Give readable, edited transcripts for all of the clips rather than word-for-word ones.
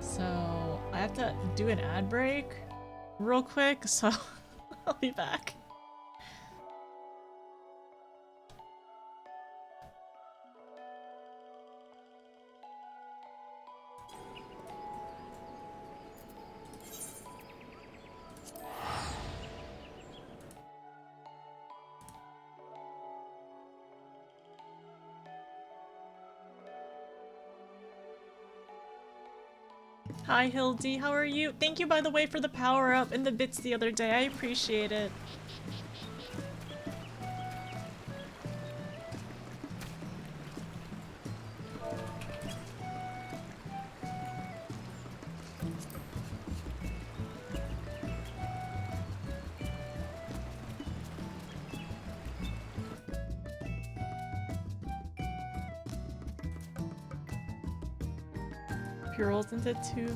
So I have to do an ad break real quick, so I'll be back. Hi Hildy, how are you? Thank you by the way for the power up and the bits the other day. I appreciate it. Pure rolls into two.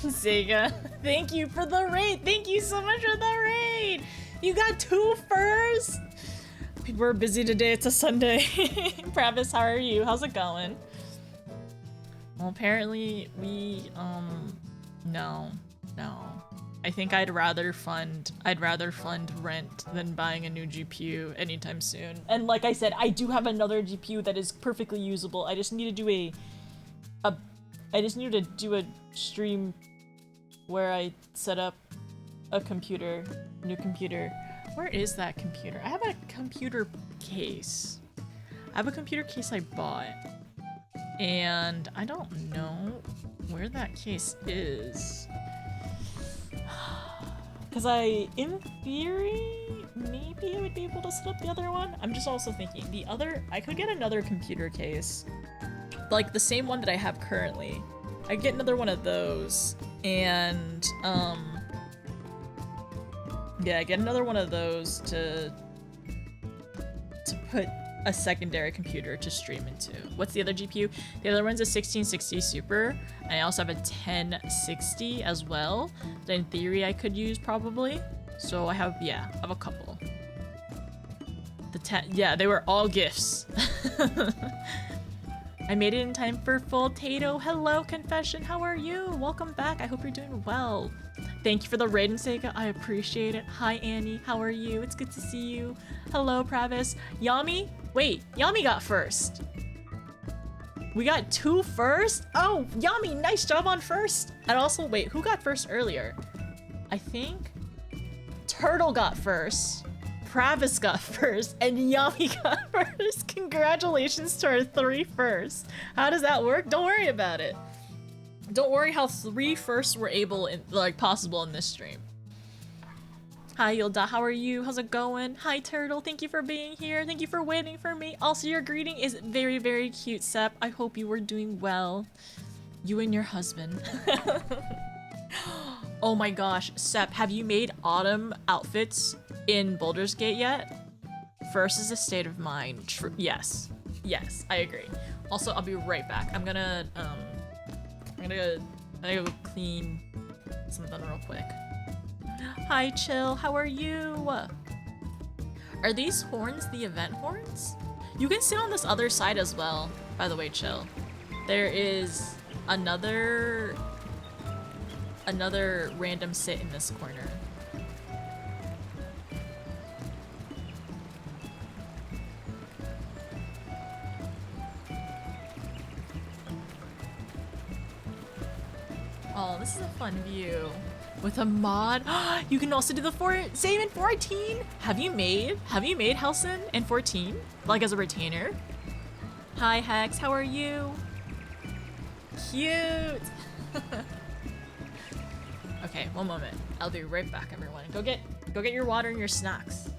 Sega, thank you for the raid. Thank you so much for the raid. You got 2 furs. People are busy today. It's a Sunday. Travis, how are you? How's it going? Well, apparently we no. I think I'd rather fund rent than buying a new GPU anytime soon. And like I said, I do have another GPU that is perfectly usable. I just need to do a stream where I set up a new computer. Where is that computer? I have a computer case. I have a computer case I bought. And I don't know where that case is. Because in theory, maybe I would be able to set up the other one. I'm just also thinking, I could get another computer case. Like the same one that I have currently. I get another one of those, and yeah, I get another one of those to put a secondary computer to stream into. What's the other GPU? The other one's a 1660 Super, and I also have a 1060 as well that in theory I could use probably. So I have a couple. They were all gifts. I made it in time for full Tato. Hello, Confession. How are you? Welcome back. I hope you're doing well. Thank you for the raid and Sega. I appreciate it. Hi, Annie. How are you? It's good to see you. Hello, Pravis. Yami? Wait, Yami got first. We got 2 first? Oh, Yami, nice job on first. And also, wait, who got first earlier? I think Turtle got first. Pravis got first, and Yami got first. Congratulations to our 3 firsts. How does that work? Don't worry about it. Don't worry how 3 firsts were possible in this stream. Hi Yilda, how are you? How's it going? Hi Turtle, thank you for being here. Thank you for waiting for me. Also, your greeting is very, very cute, Sep. I hope you were doing well. You and your husband. Oh my gosh, Sep, have you made autumn outfits in Baldur's Gate yet? First is a state of mind. Yes, I agree. Also, I'll be right back. I'm gonna go clean something real quick. Hi, Chill. How are you? Are these horns the event horns? You can sit on this other side as well, by the way, chill. There is another random sit in this corner. Oh, this is a fun view. With a mod, you can also do the same in 14. Have you made Helson in 14? Like as a retainer? Hi Hex, how are you? Cute. Okay, one moment. I'll be right back, everyone. Go get your water and your snacks.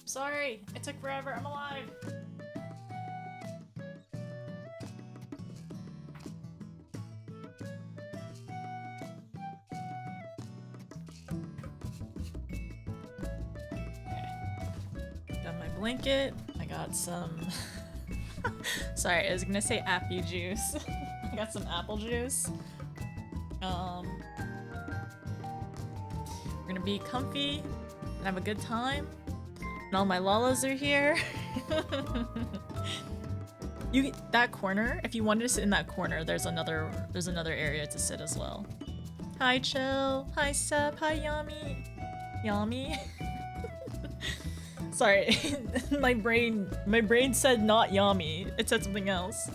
Sorry, it took forever. I'm alive. Okay. Got my blanket. I got some... Sorry, I was gonna say appy juice. I got some apple juice. be comfy and have a good time. And all my lalas are here. That corner, if you wanted to sit in that corner, there's another area to sit as well. Hi Chill, hi Sep, hi Yami. Yami? Sorry, my brain said not Yami. It said something else.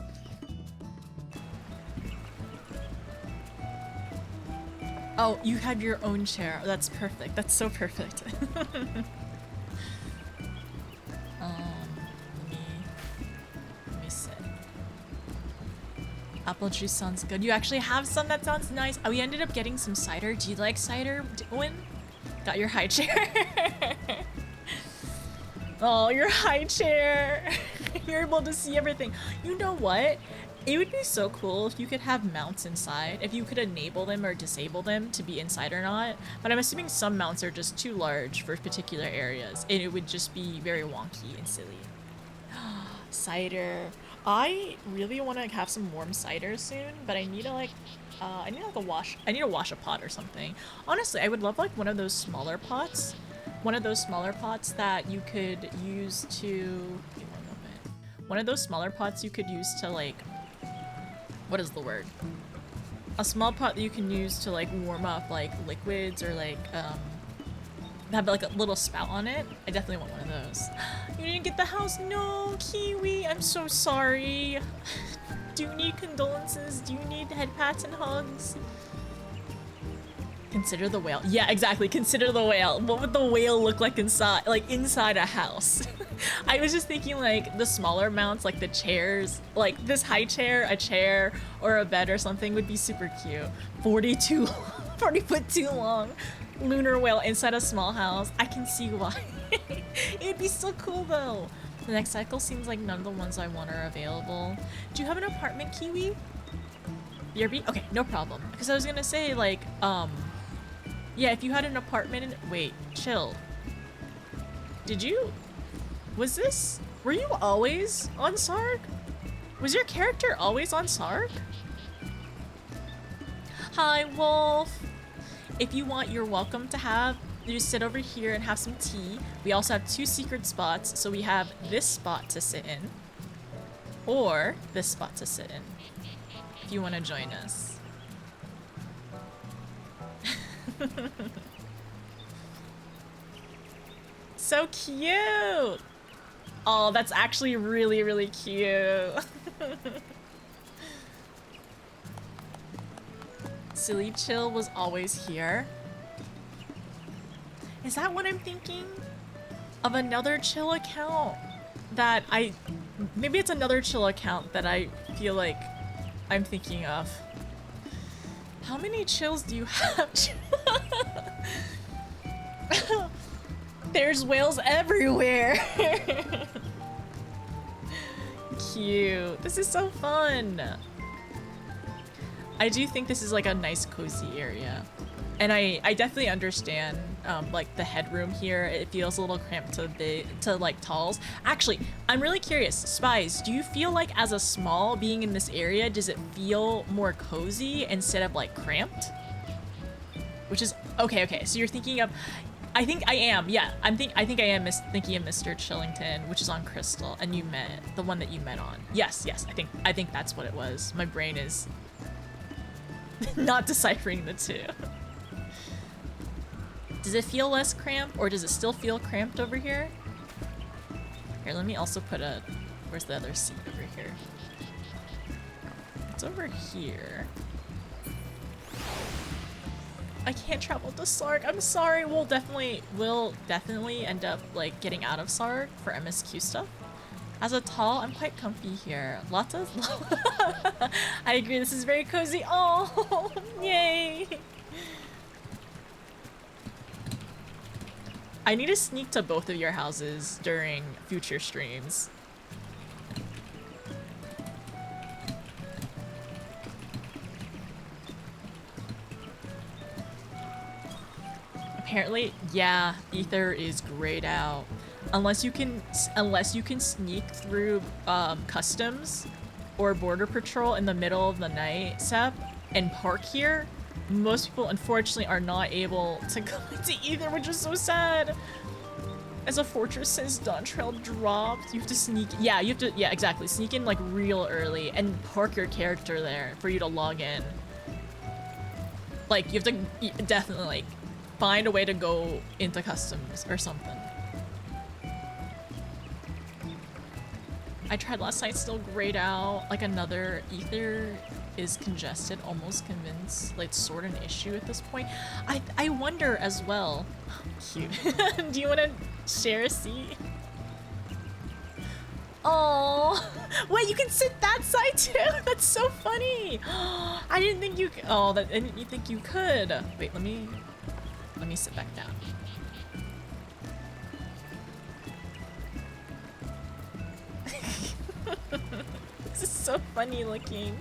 Oh, you have your own chair. That's perfect. That's so perfect. Let me sit. Apple juice sounds good. You actually have some? That sounds nice. Oh, we ended up getting some cider. Do you like cider, Owen? Got your high chair. Oh, your high chair. You're able to see everything. You know what? It would be so cool if you could have mounts inside, if you could enable them or disable them to be inside or not. But I'm assuming some mounts are just too large for particular areas, and it would just be very wonky and silly. Cider. I really want to have some warm cider soon, but I need to I need to wash a pot or something. Honestly, I would love like one of those smaller pots. One of those smaller pots that you could use to... Give me one moment. One of those smaller pots you could use to like... What is the word? A small pot that you can use to like warm up like liquids or like have like a little spout on it. I definitely want one of those. You didn't get the house? No, Kiwi, I'm so sorry. Do you need condolences? Do you need head pats and hugs? Consider the whale. Yeah, exactly. Consider the whale. What would the whale look like inside? Like inside a house. I was just thinking like the smaller mounts, like the chairs, like this high chair, a chair, or a bed or something would be super cute. 40 foot too long. Lunar whale inside a small house. I can see why. It'd be so cool though. The next cycle seems like none of the ones I want are available. Do you have an apartment, Kiwi? BRB? Okay, no problem. Because I was gonna say like, yeah, if you had an apartment wait, chill. Were you always on Sarg? Was your character always on Sarg? Hi, Wolf. If you want, you're welcome to have, you just sit over here and have some tea. We also have 2 secret spots, so we have this spot to sit in, or this spot to sit in, if you want to join us. So cute! Oh, that's actually really, really cute. Silly Chill was always here. Is that what I'm thinking? Of another Chill account that maybe it's another Chill account that I feel like I'm thinking of. How many Chills do you have? There's whales everywhere. Cute. This is so fun. I do think this is like a nice cozy area. And I definitely understand like the headroom here. It feels a little cramped to like talls. Actually, I'm really curious. Spies, do you feel like as a small being in this area, does it feel more cozy instead of like cramped? Which is okay. So you're thinking of, I think I am. Yeah, I think I am thinking of Mr. Chillington, which is on Crystal, and you met the one that you met on. Yes. I think that's what it was. My brain is not deciphering the two. Does it feel less cramped, or does it still feel cramped over here? Here, let me also put where's the other seat over here? It's over here. I can't travel to Sarg. I'm sorry. We'll definitely end up like getting out of Sarg for MSQ stuff. As a tall, I'm quite comfy here. Lots of I agree, this is very cozy. Oh, yay. I need to sneak to both of your houses during future streams. Apparently, yeah, Ether is grayed out. Unless you can sneak through customs or border patrol in the middle of the night, Sep, and park here, most people unfortunately are not able to go into either, which is so sad. As a fortress since Dawn Trail dropped, you have to sneak. Yeah, you have to. Yeah, exactly. Sneak in like real early and park your character there for you to log in. Like you have to definitely like find a way to go into customs or something. I tried last night, still grayed out. Like another ether is congested, almost convinced. Like sort of an issue at this point. I wonder as well. Cute. Do you want to share a seat? Oh, wait, you can sit that side too? That's so funny. I didn't think you could. Oh, I didn't think you could. Wait, let me sit back down. This is so funny looking.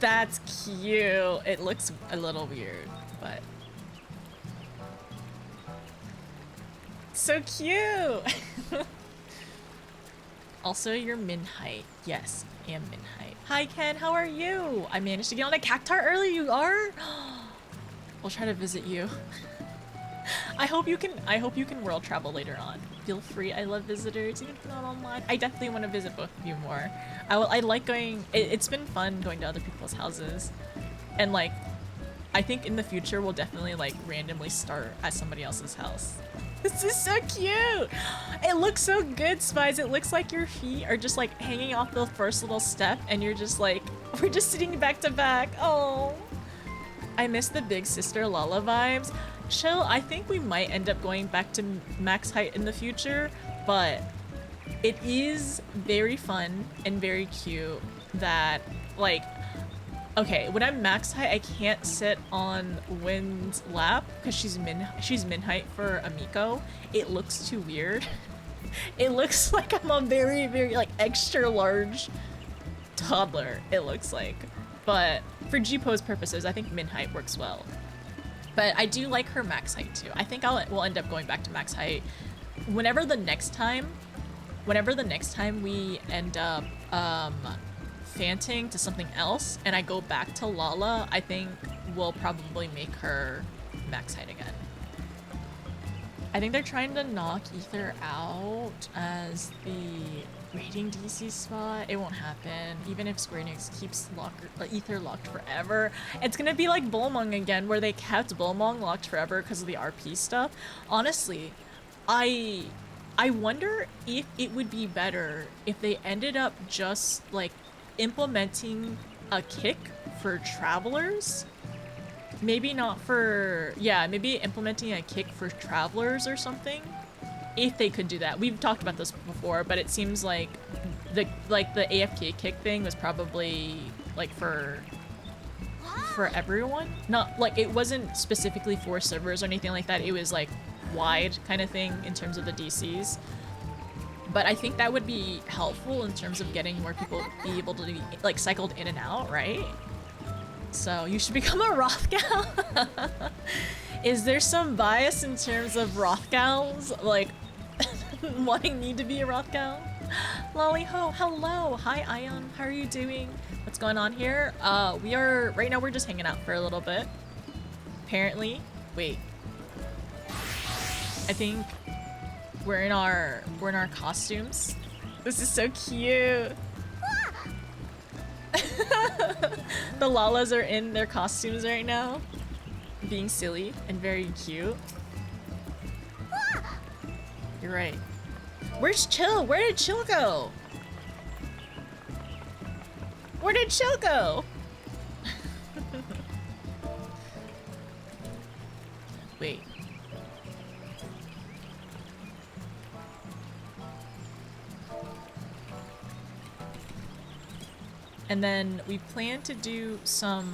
That's cute. It looks a little weird, but so cute. Also, your min height. Yes, I am min height. Hi Ken, how are you? I managed to get on a cactar early. You are? We'll try to visit you. I hope you can world travel later on. Feel free. I love visitors, even if not online. I definitely want to visit both of you more. I like going. It's been fun going to other people's houses, and like, I think in the future we'll definitely like randomly start at somebody else's house. This is so cute. It looks so good, Spies. It looks like your feet are just like hanging off the first little step, and you're just like, we're just sitting back to back. Oh, I miss the big sister Lala vibes. Chill, I think we might end up going back to max height in the future, but it is very fun and very cute that, like, okay, when I'm max height, I can't sit on Wynn's lap because she's min height for Amiko. It looks too weird. It looks like I'm a very, very, like, extra large toddler, it looks like. But for G-pose purposes, I think min height works well. But I do like her max height too. I think we'll end up going back to max height whenever the next time we end up fanting to something else and I go back to Lala, I think we'll probably make her max height again. I think they're trying to knock Ether out as the rating DC spot. It won't happen. Even if Square Enix keeps Ether locked forever, it's gonna be like Bullmong again, where they kept Bullmong locked forever because of the RP stuff. Honestly, I wonder if it would be better if they ended up just like implementing a kick for travelers. Maybe not for, yeah, maybe implementing a kick for travelers or something. If they could do that. We've talked about this before, but it seems like the AFK kick thing was probably like for everyone. Not like it wasn't specifically for servers or anything like that. It was like wide kind of thing in terms of the DCs. But I think that would be helpful in terms of getting more people be able to be like cycled in and out, right? So you should become a Rothgal. Is there some bias in terms of Rothgals, like wanting me to be a Rothgal? Lollyho, hello. Hi Ion, how are you doing? What's going on here? Right now we're just hanging out for a little bit. Apparently, wait. I think we're in our costumes. This is so cute. The Lalas are in their costumes right now, being silly and very cute. You're right. Where's Chill? Where did Chill go? Where did Chill go? Wait. And then we plan to do some...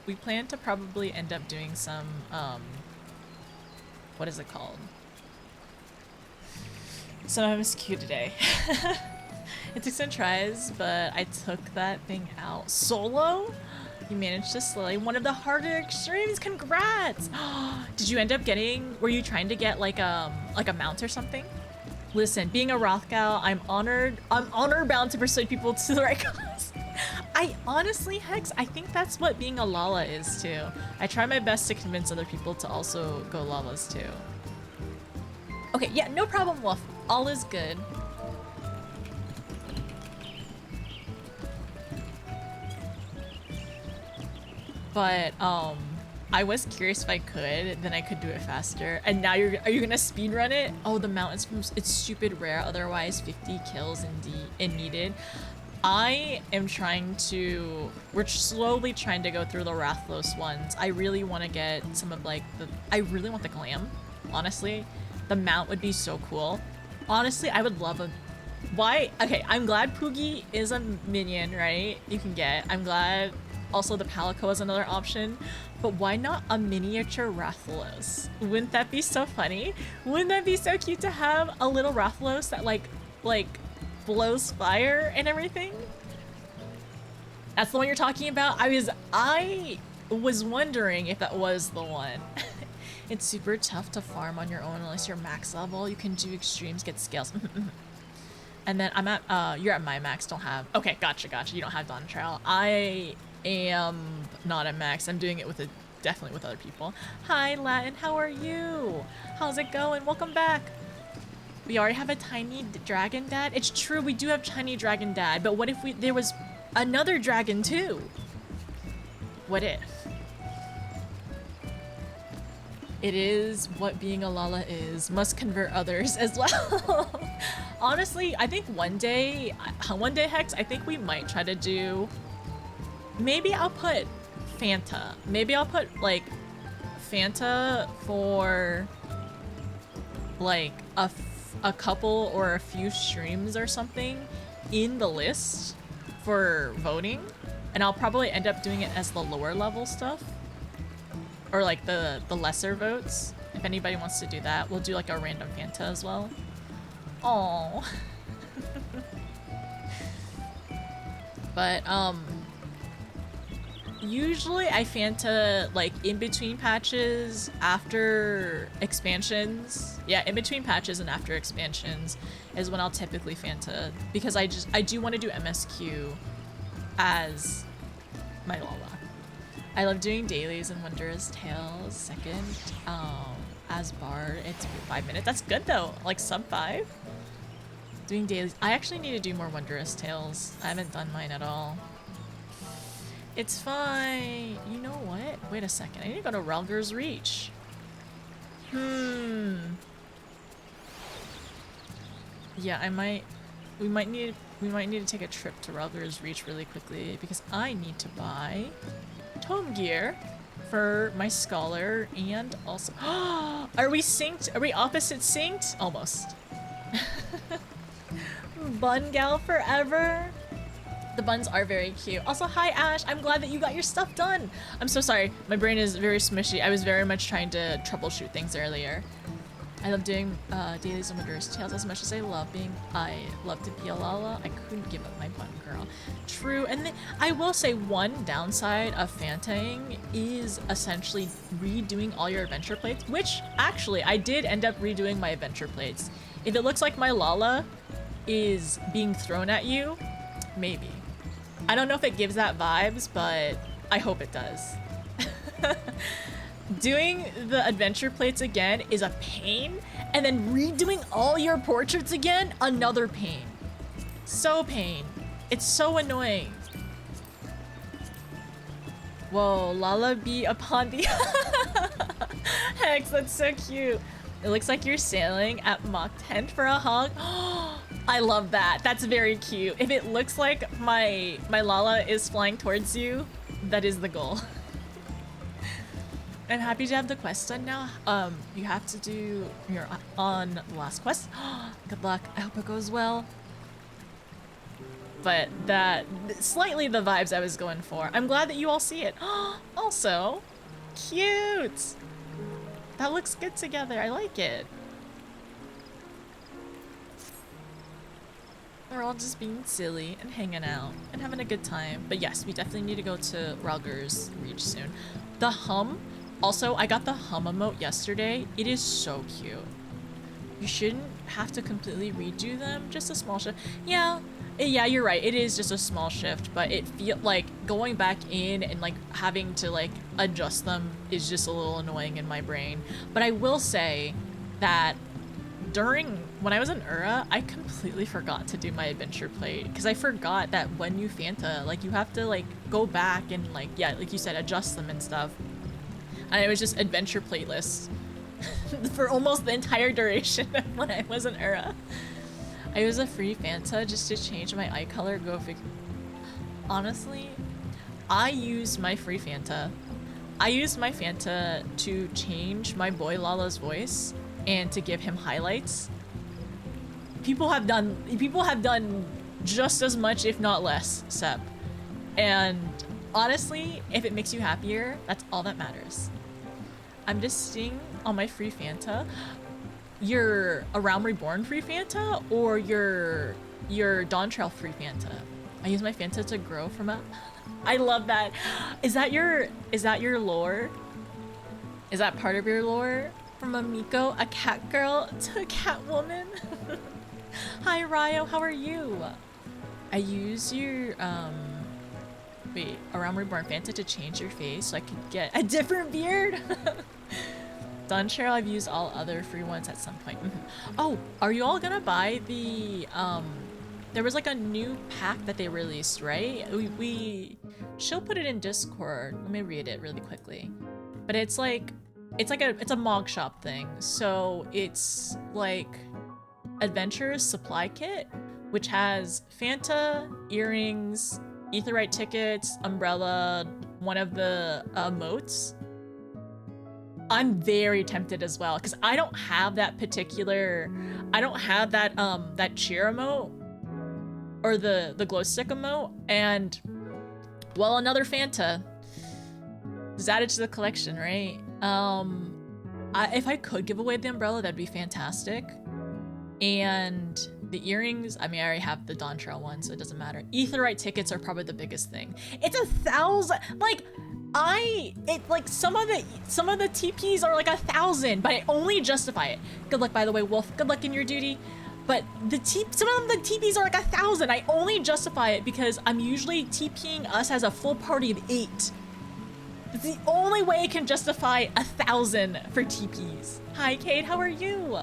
We plan to probably end up doing some, what is it called? Some MSQ today. It took some tries, but I took that thing out. Solo? You managed to slay one of the harder extremes. Congrats! Did you end up getting... Were you trying to get like a mount or something? Listen, being a Rothgal, I'm honored bound to persuade people to the right cause. I honestly, Hex, I think that's what being a Lala is too. I try my best to convince other people to also go Lalas too. Okay, yeah, no problem, Wolf. All is good. But, I was curious if I could, then I could do it faster. And now are you gonna speedrun it? Oh, the mountains, it's stupid rare, otherwise 50 kills in needed. I am we're slowly trying to go through the Rathlos ones. I really want to get some of I really want the glam, honestly. The mount would be so cool. Honestly, I would love okay, I'm glad Poogie is a minion, right? You can get, I'm glad also the Palico is another option, but why not a miniature Rathalos? Wouldn't that be so funny? Wouldn't that be so cute to have a little Rathalos that like blows fire and everything? That's the one you're talking about? I was wondering if that was the one. It's super tough to farm on your own unless you're max level. You can do extremes, get scales. And then I'm at, you're at my max, don't have. Okay, gotcha. You don't have Dawn Trail. I am not at max. I'm doing it definitely with other people. Hi, Latin, how are you? How's it going? Welcome back. We already have a tiny dragon dad. It's true, we do have tiny dragon dad, but what if there was another dragon too? What if? It is what being a Lala is. Must convert others as well. Honestly, I think one day, Hex, I think we might try to do, maybe I'll put Fanta. Maybe I'll put like Fanta for like a couple or a few streams or something in the list for voting, and I'll probably end up doing it as the lower level stuff, or like the lesser votes. If anybody wants to do that, we'll do like a random Fanta as well. Oh. But usually I Fanta like in between patches, after expansions. Yeah, in between patches and after expansions is when I'll typically Fanta, because I do want to do MSQ as my Lala. I love doing dailies and Wondrous Tales. Second, as Bard, it's 5 minutes. That's good though, like sub 5. Doing dailies. I actually need to do more Wondrous Tales. I haven't done mine at all. It's fine. You know what? Wait a second. I need to go to Relger's Reach. Yeah, we might need to take a trip to Relger's Reach really quickly, because I need to buy tome gear for my scholar, and also are we synced? Are we opposite synced? Almost. Bun gal forever. The buns are very cute. Also, hi Ash, I'm glad that you got your stuff done. I'm so sorry, my brain is very smushy. I was very much trying to troubleshoot things earlier. I love doing dailies and Wondrous Tales as much as I love to be a Lala. I couldn't give up my bun girl. True, and I will say one downside of Fantaing is essentially redoing all your adventure plates, which actually I did end up redoing my adventure plates. If it looks like my Lala is being thrown at you, maybe. I don't know if it gives that vibes, but I hope it does. Doing the adventure plates again is a pain, and then redoing all your portraits again, another pain. So pain. It's so annoying. Whoa, Lala be upon the Hex, that's so cute. It looks like you're sailing at Mach 10 for a hug. I love that. That's very cute. If it looks like my Lala is flying towards you, that is the goal. I'm happy to have the quest done now. You have to do, you're on the last quest. Good luck. I hope it goes well. But that, slightly the vibes I was going for. I'm glad that you all see it. Also, cute. That looks good together. I like it. We're all just being silly and hanging out and having a good time. But yes, we definitely need to go to Relger's Reach soon. The hum. Also, I got the hum emote yesterday. It is so cute. you shouldn't have to completely redo them, just a small shift. Yeah, yeah, you're right, it is just a small shift, but it feel like going back in and like having to like adjust them is just a little annoying in my brain. But I will say that when I was in Ura, I completely forgot to do my adventure plate because I forgot that when you Fanta, like you have to like go back and like, yeah, like you said, adjust them and stuff. And it was just adventure playlists for almost the entire duration of when I was in Ura. I use a free Fanta just to change my eye color, go figure. Honestly, I used my free Fanta. I used my Fanta to change my boy Lala's voice and to give him highlights. People have done just as much, if not less, Sep. And honestly, if it makes you happier, that's all that matters. I'm just seeing on my free Fanta, your A Realm Reborn free Fanta or your Dawn Trail free Fanta. I use my Fanta to grow from a. I love that. Is that your lore? Is that part of your lore? From a Miko, a cat girl, to a cat woman? Hi Ryo, how are you? I use your wait, A Realm Reborn Fanta to change your face so I could get a different beard. Dawn Trail, I've used all other free ones at some point. Oh, are you all gonna buy the there was like a new pack that they released, right? She'll put it in Discord. Let me read it really quickly. But it's a mog shop thing. So it's like Adventurous Supply Kit, which has Fanta, earrings, Aetheryte tickets, umbrella, one of the emotes. I'm very tempted as well because I don't have that particular, I don't have that that cheer emote or the glow stick emote, and well, another Fanta is added to the collection, right? If I could give away the umbrella, that'd be fantastic. And the earrings, I mean, I already have the Dawn Trail one, so it doesn't matter. Aetheryte tickets are probably the biggest thing. It's 1,000, like, some of the TPs are like 1,000, but I only justify it. Good luck, by the way, Wolf. Good luck in your duty. But some of the TPs are like 1,000. I only justify it because I'm usually TPing us as a full party of 8. It's the only way I can justify 1,000 for TPs. Hi, Kate. How are you?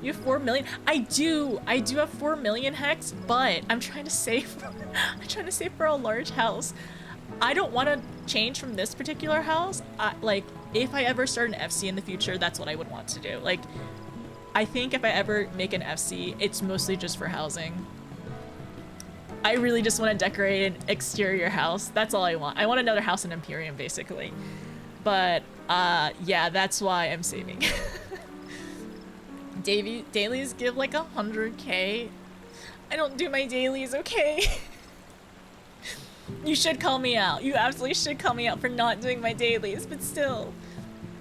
You have 4 million. I do have 4 million hex, but I'm trying to save. I'm trying to save for a large house. I don't want to change from this particular house. Like, if I ever start an FC in the future, that's what I would want to do. Like, I think if I ever make an FC, it's mostly just for housing. I really just want to decorate an exterior house. That's all I want. I want another house in Imperium, basically. But, yeah, that's why I'm saving. Dailies give like 100k. I don't do my dailies, okay? You should call me out. You absolutely should call me out for not doing my dailies, but still.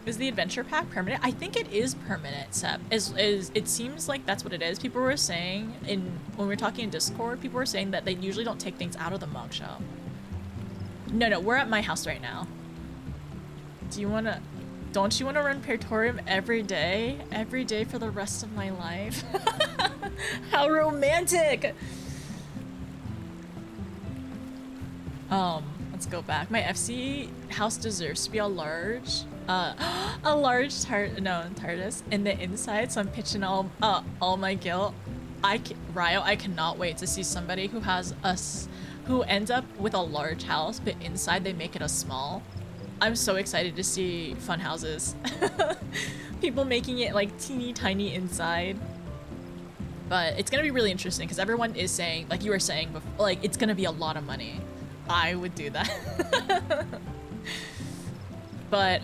Is the adventure pack permanent? I think it is permanent, Sep. It seems like that's what it is. People were saying, when we were talking in Discord, people were saying that they usually don't take things out of the mog shop. No, we're at my house right now. Don't you wanna run Praetorium every day? Every day for the rest of my life? How romantic! Let's go back. My FC house deserves to be a large TARDIS in the inside, so I'm pitching all my guilt. Ryo, I cannot wait to see somebody who ends up with a large house, but inside they make it a small. I'm so excited to see fun houses. People making it like teeny tiny inside. But it's gonna be really interesting because everyone is saying, like you were saying before, like it's gonna be a lot of money. I would do that. But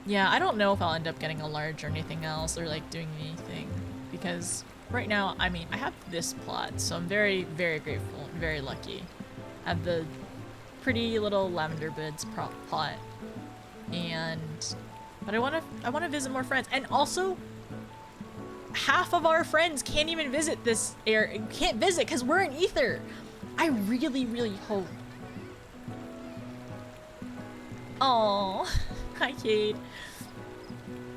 yeah, I don't know if I'll end up getting a large or anything else or like doing anything because right now, I mean, I have this plot, so I'm very, very grateful, very lucky. I have the pretty little lavender beds plot, but I want to visit more friends, and also half of our friends can't even visit this area, can't visit because we're in Ether. I really, really hope. Oh, hi Cade.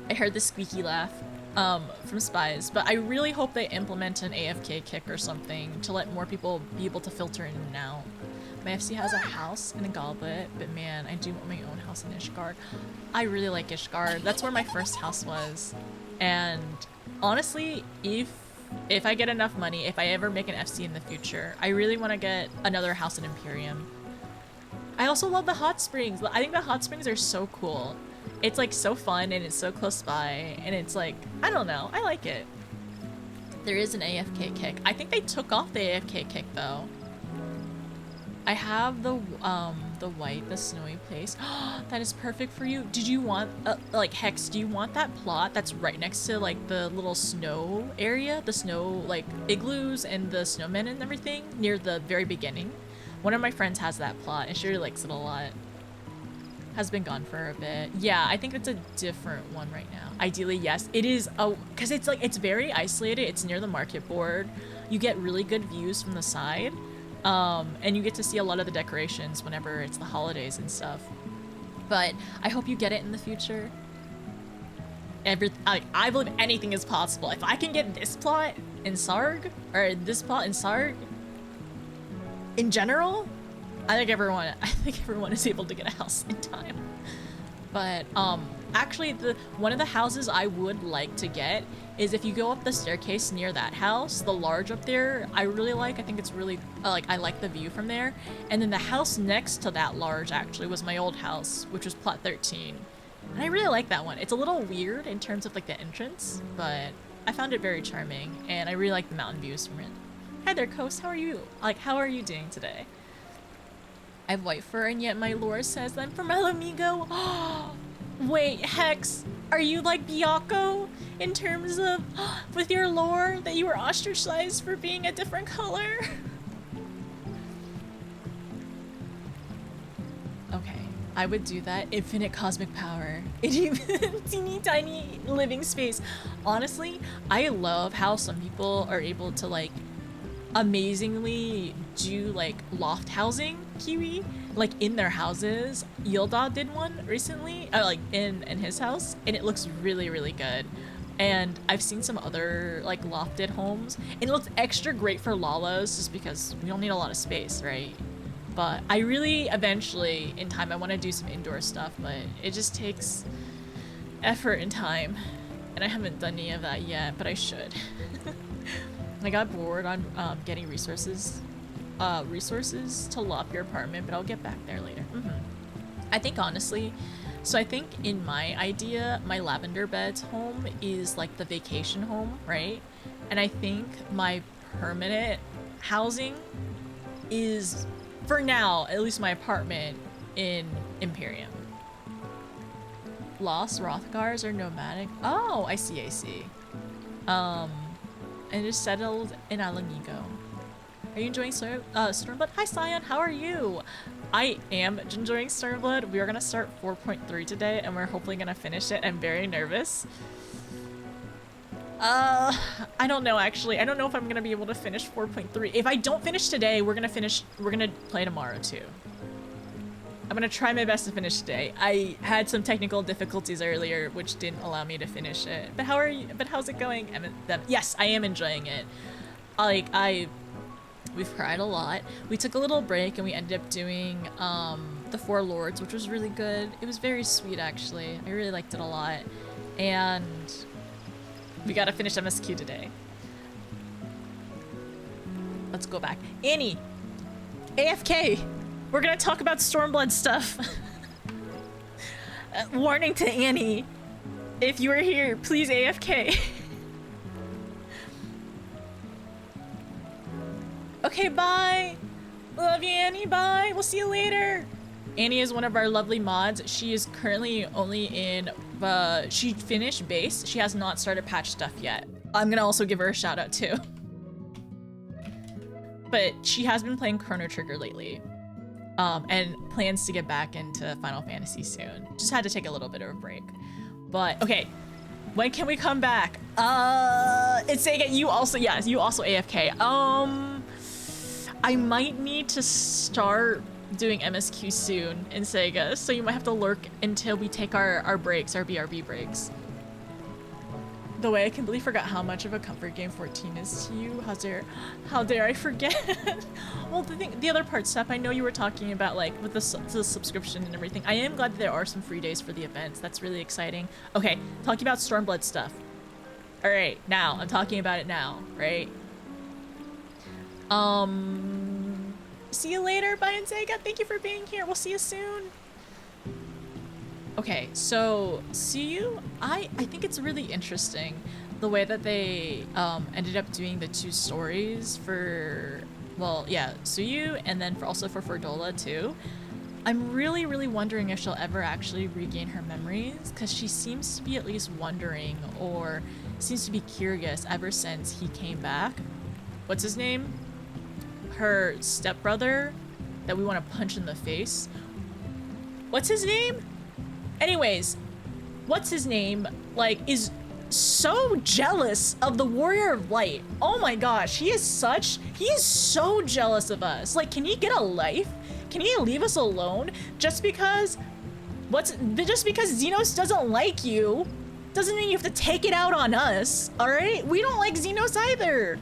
I heard the squeaky laugh. from spies, but I really hope they implement an AFK kick or something to let more people be able to filter in and out. My FC has a house in a goblet, but man, I do want my own house in Ishgard. I really like Ishgard. That's where my first house was. And honestly, if I get enough money, if I ever make an FC in the future, I really want to get another house in Imperium. I also love the hot springs. I think the hot springs are so cool. It's like so fun and it's so close by and it's like, I don't know, I like it. There is an AFK kick. I think they took off the AFK kick though. I have the white, the snowy place. That is perfect for you. Did you want, like Hex, do you want that plot that's right next to like the little snow area? The snow, like igloos and the snowmen and everything near the very beginning? One of my friends has that plot and she really likes it a lot. Has been gone for a bit. Yeah, I think it's a different one right now. Ideally, yes. It is, because it's like, it's very isolated. It's near the market board. You get really good views from the side. And you get to see a lot of the decorations whenever it's the holidays and stuff. But I hope you get it in the future. I believe anything is possible. If I can get this plot in Sarg, or this plot in Sarg, in general, I think everyone is able to get a house in time. But actually, one of the houses I would like to get is if you go up the staircase near that house, the large up there, I really like. I think it's really I like the view from there. And then the house next to that large actually was my old house, which was plot 13. And I really like that one. It's a little weird in terms of like the entrance, but I found it very charming, and I really like the mountain views from it. Hi there, Coast. How are you? How are you doing today? I have white fur, and yet my lore says I'm from El Amigo. Wait, Hex, are you like Byaco in terms of, with your lore, that you were ostracized for being a different color? Okay, I would do that. Infinite cosmic power. Teeny tiny living space. Honestly, I love how some people are able to like amazingly do like loft housing, Kiwi, like in their houses. Yilda did one recently, like in his house, and it looks really, really good. And I've seen some other like lofted homes, and it looks extra great for Lalas just because we don't need a lot of space, right? But I really, eventually, in time, I want to do some indoor stuff, but it just takes effort and time, and I haven't done any of that yet, but I should. I got bored on getting resources to lop your apartment, but I'll get back there later. I think honestly, so I think in my idea, my lavender beds home is like the vacation home, right? And I think my permanent housing is, for now, at least my apartment in Imperium. Lost Rothgars are nomadic. Oh, I see. And just settled in Alamigo. Are you enjoying Stormblood? Hi, Sion, how are you? I am enjoying Stormblood. We are gonna start 4.3 today, and we're hopefully gonna finish it. I'm very nervous. I don't know, actually. I don't know if I'm gonna be able to finish 4.3. If I don't finish today, we're gonna play tomorrow, too. I'm gonna try my best to finish today. I had some technical difficulties earlier, which didn't allow me to finish it. But how are you? But how's it going? Yes, I am enjoying it. We've cried a lot. We took a little break and we ended up doing the Four Lords, which was really good. It was very sweet, actually. I really liked it a lot. And we gotta finish MSQ today. Let's go back. Annie! AFK! We're gonna talk about Stormblood stuff. Warning to Annie. If you are here, please AFK. Okay, bye. Love you, Annie. Bye. We'll see you later. Annie is one of our lovely mods. She is currently only in, she finished base. She has not started patch stuff yet. I'm gonna also give her a shout out too. But she has been playing Chrono Trigger lately. And plans to get back into Final Fantasy soon. Just had to take a little bit of a break. But, okay. When can we come back? It's saying it, you also AFK. I might need to start doing MSQ soon in Sega, so you might have to lurk until we take our breaks, our BRB breaks. The way I completely forgot how much of a comfort game 14 is to you. How dare I forget? Well, the other part, Steph, I know you were talking about like with the subscription and everything. I am glad that there are some free days for the events. That's really exciting. Okay, talking about Stormblood stuff. All right, now I'm talking about it now, right? See you later, Bye and Sega. Thank you for being here. We'll see you soon. Okay, so Suyu, I think it's really interesting the way that they ended up doing the 2 stories for, well, yeah, Suyu, and then also for Fordola too. I'm really, really wondering if she'll ever actually regain her memories, because she seems to be at least wondering, or seems to be curious ever since he came back. What's his name? Her stepbrother that we want to punch in the face. What's his name? Anyways, what's his name, like, is so jealous of the Warrior of Light. Oh my gosh, he is so jealous of us. Like, can he get a life? Can he leave us alone? Just because Xenos doesn't like you, doesn't mean you have to take it out on us, all right? We don't like Xenos either.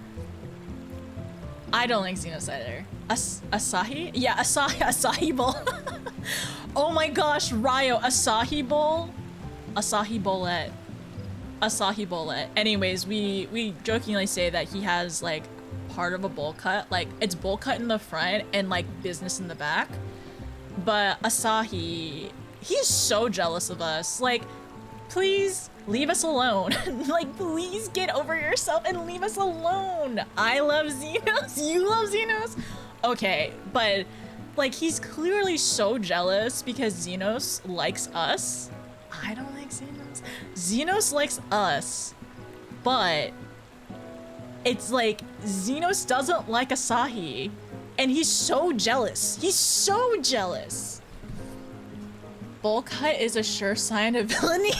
I don't like Xenos either. Asahi? Yeah, Asahi Bowl. Oh my gosh, Ryo, Asahi Bowl? Asahi Bowlette. Asahi Bowlette. Anyways, we jokingly say that he has like part of a bowl cut. Like, it's bowl cut in the front and like business in the back. But Asahi, he's so jealous of us. Like, please leave us alone. Like, please get over yourself and leave us alone. I love Xenos. You love Xenos. Okay, but like, he's clearly so jealous because Xenos likes us. I don't like Xenos. Xenos likes us, but it's like Xenos doesn't like Asahi, and he's so jealous. He's so jealous. Bowl cut is a sure sign of villainy.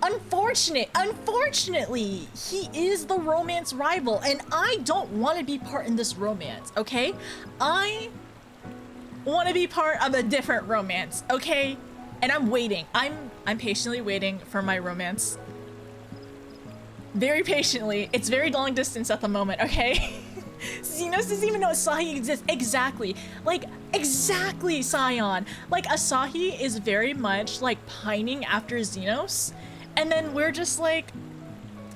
Unfortunately, he is the romance rival, and I don't want to be part in this romance, okay? I want to be part of a different romance, okay? And I'm waiting. I'm patiently waiting for my romance. Very patiently. It's very long distance at the moment, okay? Xenos doesn't even know Asahi exists. Exactly. Like, exactly, Scion. Like, Asahi is very much, like, pining after Xenos. And then we're just like,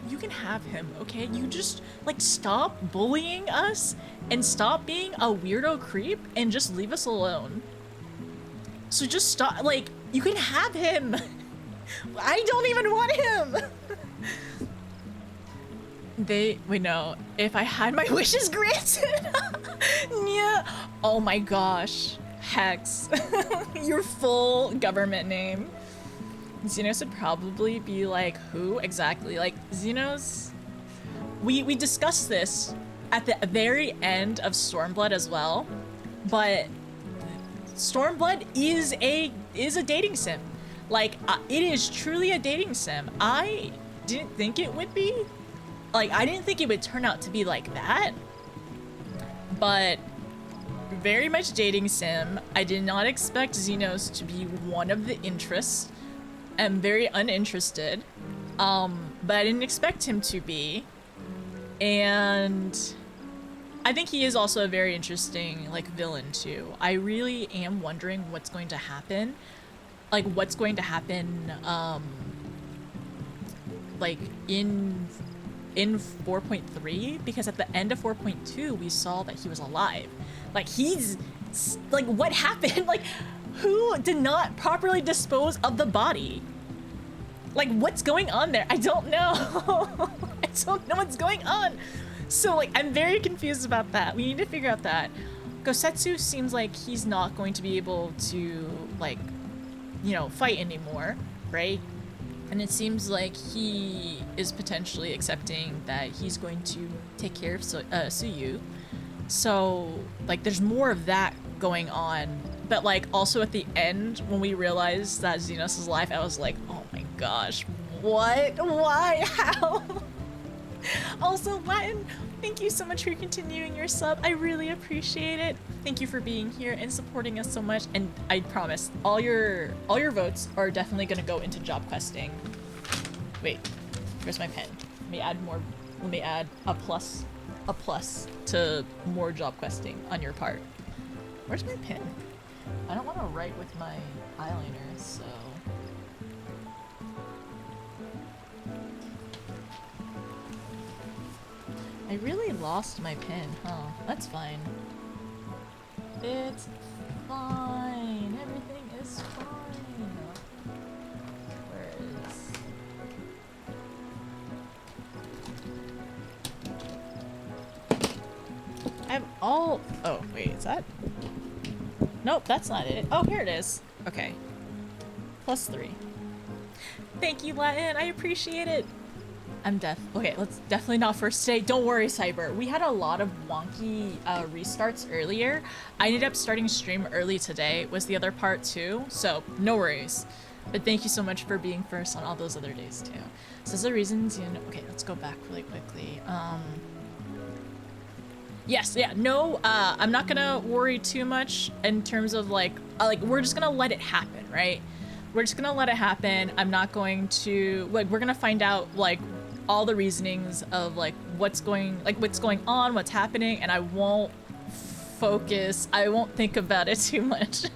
you can have him, okay? You just, like, stop bullying us and stop being a weirdo creep and just leave us alone. So just stop, like, you can have him. I don't even want him. Wait, no. If I had my wishes granted. Yeah. Oh my gosh. Hex. Your full government name. Xenos would probably be like, who exactly? Like, Xenos, we discussed this at the very end of Stormblood as well, but Stormblood is a dating sim. Like, it is truly a dating sim. I didn't think it would be. Like, I didn't think it would turn out to be like that, but very much dating sim. I did not expect Xenos to be one of the interests. I'm very uninterested, but I didn't expect him to be, and I think he is also a very interesting, like, villain too. I really am wondering what's going to happen, like what's going to happen, like in 4.3, because at the end of 4.2 we saw that he was alive. Like, he's like, what happened? Like, who did not properly dispose of the body? Like, what's going on there? I don't know. I don't know what's going on. So, like, I'm very confused about that. We need to figure out that. Gosetsu seems like he's not going to be able to, like, you know, fight anymore, right? And it seems like he is potentially accepting that he's going to take care of Suyu. So, like, there's more of that going on. But, like, also at the end, when we realized that Xenos is alive, I was like, oh my gosh, what? Why? How? Also, Latin, thank you so much for continuing your sub. I really appreciate it. Thank you for being here and supporting us so much. And I promise, all your votes are definitely gonna go into job questing. Wait, Where's my pen? Let me add more. Let me add a plus to more job questing on your part. Where's my pen? I don't want to write with my eyeliner, so. I really lost my pen, huh? That's fine. It's fine. Everything is fine. Where is... I have all... Oh, wait, is that... Nope, that's not it. Oh, here it is. Okay. +3. Thank you, Latin. I appreciate it. I'm okay, let's definitely not first today. Don't worry, Cyber. We had a lot of wonky restarts earlier. I ended up starting stream early today, was the other part too, so no worries. But thank you so much for being first on all those other days too. So the reasons, you know, okay, let's go back really quickly. Yes, yeah, no, I'm not gonna worry too much in terms of like we're just gonna let it happen, right? We're just gonna let it happen. I'm not going to, like, we're gonna find out, like, all the reasonings of, like, what's going on, what's happening, and I won't think about it too much.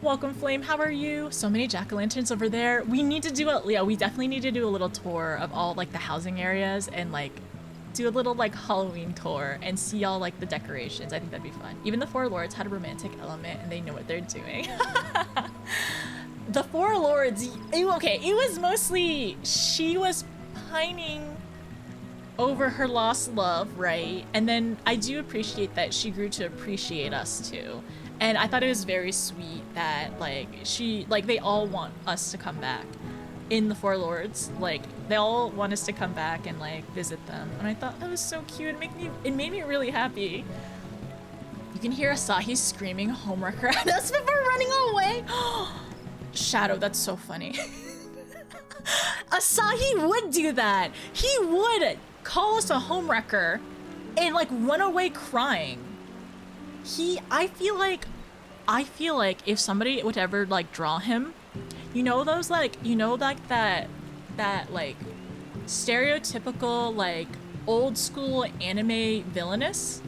Welcome, Flame, how are you? So many jack-o'-lanterns over there. We need to do we definitely need to do a little tour of all, like, the housing areas and, like, do a little, like, Halloween tour and see all, like, the decorations. I think that'd be fun. Even the Four Lords had a romantic element and they know what they're doing. The Four Lords, okay, it was mostly, she was pining over her lost love, right? And then I do appreciate that she grew to appreciate us too. And I thought it was very sweet that, like, they all want us to come back. In the Four Lords, like, they all want us to come back and, like, visit them. And I thought that was so cute. It made me really happy. You can hear Asahi screaming homewrecker at us before running away. Shadow, that's so funny. Asahi would do that. He would call us a homewrecker and, like, run away crying. I feel like if somebody would ever, like, draw him, you know those, like, that like stereotypical, like, old school anime villainous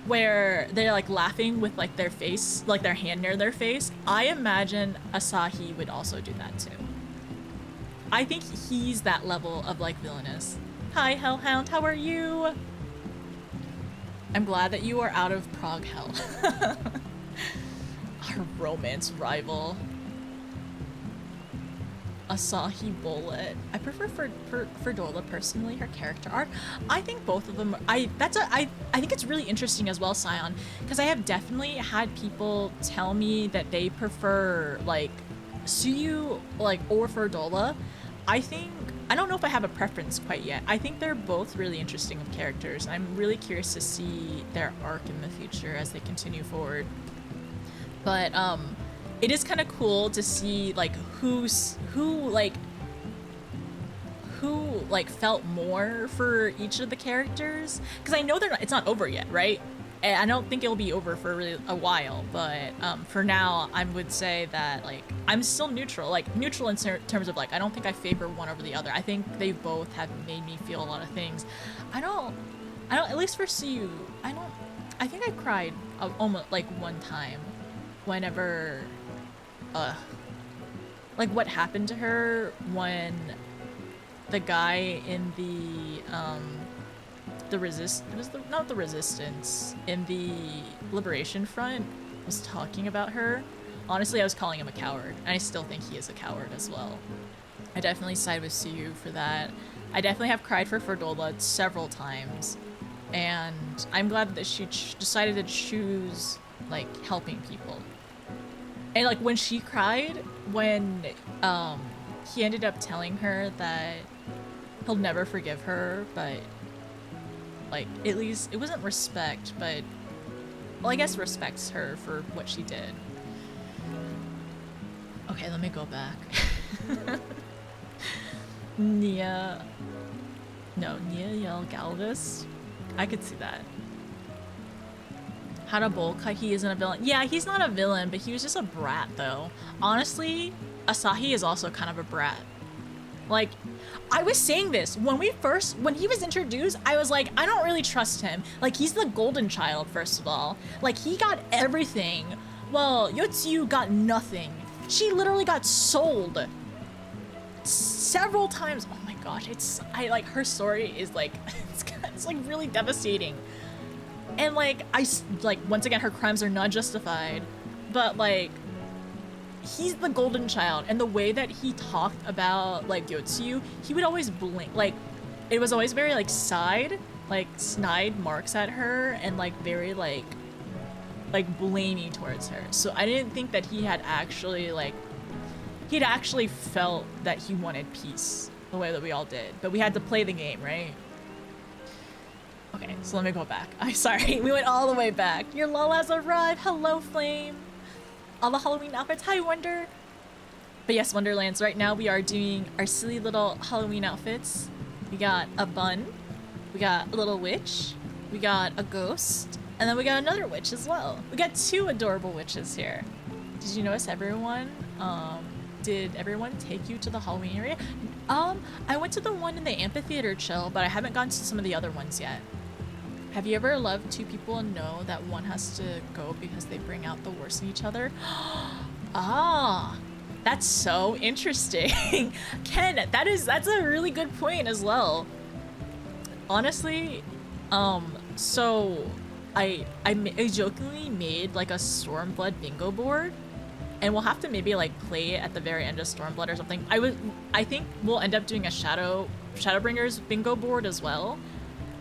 where they're, like, laughing with, like, their face, like, their hand near their face. I imagine Asahi would also do that too. I think he's that level of, like, villainous. Hi, Hellhound, how are you? I'm glad that you are out of Prague Hell. Our romance rival. Asahi Bullet. I prefer Ferdola personally, her character arc. I think both of them, I think it's really interesting as well, Scion, because I have definitely had people tell me that they prefer, like, Suyu, like, or Ferdola. I don't know if I have a preference quite yet. I think they're both really interesting of characters. I'm really curious to see their arc in the future as they continue forward. But, it is kind of cool to see, like, who felt more for each of the characters, because I know it's not over yet, right? And I don't think it'll be over for really a while, but for now I would say that, like, I'm still neutral in terms of, like, I don't think I favor one over the other. I think they both have made me feel a lot of things. I don't at least for Siyu, I think I cried almost, like, one time whenever like, what happened to her when the guy in not the resistance, in the Liberation Front was talking about her. Honestly, I was calling him a coward, and I still think he is a coward as well. I definitely side with Siyu for that. I definitely have cried for Ferdola several times, and I'm glad that she decided to choose, like, helping people. And, like, when she cried, when he ended up telling her that he'll never forgive her, but, like, at least it wasn't respect, but, well, I guess respects her for what she did. Okay, let me go back. Nia Yell Galvis. I could see that. Harabolka, he isn't a villain. Yeah, he's not a villain, but he was just a brat, though. Honestly, Asahi is also kind of a brat. Like, I was saying this when he was introduced, I was like, I don't really trust him. Like, he's the golden child, first of all. Like, he got everything. Well, Yotsuyu got nothing. She literally got sold several times. Oh my gosh, her story is like, it's like really devastating. And like, once again, her crimes are not justified, but like, he's the golden child, and the way that he talked about like Yotsuyu, he would always blink. Like, it was always very like snide marks at her, and like very like blaming towards her. So I didn't think that he had actually felt that he wanted peace the way that we all did. But we had to play the game, right? Okay, so let me go back. I'm sorry, we went all the way back. Your lull has arrived. Hello, Flame. All the Halloween outfits. Hi, Wonder. But yes, Wonderlands, right now we are doing our silly little Halloween outfits. We got a bun, we got a little witch, we got a ghost, and then we got another witch as well. We got 2 adorable witches here. Did you notice everyone? Did everyone take you to the Halloween area? I went to the one in the amphitheater chill, but I haven't gone to some of the other ones yet. Have you ever loved 2 people and know that one has to go because they bring out the worst in each other? Ah, that's so interesting. Ken, that's a really good point as well. Honestly, so I jokingly made like a Stormblood bingo board, and we'll have to maybe like play it at the very end of Stormblood or something. I think we'll end up doing a Shadowbringers bingo board as well.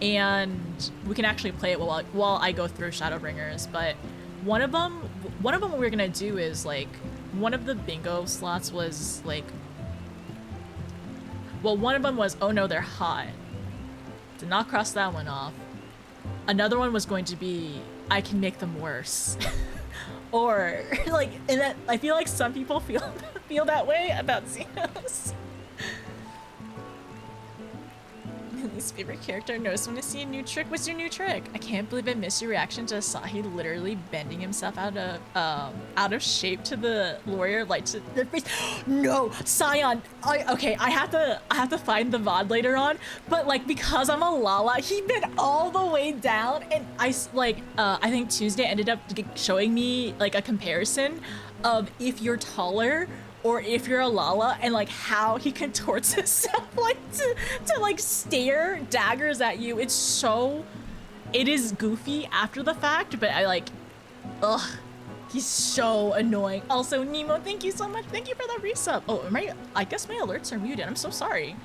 And we can actually play it while I go through Shadowbringers. But one of them we're gonna do is like, one of the bingo slots was like, well, one of them was, oh no, they're hot. Did not cross that one off. Another one was going to be, I can make them worse. Or like, and that, I feel like some people feel that way about Xenos. Least favorite character knows when to see a new trick. What's your new trick? I can't believe I missed your reaction to Asahi literally bending himself out of shape to the warrior light to their face. No, Scion. Okay, I have to find the VOD later on. But like, because I'm a Lala, he bent all the way down, and I think Tuesday ended up showing me like a comparison of if you're taller or if you're a Lala, and like how he contorts himself like to like stare daggers at you. It is goofy after the fact, but I like, ugh, he's so annoying. Also, Nemo, thank you so much. Thank you for the resub. Oh, I guess my alerts are muted. I'm so sorry.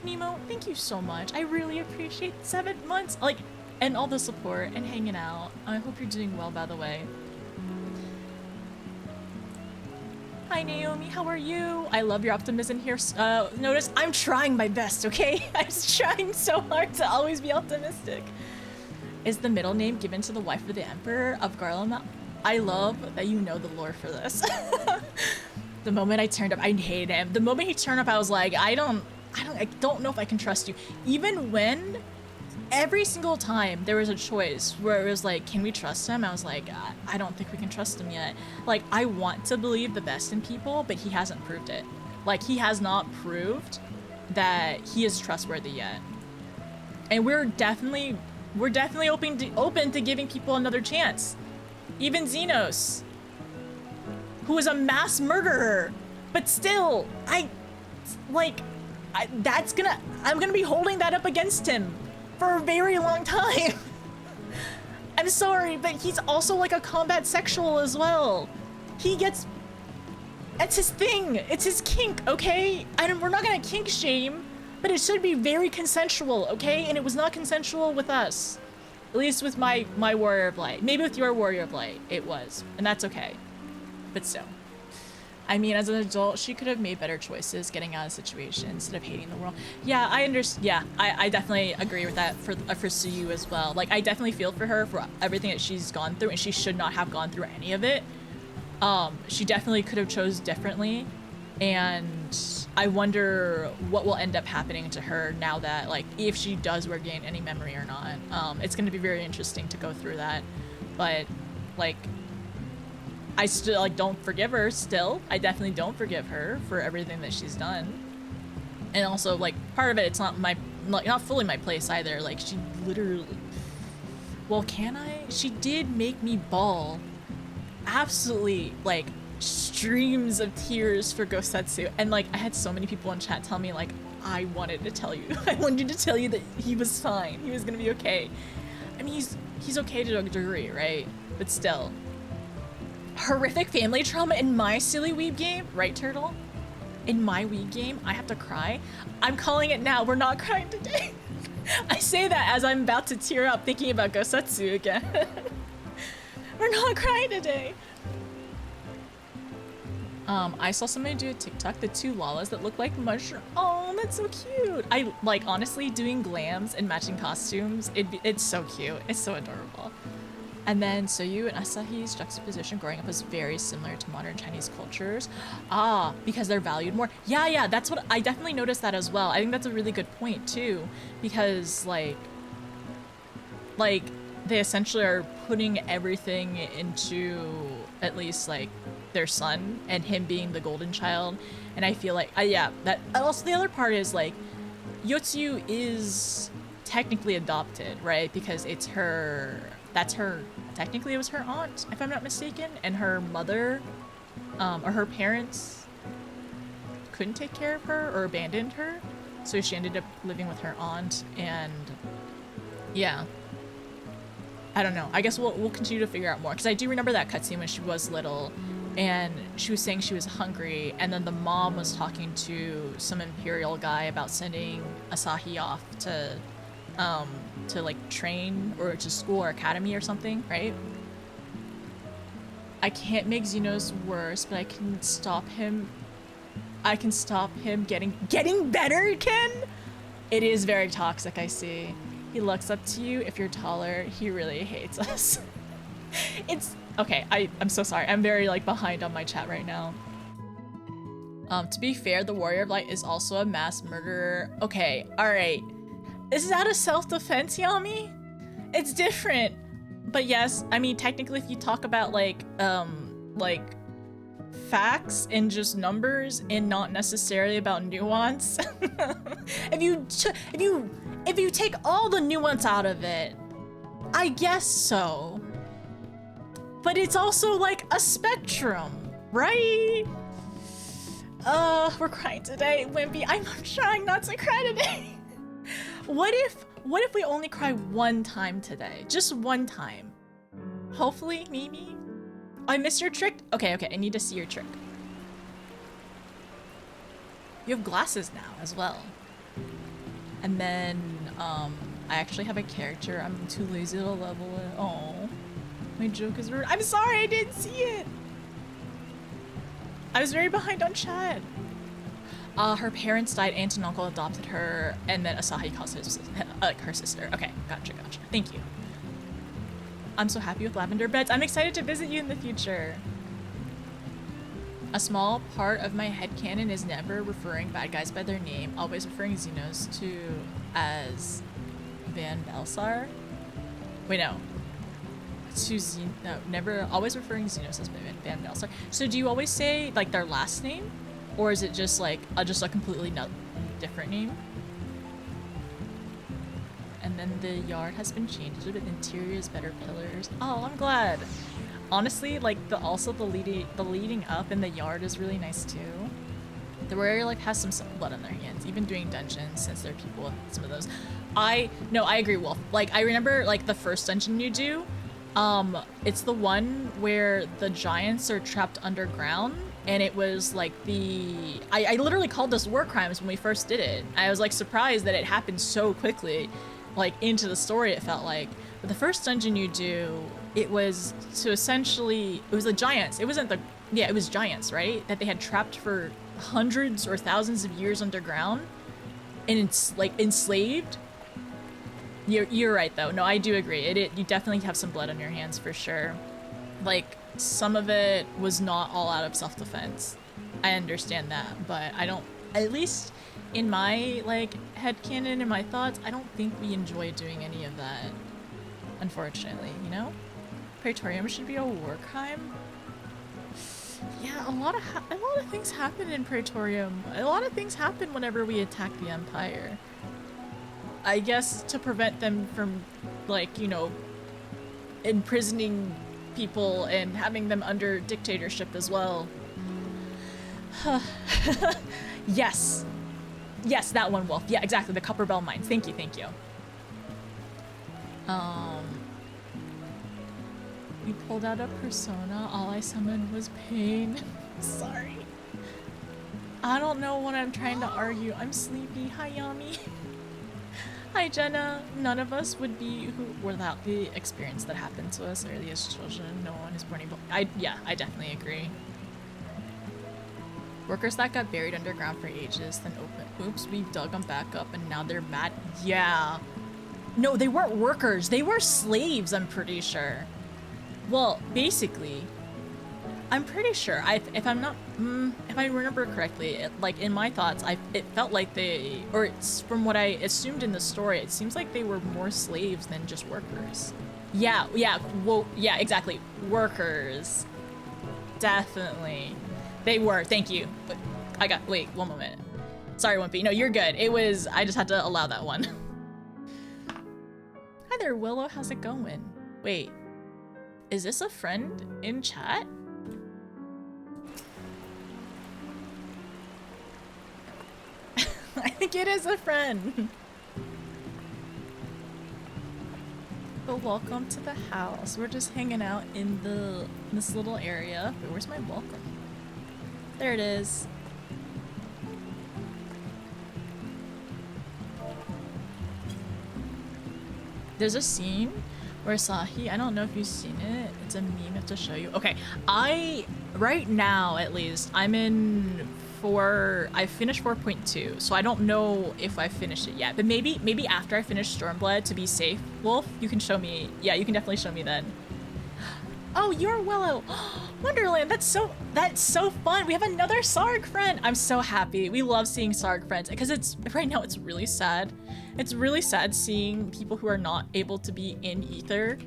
Nemo, thank you so much. I really appreciate 7 months, like, and all the support and hanging out. I hope you're doing well, by the way. Hi Naomi, how are you? I love your optimism here. Notice I'm trying my best, okay? I'm trying so hard to always be optimistic. Is the middle name given to the wife of the Emperor of Garlemald? I love that you know the lore for this. The moment I turned up, I hated him. The moment he turned up, I was like, I don't know if I can trust you. Even when every single time there was a choice where it was like, can we trust him? I was like, I don't think we can trust him yet. Like, I want to believe the best in people, but he hasn't proved it. Like, he has not proved that he is trustworthy yet. And we're definitely open to giving people another chance. Even Xenos, who is a mass murderer, but still, I'm gonna be holding that up against him for a very long time. I'm sorry, but he's also like a combat sexual as well. That's his thing. It's his kink, okay? We're not gonna kink shame, but it should be very consensual, okay? And it was not consensual with us. At least with my Warrior of Light. Maybe with your Warrior of Light, it was. And that's okay. But still. I mean, as an adult, she could have made better choices getting out of the situation instead of hating the world. Yeah, I understand. Yeah, I definitely agree with that for Suyu as well. Like, I definitely feel for her for everything that she's gone through, and she should not have gone through any of it. She definitely could have chose differently, and I wonder what will end up happening to her now that, like, if she does regain any memory or not. It's going to be very interesting to go through that, but, like, I still, like, don't forgive her still. I definitely don't forgive her for everything that she's done. And also, like, part of it, it's not my, not fully my place either. Like, she literally, well, can I? She did make me bawl absolutely, like, streams of tears for Gosetsu. And, like, I had so many people in chat tell me, like, I wanted to tell you. I wanted to tell you that he was fine. He was gonna be okay. I mean, he's okay to a degree, right? But still. Horrific family trauma in my silly weeb game, right, Turtle? In my weeb game, I have to cry. I'm calling it now. We're not crying today. I say that as I'm about to tear up thinking about Gosetsu again. We're not crying today. I saw somebody do a TikTok, the two Lalas that look like mushroom. Oh, that's so cute. I like, honestly, doing glams and matching costumes. It's so cute. It's so adorable. And then Soyu and Asahi's juxtaposition growing up was very similar to modern Chinese cultures. Ah, because they're valued more. Yeah, that's what I definitely noticed that as well. I think that's a really good point too, because like they essentially are putting everything into at least like their son and him being the golden child. And I feel like, yeah, that also the other part is like Yotsu is technically adopted, right? Because it's her, that's her, technically it was her aunt, if I'm not mistaken, and her mother, or her parents couldn't take care of her or abandoned her. So she ended up living with her aunt, and yeah. I don't know. I guess we'll continue to figure out more, because I do remember that cutscene when she was little and she was saying she was hungry, and then the mom was talking to some imperial guy about sending Asahi off to like train or to school or academy or something, right? I can't make Xenos worse, but I can stop him. I can stop him getting better, Ken? It is very toxic, I see. He looks up to you. If you're taller, he really hates us. It's okay. I'm so sorry. I'm very like behind on my chat right now. To be fair, the Warrior of Light is also a mass murderer. Okay, all right. This is out of self-defense, Yami. It's different, but yes. I mean, technically, if you talk about like facts and just numbers and not necessarily about nuance, if you take all the nuance out of it, I guess so. But it's also like a spectrum, right? We're crying today, Wimpy. I'm trying not to cry today. What if we only cry one time today? Just one time. Hopefully, maybe. I missed your trick? Okay, I need to see your trick. You have glasses now as well. And then, I actually have a character. I'm too lazy to level it. Oh, my joke is rude. I'm sorry, I didn't see it. I was very behind on chat. Her parents died, aunt and uncle adopted her, and then Asahi calls her sister. Okay, gotcha. Thank you. I'm so happy with lavender beds. I'm excited to visit you in the future. A small part of my headcanon is never referring bad guys by their name, always referring Xenos as Van Belsar. Wait, no. Never, always referring Xenos as Van Belsar. So do you always say like their last name? Or is it just like a completely different name? And then the yard has been changed a bit. Interiors, better pillars. Oh, I'm glad. Honestly, like the leading up in the yard is really nice too. The warrior like has some blood on their hands, even doing dungeons, since there are people with some of those. I agree, Wolf. Like I remember like the first dungeon you do, it's the one where the giants are trapped underground, and it was like I literally called this war crimes when we first did it. I was like surprised that it happened so quickly, like into the story it felt like. But the first dungeon you do, it was to essentially, it was the giants. It wasn't the, yeah, it was giants, right? That they had trapped for hundreds or thousands of years underground, and it's like enslaved. You're right though. No, I do agree. You definitely have some blood on your hands for sure. Like some of it was not all out of self-defense. I understand that, but I don't, at least in my like headcanon and my thoughts, I don't think we enjoy doing any of that. Unfortunately, you know? Praetorium should be a war crime. Yeah, a lot of things happen in Praetorium. A lot of things happen whenever we attack the Empire. I guess to prevent them from, like, you know, imprisoning people and having them under dictatorship as well. Yes. Yes, that one, Wolf. Yeah, exactly. The Copper Bell Mines. Thank you, thank you. We pulled out a persona. All I summoned was pain. Sorry. I don't know what I'm trying to argue. I'm sleepy. Hi, Yami. Hi, Jenna. None of us would be who without the experience that happened to us early as children. No one is born able. Yeah, I definitely agree. Workers that got buried underground for ages, then oops, we dug them back up and now they're mad. Yeah. No, they weren't workers. They were slaves, I'm pretty sure. Well, basically, I'm pretty sure. If I'm not, if I remember correctly, like in my thoughts, it felt like they, or it's from what I assumed in the story, it seems like they were more slaves than just workers. Yeah, well, yeah, exactly. Workers. Definitely. They were, thank you. But wait, one moment. Sorry, Wimpy. No, you're good. I just had to allow that one. Hi there, Willow. How's it going? Wait, is this a friend in chat? I think it is a friend. But welcome to the house. We're just hanging out in this little area. Wait, where's my welcome? There it is. There's a scene where Sahi, I don't know if you've seen it. It's a meme I have to show you. Okay, right now at least, I finished 4.2, so I don't know if I finished it yet. But maybe after I finish Stormblood, to be safe, Wolf, you can show me. Yeah, you can definitely show me then. Oh, you're Willow. Wonderland, that's so fun. We have another Sarg friend. I'm so happy. We love seeing Sarg friends because right now it's really sad. It's really sad seeing people who are not able to be in Ether.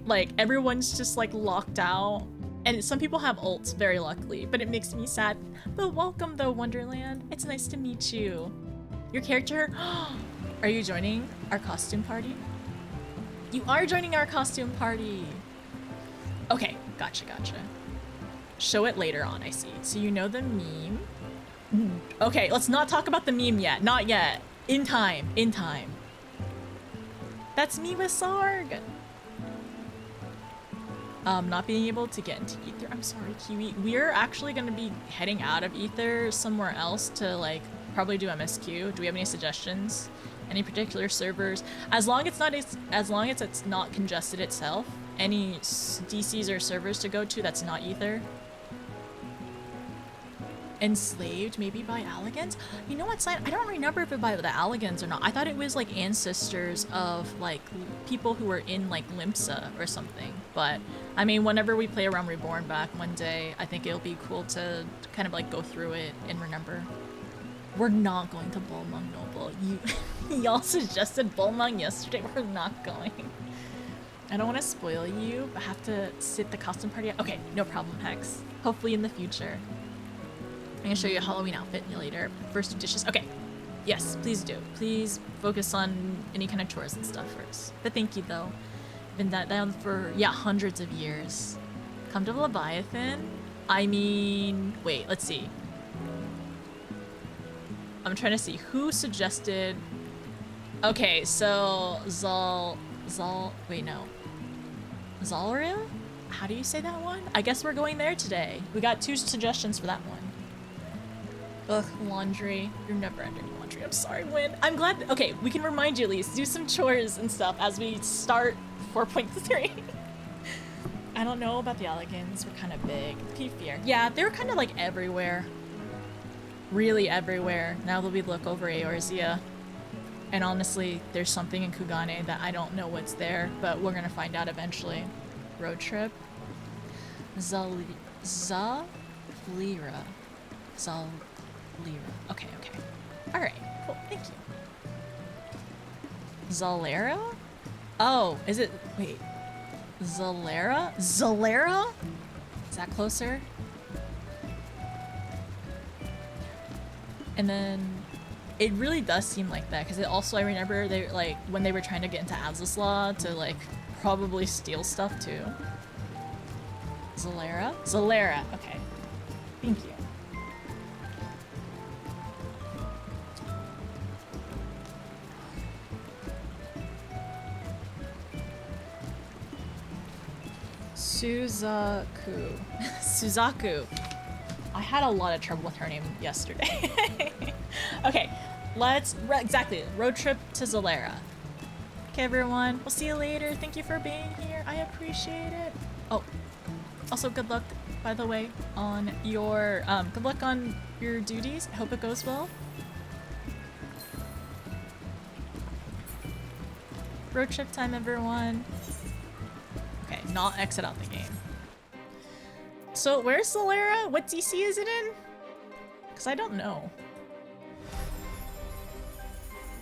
Like everyone's just like locked out. And some people have ults, very luckily, but it makes me sad. But welcome though, Wonderland. It's nice to meet you. Your character, are you joining our costume party? You are joining our costume party. Okay, gotcha. Show it later on, I see. So you know the meme. Okay, let's not talk about the meme yet. Not yet. In time. That's me with Sarg. Not being able to get into Ether. I'm sorry, Kiwi. We're actually gonna be heading out of Ether somewhere else to like probably do MSQ. Do we have any suggestions? Any particular servers? As long as it's not congested itself. Any DCs or servers to go to that's not Ether? Enslaved, maybe by Alligans? You know what, Sign? I don't remember if it by the Alligans or not. I thought it was like ancestors of like people who were in like Limpsa or something. But I mean, whenever we play around Reborn back one day, I think it'll be cool to kind of like go through it and remember. We're not going to Bullmung Noble. Y'all suggested Bullmung yesterday. We're not going. I don't want to spoil you, but I have to sit the costume party out. Okay, no problem, Hex. Hopefully in the future. I'm gonna show you a Halloween outfit later. First do dishes. Okay. Yes, please do. Please focus on any kind of chores and stuff first. But thank you though. Been that down for, yeah, hundreds of years. Come to Leviathan? I mean, wait, let's see. I'm trying to see who suggested. Okay, so wait, no. Zalriel? How do you say that one? I guess we're going there today. We got 2 suggestions for that one. Ugh, laundry. You're never ending laundry. I'm sorry, Win. I'm glad. Okay, we can remind you at least. Do some chores and stuff as we start 4.3. I don't know about the Alligans. We're kind of big. P-Fear. Yeah, they're kind of like everywhere. Really everywhere. Now that we look over Eorzea. And honestly, there's something in Kugane that I don't know what's there, but we're gonna find out eventually. Road trip. Zalira. Okay. Alright, cool, thank you. Zalera? Oh, is it, wait. Zalera? Is that closer? And then it really does seem like that, because it also, I remember they like when they were trying to get into Azaslaw to like probably steal stuff too. Zalera? Zalera, okay. Thank you. Suzaku. Suzaku. I had a lot of trouble with her name yesterday. Okay, exactly, road trip to Zalera. Okay, everyone, we'll see you later. Thank you for being here. I appreciate it. Oh, also good luck, by the way, on your, good luck on your duties. I hope it goes well. Road trip time, everyone. Okay, not exit out the game. So where's Zalera? What DC is it in? Because I don't know.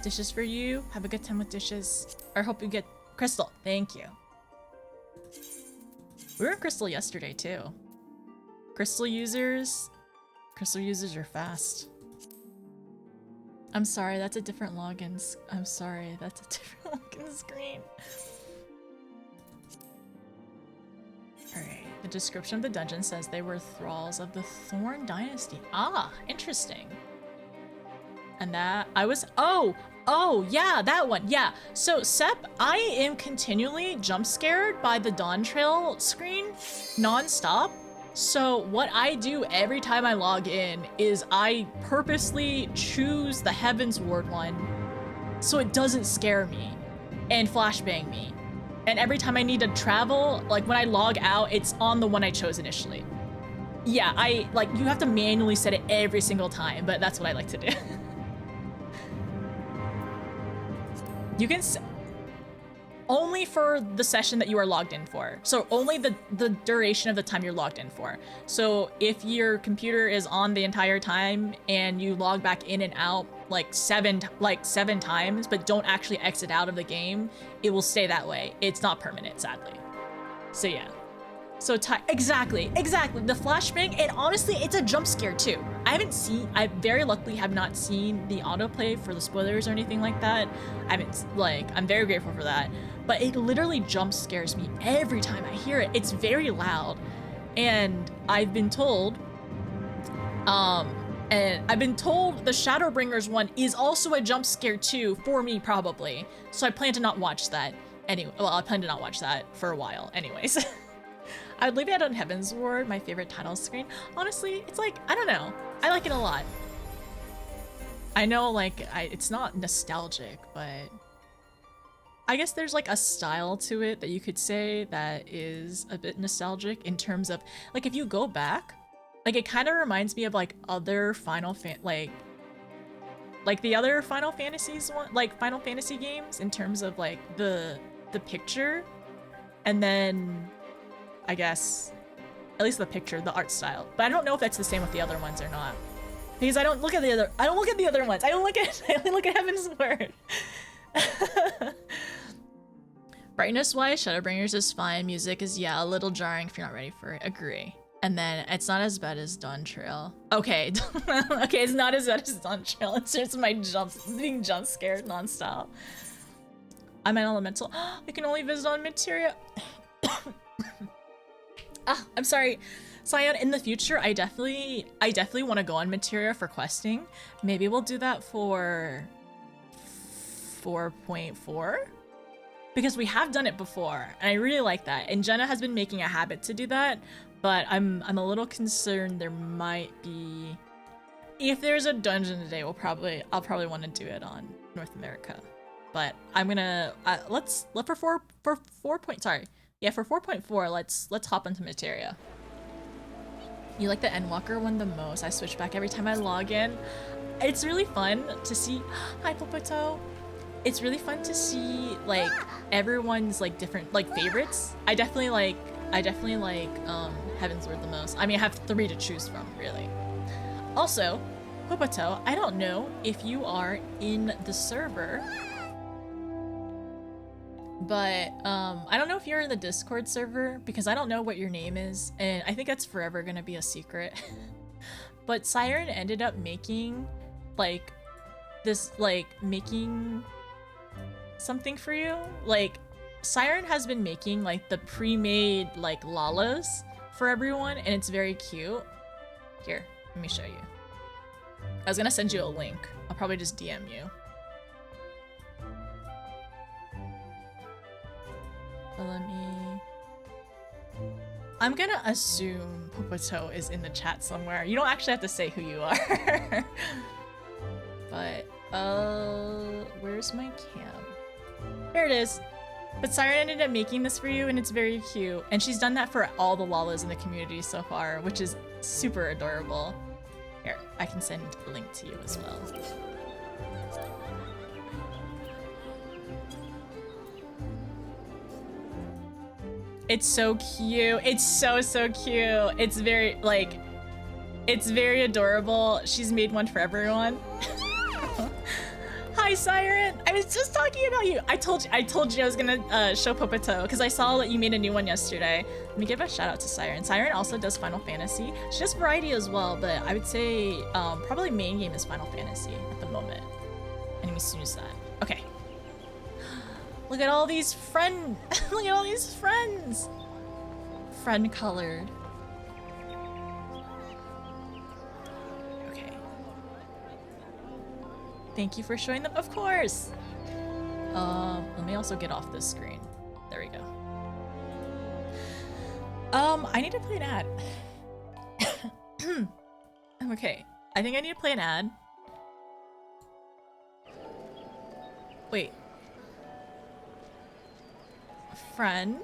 Dishes for you. Have a good time with dishes. Or hope you get Crystal. Thank you. We were in Crystal yesterday too. Crystal users are fast. I'm sorry, that's a different login. I'm sorry, that's a different login screen. Alright, the description of the dungeon says they were thralls of the Thorn Dynasty. Ah, interesting. And that, oh, yeah, that one, yeah. So, Sep, I am continually jump scared by the Dawn Trail screen, non-stop. So, what I do every time I log in is I purposely choose the Heavens Ward one so it doesn't scare me and flashbang me. And every time I need to travel, like when I log out, it's on the one I chose initially. Yeah, you have to manually set it every single time, but that's what I like to do. You can only for the session that you are logged in for. So only the duration of the time you're logged in for. So if your computer is on the entire time and you log back in and out like seven times, but don't actually exit out of the game, it will stay that way. It's not permanent, sadly. So yeah. So exactly. The flashbang, and honestly, it's a jump scare too. I very luckily have not seen the autoplay for the spoilers or anything like that. I'm very grateful for that. But it literally jump scares me every time I hear it. It's very loud. And I've been told, the Shadowbringers one is also a jump scare too, for me probably. So I plan to not watch that anyway. Well, I plan to not watch that for a while anyways. I would leave it on Heaven's Ward, my favorite title screen. Honestly, it's like, I don't know. I like it a lot. I know, it's not nostalgic, but I guess there's like a style to it that you could say that is a bit nostalgic in terms of, like, if you go back, like, it kind of reminds me of like other Final Fantasy games in terms of like the picture, and then I guess at least the picture, the art style. But I don't know if that's the same with the other ones or not, because I don't look at the other ones. I only look at Heaven's Word. Brightness wise, Shadowbringers is fine. Music is, yeah, a little jarring if you're not ready for it. Agree. And then it's not as bad as Dawn Trail. Okay. Okay, it's not as bad as Dawn Trail. It's just my being jump scared nonstop. I'm an elemental. We can only visit on materia. I'm sorry. Scion, in the future, I definitely want to go on materia for questing. Maybe we'll do that for 4.4, because we have done it before and I really like that, and Jenna has been making a habit to do that, but I'm a little concerned there might be, if there's a dungeon today, I'll probably want to do it on North America. But I'm gonna for 4.4, let's hop into materia. You like the Endwalker one the most. I switch back every time I log in. It's really fun to see. Hi, Popoto. It's really fun to see like everyone's like different like favorites. I definitely like Heaven's Word the most. I mean, I have 3 to choose from, really. Also, Popoto, I don't know if you are in the server, but I don't know if you're in the Discord server, because I don't know what your name is, and I think that's forever gonna be a secret. But Siren ended up making like this, like making something for you. Like Siren has been making like the pre-made like lalas for everyone, and it's very cute. Here, let me show you. I was gonna send you a link. I'll probably just DM you. But let me... I'm gonna assume Popoto is in the chat somewhere. You don't actually have to say who you are. But, where's my cam? There it is. But Siren ended up making this for you, and it's very cute. And she's done that for all the Lalas in the community so far, which is super adorable. Here, I can send a link to you as well. It's so cute. It's so cute. It's very, like, it's very adorable. She's made one for everyone. Hi, Siren. I was just talking about you. I told you I was gonna show Popoto because I saw that you made a new one yesterday. Let me give a shout out to Siren. Siren also does Final Fantasy. She does variety as well, but I would say probably main game is Final Fantasy at the moment. And let me snooze that. Okay. Look at all these friends. Look at all these friends. Friend colored. Okay. Thank you for showing them. Of course. Let me also get off this screen. There we go. I need to play an ad. Okay. I think I need to play an ad. Wait. Friend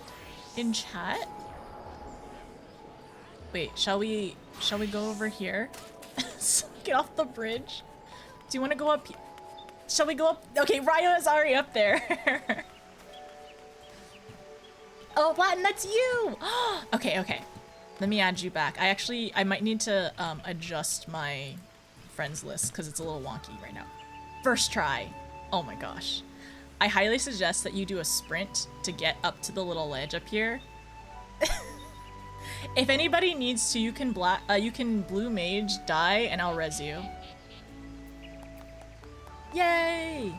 in chat. Wait, shall we go over here? Get off the bridge. Do you want to go up? Shall we go up? Okay, Ryo is already up there. Oh, Latin, that's you. Okay. Let me add you back. I might need to adjust my friends list because it's a little wonky right now. First try. Oh my gosh. I highly suggest that you do a sprint to get up to the little ledge up here. If anybody needs to, you can blue mage die and I'll res you. Yay!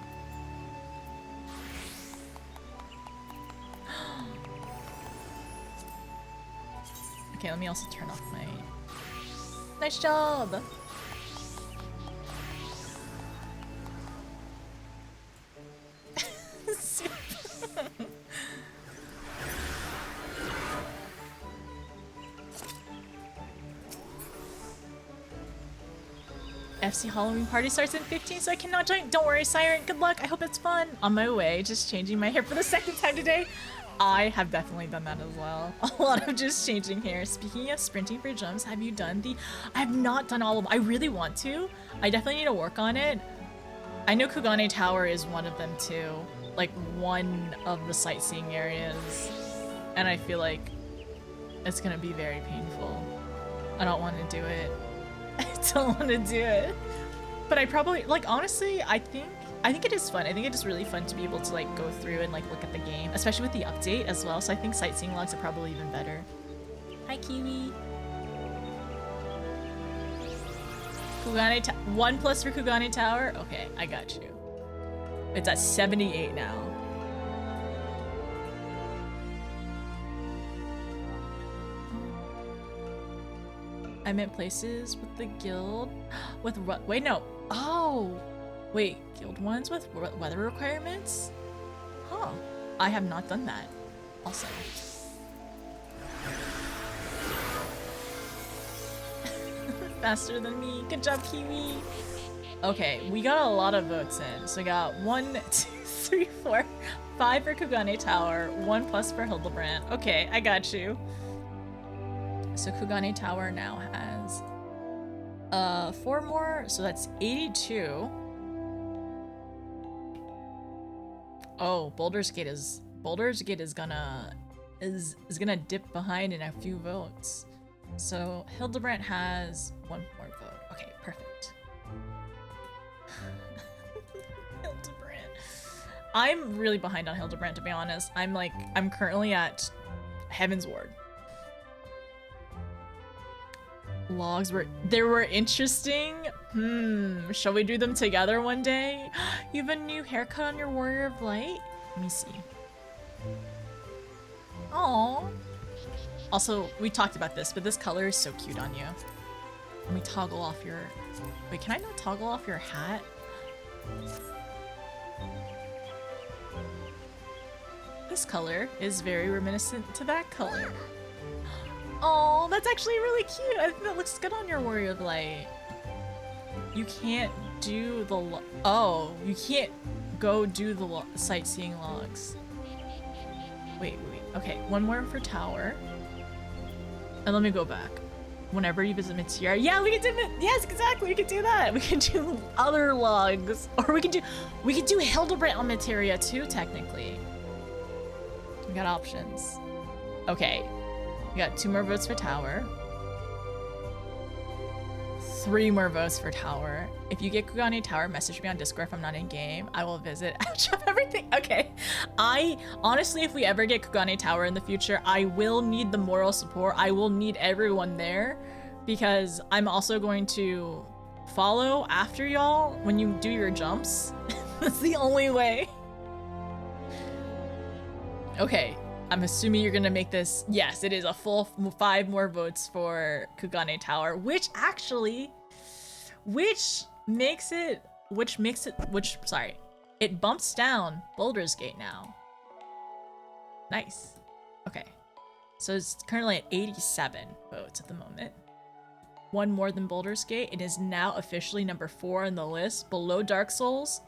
Okay, let me also turn off my... Nice job! FC Halloween party starts in 15, so I cannot join. Don't worry, Siren. Good luck. I hope it's fun. On my way, just changing my hair for the second time today. I have definitely done that as well. A lot of just changing hair. Speaking of sprinting for jumps, have you done the... I have not done all of them. I really want to. I definitely need to work on it. I know Kugane Tower is one of them too. Like one of the sightseeing areas. And I feel like it's gonna be very painful. I don't want to do it. I don't want to do it. But I probably, like, honestly, I think it is fun. I think it is really fun to be able to, like, go through and, like, look at the game, especially with the update as well. So I think sightseeing logs are probably even better. Hi, Kiwi. Kugane 1+ for Kugane Tower? Okay, I got you. It's at 78 now. I meant places with the guild with wait, no. Oh, wait, guild ones with weather requirements? Huh, I have not done that. Also. Faster than me. Good job, Kiwi. Okay, we got a lot of votes in. So we got 1, 2, 3, 4, 5 for Kugane Tower, 1+ for Hildebrand. Okay, I got you. So Kugane Tower now has 4 more, so that's 82. Oh, Baldur's Gate is gonna dip behind in a few votes. So Hildebrand has 1 more vote. Okay, perfect. Hildebrand. I'm really behind on Hildebrand, to be honest. I'm currently at Heaven's Ward. Logs were interesting. Shall we do them together one day? You have a new haircut on your Warrior of Light? Let me see. Oh. Also, we talked about this, but this color is so cute on you. Let me toggle off your... Wait, can I not toggle off your hat? This color is very reminiscent to that color. Oh, that's actually really cute. I think that looks good on your Warrior of Light. You can't do the oh, you can't go do the sightseeing logs. Wait. Okay, one more for tower. And let me go back. Whenever you visit Materia. Yeah, we can do it. Yes, exactly. We can do that. We can do other logs. Or we can do Hildebrandt on Materia too, technically. We got options. Okay. We got 2 more votes for tower. 3 more votes for tower. If you get Kugane Tower, message me on Discord if I'm not in game. I will visit. I chop everything. Okay. Honestly, if we ever get Kugane Tower in the future, I will need the moral support. I will need everyone there because I'm also going to follow after y'all when you do your jumps. That's the only way. Okay. I'm assuming you're gonna make this. Yes, it is a full 5 more votes for Kugane Tower, which it bumps down Baldur's Gate now. Nice. Okay. So it's currently at 87 votes at the moment. 1 more than Baldur's Gate. It is now officially number 4 on the list, below Dark Souls,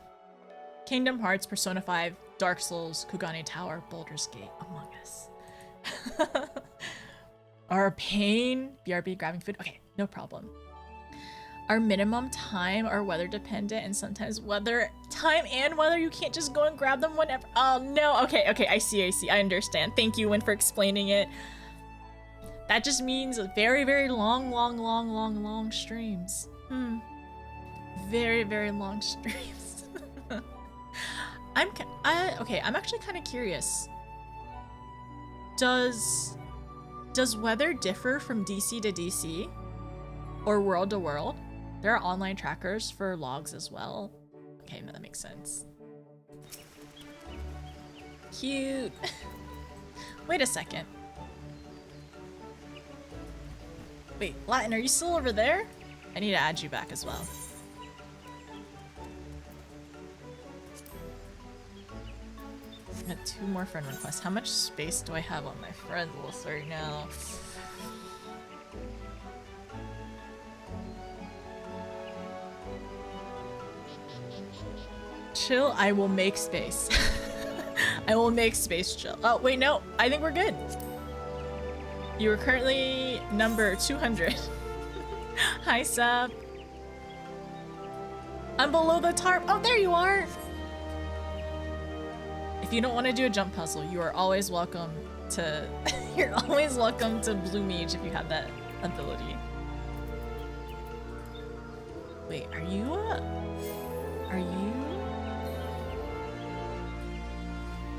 Kingdom Hearts, Persona 5, Dark Souls, Kugane Tower, Baldur's Gate, Among Us. Our pain, BRB grabbing food. Okay, no problem. Our minimum time are weather dependent, and sometimes time and weather, you can't just go and grab them whenever. Oh no, okay, I see, I understand. Thank you, Win, for explaining it. That just means very, very long streams. Very, very long streams. I'm actually kind of curious. Does weather differ from DC to DC or world to world? There are online trackers for logs as well. Okay, no, that makes sense. Cute. Wait a second. Wait, Latin, are you still over there? I need to add you back as well. I got 2 more friend requests. How much space do I have on my friend list right now? Chill, I will make space. I will make space, chill. Oh, wait, no. I think we're good. You are currently number 200. Hi, Sab. I'm below the tarp. Oh, there you are. If you don't want to do a jump puzzle, you are always welcome to... You're always welcome to Blue Mage if you have that ability. Wait, are you...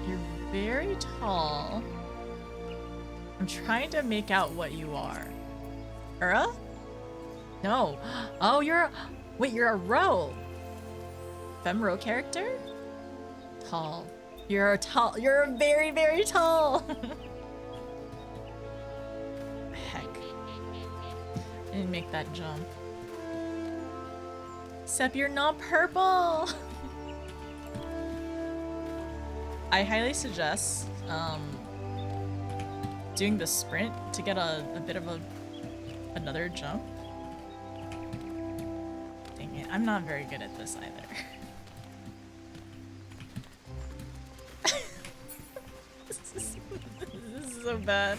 You're very tall. I'm trying to make out what you are. Ura? No. Oh, wait, you're a row. Femro character? Tall. You're very, very tall. Heck. I didn't make that jump. Except you're not purple. I highly suggest doing the sprint to get a bit of another jump. Dang it, I'm not very good at this either. This is so bad.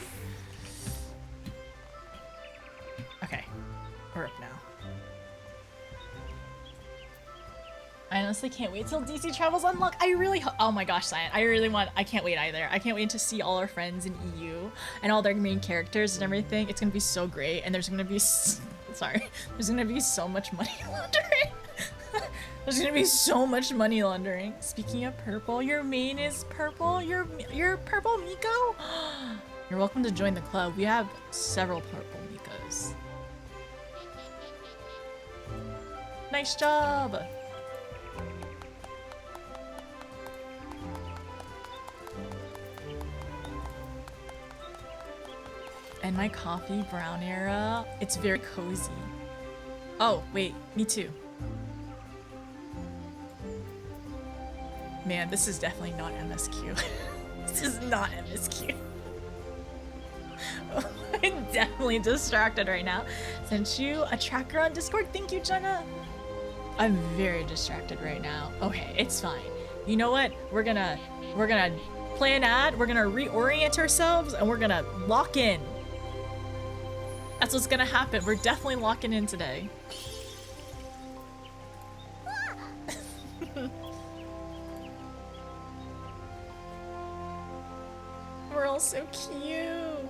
Okay, we're up now. I honestly can't wait till DC Travels unlock. Oh my gosh, Cyan. I can't wait either. I can't wait to see all our friends in EU and all their main characters and everything. It's gonna be so great, and there's gonna be there's gonna be so much money laundering. There's gonna be so much money laundering. Speaking of purple, your main is purple. You're purple Miko? You're welcome to join the club. We have several purple Mikos. Nice job. And my coffee brown era, it's very cozy. Oh, wait, me too. Man, this is definitely not MSQ. This is not MSQ. I'm definitely distracted right now. Sent you a tracker on Discord. Thank you, Jenna. I'm very distracted right now. Okay, it's fine. You know what? We're gonna play an ad. We're gonna reorient ourselves, and we're gonna lock in. That's what's gonna happen. We're definitely locking in today. We're all so cute.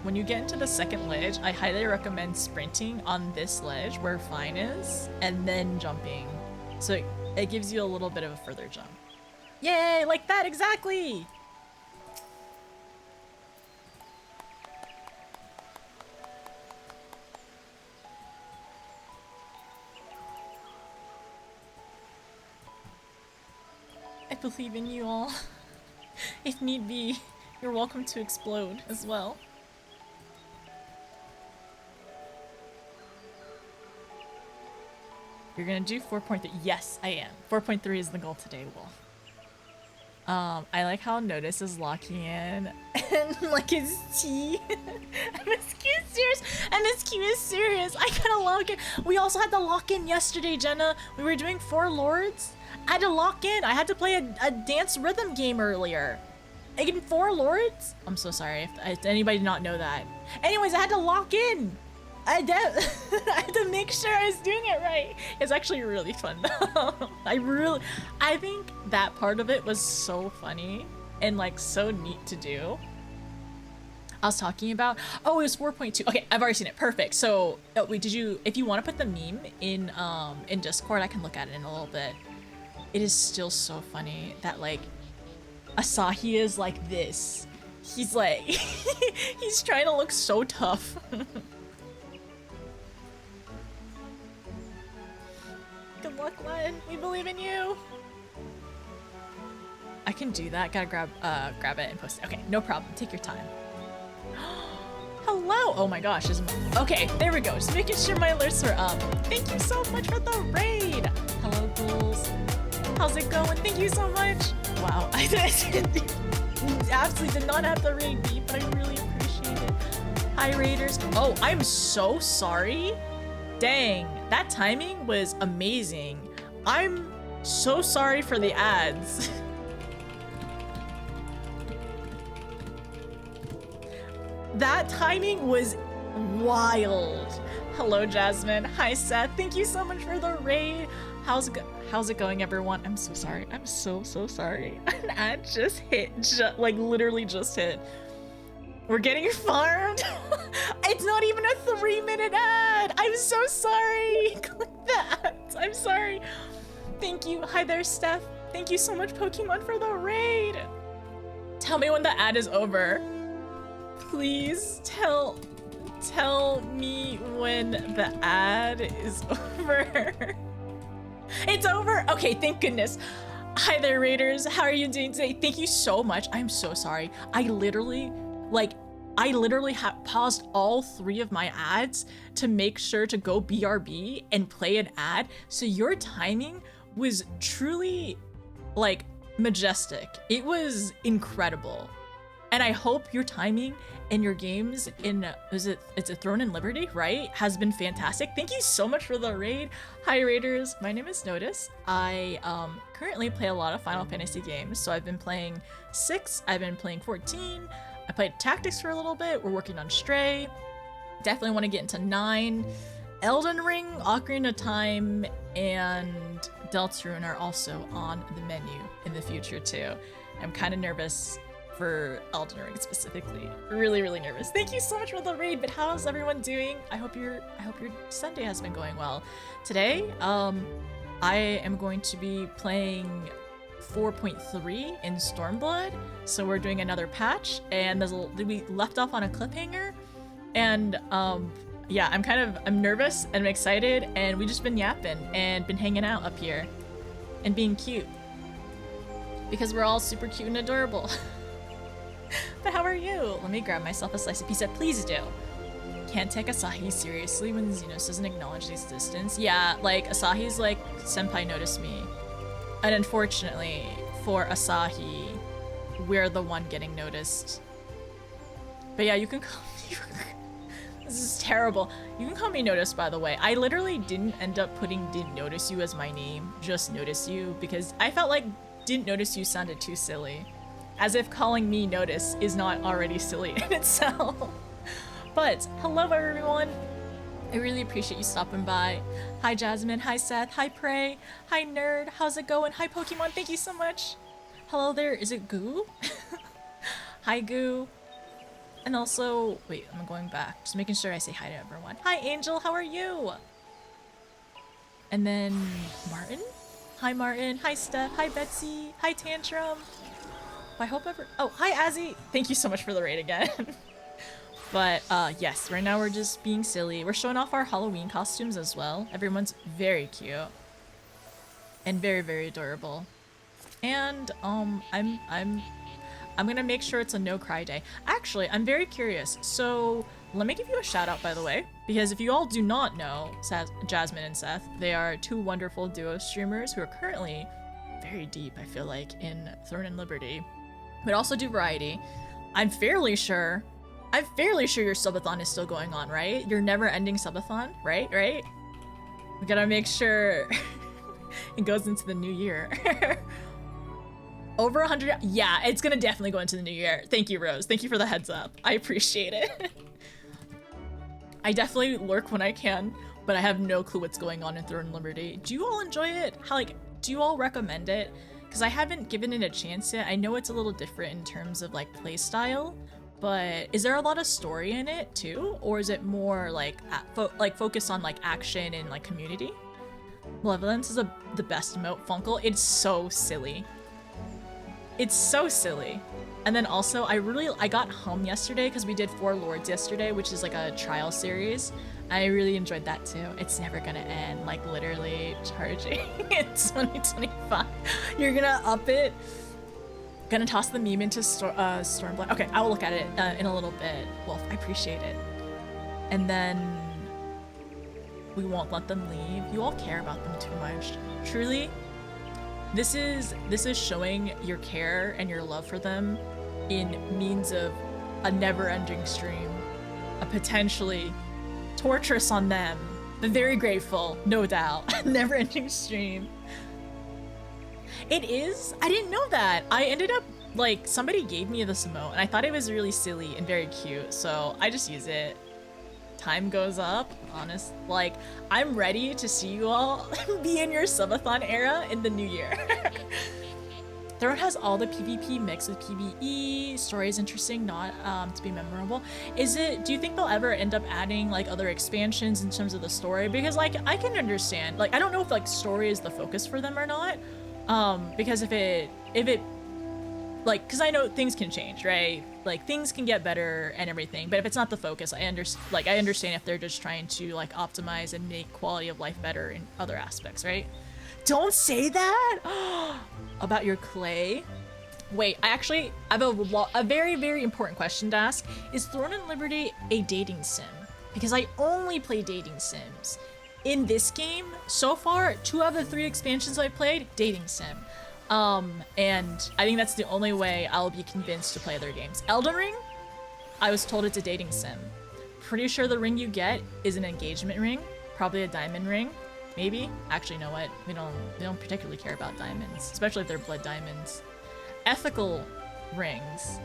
When you get into the second ledge, I highly recommend sprinting on this ledge where Fine is, and then jumping. So it gives you a little bit of a further jump. Yay, like that, exactly! I believe in you all. If need be, you're welcome to explode as well. You're gonna do 4.3. Yes, I am. 4.3 is the goal today, Wolf. I like how Notice is locking in and like his T. MSQ is serious. MSQ is serious. I gotta lock in. We also had to lock in yesterday, Jenna. We were doing 4 Lords. I had to lock in. I had to play a dance rhythm game earlier. In 4 Lords? I'm so sorry if anybody did not know that. Anyways, I had to lock in. I had to make sure I was doing it right. It's actually really fun though. I think that part of it was so funny and like so neat to do. I was talking about, oh, it was 4.2. Okay, I've already seen it. Perfect. So, oh, wait, if you want to put the meme in Discord, I can look at it in a little bit. It is still so funny that like Asahi is like this. He's like, he's trying to look so tough. Good luck, Len. We believe in you. I can do that. Gotta grab it and post it. Okay, no problem. Take your time. Hello. Oh my gosh. Okay, there we go. Just making sure my alerts are up. Thank you so much for the raid. Hello, ghouls. How's it going? Thank you so much. Wow. I absolutely did not have the raid beat, but I really appreciate it. Hi, raiders. Oh, I'm so sorry. Dang, that timing was amazing. I'm so sorry for the ads. That timing was wild. Hello, Jasmine. Hi, Seth. Thank you so much for the raid. How's it going, everyone? I'm so sorry. I'm so sorry. An ad just hit, like literally just hit. We're getting farmed. It's not even a 3-minute ad. I'm so sorry. Click that. I'm sorry. Thank you. Hi there, Steph. Thank you so much, Pokemon, for the raid. Tell me when the ad is over. Please tell me when the ad is over. It's over. Okay, thank goodness. Hi there, raiders. How are you doing today? Thank you so much. I'm so sorry. I literally paused all 3 of my ads to make sure to go BRB and play an ad. So your timing was truly like majestic. It was incredible. And I hope your timing in your games it's a Throne and Liberty, right? Has been fantastic. Thank you so much for the raid. Hi, raiders. My name is Notice. I currently play a lot of Final Fantasy games. So I've been playing 6, I've been playing 14, I played Tactics for a little bit. We're working on Stray. Definitely want to get into 9. Elden Ring, Ocarina of Time, and Deltarune are also on the menu in the future too. I'm kind of nervous for Elden Ring specifically. Really, really nervous. Thank you so much for the raid, but how's everyone doing? I hope your Sunday has been going well. Today, I am going to be playing 4.3 in Stormblood, so we're doing another patch, and we left off on a cliffhanger, and yeah, I'm nervous and I'm excited, and we just been yapping and been hanging out up here and being cute because we're all super cute and adorable. But how are you? Let me grab myself a slice of pizza. Please do. Can't take Asahi seriously when Xenos doesn't acknowledge his distance. Yeah, like Asahi's like, senpai noticed me. And unfortunately for Asahi, we're the one getting noticed. But yeah, you can call me. This is terrible. You can call me Notice, by the way. I literally didn't end up putting Didn't Notice You as my name, just Notice You, because I felt like Didn't Notice You sounded too silly. As if calling me Notice is not already silly in itself. But hello everyone. I really appreciate you stopping by. Hi Jasmine, hi Seth, hi Prey, hi Nerd, how's it going? Hi Pokemon, thank you so much. Hello there, is it Goo? Hi Goo. And also, wait, I'm going back. Just making sure I say hi to everyone. Hi Angel, how are you? And then Martin? Hi Martin, hi Steph, hi Betsy, hi Tantrum. I hope oh, hi Azzy. Thank you so much for the raid again. But yes, right now we're just being silly. We're showing off our Halloween costumes as well. Everyone's very cute and very, very adorable. And I'm gonna make sure it's a no cry day. Actually, I'm very curious. So let me give you a shout out, by the way, because if you all do not know Jasmine and Seth, they are two wonderful duo streamers who are currently very deep, I feel like, in Throne and Liberty, but also do variety. I'm fairly sure your subathon is still going on, right? Your never-ending subathon, right? We gotta make sure it goes into the new year. Over 100, yeah, it's gonna definitely go into the new year. Thank you, Rose. Thank you for the heads up. I appreciate it. I definitely lurk when I can, but I have no clue what's going on in Throne and Liberty. Do you all enjoy it? Do you all recommend it? Because I haven't given it a chance yet. I know it's a little different in terms of like play style, but is there a lot of story in it too? Or is it more like focus on like action and like community? Malevolence is the best emote, Funkle. It's so silly. It's so silly. And then also, I got home yesterday because we did 4 Lords yesterday, which is like a trial series. I really enjoyed that too. It's never gonna end, like literally charging in 2025. You're gonna up it. Gonna toss the meme into Stormblood. Okay, I will look at it in a little bit. Wolf, I appreciate it. And then we won't let them leave. You all care about them too much. Truly. This is showing your care and your love for them in means of a never-ending stream, a potentially torturous on them, but very grateful, no doubt, never-ending stream. It is? I didn't know that. I ended up, like, somebody gave me this emote, and I thought it was really silly and very cute, so I just use it. Time goes up, honest. Like, I'm ready to see you all be in your subathon era in the new year. Throne has all the PvP mixed with PvE. Story is interesting, not to be memorable. Do you think they'll ever end up adding like other expansions in terms of the story? Because like, I can understand, like, I don't know if like story is the focus for them or not. Because if it, like, cause I know things can change, right? Like things can get better and everything, but if it's not the focus, I understand if they're just trying to like optimize and make quality of life better in other aspects, right? Don't say that about your clay. Wait, I have a very, very important question to ask. Is Throne and Liberty a dating sim? Because I only play dating sims. In this game, so far, 2 out of the 3 expansions I played, dating sim. And I think that's the only way I'll be convinced to play other games. Elden Ring, I was told it's a dating sim. Pretty sure the ring you get is an engagement ring, probably a diamond ring, maybe. Actually, you know what? We don't particularly care about diamonds, especially if they're blood diamonds. Ethical rings,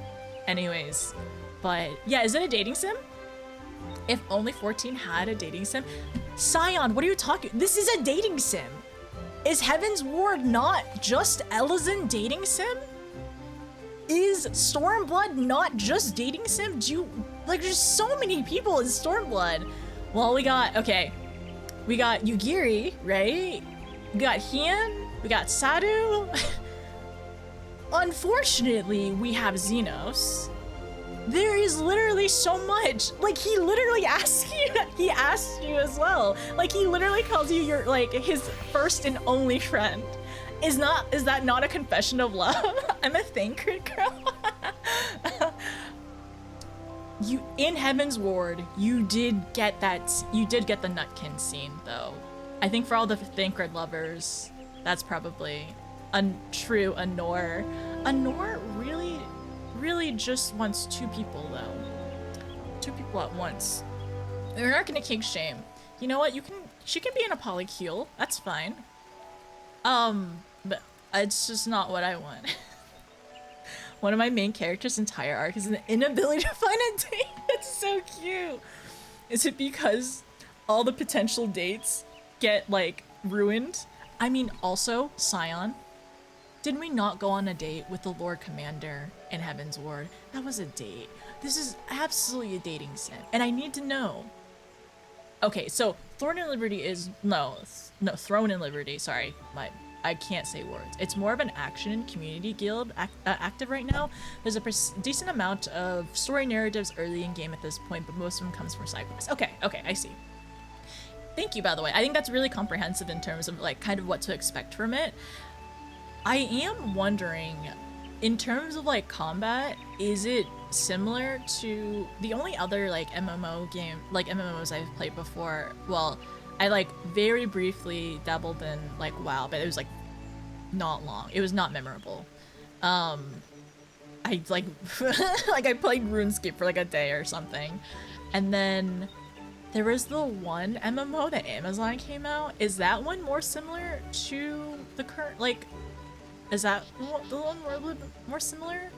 anyways. But yeah, is it a dating sim? If only 14 had a dating sim, Scion, what are you talking? This is a dating sim. Is Heaven's Ward not just Elysian dating sim? Is Stormblood not just dating sim? There's so many people in Stormblood. Well, we got Yugiri, right? We got Hien, we got Sadu. Unfortunately, we have Xenos. There is literally so much. Like, he literally asks you, he asks you as well. Like, he literally calls you your, like, his first and only friend. Is that not a confession of love? I'm a thankful girl. You, in Heaven's Ward, you did get the Nutkin scene, though. I think for all the Thancred lovers, that's probably a true Anor. Anor really just wants two people, though. Two people at once. We're not gonna kink shame. You know what? She can be in a polycule. That's fine. But it's just not what I want. One of my main characters' entire arc is an inability to find a date. That's so cute. Is it because all the potential dates get, like, ruined? I mean, also, Scion. Did we not go on a date with the Lord Commander in Heaven's Ward? That was a date. This is absolutely a dating sim. And I need to know. Okay, so Throne and Liberty is... No, Throne and Liberty. Sorry, I can't say words. It's more of an action community guild active right now. There's a decent amount of story narratives early in game at this point, but most of them comes from side quests. Okay, I see. Thank you, by the way. I think that's really comprehensive in terms of like kind of what to expect from it. I am wondering, in terms of like combat, is it similar to the only other like MMO game, like MMOs I've played before? Well, I like very briefly dabbled in like WoW, but it was like not long. It was not memorable. I like like I played RuneScape for like a day or something. And then there was the one MMO that Amazon came out. Is that one more similar to the current, like, is that the one more similar?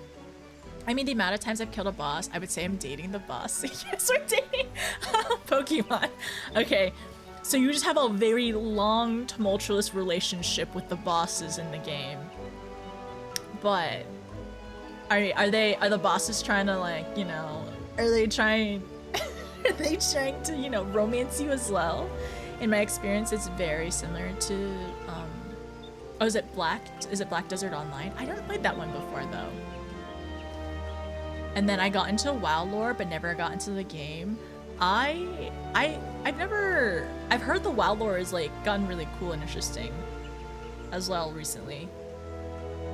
I mean, the amount of times I've killed a boss, I would say I'm dating the boss. Yes, we're dating Pokemon. Okay. So you just have a very long, tumultuous relationship with the bosses in the game. But are the bosses trying to, like, you know, are they trying to, you know, romance you as well? In my experience, it's very similar to oh, is it Black Desert Online? I never played that one before though. And then I got into WoW lore but never got into the game. I've heard the WoW lore is like gotten really cool and interesting as well recently,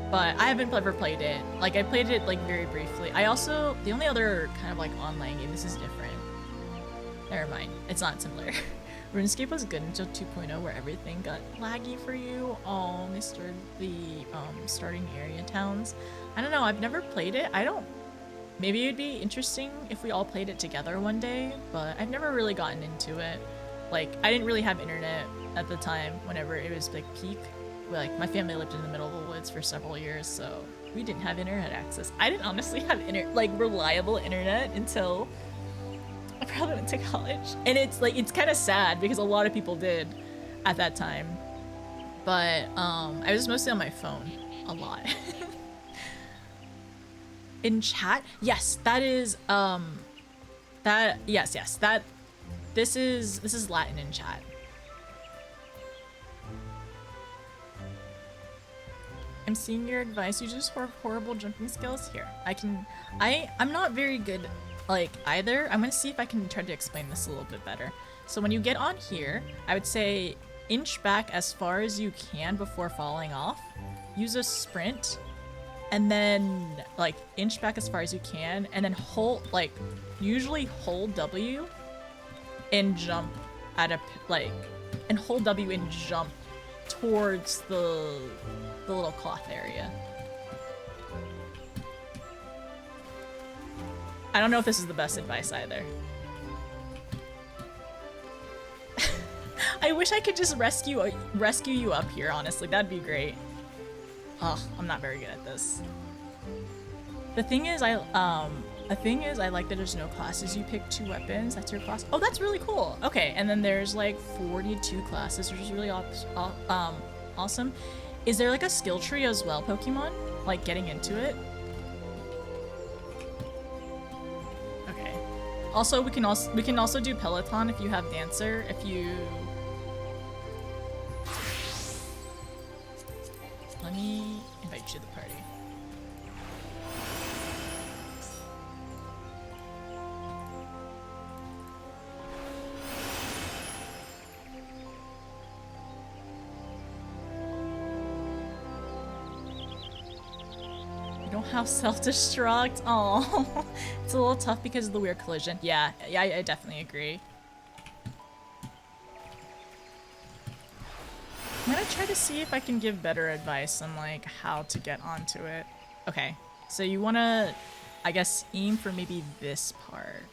but I haven't ever played it. Like I played it like very briefly. The only other kind of like online game, this is different. Never mind, it's not similar. RuneScape was good until 2.0 where everything got laggy for you. Oh, they started the starting area towns. I don't know, I've never played it. Maybe it'd be interesting if we all played it together one day, but I've never really gotten into it. Like, I didn't really have internet at the time whenever it was like peak. Like, my family lived in the middle of the woods for several years, so we didn't have internet access. I didn't honestly have reliable internet until I probably went to college. And it's like, it's kind of sad because a lot of people did at that time. But I was mostly on my phone a lot. In chat, yes, that is this is Latin in chat. I'm seeing your advice. You just have horrible jumping skills. Here, I'm not very good like either. I'm gonna see if I can try to explain this a little bit better. So when you get on here, I would say inch back as far as you can before falling off. Use a sprint. And then, like, inch back as far as you can, and then usually hold W and jump and hold W and jump towards the little cloth area. I don't know if this is the best advice either. I wish I could just rescue you up here, honestly. That'd be great. Ugh, I'm not very good at this. The thing is, I like that there's no classes. You pick 2 weapons. That's your class. Oh, that's really cool. Okay, and then there's like 42 classes, which is really awesome. Is there like a skill tree as well, Pokemon? Like getting into it? Okay. Also, we can also do Peloton if you have Dancer. Let me invite you to the party. don't have self-destruct. Oh, it's a little tough because of the weird collision. Yeah, I definitely agree. I'm gonna try to see if I can give better advice on like how to get onto it. Okay, so you wanna, I guess, aim for maybe this part.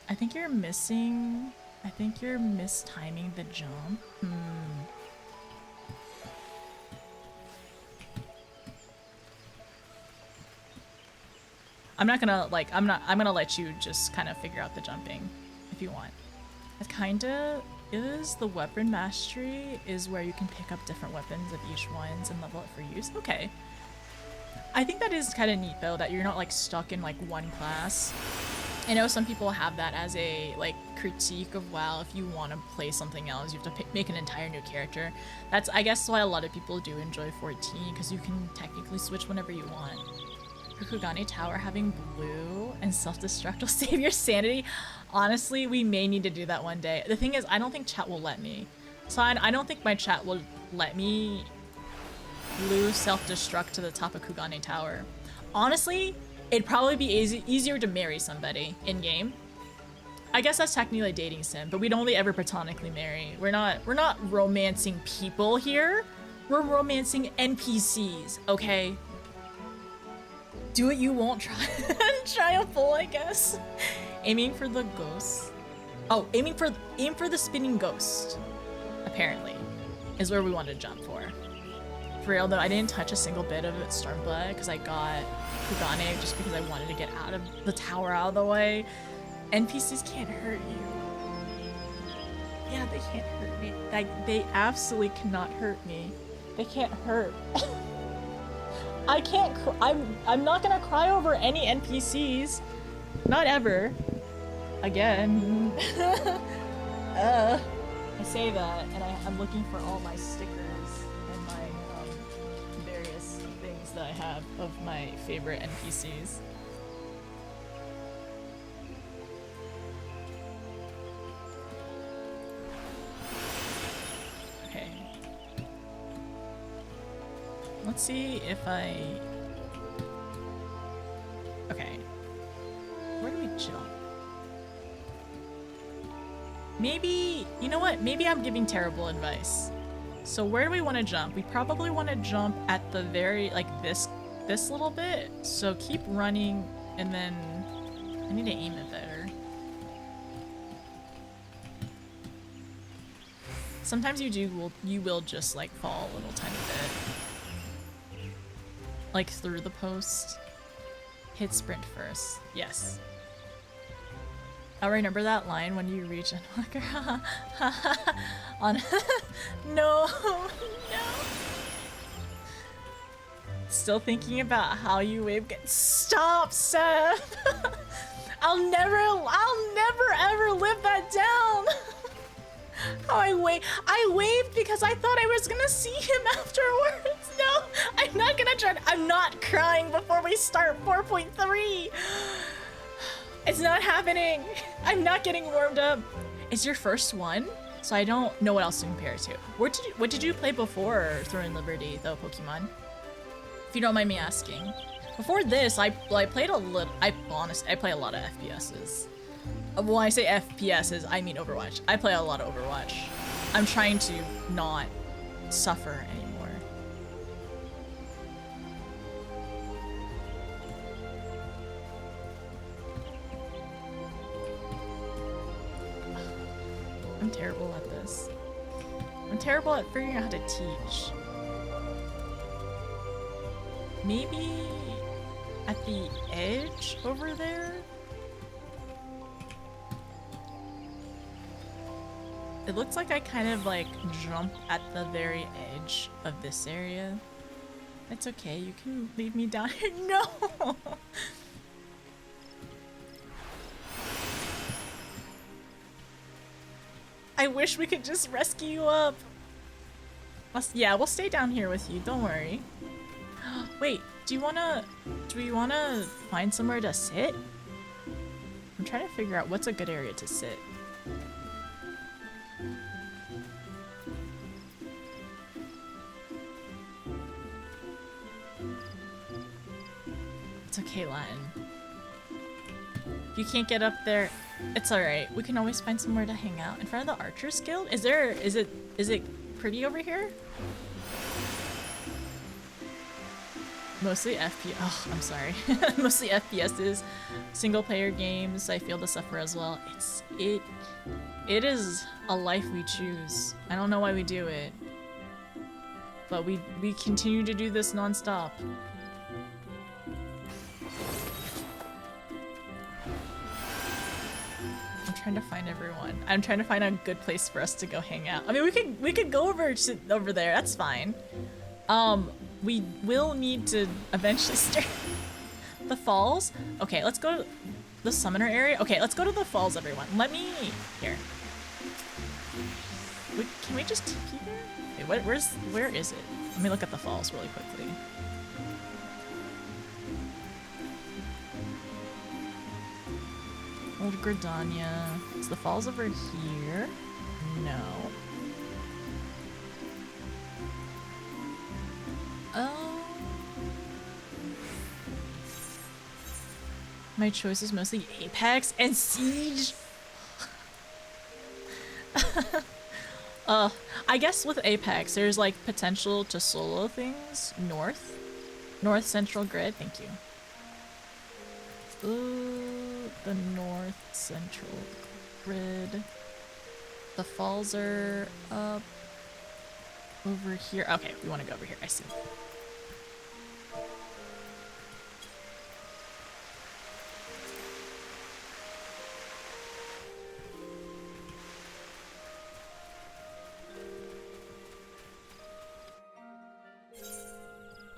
I think you're missing, I think you're mistiming the jump. I'm not gonna like, I'm gonna let you just kind of figure out the jumping if you want. It kinda is the weapon mastery is where you can pick up different weapons of each ones and level it for use. Okay. I think that is kind of neat though, that you're not like stuck in like one class. I know some people have that as a like critique of WoW. If you want to play something else, you have to make an entire new character. That's, I guess, why a lot of people do enjoy 14, because you can technically switch whenever you want. Kugane Tower having blue and self-destruct will save your sanity. Honestly, we may need to do that one day. The thing is, I don't think chat will let me. So I don't think my chat will let me blue self-destruct to the top of Kugane Tower. Honestly, it'd probably be easier to marry somebody in-game. I guess that's technically a dating sim, but we'd only ever platonically marry. We're not romancing people here. We're romancing NPCs, okay? Do what you won't try. Try a full, I guess. Aiming for the ghost. Oh, aim for the spinning ghost, apparently, is where we want to jump for. For real though, I didn't touch a single bit of it Stormblood because I got Kugane just because I wanted to get out of the tower out of the way. NPCs can't hurt you. Yeah, they can't hurt me. They absolutely cannot hurt me. They can't hurt. I can't I'm not gonna cry over any NPCs. Not ever. Again. I say that, and I'm looking for all my stickers and my various things that I have of my favorite NPCs. Okay. Let's see if I... Okay. Where do we jump? Maybe, you know what? Maybe I'm giving terrible advice. So where do we want to jump? We probably want to jump at the very, like this little bit. So keep running, and then I need to aim it better. Sometimes you will just like fall a little tiny bit. Like through the post. Hit sprint first. Yes. I'll remember that line when you reach Unlocker. On no, no. Still thinking about how you wave. Stop, Seth. I'll never ever live that down. How I waved because I thought I was gonna see him afterwards. No, I'm not gonna try. I'm not crying before we start 4.3. It's not happening. I'm not getting warmed up. It's your first one, so I don't know what else to compare it to. What did you play before Throwing Liberty, though, Pokemon? If you don't mind me asking. Before this, I played a little. I play a lot of FPSs. When I say FPSs, I mean Overwatch. I play a lot of Overwatch. I'm trying to not suffer anymore. I'm terrible at this. I'm terrible at figuring out how to teach. Maybe at the edge over there? It looks like I kind of like jump at the very edge of this area. It's okay, you can leave me down here. No! I wish we could just rescue you up. Yeah, we'll stay down here with you, don't worry. Wait, do we wanna find somewhere to sit? I'm trying to figure out what's a good area to sit. It's okay, Latin. If you can't get up there, it's alright. We can always find somewhere to hang out. In front of the Archers Guild? Is it pretty over here? Mostly FPS. Oh, I'm sorry. Mostly FPSs, single player games. I feel the suffer as well. It is a life we choose. I don't know why we do it, but we continue to do this nonstop. I'm trying to find everyone. I'm trying to find a good place for us to go hang out. I mean, we could go over there. That's fine. We will need to eventually start the falls. Okay, let's go to the summoner area. Okay, let's go to the falls, everyone. Here. Can we just TP there? Okay, where is it? Let me look at the falls really quickly. Old Gridania. Is the falls over here? No. Oh. My choice is mostly Apex and Siege. I guess with Apex, there's like potential to solo things. North Central Grid. Thank you. Ooh, the North Central Grid. The falls are up over here. Okay, we want to go over here. I see.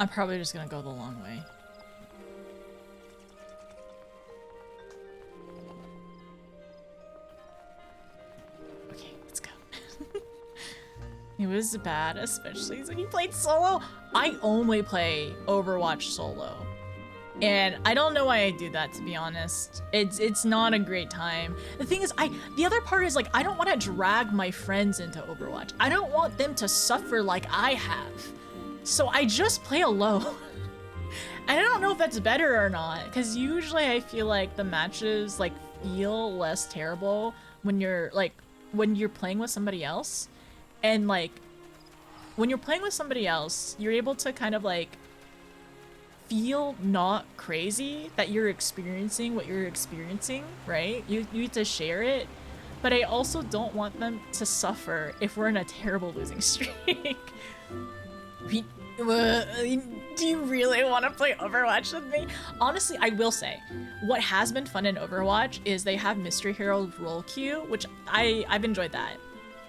I'm probably just gonna go the long way. Okay, let's go. It was bad, especially when you played solo. I only play Overwatch solo. And I don't know why I do that, to be honest. It's not a great time. The thing is, the other part is like, I don't want to drag my friends into Overwatch. I don't want them to suffer like I have. So I just play alone. And I don't know if that's better or not, because usually I feel like the matches like feel less terrible when you're playing with somebody else. And like when you're playing with somebody else, you're able to kind of like feel not crazy that you're experiencing what you're experiencing, right? You need to share it. But I also don't want them to suffer if we're in a terrible losing streak. Do you really want to play Overwatch with me? Honestly, I will say, what has been fun in Overwatch is they have Mystery Hero role queue, which I've enjoyed that.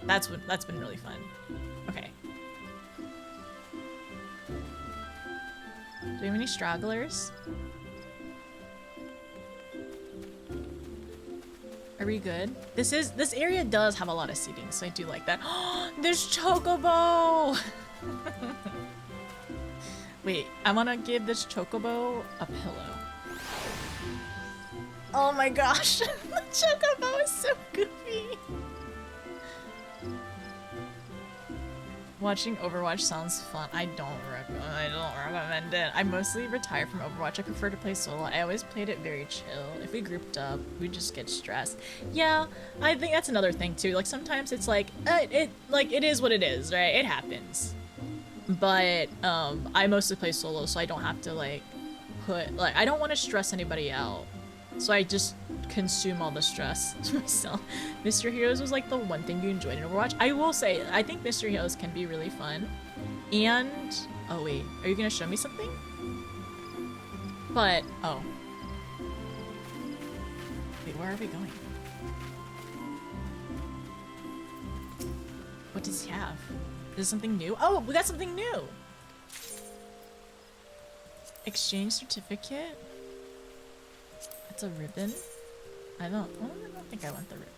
That's been really fun. Okay. Do we have any stragglers? Are we good? This area does have a lot of seating, so I do like that. There's Chocobo! Wait, I want to give this Chocobo a pillow. Oh my gosh, the Chocobo is so goofy. Watching Overwatch sounds fun. I don't recommend it. I mostly retire from Overwatch. I prefer to play solo. I always played it very chill. If we grouped up, we'd just get stressed. Yeah, I think that's another thing too. Like sometimes it's like, it is what it is, right? It happens. But I mostly play solo, so I don't have to I don't want to stress anybody out. So I just consume all the stress to myself. Mystery Heroes was like the one thing you enjoyed in Overwatch. I will say, I think Mystery Heroes can be really fun. And, oh wait, are you gonna show me something? But, oh. Wait, where are we going? What does he have? Is this something new? Oh, we got something new! Exchange certificate? It's a ribbon? I don't think I want the ribbon.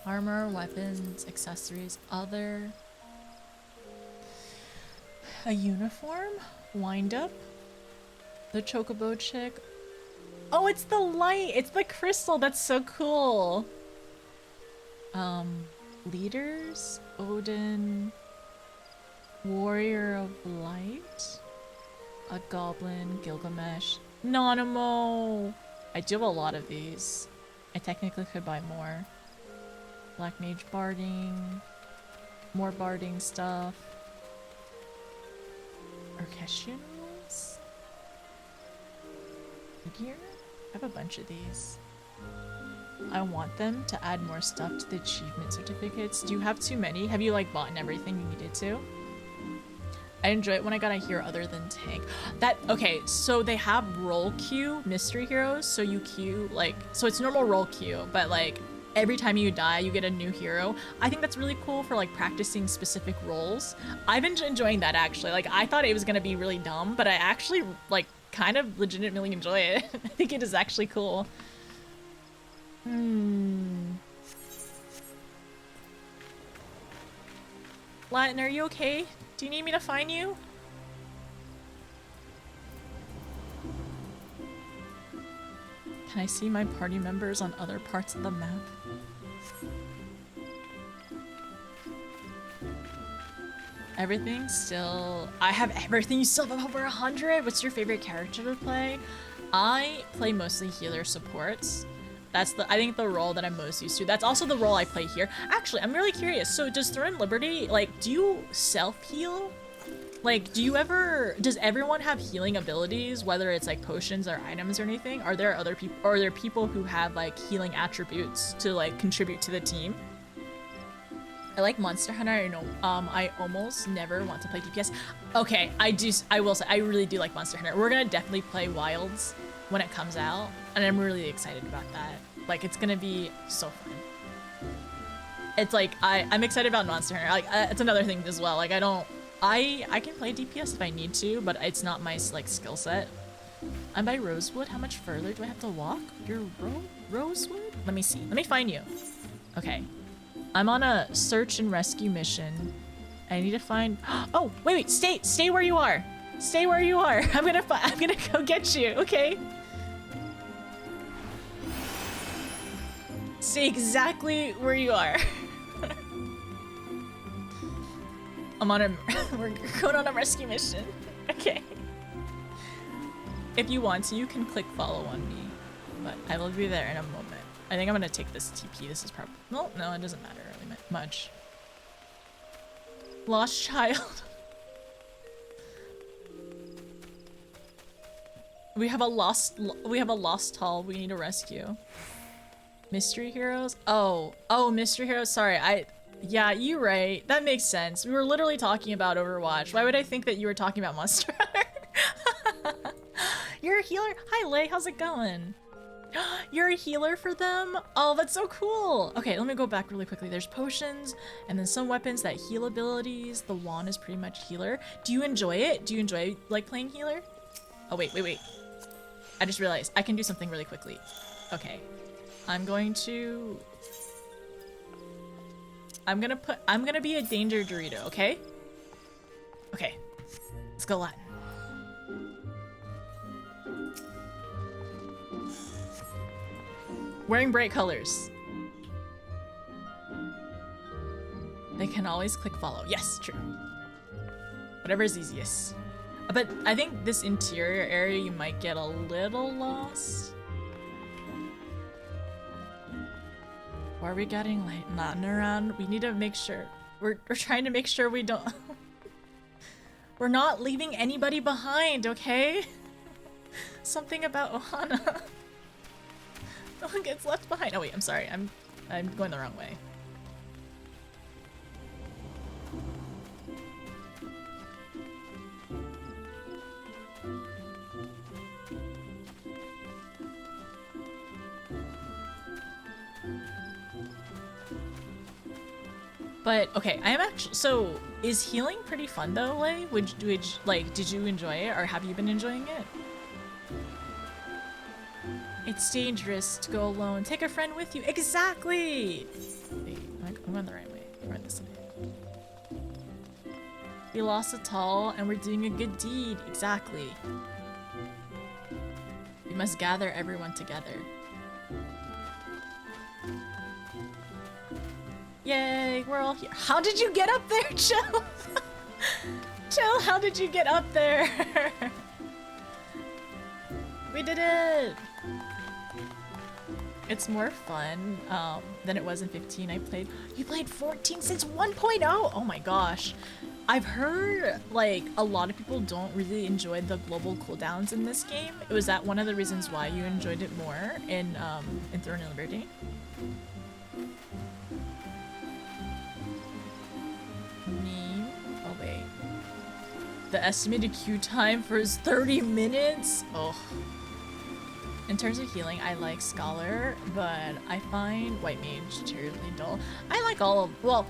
Armor, weapons, accessories, other. A uniform? Wind up? The Chocobo chick? Oh, it's the light! It's the crystal! That's so cool! Leaders? Odin. Warrior of Light? A goblin, Gilgamesh. Nanamo. I do have a lot of these. I technically could buy more. Black Mage barding. More barding stuff. Orchestrions? Gear? I have a bunch of these. I want them to add more stuff to the achievement certificates. Do you have too many? Have you like bought everything you needed to? I enjoy it when I got a hero other than tank. Okay, so they have roll queue mystery heroes, so you queue like, so it's normal roll queue, but like every time you die, you get a new hero. I think that's really cool for like practicing specific roles. I've been enjoying that actually. Like I thought it was gonna be really dumb, but I actually like kind of legitimately enjoy it. I think it is actually cool. Latin, are you okay? Do you need me to find you? Can I see my party members on other parts of the map? Everything still... I have everything. You still have over 100? What's your favorite character to play? I play mostly healer supports. That's I think the role that I'm most used to. That's also the role I play here. Actually, I'm really curious. So does Throne Liberty, like, do you self-heal? Like, does everyone have healing abilities, whether it's like potions or items or anything? Are there other people, or are there people who have like healing attributes to like contribute to the team? I like Monster Hunter. I know, I almost never want to play DPS. Okay, I will say, I really do like Monster Hunter. We're gonna definitely play Wilds when it comes out, and I'm really excited about that. Like, it's gonna be so fun. It's like, I'm excited about Monster Hunter. Like, it's another thing as well. Like, I can play DPS if I need to, but it's not my, like, skill set. I'm by Rosewood. How much further do I have to walk? You're Rosewood? Let me see. Let me find you. Okay. I'm on a search and rescue mission. I need to find... Oh, wait, stay where you are. Stay where you are. I'm gonna go get you, okay? Stay exactly where you are. We're going on a rescue mission. Okay. If you want to, you can click follow on me, but I will be there in a moment. I think I'm gonna take this TP. This is probably... No, it doesn't matter really much. Lost child. We have a lost hall we need to rescue. Mystery heroes? Oh, mystery heroes. Sorry, yeah, you're right. That makes sense. We were literally talking about Overwatch. Why would I think that you were talking about Monster Hunter? You're a healer? Hi, Lay. How's it going? You're a healer for them? Oh, that's so cool. Okay, let me go back really quickly. There's potions and then some weapons that heal abilities. The wand is pretty much healer. Do you enjoy it? Do you enjoy like playing healer? Oh, wait. I just realized I can do something really quickly. Okay. I'm gonna be a danger Dorito, okay? Okay. Let's go Latin. Wearing bright colors. They can always click follow. Yes, true. Whatever is easiest. But I think this interior area you might get a little lost. Why are we getting like nothing around? We need to make sure. We're trying to make sure we don't... We're not leaving anybody behind, okay? Something about Ohana. No one gets left behind. Oh wait, I'm sorry. I'm going the wrong way. But okay, I am actually, so is healing pretty fun though, Lay? Did you enjoy it, or have you been enjoying it? It's dangerous to go alone. Take a friend with you. Exactly! Wait, I'm going the right way. Or this way. We lost a tall and we're doing a good deed. Exactly. We must gather everyone together. Yay, we're all here. How did you get up there, Chill? Chill, how did you get up there? We did it! It's more fun than it was in 15. You played 14 since 1.0? Oh my gosh. I've heard like a lot of people don't really enjoy the global cooldowns in this game. Was that one of the reasons why you enjoyed it more in Throne of Liberty? Meme? Oh wait. The estimated queue time for is 30 minutes? Oh. In terms of healing, I like Scholar, but I find White Mage terribly dull. I like all of, well,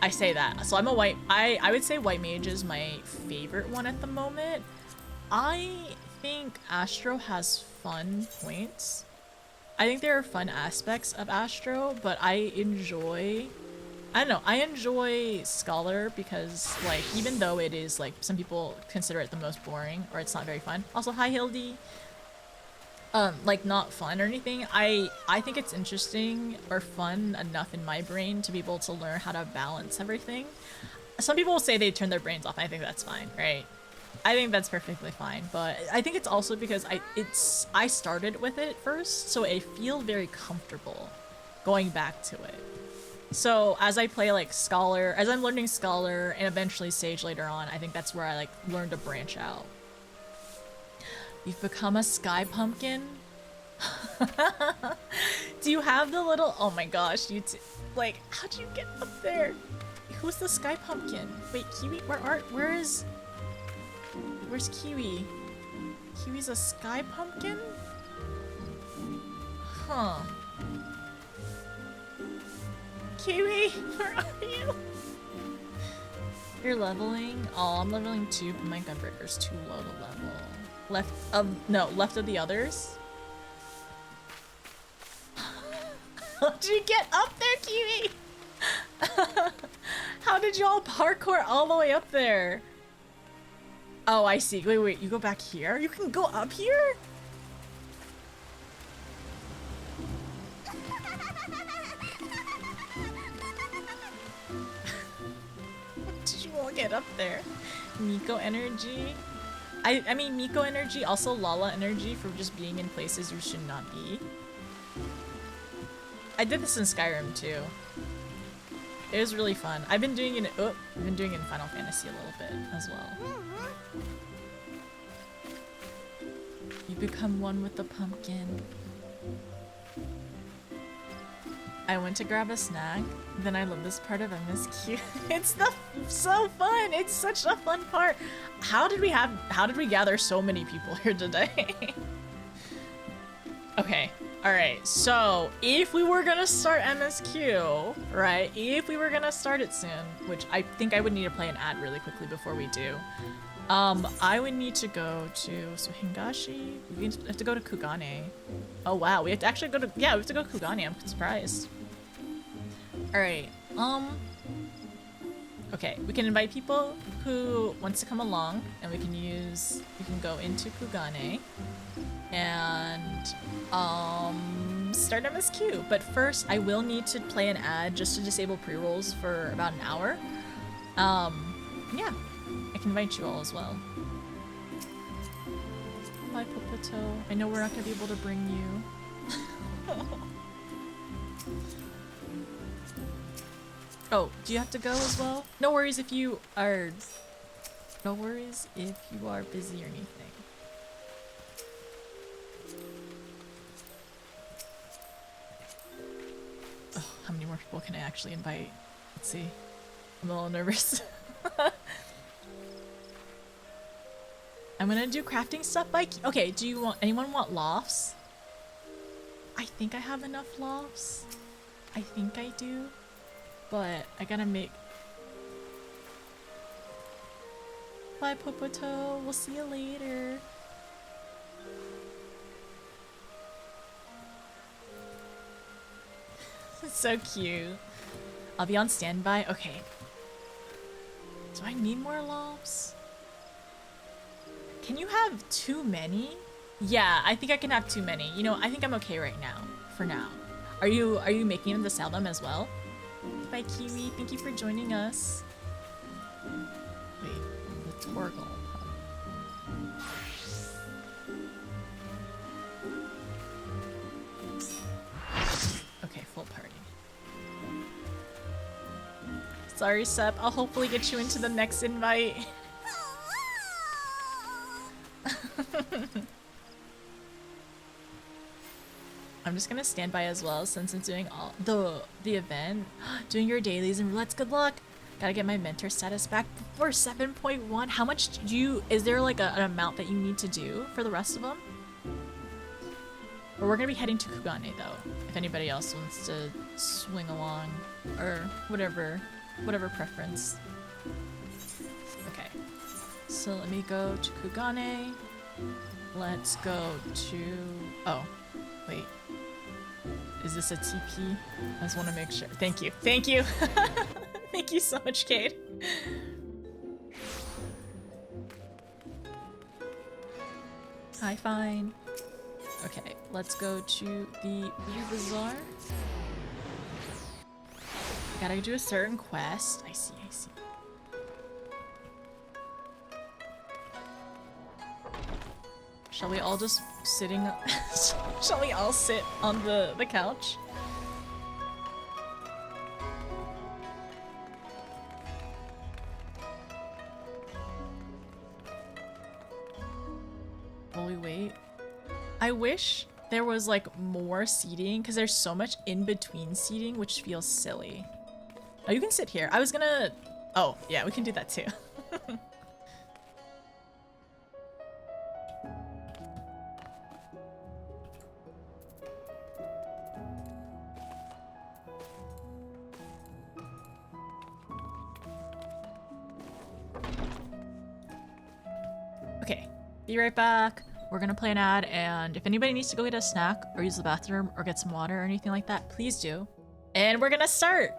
I say that. So I'm a I would say White Mage is my favorite one at the moment. I think Astro has fun points. I think there are fun aspects of Astro, but I don't know, I enjoy Scholar because, like, even though it is, like, some people consider it the most boring, or it's not very fun. Also, hi Hildy. Like, not fun or anything. I think it's interesting or fun enough in my brain to be able to learn how to balance everything. Some people will say they turn their brains off. I think that's fine, right? I think that's perfectly fine, but I think it's also because I started with it first, so I feel very comfortable going back to it. So as I play like Scholar, as I'm learning Scholar and eventually Sage later on, I think that's where I like learn to branch out. You've become a sky pumpkin? Do you have the little, oh my gosh, like, how'd you get up there? Who's the sky pumpkin? Wait, Kiwi, where's Kiwi? Kiwi's a sky pumpkin? Huh. Kiwi, where are you? You're leveling? Oh, I'm leveling 2, but my Gunbreaker's too low to level. Left of the others? How'd you get up there, Kiwi? How did you all parkour all the way up there? Oh, I see. Wait, you go back here? You can go up here? Did you all get up there? Miko energy? I mean, Miko energy, also Lala energy for just being in places you should not be. I did this in Skyrim too. It was really fun. I've been doing it in Final Fantasy a little bit as well. You become one with the pumpkin. I went to grab a snack, then I love this part of MSQ. It's so fun. It's such a fun part. How did we gather so many people here today? Okay. All right. So, if we were going to start MSQ, right? If we were going to start it soon, which I think I would need to play an ad really quickly before we do. I would need to go to Hingashi. We have to go to Kugane. Oh wow, we have to actually go to, yeah, we have to go to Kugane. I'm surprised. All right. Okay, we can invite people who wants to come along, and we can go into Kugane and start MSQ. But first, I will need to play an ad just to disable pre-rolls for about an hour. Yeah. I can invite you all as well. Bye, Popoto. I know we're not gonna be able to bring you. Oh, do you have to go as well? No worries if you are busy or anything. Oh, how many more people can I actually invite? Let's see. I'm a little nervous. I'm gonna do crafting stuff by okay, anyone want lofts? I think I have enough lofts. I think I do. But I gotta make... Bye, Popoto. We'll see you later. It's so cute. I'll be on standby. Okay. Do I need more lofts? Can you have too many? Yeah, I think I can have too many. You know, I think I'm okay right now. For now. Are you making them to sell them as well? Bye, Kiwi. Thank you for joining us. Wait, the Torgal. Sorry, Sep. I'll hopefully get you into the next invite. I'm just gonna stand by as well since it's doing all the event. Doing your dailies and roulettes, good luck. Gotta get my mentor status back for 7.1. How much do you, is there like an amount that you need to do for the rest of them? Or we're gonna be heading to Kugane though, if anybody else wants to swing along or whatever preference. Okay, so let me go to Kugane. Let's go to, oh, wait. Is this a TP? I just want to make sure. Thank you. Thank you. Thank you so much, Cade. Hi, fine. Okay, let's go to the Beer Bazaar. Gotta do a certain quest. I see, I see. Shall we all just sitting? Shall we all sit on the couch? Will we wait? I wish there was like more seating because there's so much in between seating, which feels silly. Oh, you can sit here. I was gonna. Oh, yeah, we can do that too. Okay, be right back. We're gonna play an ad, and if anybody needs to go get a snack or use the bathroom or get some water or anything like that, please do. And we're gonna start.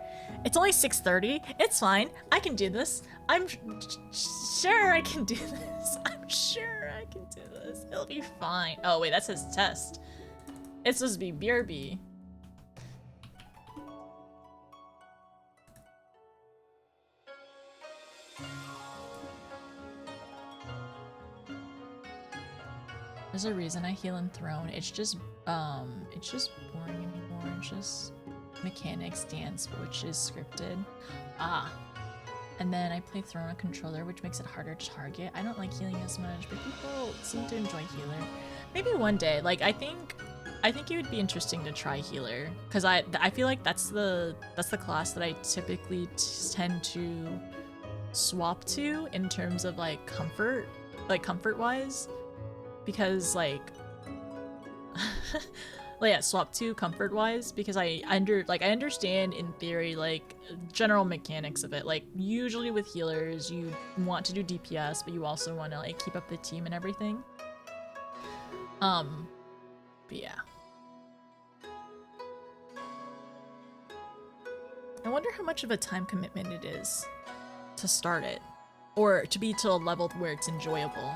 It's only 6:30. It's fine. I can do this. I'm sure I can do this. I'm sure I can do this. It'll be fine. Oh wait, that says test. It's supposed to be BRB. There's a reason I heal in Throne. It's just boring anymore. It's just mechanics dance, which is scripted. Ah. And then I play Throne on controller, which makes it harder to target. I don't like healing as much, but people seem to enjoy healer. Maybe one day. Like I think it would be interesting to try healer, because I feel like that's the class that I typically tend to swap to in terms of like comfort wise. Because like well, yeah, swap to comfort wise, because I understand in theory like general mechanics of it. Like usually with healers you want to do DPS, but you also want to like keep up the team and everything. But yeah, I wonder how much of a time commitment it is to start it, or to be to a level where it's enjoyable.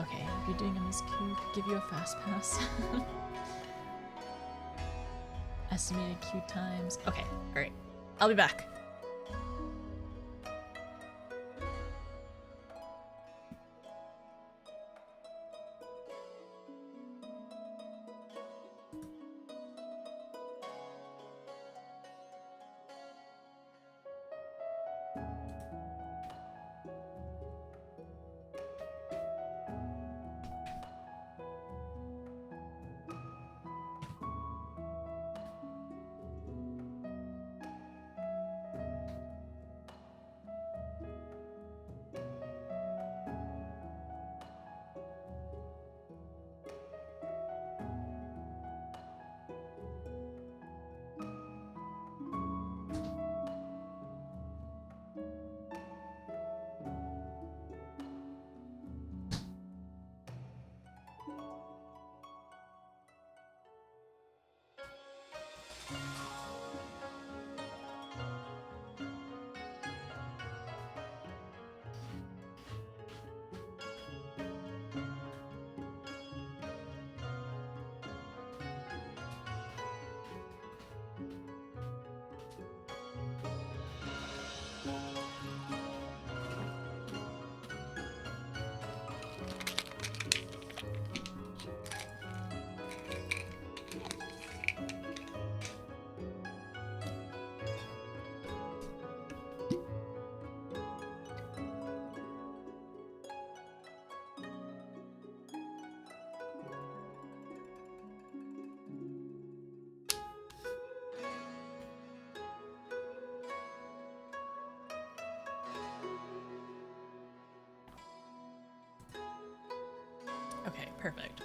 Okay, if you're doing MSQ, give you a fast pass. Estimated queue times. Okay, alright. I'll be back. Okay, perfect.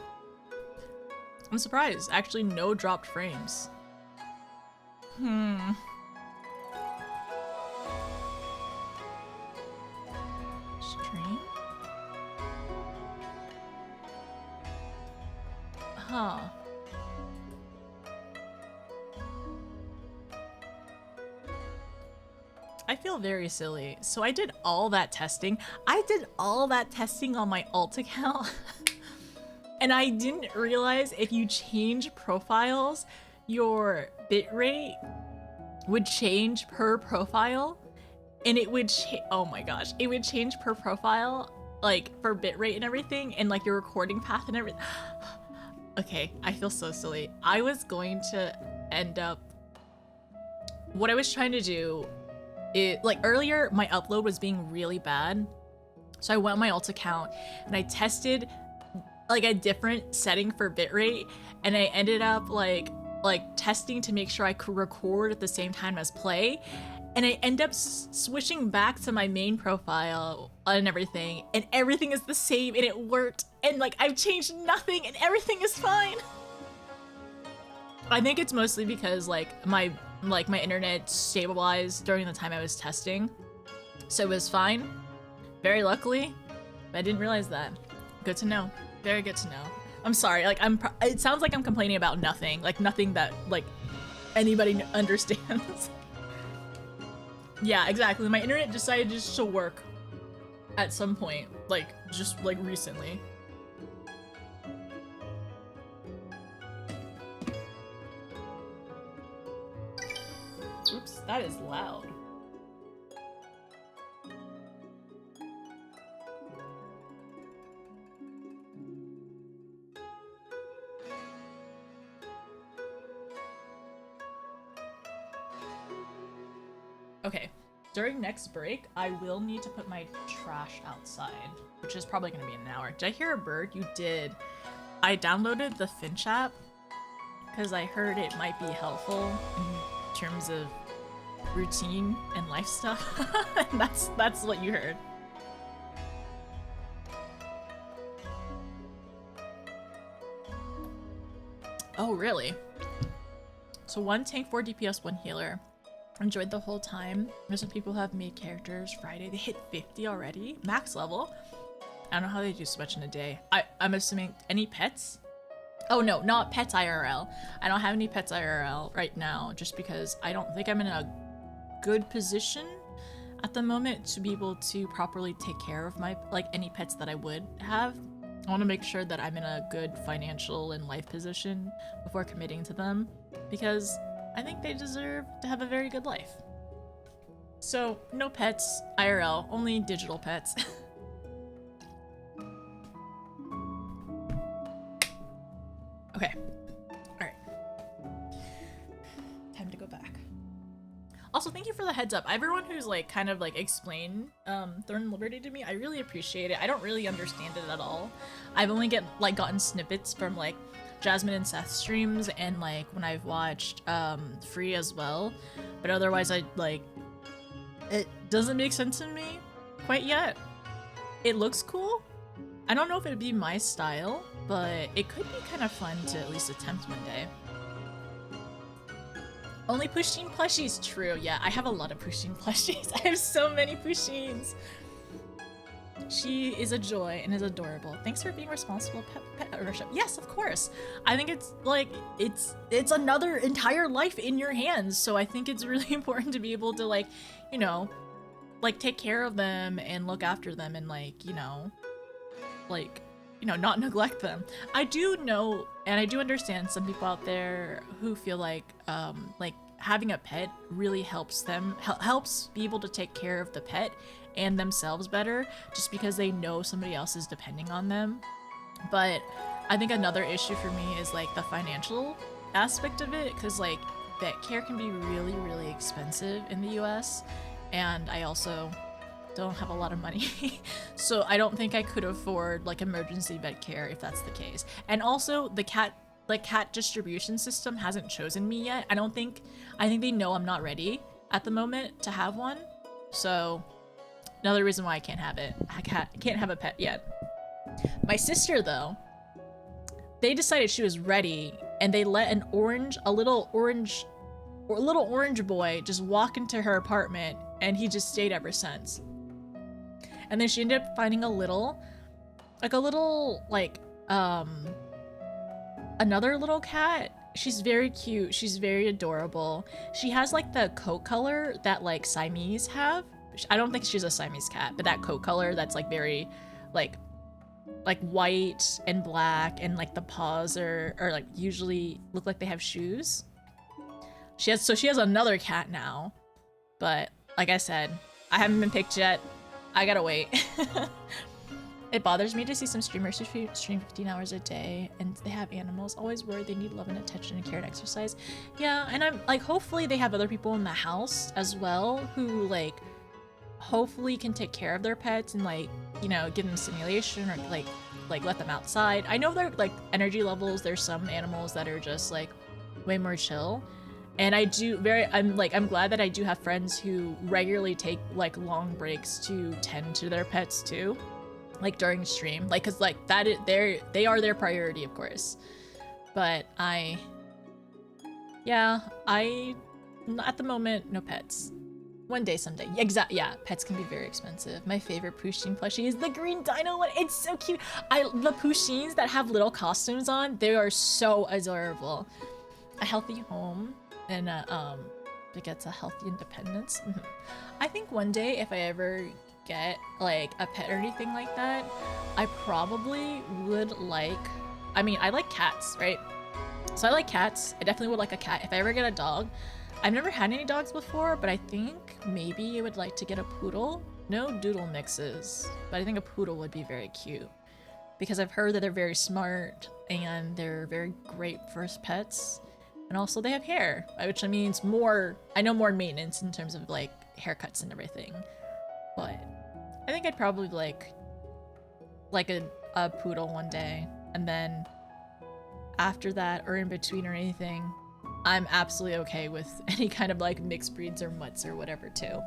I'm surprised. Actually, no dropped frames. Stream? Huh. I feel very silly. So I did all that testing. I did all that testing on my alt account. And I didn't realize if you change profiles, your bitrate would change per profile. And it would oh my gosh, it would change per profile, like for bitrate and everything, and like your recording path and everything. Okay, I feel so silly. I was going to end up, what I was trying to do, like earlier my upload was being really bad. So I went on my alt account and I tested like a different setting for bitrate, and I ended up like testing to make sure I could record at the same time as play. And I end up switching back to my main profile and everything is the same, and it worked. And like I've changed nothing and everything is fine. I think it's mostly because like my internet stabilized during the time I was testing, so it was fine. Very luckily, but I didn't realize that. Good to know. Very good to know. I'm sorry. Like it sounds like I'm complaining about nothing. Like nothing that like anybody understands. Yeah, exactly. My internet decided just to work at some point, like just like recently. Oops, that is loud. Okay, during next break, I will need to put my trash outside, which is probably gonna be an hour. Did I hear a bird? You did. I downloaded the Finch app because I heard it might be helpful in terms of routine and life stuff. And that's what you heard. Oh, really? So 1 tank, 4 DPS, 1 healer. Enjoyed the whole time. There's some people who have made characters Friday. They hit 50 already. Max level. I don't know how they do so much in a day. I'm assuming any pets? Oh no, not pets IRL. I don't have any pets IRL right now just because I don't think I'm in a good position at the moment to be able to properly take care of my, like, any pets that I would have. I want to make sure that I'm in a good financial and life position before committing to them, because I think they deserve to have a very good life. So, no pets IRL, only digital pets. Okay. Alright. Time to go back. Also, thank you for the heads up. Everyone who's like kind of like explained Thorn Liberty to me, I really appreciate it. I don't really understand it at all. I've only gotten snippets from like Jasmine and Seth streams, and like when I've watched Free as well, but otherwise it doesn't make sense to me quite yet. It looks cool. I don't know if it'd be my style, but it could be kind of fun to at least attempt one day. Only Pusheen plushies, true. Yeah, I have a lot of Pusheen plushies. I have so many Pusheens. She is a joy and is adorable. Thanks for being responsible pet ownership. Yes, of course. I think it's like, it's another entire life in your hands. So I think it's really important to be able to like, you know, like take care of them and look after them and like, you know, not neglect them. I do know, and I do understand some people out there who feel like having a pet really helps them, helps be able to take care of the pet and themselves better, just because they know somebody else is depending on them. But I think another issue for me is like the financial aspect of it, because like vet care can be really, really expensive in the US, and I also don't have a lot of money. So I don't think I could afford like emergency vet care if that's the case. And also the cat distribution system hasn't chosen me yet. I think they know I'm not ready at the moment to have one. So another reason why I can't have it. I can't have a pet yet. My sister though, they decided she was ready, and they let a little orange boy just walk into her apartment, and he just stayed ever since. And then she ended up finding another little cat. She's very cute. She's very adorable. She has like the coat color that like Siamese have. I don't think she's a Siamese cat, but that coat color that's like very like white and black, and like the paws are like usually look like they have shoes. She has another cat now, but like I said, I haven't been picked yet. I gotta wait. It bothers me to see some streamers who stream 15 hours a day and they have animals. Always worried they need love and attention and care and exercise. Yeah, and I'm like, hopefully they have other people in the house as well who like hopefully can take care of their pets and like, you know, give them stimulation or like let them outside. I know their like energy levels, there's some animals that are just like way more chill. And I'm glad that I do have friends who regularly take like long breaks to tend to their pets too. Like during stream, like, cause like they are their priority, of course. But at the moment, no pets. One day, someday. Yeah, pets can be very expensive. My favorite Pusheen plushie is the green dino one. It's so cute. The Pusheens that have little costumes on, they are so adorable. A healthy home and begets a healthy independence. I think one day, if I ever get like a pet or anything like that, I probably would like, I mean, I like cats, right? So I like cats. I definitely would like a cat. If I ever get a dog, I've never had any dogs before, but I think maybe I would like to get a poodle. No doodle mixes, but I think a poodle would be very cute because I've heard that they're very smart and they're very great first pets. And also they have hair, which means more maintenance in terms of like haircuts and everything. But I think I'd probably like a poodle one day, and then after that or in between or anything, I'm absolutely okay with any kind of like mixed breeds or mutts or whatever too.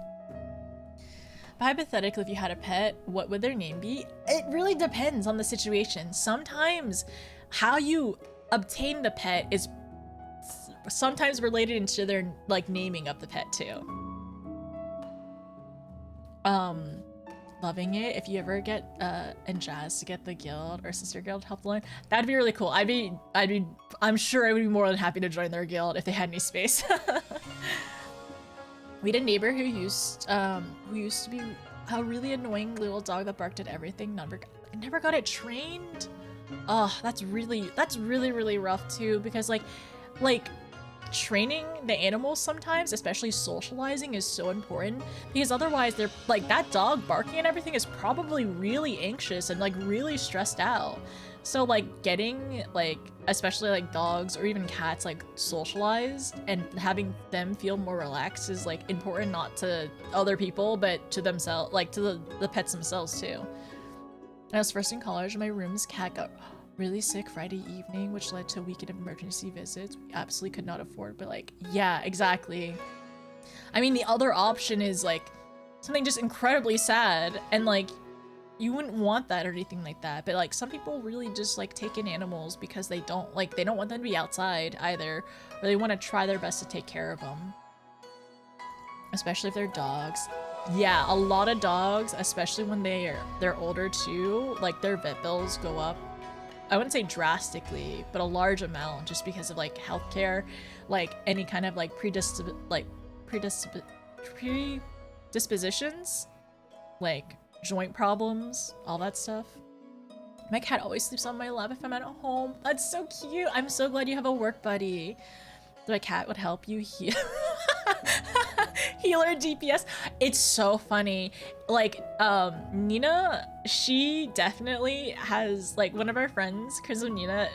But hypothetically, if you had a pet, what would their name be? It really depends on the situation. Sometimes how you obtain the pet is sometimes related into their like naming of the pet too. Loving it. If you ever get and Jazz to get the guild or sister guild help line, that'd be really cool. I'm sure I would be more than happy to join their guild if they had any space. We had a neighbor who used to be a really annoying little dog that barked at everything. Never got it trained. Oh, that's really rough too, because like training the animals sometimes, especially socializing, is so important, because otherwise they're like, that dog barking and everything is probably really anxious and like really stressed out. So like getting like, especially like dogs or even cats, like socialized and having them feel more relaxed is like important, not to other people but to themselves, like to the pets themselves too. When I was first in college, my room's cat got really sick Friday evening, which led to a weekend of emergency visits we absolutely could not afford. But like, yeah, exactly. I mean, the other option is like something just incredibly sad, and like you wouldn't want that or anything like that. But like some people really just like take in animals because they don't want them to be outside either, or they want to try their best to take care of them, especially if they're dogs. Yeah, a lot of dogs, especially when they're older too, like their vet bills go up. I wouldn't say drastically, but a large amount, just because of like healthcare, like any kind of like predispositions, like joint problems, all that stuff. My cat always sleeps on my lap if I'm at home. That's so cute. I'm so glad you have a work buddy. My cat would help you heal. Healer DPS. It's so funny. Like, Nina, she definitely has, like, one of our friends, Chris and Nina,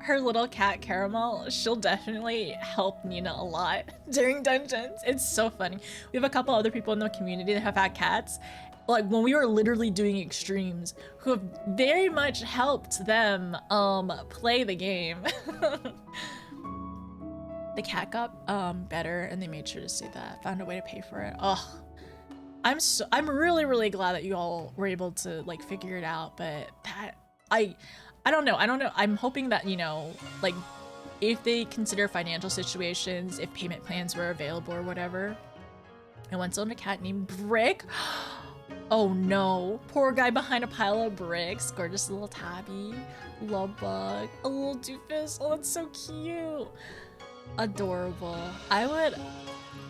her little cat Caramel, she'll definitely help Nina a lot during dungeons. It's so funny. We have a couple other people in the community that have had cats, like when we were literally doing extremes, who have very much helped them play the game. The cat got better, and they made sure to say that. Found a way to pay for it. Ugh. I'm really glad that you all were able to like figure it out, but that I don't know. I'm hoping that, you know, like if they consider financial situations, if payment plans were available or whatever. I once owned a cat named Brick. Oh no, poor guy behind a pile of bricks. Gorgeous little tabby, love bug, a little doofus. Oh, that's so cute. Adorable. I would,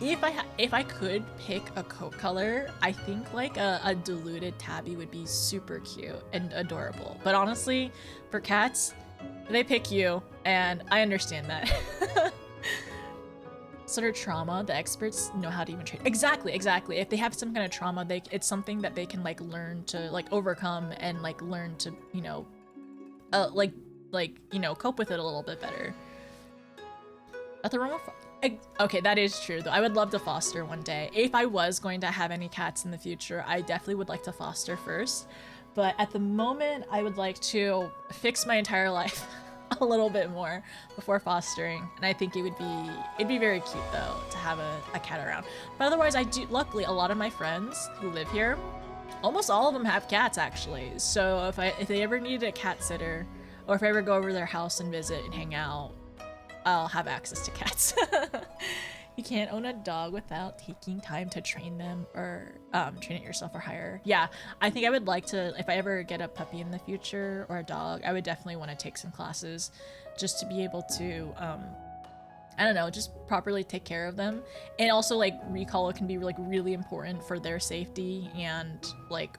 if I could pick a coat color, I think like a diluted tabby would be super cute and adorable. But honestly, for cats, they pick you, and I understand that. Sort of trauma, the experts know how to even treat. Exactly. If they have some kind of trauma, it's something that they can like learn to like overcome and like learn to, you know, you know, cope with it a little bit better. At the wrong. Okay, that is true though. I would love to foster one day. If I was going to have any cats in the future, I definitely would like to foster first. But at the moment, I would like to fix my entire life a little bit more before fostering, and I think it'd be very cute though to have a cat around. But otherwise, luckily a lot of my friends who live here, almost all of them have cats actually. So if they ever need a cat sitter, or if I ever go over to their house and visit and hang out, I'll have access to cats. You can't own a dog without taking time to train them or train it yourself or hire. Yeah, I think I would like to, if I ever get a puppy in the future or a dog, I would definitely want to take some classes just to be able to, I don't know, just properly take care of them. And also like recall can be like really important for their safety and like,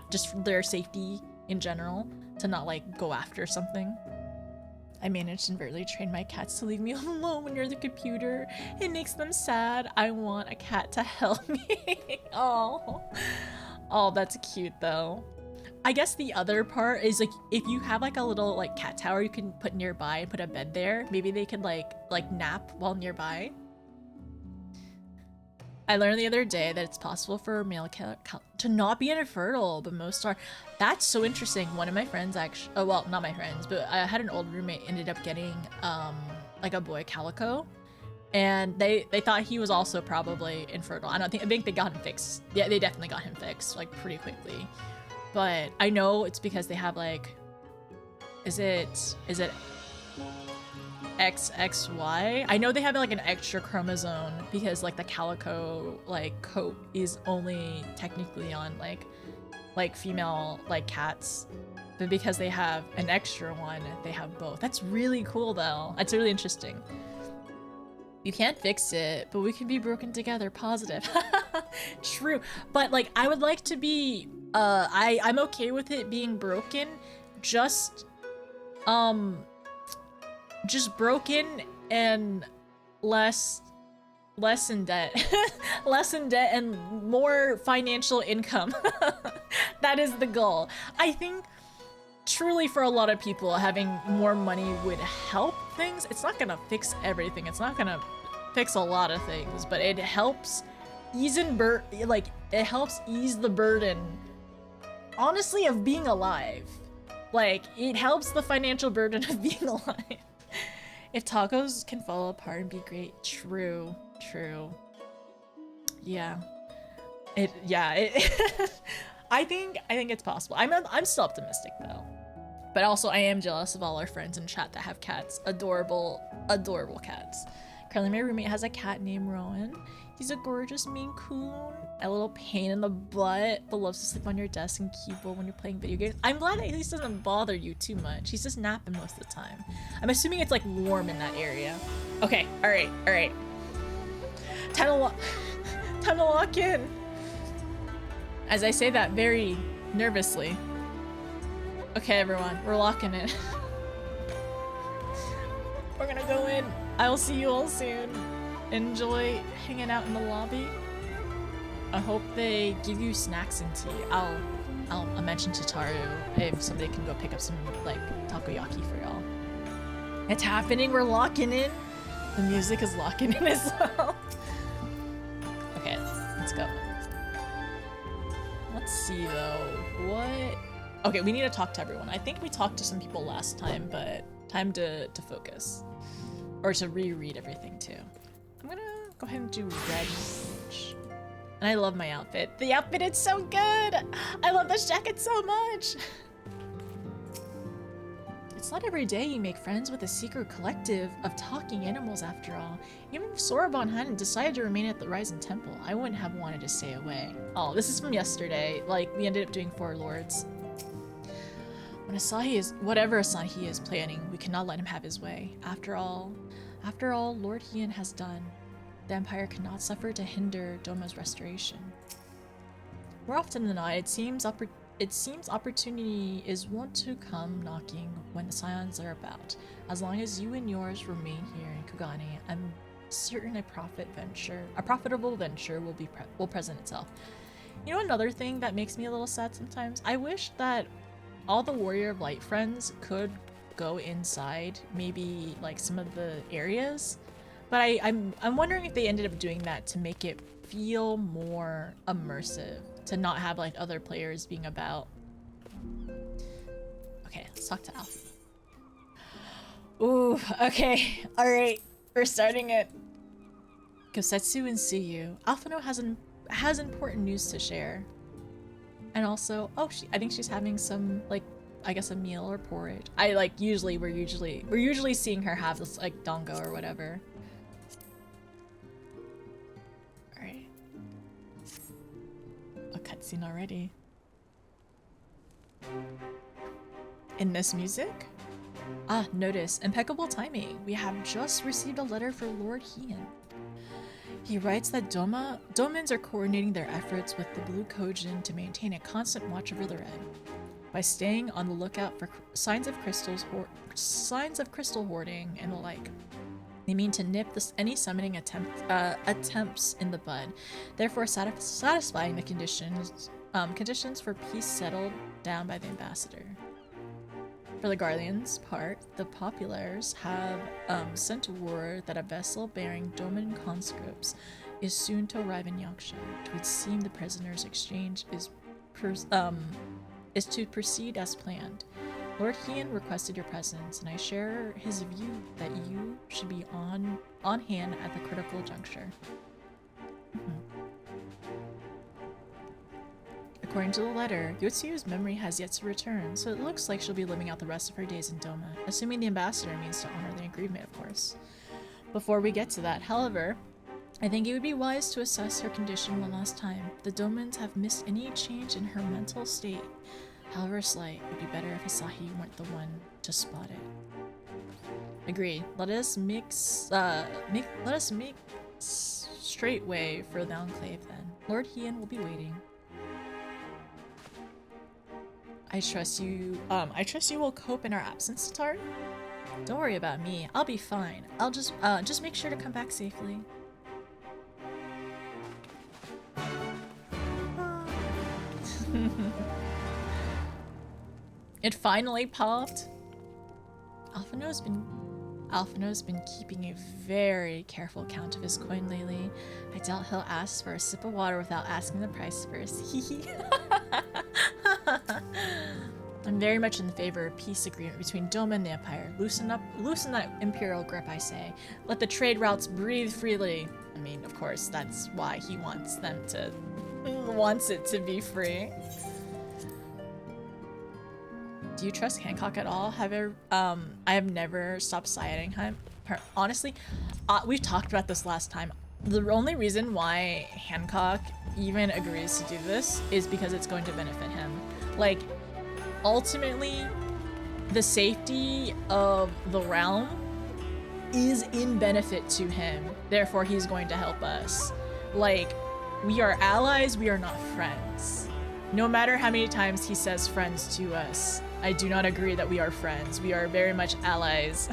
just for their safety in general, to not like go after something. I managed and barely trained my cats to leave me alone when you're the computer. It makes them sad. I want a cat to help me. Oh, that's cute though. I guess the other part is like if you have like a little like cat tower you can put nearby and put a bed there, maybe they could like nap while nearby. I learned the other day that it's possible for a male cat to not be infertile, but most are. That's so interesting. One of my friends actually, well, not my friends, but I had an old roommate ended up getting like a boy calico, and they thought he was also probably infertile. I think they got him fixed. Yeah, they definitely got him fixed like pretty quickly. But I know it's because they have like, is it XXY? I know they have like an extra chromosome because like the calico like coat is only technically on like female like cats, but because they have an extra one, they have both. That's really cool though. That's really interesting. You can't fix it, but we can be broken together. Positive. True. But like I would like to be I'm okay with it being broken, just broken and less in debt. Less in debt and more financial income. That is the goal. I think truly for a lot of people, having more money would help things. It's not gonna fix everything. It's not gonna fix a lot of things, but it helps ease it helps ease the burden, honestly, of being alive. Like, it helps the financial burden of being alive. If tacos can fall apart and be great, true. Yeah. I think it's possible. I'm still optimistic though. But also I am jealous of all our friends in chat that have cats. Adorable cats. Currently my roommate has a cat named Rowan. He's a gorgeous Maine Coon. A little pain in the butt, but loves to sleep on your desk and keyboard when you're playing video games. I'm glad at least doesn't bother you too much. He's just napping most of the time. I'm assuming it's like warm in that area. Okay, all right. Time to lock in. As I say that very nervously. Okay, everyone, we're locking in. We're gonna go in. I'll see you all soon. Enjoy hanging out in the lobby. I hope they give you snacks and tea. I'll mention to Taru if somebody can go pick up some like takoyaki for y'all. It's happening. We're locking in. The music is locking in as well. Okay, let's go. Let's see though. What? Okay, we need to talk to everyone. I think we talked to some people last time, but time to focus. Or to reread everything too. I'm gonna go ahead and do red. And I love my outfit. The outfit is so good! I love this jacket so much! not every day you make friends with a secret collective of talking animals after all. Even if Soraban hadn't decided to remain at the Rising Temple, I wouldn't have wanted to stay away. Oh, this is from yesterday. Like, we ended up doing 4 lords. When Asahi is, whatever Asahi is planning, we cannot let him have his way. After all Lord Hien has done, the Empire cannot suffer to hinder Doma's restoration. More often than not, it seems opportunity is wont to come knocking when the Scions are about. As long as you and yours remain here in Kugane, I'm certain a profitable venture will present itself. You know, another thing that makes me a little sad sometimes? I wish that all the Warrior of Light friends could go inside maybe like some of the areas, but I'm wondering if they ended up doing that to make it feel more immersive, to not have like other players being about. Okay, let's talk to Alpha. Ooh, okay, all right, we're starting it. Kosetsu and Suyu. Alphino has important news to share. And also, oh, I think she's having some, like, I guess a meal or porridge. We're usually seeing her have this, like, dongo or whatever. Alright. A cutscene already. In this music? Ah, notice. Impeccable timing. We have just received a letter for Lord Hien. He writes that Domans are coordinating their efforts with the Blue Kojin to maintain a constant watch over the Red. By staying on the lookout for signs of crystal hoarding and the like. They mean to nip any summoning attempts in the bud, therefore satisfying the conditions for peace settled down by the ambassador. For the Guardians' part, the Populares have sent word that a vessel bearing Doman conscripts is soon to arrive in Yangsha. It would seem the prisoners' exchange is to proceed as planned. Lord Hien requested your presence, and I share his view that you should be on hand at the critical juncture. According to the letter, Yotsuyu's memory has yet to return, so it looks like she'll be living out the rest of her days in Doma, assuming the ambassador means to honor the agreement, of course. Before we get to that, however, I think it would be wise to assess her condition one last time. The Domans have missed any change in her mental state. However slight, it would be better if Asahi weren't the one to spot it. Agreed. Let us make straight way for the Enclave then. Lord Hien will be waiting. I trust you will cope in our absence, Tatar. Don't worry about me. I'll be fine. I'll just make sure to come back safely. It finally popped. Alphino's been keeping a very careful count of his coin lately. I doubt he'll ask for a sip of water without asking the price first. I'm very much in the favor of peace agreement between Doma and the Empire. Loosen that imperial grip, I say. Let the trade routes breathe freely. I mean, of course, that's why he wants it to be free. Do you trust Hancock at all? I have never stopped siding him. Honestly, we've talked about this last time. The only reason why Hancock even agrees to do this is because it's going to benefit him. Like, ultimately, the safety of the realm is in benefit to him. Therefore, he's going to help us. Like, we are allies, we are not friends. No matter how many times he says friends to us, I do not agree that we are friends. We are very much allies.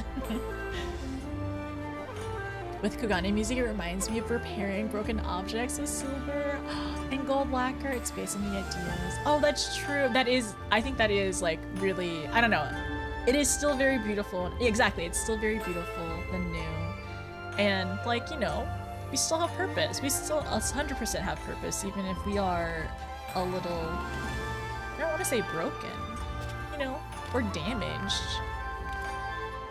With Kugane music, it reminds me of repairing broken objects with silver and gold lacquer. It's based on the ideas. Oh, that's true. I think that is like really, I don't know. It is still very beautiful. Exactly, it's still very beautiful and new. And like, you know, we still have purpose. We still 100% have purpose, even if we are a little, I don't want to say broken, you know, or damaged.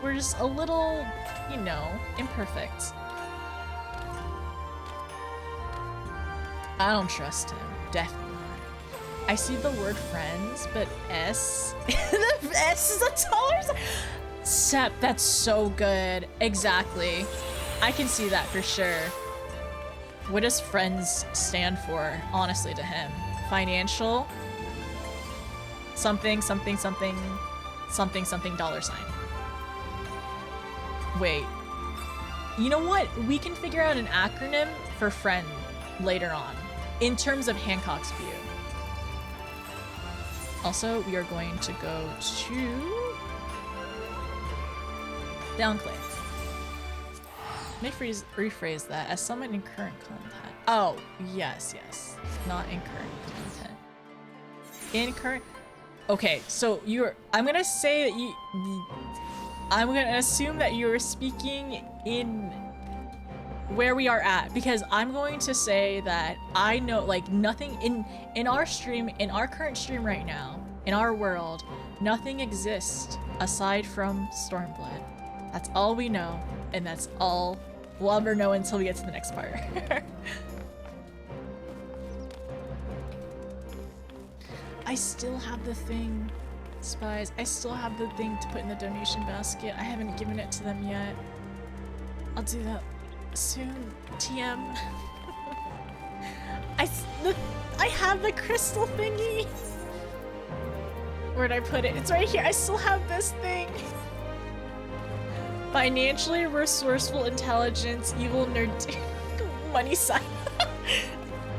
We're just a little, you know, imperfect. I don't trust him. Definitely not. I see the word friends, but S... the S is a taller... Sep, that's so good. Exactly. I can see that for sure. What does friends stand for, honestly, to him? Financial? Something, something, something, something, something, $sign. Wait. You know what? We can figure out an acronym for friend later on, in terms of Hancock's view. Also, we are going to go to Downclave. Let me rephrase that as someone in current content. Oh, yes, yes. Not in current content. In current. Okay, so I'm gonna say that I'm gonna assume that you're speaking in where we are at, because I'm going to say that I know, like, nothing in our stream, in our current stream right now, in our world, nothing exists aside from Stormblood. That's all we know, and that's all we'll ever know until we get to the next part. I still have the thing, Spies. I still have the thing to put in the donation basket. I haven't given it to them yet. I'll do that soon, TM. I have the crystal thingy. Where'd I put it? It's right here. I still have this thing. Financially resourceful intelligence, evil nerd, money sign.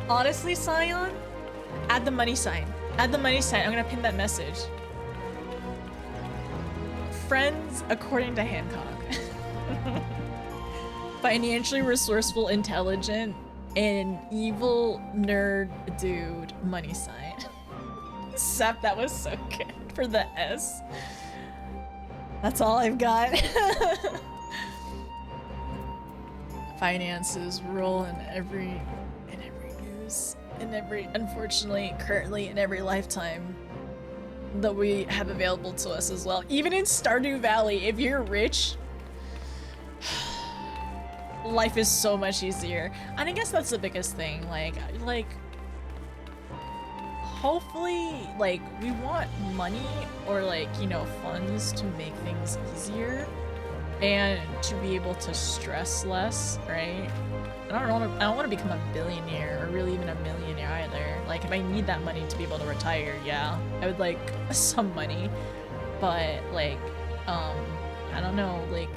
Honestly, Scion, add the money sign. Add the money sign. I'm gonna pin that message. Friends according to Hancock. Financially resourceful, intelligent, and evil nerd dude money sign. Sep, that was so good for the S. That's all I've got. Finances rule in every news, unfortunately, currently in every lifetime that we have available to us as well. Even in Stardew Valley, if you're rich, life is so much easier. And I guess that's the biggest thing. Like, hopefully, like, we want money or, like, you know, funds to make things easier and to be able to stress less, right? I don't want to become a billionaire or really even a millionaire either. Like, if I need that money to be able to retire, yeah, I would like some money. But, like, I don't know, like,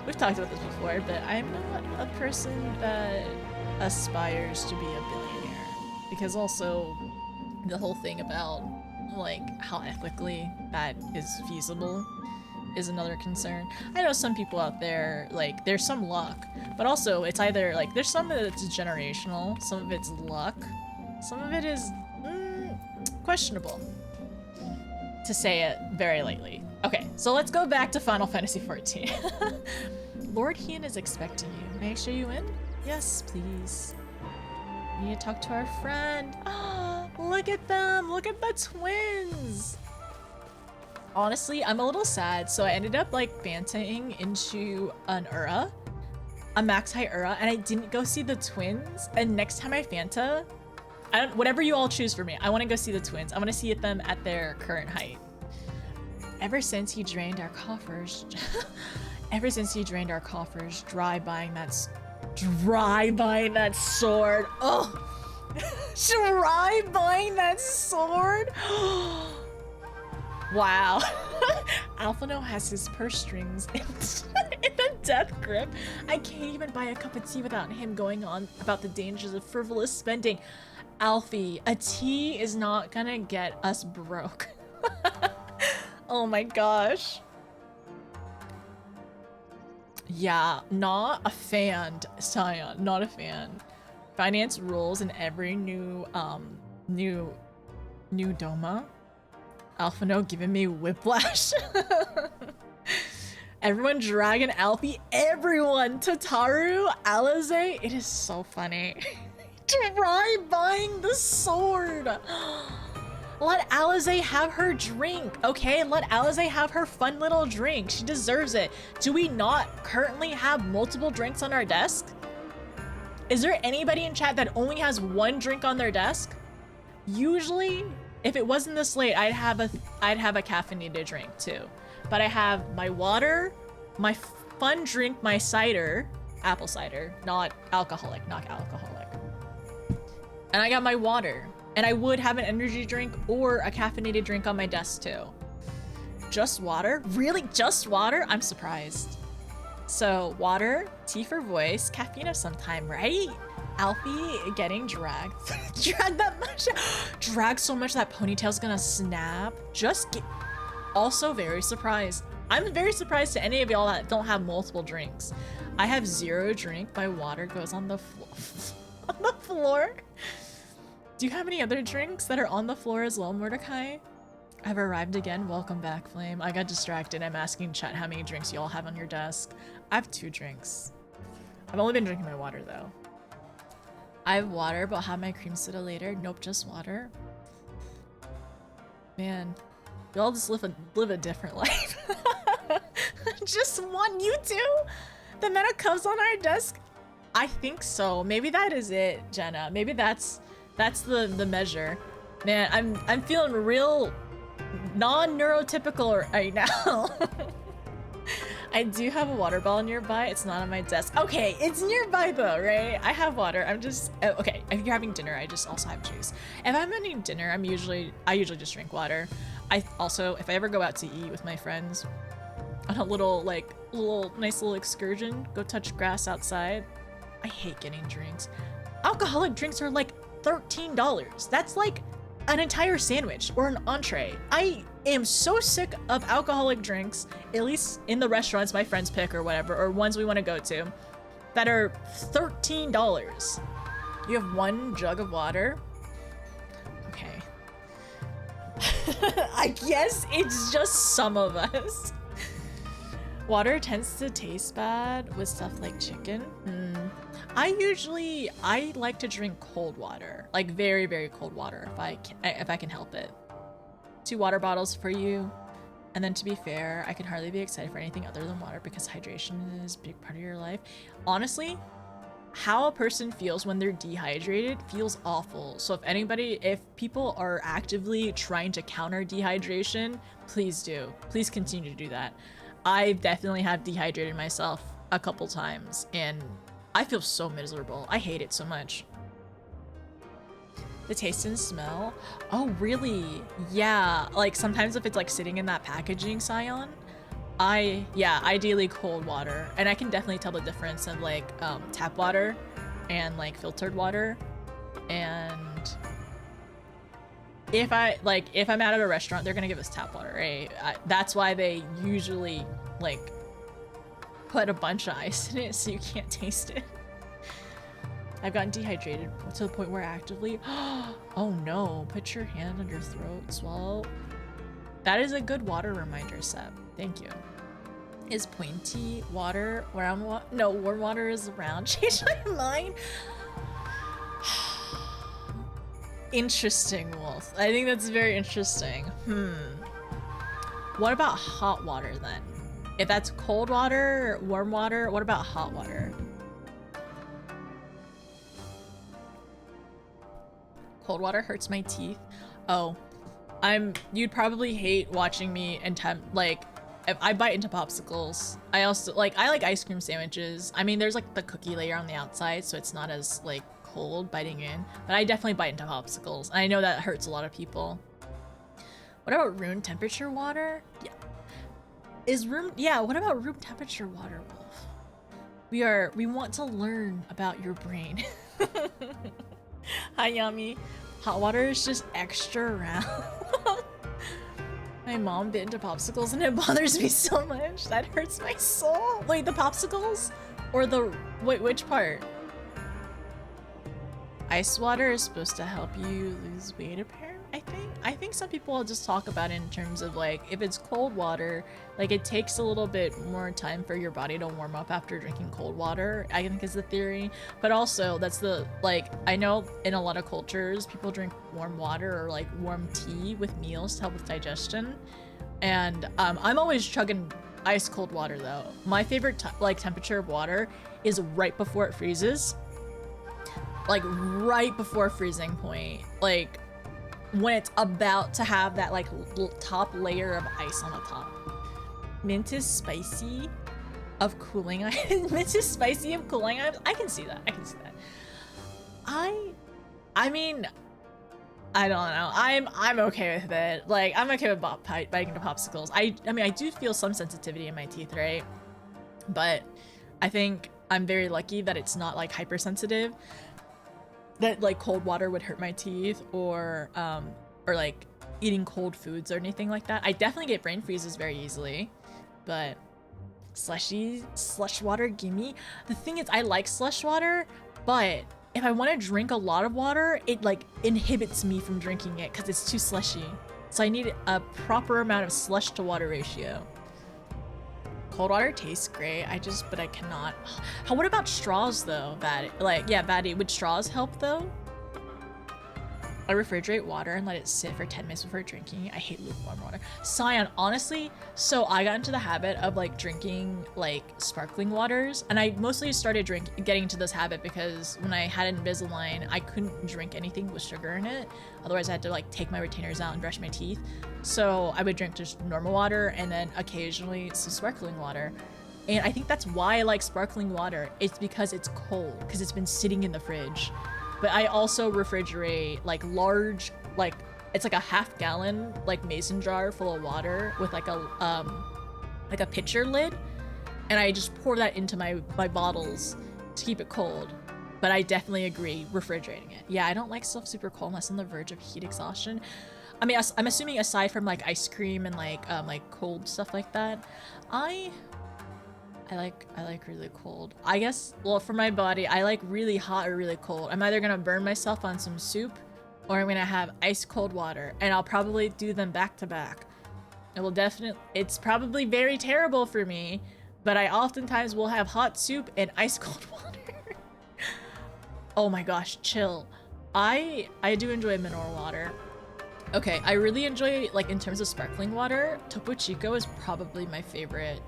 we've talked about this before, but I'm not a person that aspires to be a billionaire. Because also, the whole thing about, like, how ethically that is feasible is another concern. I know some people out there, like, there's some luck, but also it's either, like, there's some of it's generational, some of it's luck, some of it is questionable, to say it very lightly. Okay, so let's go back to Final Fantasy XIV. Lord Hien is expecting you. May I show you in? Yes, please. We need to talk to our friend. Ah, look at them! Look at the twins! Honestly, I'm a little sad, so I ended up, like, Fantaing into an Ura, a max height Ura, and I didn't go see the twins. And next time I Fanta, whatever you all choose for me, I want to go see the twins. I want to see them at their current height. Ever since he drained our coffers, dry buying that sword. Oh, dry buying that sword. Wow. Alphino has his purse strings in the death grip. I can't even buy a cup of tea without him going on about the dangers of frivolous spending. Alfie, a tea is not gonna get us broke. Oh my gosh. Yeah, not a fan, Scion, not a fan. Finance rules in every new Doma. Alphino giving me whiplash. Everyone dragging Alfie. Everyone. Tataru, Alize. It is so funny. Try buying the sword. Let Alize have her drink, okay? Let Alize have her fun little drink. She deserves it. Do we not currently have multiple drinks on our desk? Is there anybody in chat that only has one drink on their desk? Usually, if it wasn't this late, I'd have a caffeinated drink too. but I have my water, my fun drink, my cider, apple cider, not alcoholic, and I got my water. And I would have an energy drink or a caffeinated drink on my desk too. Just water? Really? Just water? I'm surprised. So water, tea for voice, caffeine of some time, right? Alfie getting dragged. Drag that much. Drag so much that ponytail's gonna snap. Also very surprised. I'm very surprised to any of y'all that don't have multiple drinks. I have 0 drink. My water goes on the floor. On the floor? Do you have any other drinks that are on the floor as well, Mordecai? I've arrived again. Welcome back, Flame. I got distracted. I'm asking chat how many drinks you all have on your desk. I have 2 drinks. I've only been drinking my water though. I have water, but I'll have my cream soda later. Nope, just water. Man, we all just live a different life. Just one, you two? The amount of cups on our desk? I think so. Maybe that is it, Jenna. Maybe that's the measure. Man, I'm feeling real non-neurotypical right now. I do have a water bottle nearby. It's not on my desk. Okay, it's nearby though, right? I have water. I'm just okay. If you're having dinner, I just also have juice. If I'm having dinner, I usually just drink water. I also, if I ever go out to eat with my friends on a little nice little excursion, go touch grass outside. I hate getting drinks. Alcoholic drinks are like $13. That's like an entire sandwich or an entree. I am so sick of alcoholic drinks, at least in the restaurants my friends pick or whatever, or ones we want to go to, that are $13. You have 1 jug of water? Okay. I guess it's just some of us. Water tends to taste bad with stuff like chicken. I like to drink cold water, like very, very cold water if I can help it. 2 water bottles for you. And then to be fair, I can hardly be excited for anything other than water because hydration is a big part of your life. Honestly, how a person feels when they're dehydrated feels awful. So if people are actively trying to counter dehydration, please do. Please continue to do that. I definitely have dehydrated myself a couple times and I feel so miserable. I hate it so much. The taste and smell? Oh, really? Yeah, like sometimes if it's like sitting in that packaging, Scion, ideally cold water. And I can definitely tell the difference of like tap water and like filtered water. And if I'm out at a restaurant, they're gonna give us tap water, right? That's why they usually like put a bunch of ice in it so you can't taste it. I've gotten dehydrated to the point where actively, oh no, put your hand on your throat, swallow. That is a good water reminder, Seb. Thank you. Is pointy water warm water? No, warm water is round. Change my mind. Interesting, Wolf. I think that's very interesting. What about hot water then? If that's cold water, warm water, what about hot water? Cold water hurts my teeth. Oh, you'd probably hate watching me if I bite into popsicles. I like ice cream sandwiches. I mean, there's like the cookie layer on the outside, so it's not as like cold biting in, but I definitely bite into popsicles. And I know that hurts a lot of people. What about room temperature water? Yeah. What about room temperature water, Wolf? We want to learn about your brain. Hi, Yami. Hot water is just extra round. My mom bit into popsicles and it bothers me so much. That hurts my soul. Wait, the popsicles? Or which part? Ice water is supposed to help you lose weight, apparently. I think some people will just talk about it in terms of like, if it's cold water, like it takes a little bit more time for your body to warm up after drinking cold water, I think is the theory. But also that's I know in a lot of cultures, people drink warm water or like warm tea with meals to help with digestion. And I'm always chugging ice cold water though. My favorite temperature of water is right before it freezes. Like right before freezing point. Like when it's about to have that like top layer of ice on the top. Mint is spicy of cooling items. Mint is spicy of cooling items. I can see that. I can see that. I mean, I don't know. I'm okay with it. Like, I'm okay with biting into popsicles. I mean, I do feel some sensitivity in my teeth, right? But I think I'm very lucky that it's not like hypersensitive. That like cold water would hurt my teeth, or like eating cold foods or anything like that. I definitely get brain freezes very easily, but slush water, gimme. The thing is, I like slush water, but if I want to drink a lot of water, it like inhibits me from drinking it because it's too slushy. So I need a proper amount of slush to water ratio. Cold water tastes great. But I cannot. What about straws though? Batty, would straws help though? I refrigerate water and let it sit for 10 minutes before drinking. I hate lukewarm water. Cyan, honestly, so I got into the habit of like drinking like sparkling waters, and I mostly started getting into this habit because when I had Invisalign, I couldn't drink anything with sugar in it. Otherwise I had to like take my retainers out and brush my teeth. So I would drink just normal water and then occasionally some sparkling water. And I think that's why I like sparkling water. It's because it's cold, because it's been sitting in the fridge. But I also refrigerate like large, like it's like a half-gallon like mason jar full of water with like a pitcher lid, and I just pour that into my bottles to keep it cold. But I definitely agree refrigerating it. Yeah, I don't like stuff super cold unless on the verge of heat exhaustion. I mean, I'm assuming aside from like ice cream and like cold stuff like that, I like really cold. I guess, well, for my body, I like really hot or really cold. I'm either gonna burn myself on some soup or I'm gonna have ice cold water, and I'll probably do them back to back. It's probably very terrible for me, but I oftentimes will have hot soup and ice cold water. Oh my gosh, chill. I do enjoy mineral water. Okay, I really enjoy, like, in terms of sparkling water, Topo Chico is probably my favorite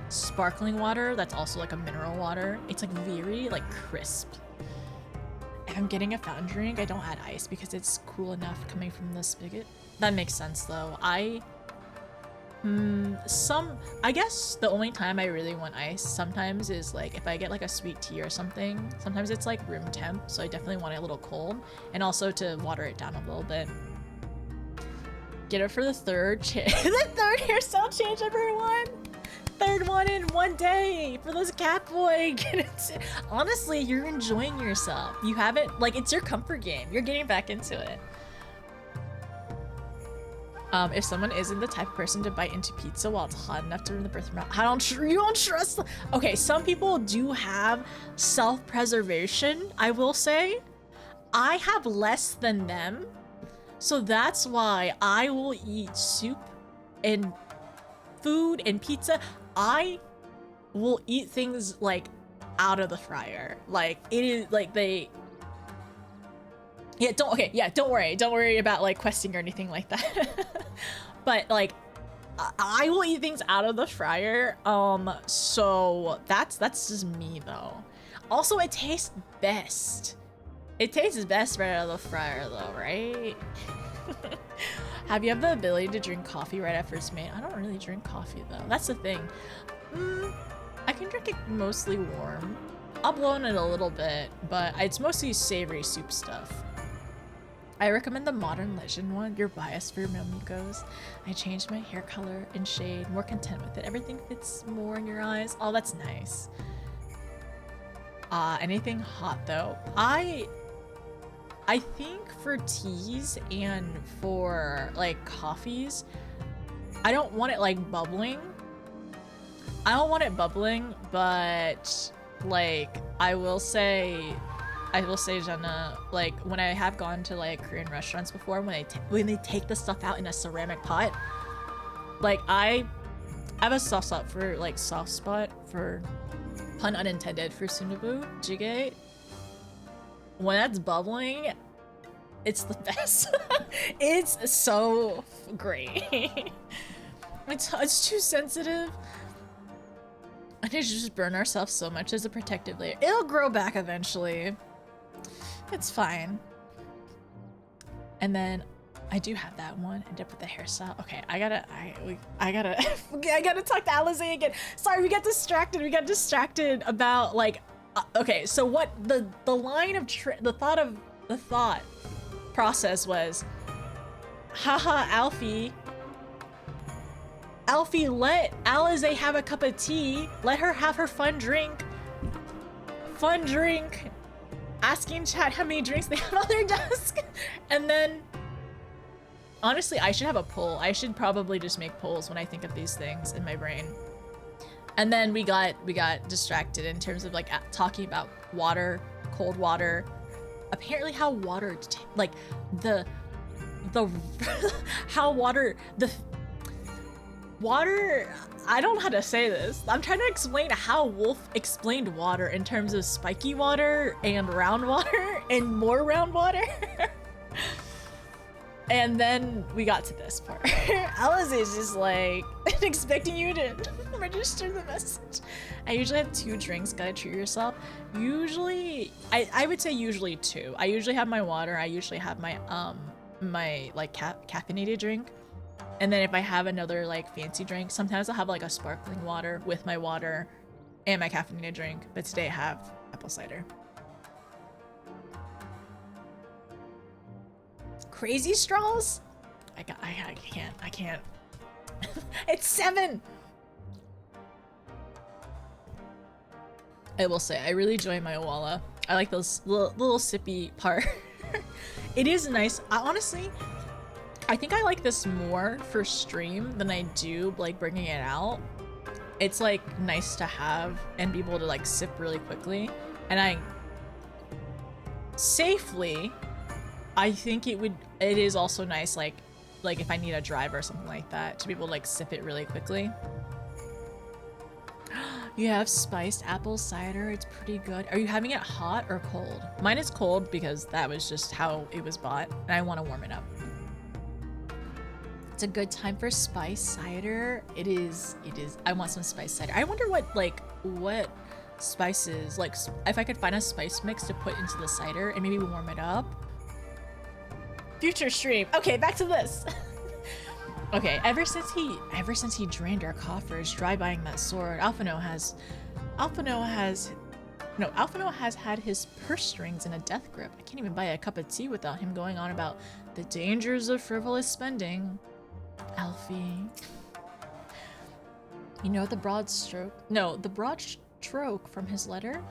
sparkling water that's also like a mineral water. It's like very like crisp. If I'm getting a fountain drink, I don't add ice because it's cool enough coming from the spigot. That makes sense though. I guess the only time I really want ice sometimes is like if I get like a sweet tea or something. Sometimes it's like room temp, so I definitely want it a little cold, and also to water it down a little bit. Get it for the third the third hairstyle change, everyone. Third one in one day for this cat boy. Honestly, you're enjoying yourself. You haven't, like, it's your comfort game. You're getting back into it. If someone isn't the type of person to bite into pizza while it's hot enough to ruin the birth of your mouth, you don't trust them. Okay, some people do have self-preservation, I will say. I have less than them, so that's why I will eat soup and food and pizza. I will eat things like out of the fryer. Like, it is like don't worry about like questing or anything like that. But like I will eat things out of the fryer. So that's just me though. Also, it tastes best. It tastes best right out of the fryer though, right? Have you the ability to drink coffee right at first mate? I don't really drink coffee though. That's the thing. I can drink it mostly warm. I'll blow on it a little bit, but it's mostly savory soup stuff. I recommend the Modern Legend one. You're biased for Momikos. I changed my hair color and shade. More content with it. Everything fits more in your eyes. Oh, that's nice. Anything hot though? I think for teas and for like coffees, I don't want it like bubbling. I don't want it bubbling, but like I will say, Jenna, like when I have gone to like Korean restaurants before, when they take the stuff out in a ceramic pot, like I have a soft spot for pun unintended for sundubu jjigae. When that's bubbling, it's the best. It's so great. It's too sensitive. I need to just burn ourselves so much as a protective layer. It'll grow back eventually. It's fine. And then I do have that one. End up with the hairstyle. Okay, I gotta I gotta talk to Alize again. Sorry, we got distracted. We got distracted about like okay, so what the line of the thought process was, haha, Alfie, let Alize have a cup of tea, let her have her fun drink, asking chat how many drinks they have on their desk, and then honestly, I should have a poll. I should probably just make polls when I think of these things in my brain. And then we got distracted in terms of like talking about water, cold water. Apparently how water, like how water, I don't know how to say this. I'm trying to explain how Wolf explained water in terms of spiky water and round water and more round water. And then we got to this part. Alice is just like expecting you to register the message. I usually have 2 drinks, gotta treat yourself. Usually, I would say usually 2. I usually have my water, I usually have my my like caffeinated drink. And then if I have another like fancy drink, sometimes I'll have like a sparkling water with my water and my caffeinated drink. But today I have apple cider. Crazy straws? I can't. It's 7. I will say, I really enjoy my Owala. I like those little sippy part. It is nice. Honestly, I think I like this more for stream than I do like bringing it out. It's like nice to have and be able to like sip really quickly. And I safely, I think it is also nice like if I need a drive or something like that to be able to like sip it really quickly. You have spiced apple cider. It's pretty good. Are you having it hot or cold? Mine is cold because that was just how it was bought and I want to warm it up. It's a good time for spice cider. It is. I want some spice cider. I wonder what spices, like if I could find a spice mix to put into the cider and maybe warm it up. Future stream. Okay, back to this. Okay, ever since he drained our coffers, dry buying that sword, Alphino has had his purse strings in a death grip. I can't even buy a cup of tea without him going on about the dangers of frivolous spending. Alfie. You know the broad stroke from his letter?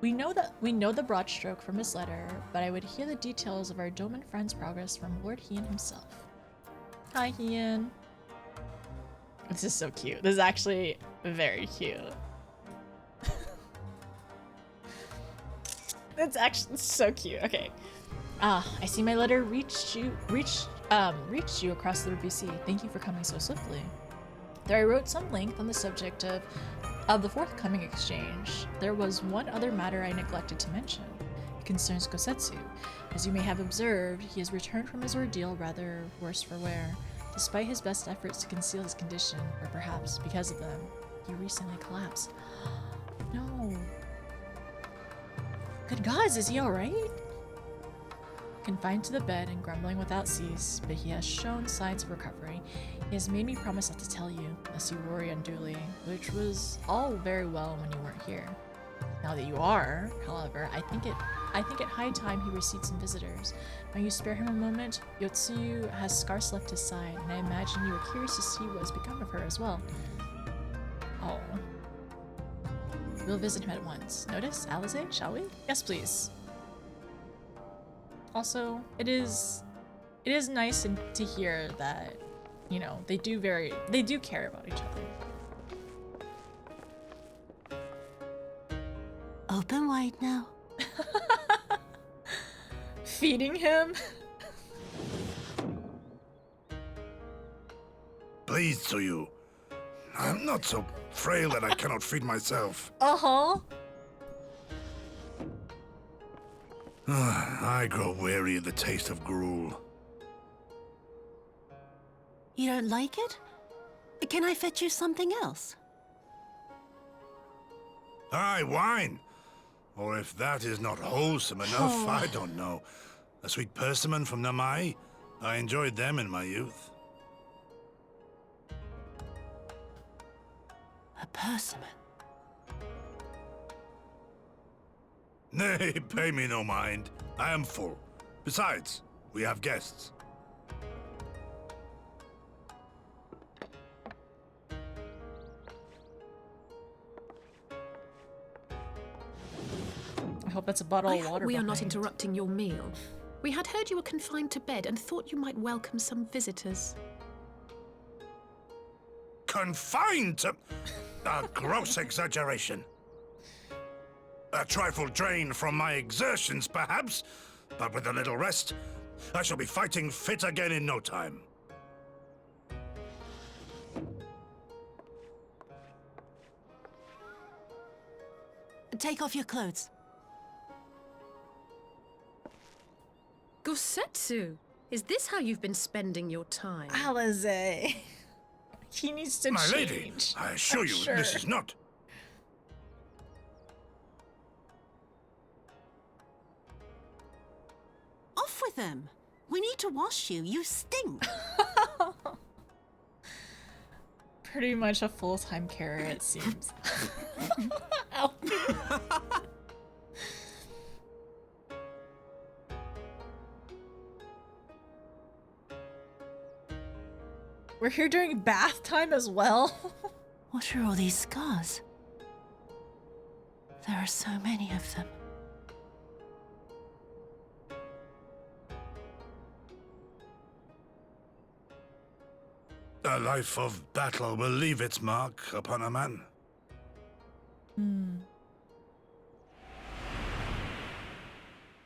We know the broad stroke from his letter, but I would hear the details of our Doman friend's progress from Lord Hien himself. Hi, Hien. This is so cute. This is actually very cute. It's actually so cute. Okay. I see my letter reached you across the BC. Thank you for coming so swiftly. There I wrote some length on the subject of the forthcoming exchange. There was one other matter I neglected to mention. It concerns Kosetsu. As you may have observed, he has returned from his ordeal rather worse for wear. Despite his best efforts to conceal his condition, or perhaps because of them, he recently collapsed. No. Good gods, is he alright? Confined to the bed and grumbling without cease, but he has shown signs of recovery. He has made me promise not to tell you, lest you worry unduly, which was all very well when you weren't here. Now that you are, however, I think it high time he received some visitors. May you spare him a moment? Yotsuyu has scarce left his side, and I imagine you are curious to see what has become of her as well. Oh. We'll visit him at once. Notice, Alize, shall we? Yes, please. Also, it is nice to hear that, you know, they do care about each other. Open wide now. Feeding him? Pleased to you. I'm not so frail that I cannot feed myself. Uh-huh. I grow weary of the taste of gruel. You don't like it? Can I fetch you something else? Aye, wine. Or if that is not wholesome enough, I don't know. A sweet persimmon from Namai? I enjoyed them in my youth. A persimmon. Nay, pay me no mind. I am full. Besides, we have guests. I hope that's a bottle I of hope water. we are not behind. interrupting your meal. We had heard you were confined to bed and thought you might welcome some visitors. Confined to... A gross exaggeration. A trifle drained from my exertions, perhaps, but with a little rest, I shall be fighting fit again in no time. Take off your clothes. Gosetsu, is this how you've been spending your time? Alize. He needs to My change. lady, I assure I'm you, sure. this is not... Off with them. We need to wash you. You stink. Pretty much a full-time carer, it seems. Ow. We're here during bath time as well. What are all these scars? There are so many of them. A life of battle will leave its mark upon a man.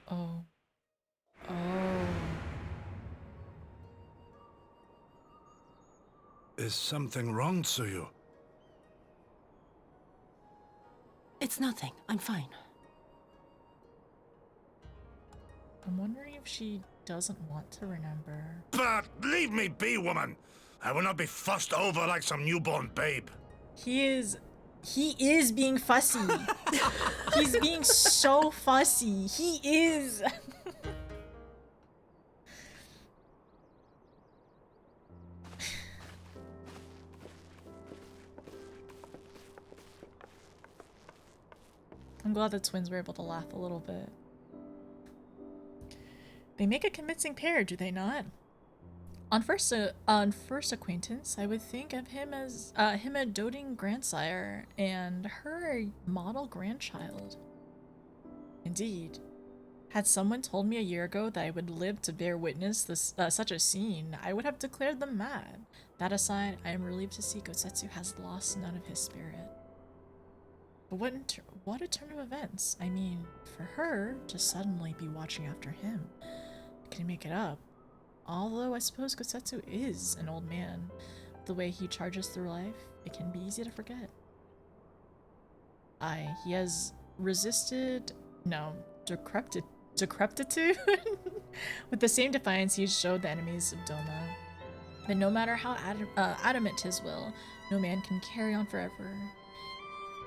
Oh. Oh. Is something wrong, Tsuyu? It's nothing. I'm fine. I'm wondering if she doesn't want to remember. But leave me be, woman! I will not be fussed over like some newborn babe. He is being fussy. He's being so fussy. He is. I'm glad the twins were able to laugh a little bit. They make a convincing pair, do they not? On first acquaintance, I would think of him as him a doting grandsire and her a model grandchild. Indeed, had someone told me a year ago that I would live to bear witness this such a scene, I would have declared them mad. That aside, I am relieved to see Gosetsu has lost none of his spirit. But what a turn of events! I mean, for her to suddenly be watching after him, can make it up. Although I suppose Gosetsu is an old man, the way he charges through life, it can be easy to forget. He has resisted, decrepitude with the same defiance he showed the enemies of Doma. But no matter how adamant his will, no man can carry on forever.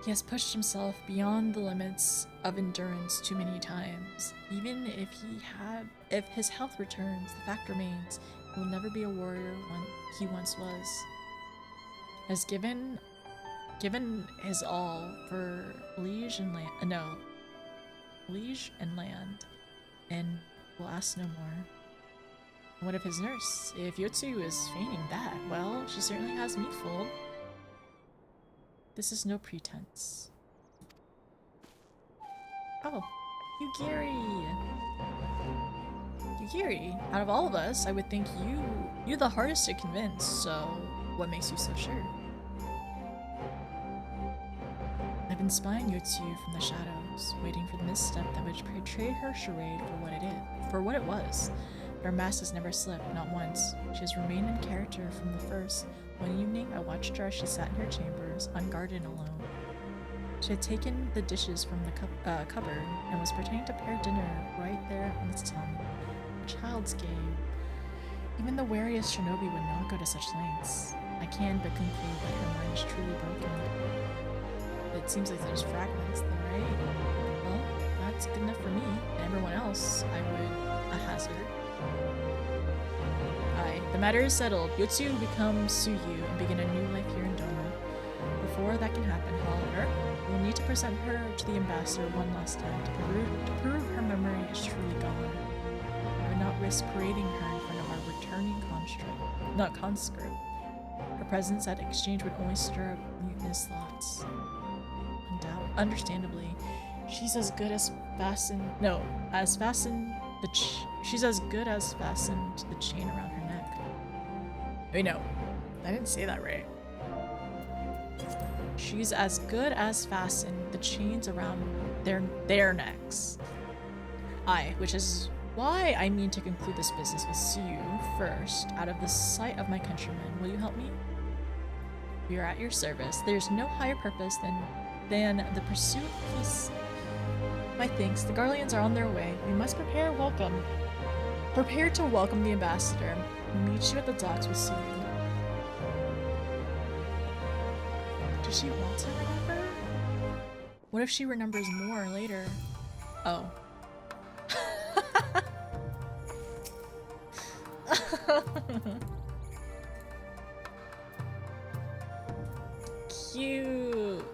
He has pushed himself beyond the limits of endurance too many times. Even if his health returns, the fact remains he will never be a warrior he once was. Has given his all for liege and land, and will ask no more. What of his nurse? If Yotsu is feigning that, well, she certainly has me fooled. This is no pretense. Oh, Yugiri! Yugiri, out of all of us, I would think you're the hardest to convince, so what makes you so sure? I've been spying Yotsu from the shadows, waiting for the misstep that would portray her charade for what it was. But her mask has never slipped, not once. She has remained in character from the first. One evening, I watched her as she sat in her chambers, unguarded and alone. She had taken the dishes from the cupboard and was pretending to prepare dinner right there on its tongue. A child's game. Even the wariest shinobi would not go to such lengths. I can but conclude that her mind is truly broken. It seems like there's fragments there, right? Well, that's good enough for me, and everyone else, I would hazard. The matter is settled. Yotsu will become Suyu and begin a new life here in Doma. Before that can happen, however, we will need to present her to the ambassador one last time to prove her memory is truly gone. I would not risk parading her in front of our returning conscript. Her presence at exchange would only stir up mutinous thoughts. Understandably, she's as good as fastened. No, as fastened. She's as good as fastened to the chain around her neck. Wait, no, I didn't say that right. She's as good as fastened the chains around their necks. Which is why I mean to conclude this business with Suyu first, out of the sight of my countrymen. Will you help me? We are at your service. There's no higher purpose than the pursuit of peace. My thanks. The Garleans are on their way. We must prepare to welcome the ambassador. Meet you at the docks with Suyu. Does she want to remember? What if she remembers more later? Oh. Cute.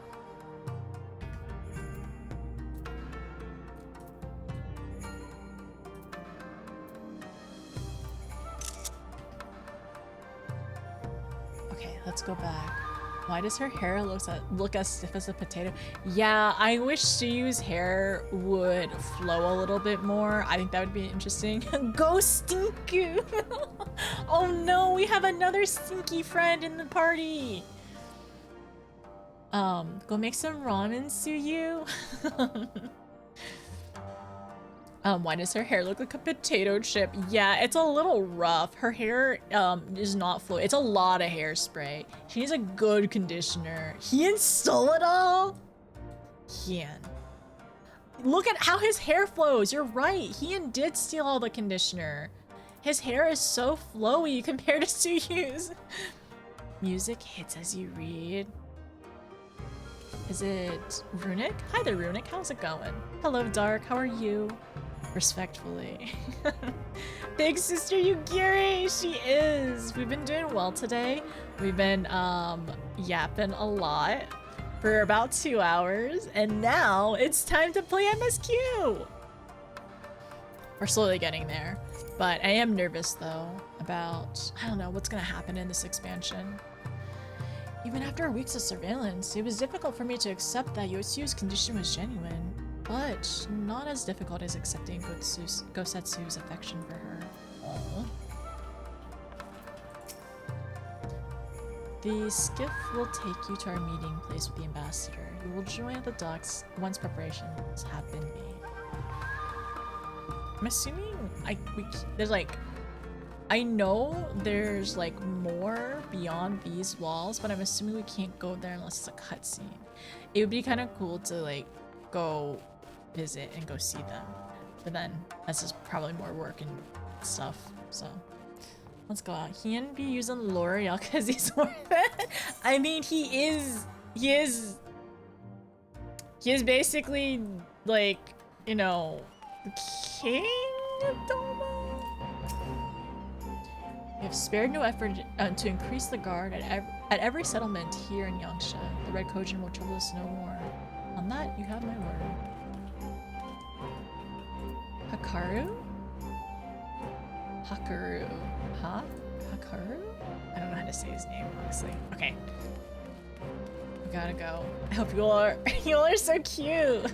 Okay, let's go back. Why does her hair look as stiff as a potato? Yeah, I wish Suyu's hair would flow a little bit more. I think that would be interesting. Go Stinku! Oh no, we have another stinky friend in the party. Go make some ramen, Suyu. Why does her hair look like a potato chip? Yeah, it's a little rough. Her hair is not flowy. It's a lot of hairspray. She needs a good conditioner. Hien stole it all? Hien. Look at how his hair flows. You're right. Hien did steal all the conditioner. His hair is so flowy compared to Suyu's. Music hits as you read. Is it Runic? Hi there, Runic. How's it going? Hello, Dark. How are you? Respectfully. Big sister Yugiri, she is. We've been doing well today. We've been yapping a lot for about 2 hours, and now it's time to play MSQ. We're slowly getting there, but I am nervous though about, I don't know, what's gonna happen in this expansion. Even after weeks of surveillance, it was difficult for me to accept that Yotsu's condition was genuine, but not as difficult as accepting Gosetsu's affection for her. Aww. The skiff will take you to our meeting place with the ambassador. You will join at the docks once preparations have been made. I'm assuming there's like, I know there's like more beyond these walls, but I'm assuming we can't go there unless it's a cutscene. It would be kind of cool to like go visit and go see them, but then that's just probably more work and stuff. So let's go out. He can be using L'Oreal because he's worth it. I mean, he is basically like, you know, the king of Doma. We have spared no effort to increase the guard at every settlement here in Yangsha. The Red Kojin will trouble us no more. On that, you have my word. Hakaru? Hakaru. Huh? Hakaru? I don't know how to say his name, honestly. Okay. We gotta go. I hope you all are so cute.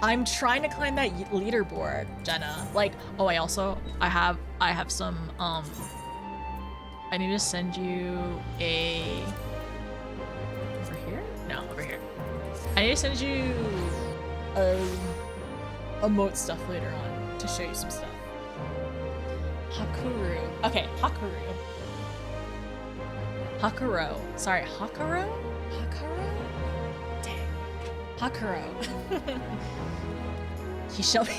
I'm trying to climb that leaderboard, Jenna. Like, oh, I have some, I need to send you a, over here? No, over here. I need to send you emote stuff later on to show you some stuff. Hakuru. Okay, Hakuru. Hakuro. Sorry, Hakuro? Hakuro? Dang. Hakuro. He shall be.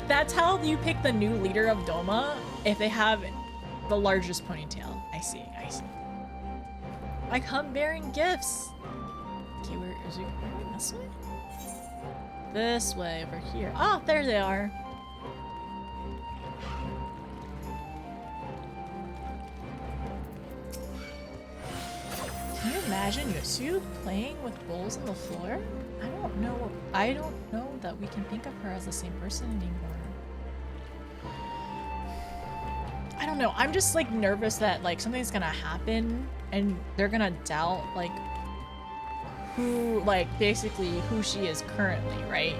That's how you pick the new leader of Doma, if they have the largest ponytail. I see, I see. I come bearing gifts. Okay, where is it? This way? This way, over here. Oh, there they are. imagine Yosu playing with bowls on the floor? I don't know. I don't know that we can think of her as the same person anymore. I don't know. I'm just like nervous that like something's gonna happen and they're gonna doubt like who, like basically who she is currently, right?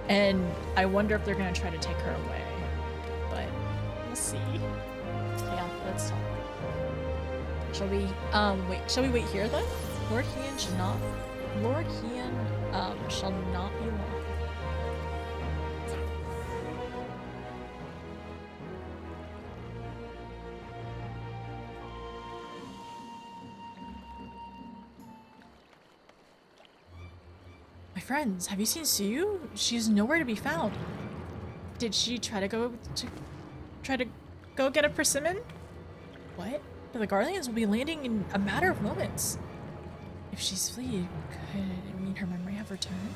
And I wonder if they're gonna try to take her away. But we'll see. Yeah, let's talk. Shall we wait, shall we wait here then? Lord Hien shall not be long. My friends, have you seen Suyu? She's nowhere to be found. Did she try to go get a persimmon? What? The Guardians will be landing in a matter of moments. If she's fled, could it mean her memory have returned?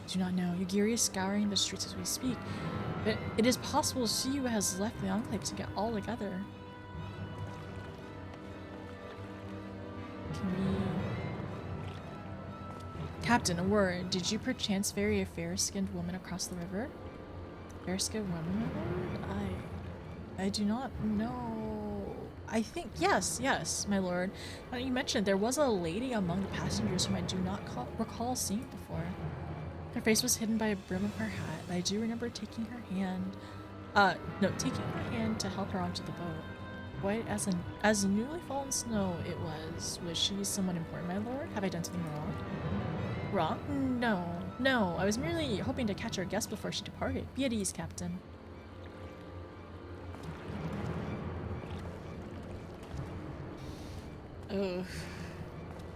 I do not know. Yugiri is scouring the streets as we speak, but it is possible Suyu has left the Enclave to get all together. Can we... Captain, a word. Did you perchance ferry a fair-skinned woman across the river? Fair-skinned woman, my lord? I do not know. I think, yes, my lord. Now you mentioned there was a lady among the passengers whom I do not recall seeing before. Her face was hidden by a brim of her hat, but I do remember taking her hand to help her onto the boat. White as newly fallen snow it was. Was she someone important, my lord? Have I done something wrong? Wrong? No. I was merely hoping to catch our guest before she departed. Be at ease, Captain. Oh,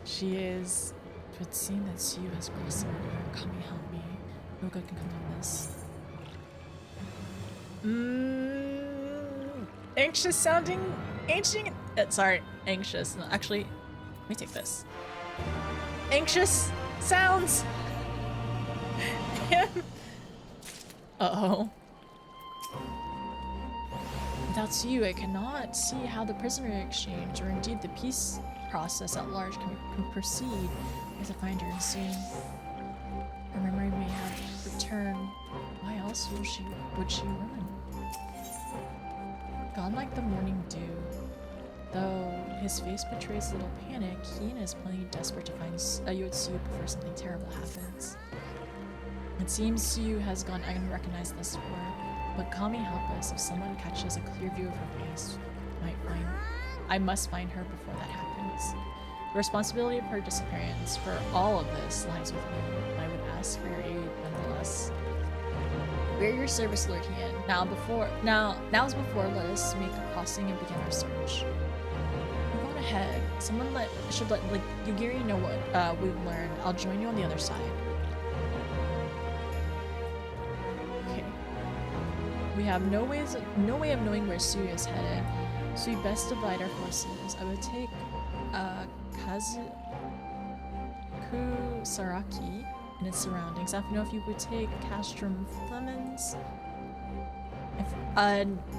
she is. It would seem that Suyu has crossed the river. Kami, help me. No good can come from this. Anxious sounding. Anxious. No, actually, let me take this. Anxious sounds. Uh-oh. Without Suyu, I cannot see how the prisoner exchange, or indeed the peace process at large, can proceed. I have to find her soon. Her memory may have returned. Why else would she run? Gone like the morning dew. Though his face betrays little panic, Hien is plainly desperate to find Suyu before something terrible happens. It seems Suyu has gone unrecognized thus far. But Kami help us if someone catches a clear view of her face. I must find her before that happens. The responsibility of her disappearance for all of this lies with me. I would ask for your aid nonetheless. We're at your service, Lord Hien. Now's before. Let us make a crossing and begin our search. We're going ahead. Someone should let Yugiri know what we've learned. I'll join you on the other side. We have no way of knowing where Suyu is headed, so we best divide our forces. I would take Kazukusaraki and its surroundings. I have to know if you would take Castrum Flemens.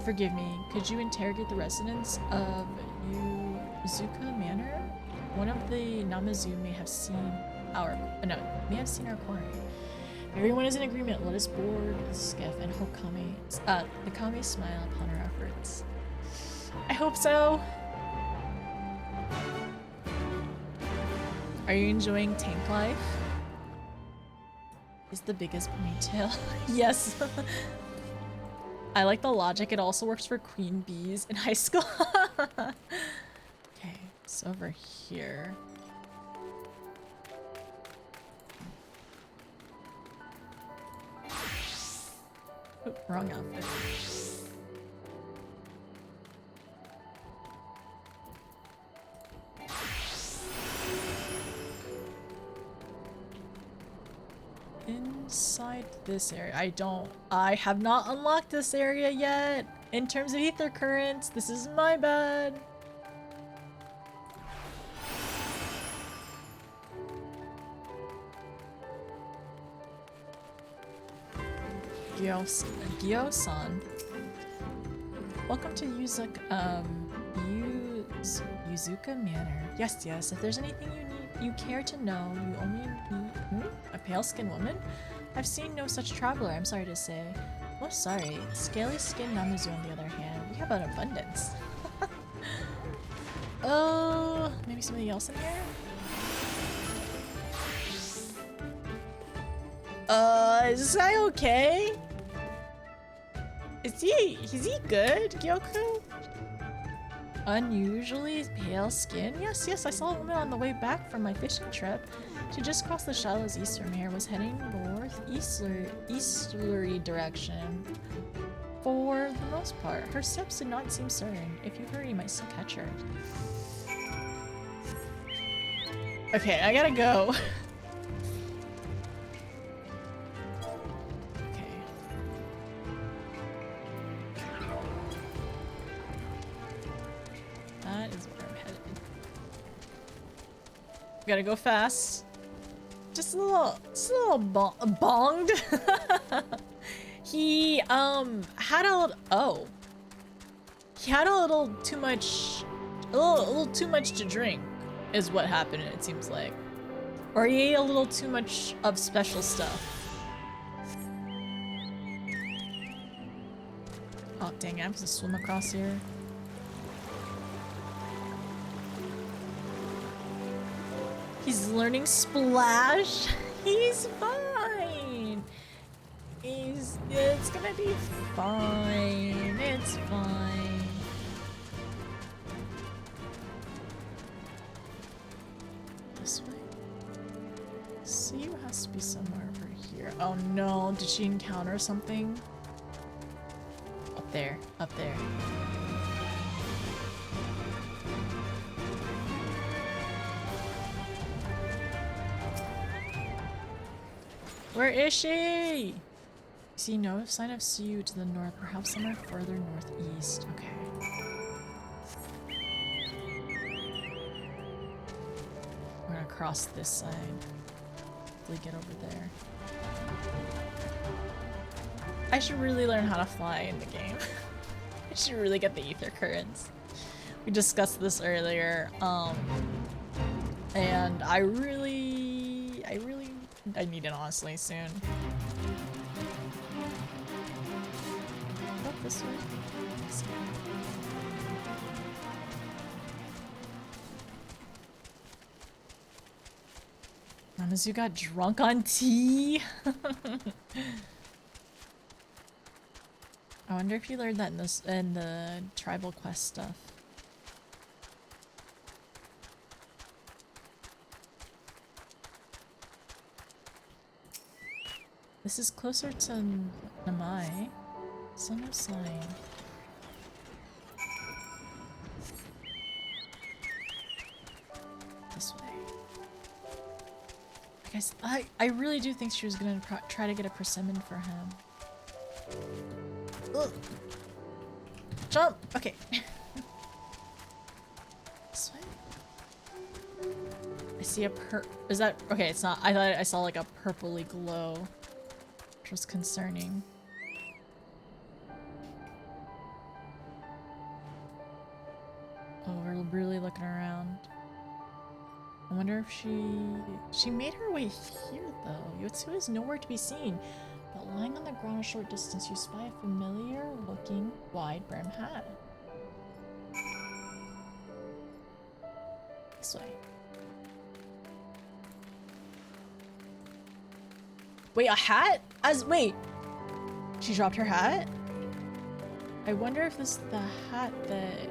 Forgive me, could you interrogate the residents of Yuzuka Manor? One of the Namazu may have seen our quarry. Everyone is in agreement. Let us board the skiff and hope the Kami smile upon our efforts. I hope so. Are you enjoying tank life? Is the biggest ponytail? Yes. I like the logic. It also works for queen bees in high school. Okay, so over here. Oop, wrong outfit. Inside this area, I have not unlocked this area yet. In terms of ether currents, this is my bad. Gyo-san. Welcome to Yuzuka Yuzuka Manor. Yes, yes. If there's anything you care to know, you only need a pale-skinned woman. I've seen no such traveler. I'm sorry to say. Most sorry. Scaly-skinned Namizu, on the other hand, we have an abundance. Oh, maybe somebody else in here. Is this guy okay? Is he good, Gyoku? Unusually pale skin? Yes, yes, I saw a woman on the way back from my fishing trip. She just crossed the shallows east from here, was heading northeasterly direction. For the most part, her steps did not seem certain. If you hurry, you might still catch her. Okay, I gotta go. That is where I'm headed. Gotta go fast. Just a little bonged. He had he had a little too much to drink, is what happened. It seems like, or he ate a little too much of special stuff. Oh dang it! I'm gonna swim across here. He's learning Splash. He's fine. It's gonna be fine. It's fine. This way? See, it has to be somewhere over here. Oh no, did she encounter something? Up there, up there. Where is she? See no sign of Siu to the north, perhaps somewhere further northeast. Okay. We're gonna cross this side. Hopefully get over there. I should really learn how to fly in the game. I should really get the ether currents. We discussed this earlier, and I need it honestly soon. Up this way. This way. Namizu got drunk on tea. I wonder if you learned that in the tribal quest stuff. This is closer to Namai. So no sign. This way. I guess I really do think she was gonna try to get a persimmon for him. Ugh. Jump! Okay. This way? I see a is that okay, it's not. I thought I saw like a purpley glow. Which was concerning. Oh, we're really looking around. I wonder if she made her way here though. Yotsu is nowhere to be seen, but lying on the ground a short distance, you spy a familiar looking wide brim hat. This way. Wait, a hat? Wait, she dropped her hat? I wonder if this is the hat that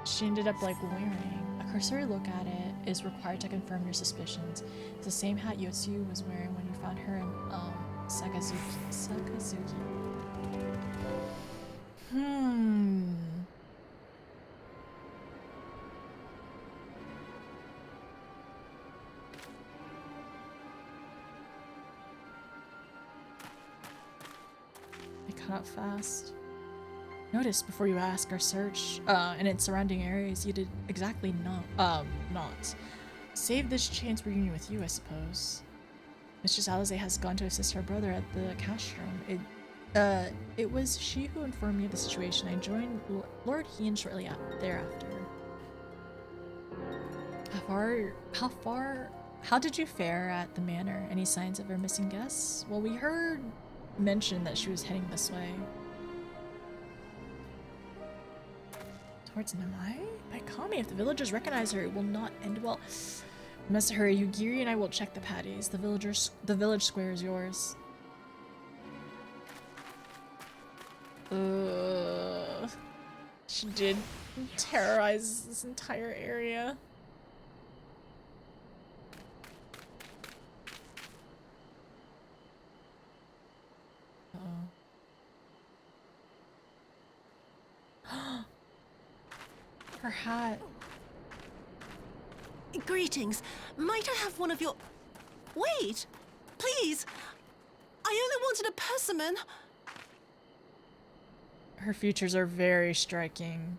she ended up like wearing. A cursory look at it is required to confirm your suspicions. It's the same hat Yotsu was wearing when you found her in Sakazuki. Up fast. Notice before you ask our search in its surrounding areas, you did exactly not. Save this chance reunion with you, I suppose. Mistress Alize has gone to assist her brother at the castrum. It was she who informed me of the situation. I joined Lord Hien shortly thereafter. How did you fare at the manor? Any signs of her missing guests? Well, we heard mention that she was heading this way. Towards Namai? By Kami, if the villagers recognize her, it will not end well. We must hurry. Yugiri and I will check the patties. The village square is yours. She did terrorize this entire area. Her hat. Greetings. Might I have one of your... Wait! Please! I only wanted a persimmon. Her features are very striking.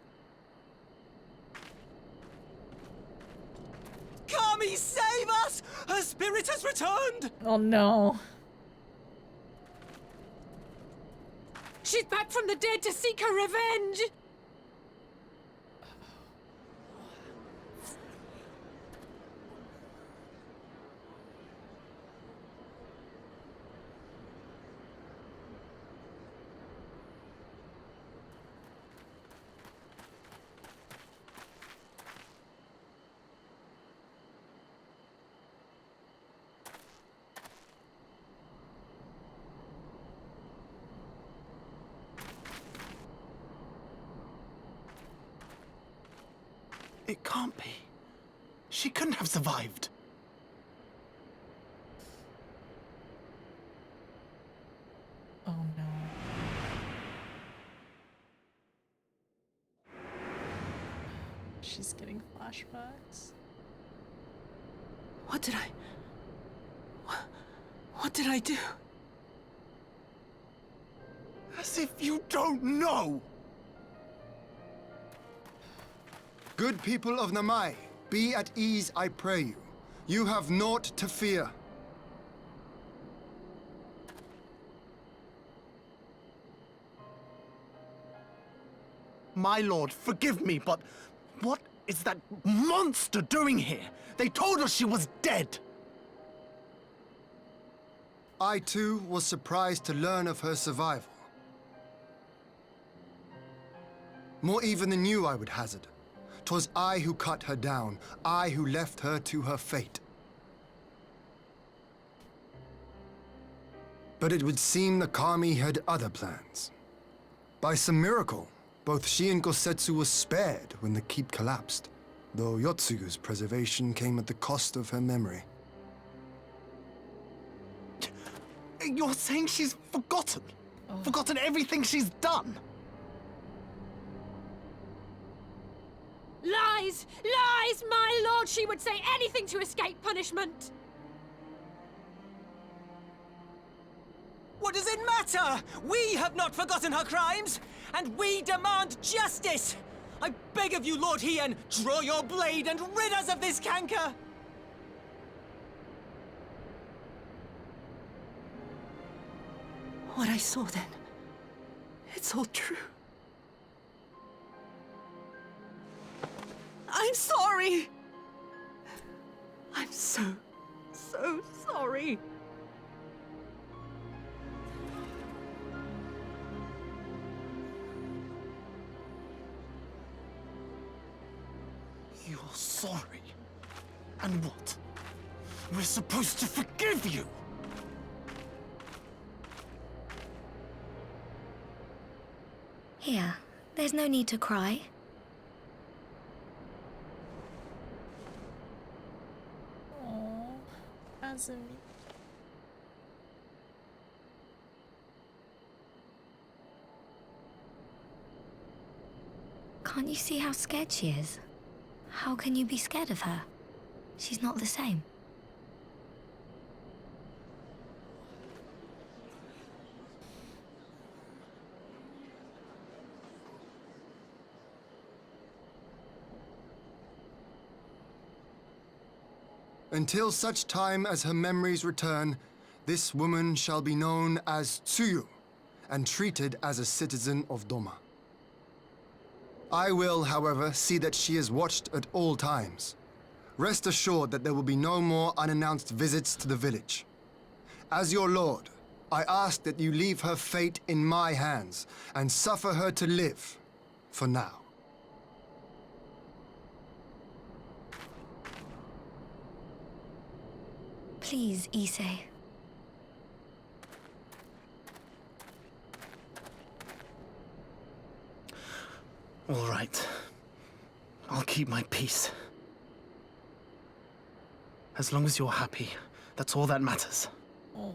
Kami, save us! Her spirit has returned! Oh no. She's back from the dead to seek her revenge! It can't be. She couldn't have survived. Oh no. She's getting flashbacks. What did I do? As if you don't know! Good people of Namai, be at ease, I pray you. You have naught to fear. My lord, forgive me, but what is that monster doing here? They told us she was dead! I too was surprised to learn of her survival. More even than you, I would hazard. 'Twas I who cut her down, I who left her to her fate. But it would seem the Kami had other plans. By some miracle, both she and Gosetsu were spared when the keep collapsed, though Yotsugu's preservation came at the cost of her memory. You're saying she's forgotten? Forgotten everything she's done? Lies! Lies! My lord, she would say anything to escape punishment! What does it matter? We have not forgotten her crimes, and we demand justice! I beg of you, Lord Hien, draw your blade and rid us of this canker! What I saw then, it's all true. I'm sorry! I'm so sorry. You're sorry? And what? We're supposed to forgive you? Here, there's no need to cry. Oh, Azumi. Can't you see how scared she is? How can you be scared of her? She's not the same. Until such time as her memories return, this woman shall be known as Tsuyu, and treated as a citizen of Doma. I will, however, see that she is watched at all times. Rest assured that there will be no more unannounced visits to the village. As your lord, I ask that you leave her fate in my hands and suffer her to live, for now. Please, Issei. All right. I'll keep my peace. As long as you're happy, that's all that matters. Oh.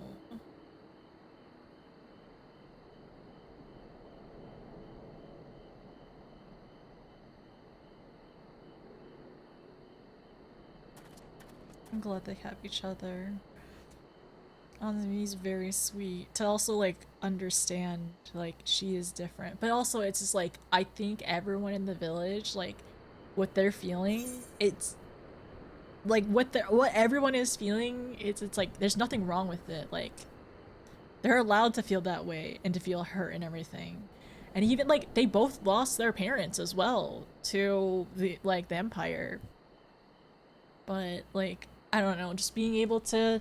I'm glad they have each other. Anzumi's very sweet to also like understand like she is different, but also it's just like I think everyone in the village, like what they're feeling, it's like what everyone is feeling, it's like there's nothing wrong with it. Like they're allowed to feel that way and to feel hurt and everything. And even like they both lost their parents as well to the Empire. But like I don't know, just being able to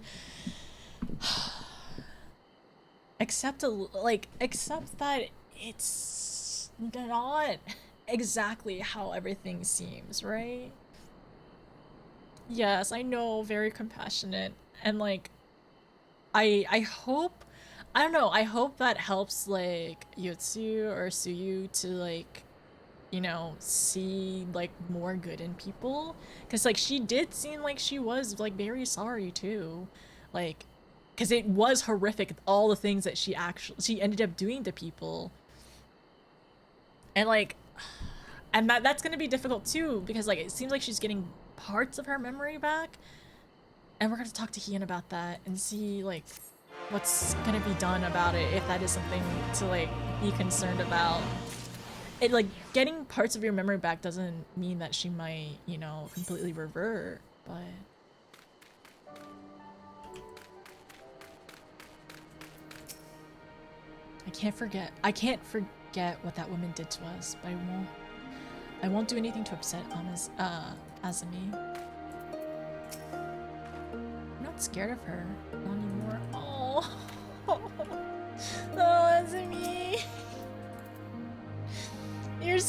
accept that it's not exactly how everything seems, right? Yes, I know, very compassionate, and like I hope, I don't know, I hope that helps like Yotsu or Suyu to like, you know, see like more good in people, because like she did seem like she was like very sorry too, like because it was horrific all the things that she ended up doing to people, and like that's gonna be difficult too, because like it seems like she's getting parts of her memory back, and we're gonna talk to Hien about that and see like what's gonna be done about it, if that is something to like be concerned about. It like getting parts of your memory back doesn't mean that she might, you know, completely revert, but I can't forget what that woman did to us, but I won't do anything to upset Azumi. I'm not scared of her anymore. Oh, oh, Azumi, you're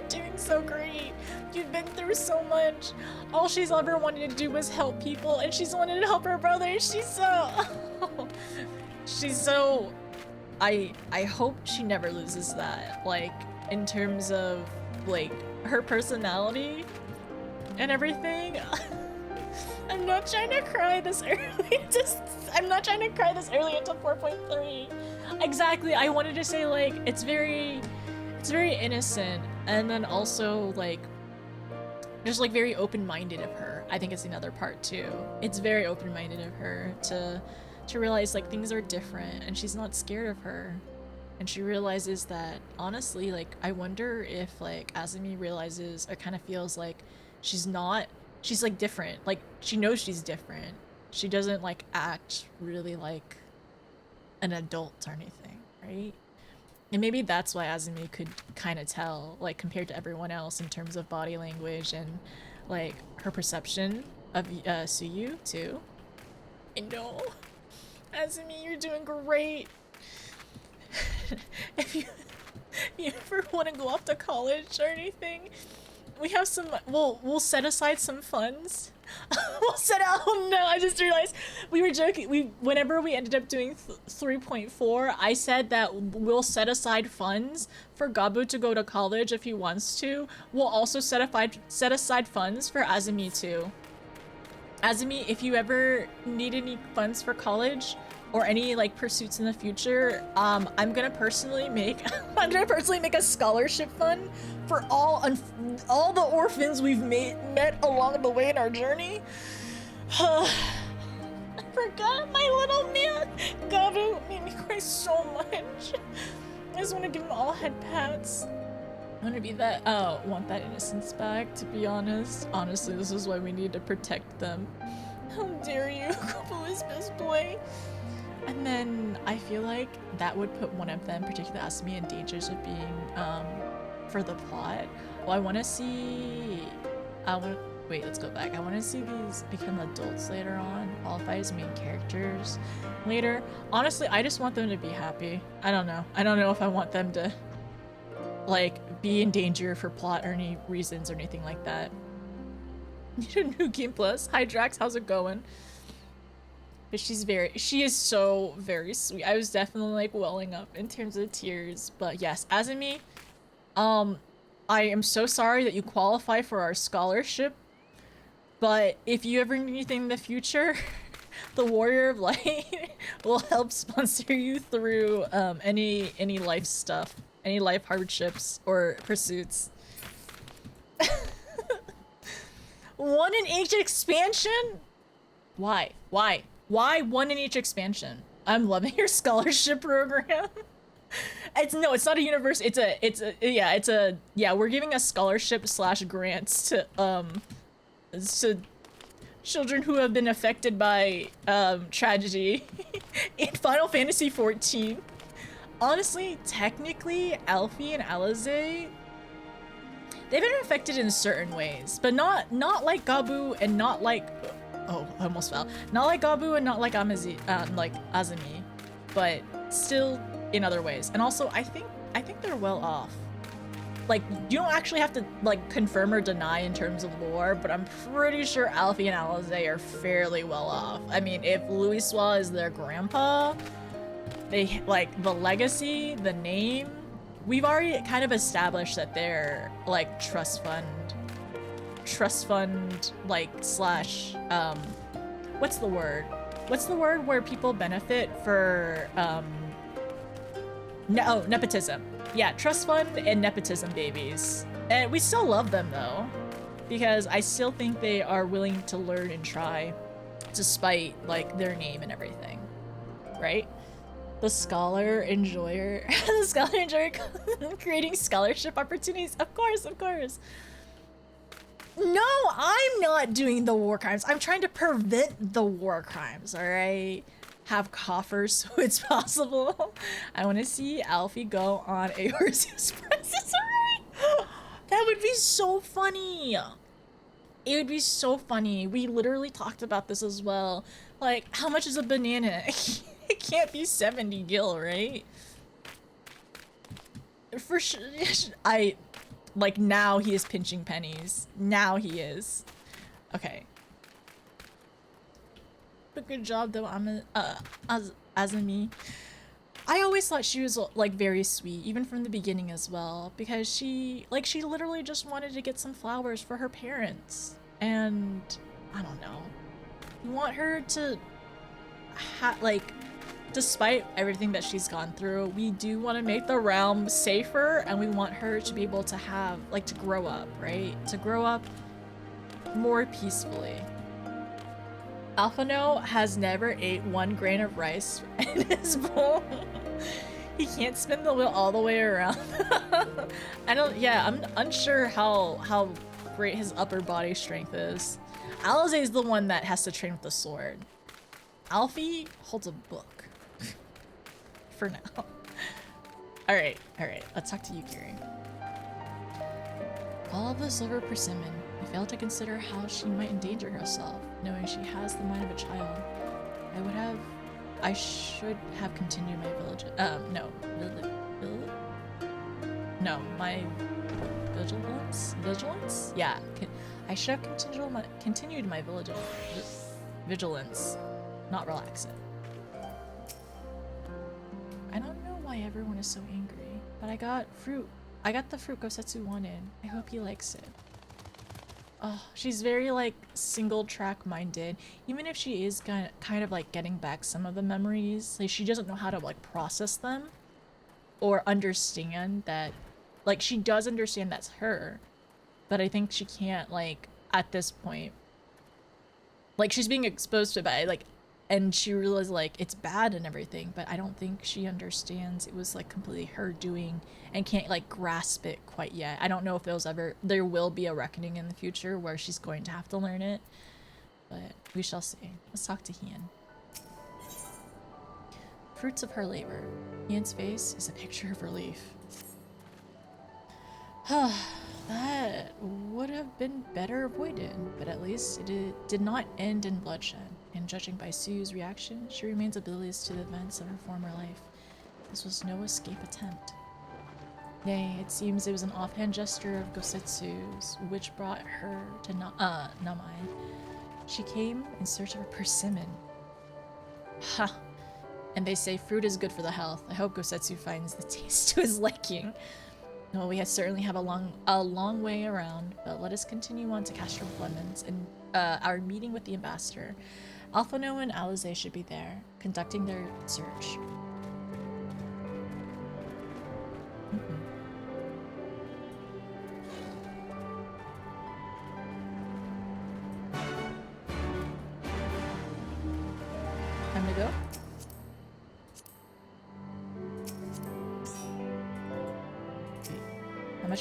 doing so great. You've been through so much. All she's ever wanted to do was help people, and she's wanted to help her brother. I hope she never loses that, like, in terms of, like, her personality and everything. I'm not trying to cry this early, I'm not trying to cry this early into 4.3. Exactly, I wanted to say, like, it's very innocent, and then also, like, just, like, very open-minded of her. I think it's another part, too. It's very open-minded of her to realize like things are different, and she's not scared of her, and she realizes that honestly, like, I wonder if like Azumi realizes or kind of feels like she's like different, like she knows she's different, she doesn't like act really like an adult or anything, right? And maybe that's why Azumi could kind of tell, like, compared to everyone else in terms of body language and like her perception of Suyu too. I know. Azumi, you're doing great. If you ever want to go off to college or anything, we have some. We'll set aside some funds. Oh no! I just realized we were joking. Whenever we ended up doing 3.4, I said that we'll set aside funds for Gabu to go to college if he wants to. We'll also set aside funds for Azumi too. Azumi, if you ever need any funds for college or any like pursuits in the future, I'm gonna personally make a scholarship fund for all the orphans we've met along the way in our journey. I forgot my little man. Gabu made me cry so much. I just want to give them all head pats. I want to be that, want that innocence back, to be honest. Honestly, this is why we need to protect them. How dare you, Gabu is best boy. And then I feel like that would put one of them, particularly Asami, in dangers of being, for the plot. Well, I want to see... Wait, let's go back. I want to see these become adults later on, qualify as main characters later. Honestly, I just want them to be happy. I don't know. I don't know if I want them to, like, be in danger for plot or any reasons or anything like that. New Game Plus. Hi, Drax. How's it going? But she is so very sweet. I was definitely, like, welling up in terms of tears. But yes, Azumi, I am so sorry that you qualify for our scholarship. But if you ever need anything in the future, the Warrior of Light will help sponsor you through any life stuff, any life hardships or pursuits. 1 in each expansion? Why? Why? Why 1 in each expansion? I'm loving your scholarship program. It's not a universe. Yeah, we're giving a scholarship / grants to children who have been affected by tragedy in Final Fantasy XIV. Honestly, technically, Alfie and Alize, they've been affected in certain ways, but not like Gabu and not like, oh, I almost fell. Not like Gabu and not like Azumi, but still in other ways. And also, I think they're well off. Like, you don't actually have to, like, confirm or deny in terms of lore, but I'm pretty sure Alfie and Alize are fairly well off. I mean, if Louisoix is their grandpa, they, like, the legacy, the name, we've already kind of established that they're, like, trust fund, like, slash, what's the word? What's the word where people benefit for, nepotism. Yeah, trust fund and nepotism babies. And we still love them though, because I still think they are willing to learn and try despite like their name and everything, right? The scholar enjoyer, the scholar enjoyer creating scholarship opportunities. Of course, of course. No, I'm not doing the war crimes. I'm trying to prevent the war crimes, all right? Have coffers so it's possible. I want to see Alfie go on a Horseus Princess Array. That would be so funny. It would be so funny. We literally talked about this as well. Like, how much is a banana? It can't be 70 gil, right? For sure. Like, now he is pinching pennies. Now he is. Okay. But good job though, Azumi. I always thought she was like very sweet, even from the beginning as well, because she literally just wanted to get some flowers for her parents. And I don't know. You want her to like, despite everything that she's gone through, we do want to make the realm safer, and we want her to be able to have, like, to grow up, right? To grow up more peacefully. Alphano has never ate 1 grain of rice in his bowl. He can't spin the wheel all the way around. I'm unsure how great his upper body strength is. Alize is the one that has to train with the sword. Alfie holds a book. For now. Alright, let's talk to you, Gary. All of the silver persimmon. I fail to consider how she might endanger herself, knowing she has the mind of a child. I should have continued my my vigilance? Yeah, I should have continued my vigilance, not relax it. I don't know why everyone is so angry, but I got the fruit Gosetsu wanted. I hope he likes it. Oh, she's very, like, single-track minded. Even if she is kind of, like, getting back some of the memories, like, she doesn't know how to, like, process them or understand that, like, she does understand that's her, but I think she can't, like, at this point, like, she's being exposed to it by, like, and she realized, like, it's bad and everything, but I don't think she understands it was, like, completely her doing and can't, like, grasp it quite yet. I don't know if there will be a reckoning in the future where she's going to have to learn it, but we shall see. Let's talk to Hien. fruits of her labor. Ian's face is a picture of relief. That would have been better avoided, but at least it did not end in bloodshed. And judging by Suyu's reaction, she remains oblivious to the events of her former life. This was no escape attempt. Nay, it seems it was an offhand gesture of Gosetsu's, which brought her to Namai. She came in search of a persimmon. Ha! And they say fruit is good for the health. I hope Gosetsu finds the taste to his liking. Well, we certainly have a long way around, but let us continue on to Castro Clemens and our meeting with the ambassador. Alphano and Alize should be there, conducting their search. Time to go?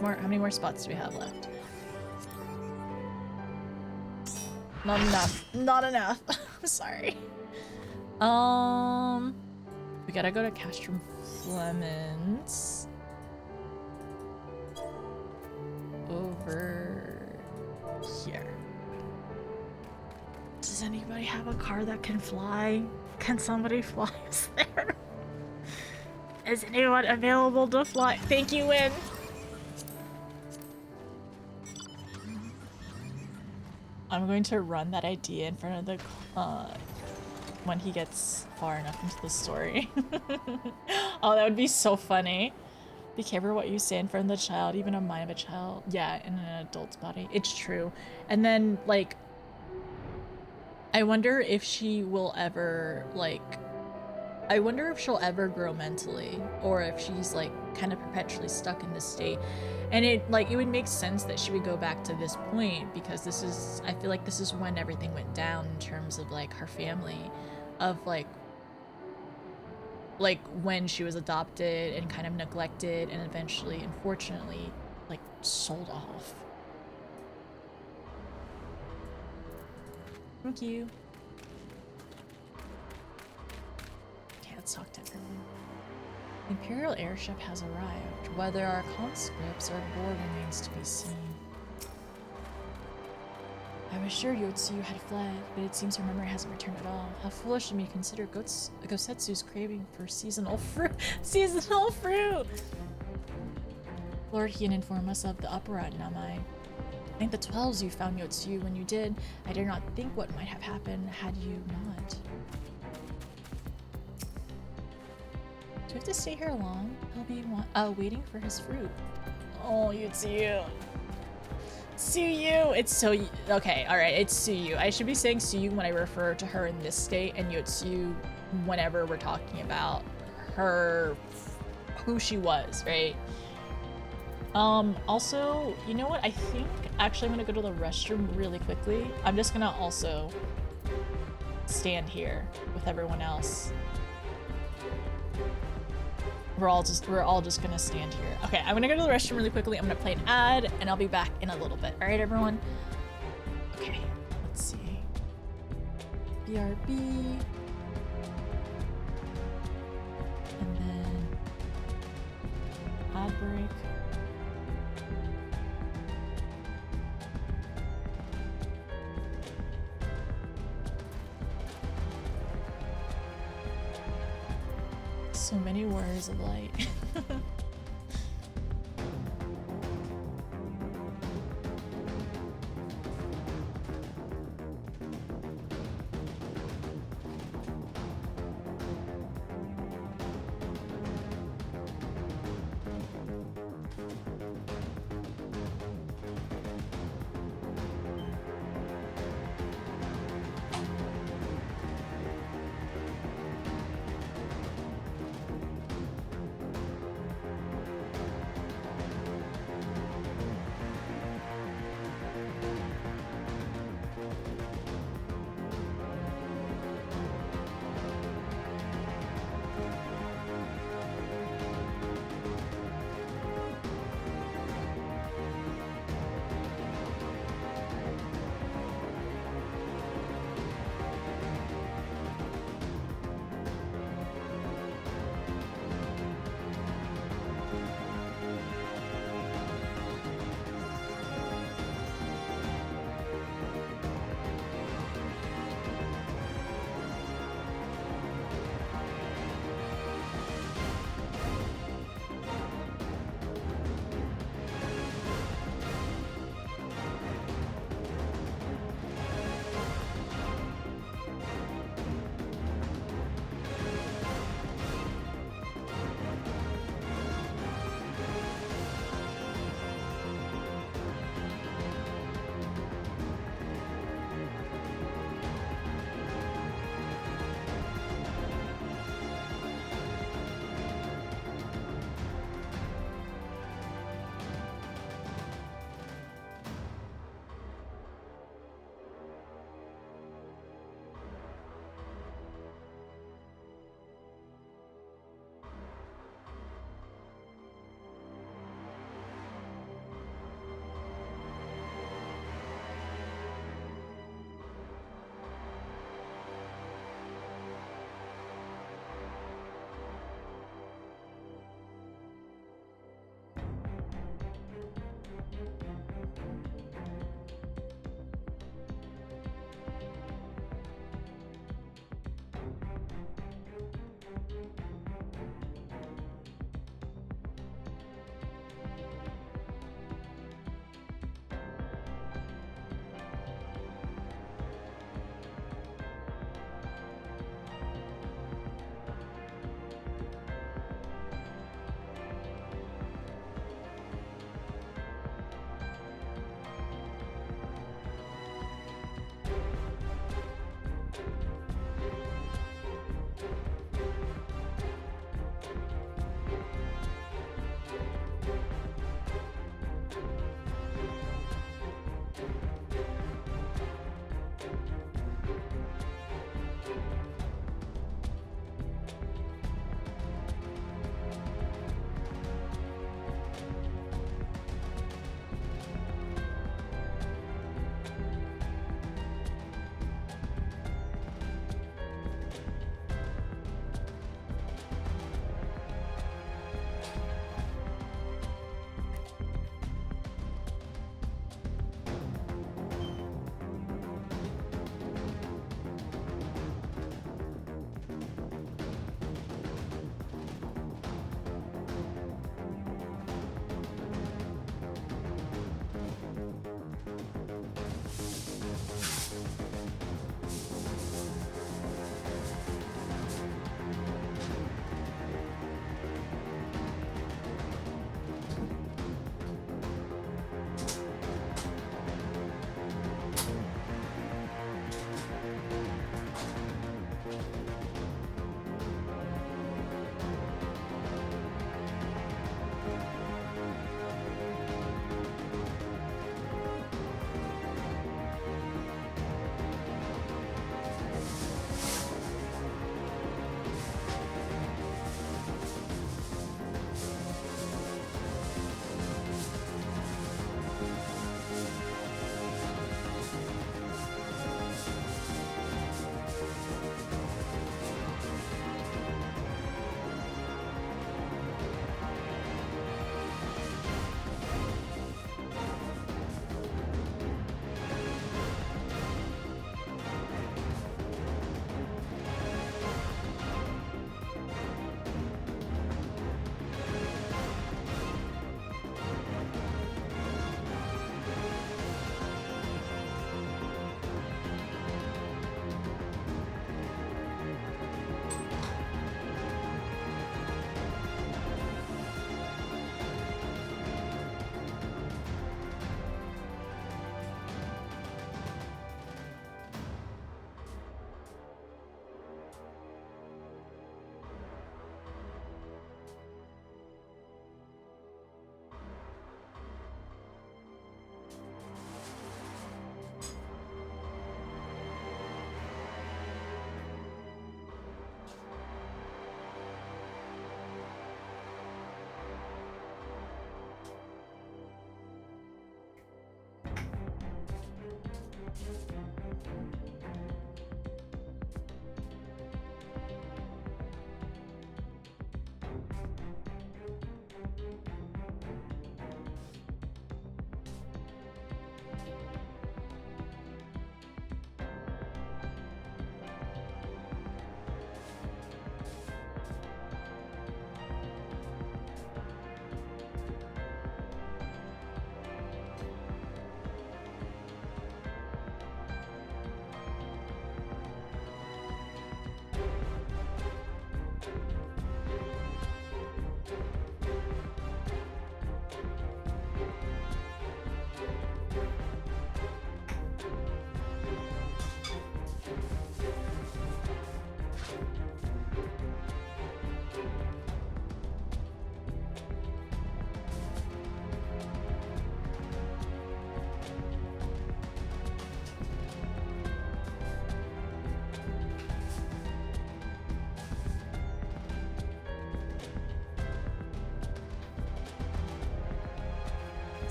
How many more spots do we have left? Not enough. Not enough. I'm sorry. We gotta go to Castrum Flemens. Over here. Does anybody have a car that can fly? Can somebody fly us there? Is anyone available to fly? Thank you, Win. I'm going to run that idea in front of the when he gets far enough into the story. Oh, that would be so funny. Be careful what you say in front of the child, even a mind of a child. Yeah, in an adult's body. It's true. And then, like, I wonder if she will ever, like, I wonder if she'll ever grow mentally, or if she's, like, kind of perpetually stuck in this state. And it would make sense that she would go back to this point, because this is, I feel like this is when everything went down in terms of, like, her family, of, like when she was adopted and kind of neglected and eventually, unfortunately, like, sold off. Thank you. Okay, let's talk to everyone. The Imperial airship has arrived. Whether our conscripts are aboard remains to be seen. I was sure Yotsuyu had fled, but it seems her memory hasn't returned at all. How foolish of me to consider Gosetsu's craving for seasonal fruit. Seasonal fruit! Lord Hien informed us of the uproar at Namai. Thank the 12s you found Yotsuyu when you did. I dare not think what might have happened had you not. Do we have to stay here long? He'll be waiting for his fruit. Oh, Yotsuyu. Suyu! It's so... Okay, alright, it's Suyu. I should be saying Suyu when I refer to her in this state, and Yotsuyu whenever we're talking about her... who she was, right? Also, you know what? I think... Actually, I'm gonna go to the restroom really quickly. I'm just gonna also stand here with everyone else. We're all just gonna stand here. Okay, I'm gonna go to the restroom really quickly. I'm gonna play an ad, and I'll be back in a little bit. All right, everyone? Okay, let's see. BRB. And then ad break. So many warriors of light.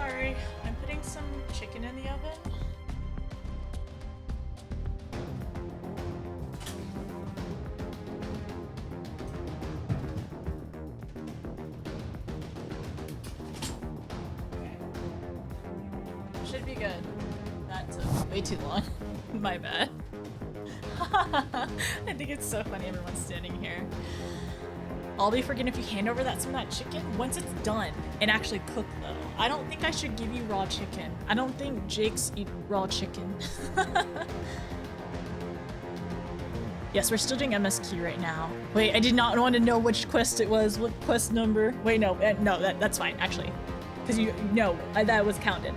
Sorry, I'm putting some chicken in the oven. Okay. Should be good. That took way too long. My bad. I think it's so funny everyone's standing here. I'll be forgetting if you hand over some of that chicken once it's done and actually cooked though. I don't think I should give you raw chicken. I don't think Jakes eat raw chicken. Yes, we're still doing MSQ right now. Wait, I did not want to know which quest it was, what quest number. Wait, no, that's fine actually. Because that was counted.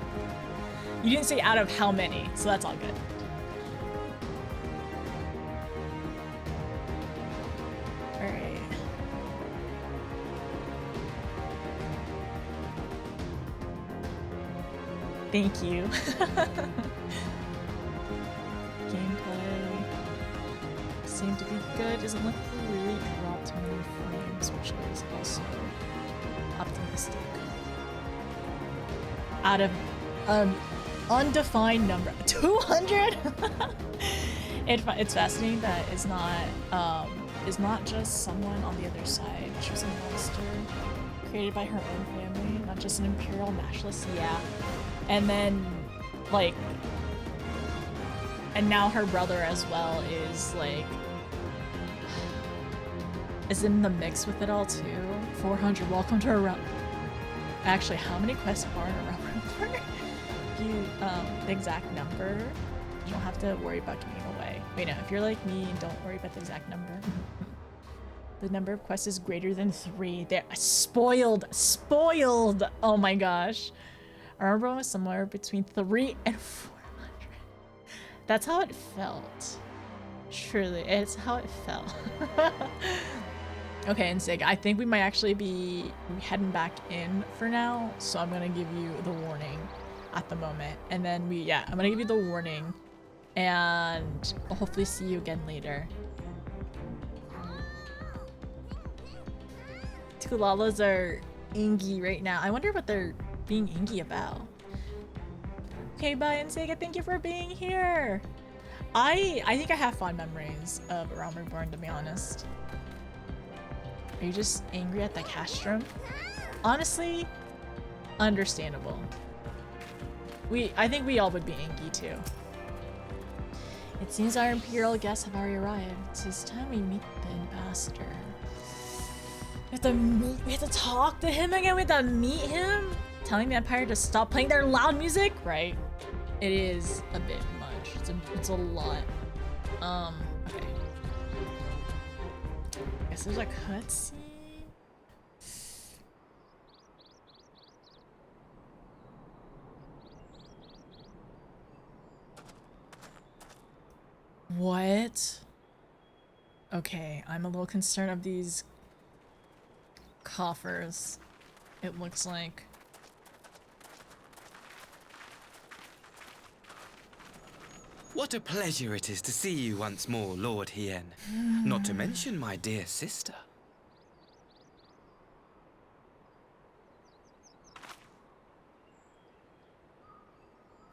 You didn't say out of how many, so that's all good. Thank you. Gameplay seemed to be good. Doesn't look like we really dropped many frames, which is also optimistic. Out of undefined number, 200. It's fascinating that it's not just someone on the other side. She was a monster created by her own family, not just an imperial nationalist. Yeah. And then, like, and now her brother as well is in the mix with it all too. 400, welcome to a realm. Actually, how many quests are in a realm? The exact number, you don't have to worry about giving it away. Wait, no, if you're like me, don't worry about the exact number. The number of quests is greater than 3. They're spoiled. Oh my gosh. I remember it was somewhere between 300 and 400. That's how it felt. Truly, it's how it felt. Okay, and Sig, I think we might actually be heading back in for now, so I'm gonna give you the warning at the moment. And then I'm gonna give you the warning, and I'll hopefully see you again later. Tukulalas are ingy right now. I wonder what they're being ingy about. Okay, bye, and Sega, thank you for being here. I think I have fond memories of Realm Reborn, to be honest. Are you just angry at the castrum? Honestly, understandable. I think we all would be angry too. It seems our Imperial guests have already arrived. It's time we meet the ambassador. We have to talk to him again? We have to meet him? Telling the Empire to stop playing their loud music? Right. It is a bit much. It's a lot. Okay. I guess there's a cutscene. What? Okay, I'm a little concerned of these coffers. It looks like. What a pleasure it is to see you once more, Lord Hien. Not to mention my dear sister.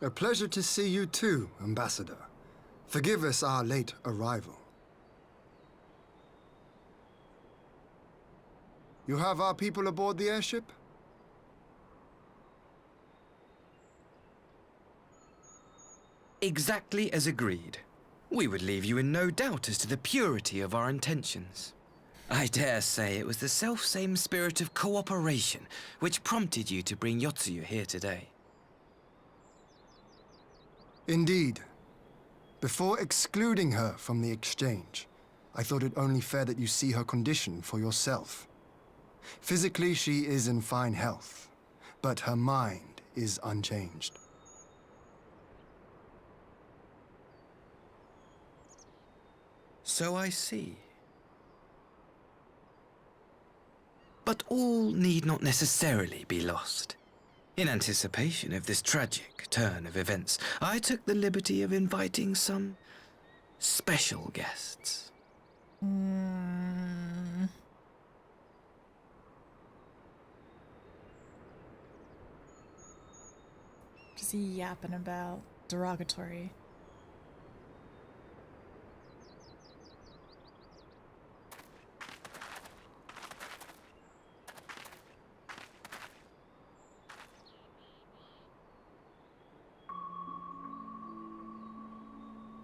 A pleasure to see you too, Ambassador. Forgive us our late arrival. You have our people aboard the airship? Exactly as agreed. We would leave you in no doubt as to the purity of our intentions. I dare say it was the self-same spirit of cooperation which prompted you to bring Yotsuyu here today. Indeed. Before excluding her from the exchange, I thought it only fair that you see her condition for yourself. Physically, she is in fine health, but her mind is unchanged. So I see. But all need not necessarily be lost. In anticipation of this tragic turn of events, I took the liberty of inviting some special guests. What's he yapping about? Derogatory.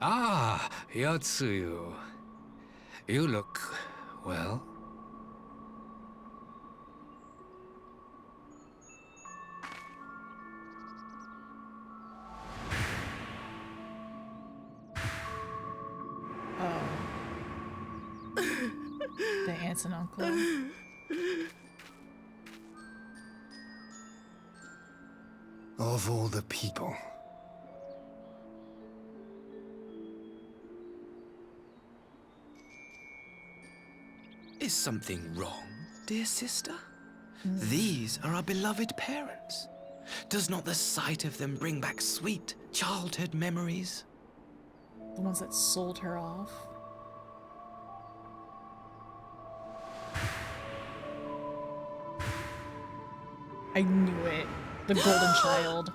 Ah, Yotsuyu. You look well. Oh. The aunts and uncle. Of all the people. Is something wrong, dear sister? These are our beloved parents. Does not the sight of them bring back sweet childhood memories? The ones that sold her off. I knew it. The golden child.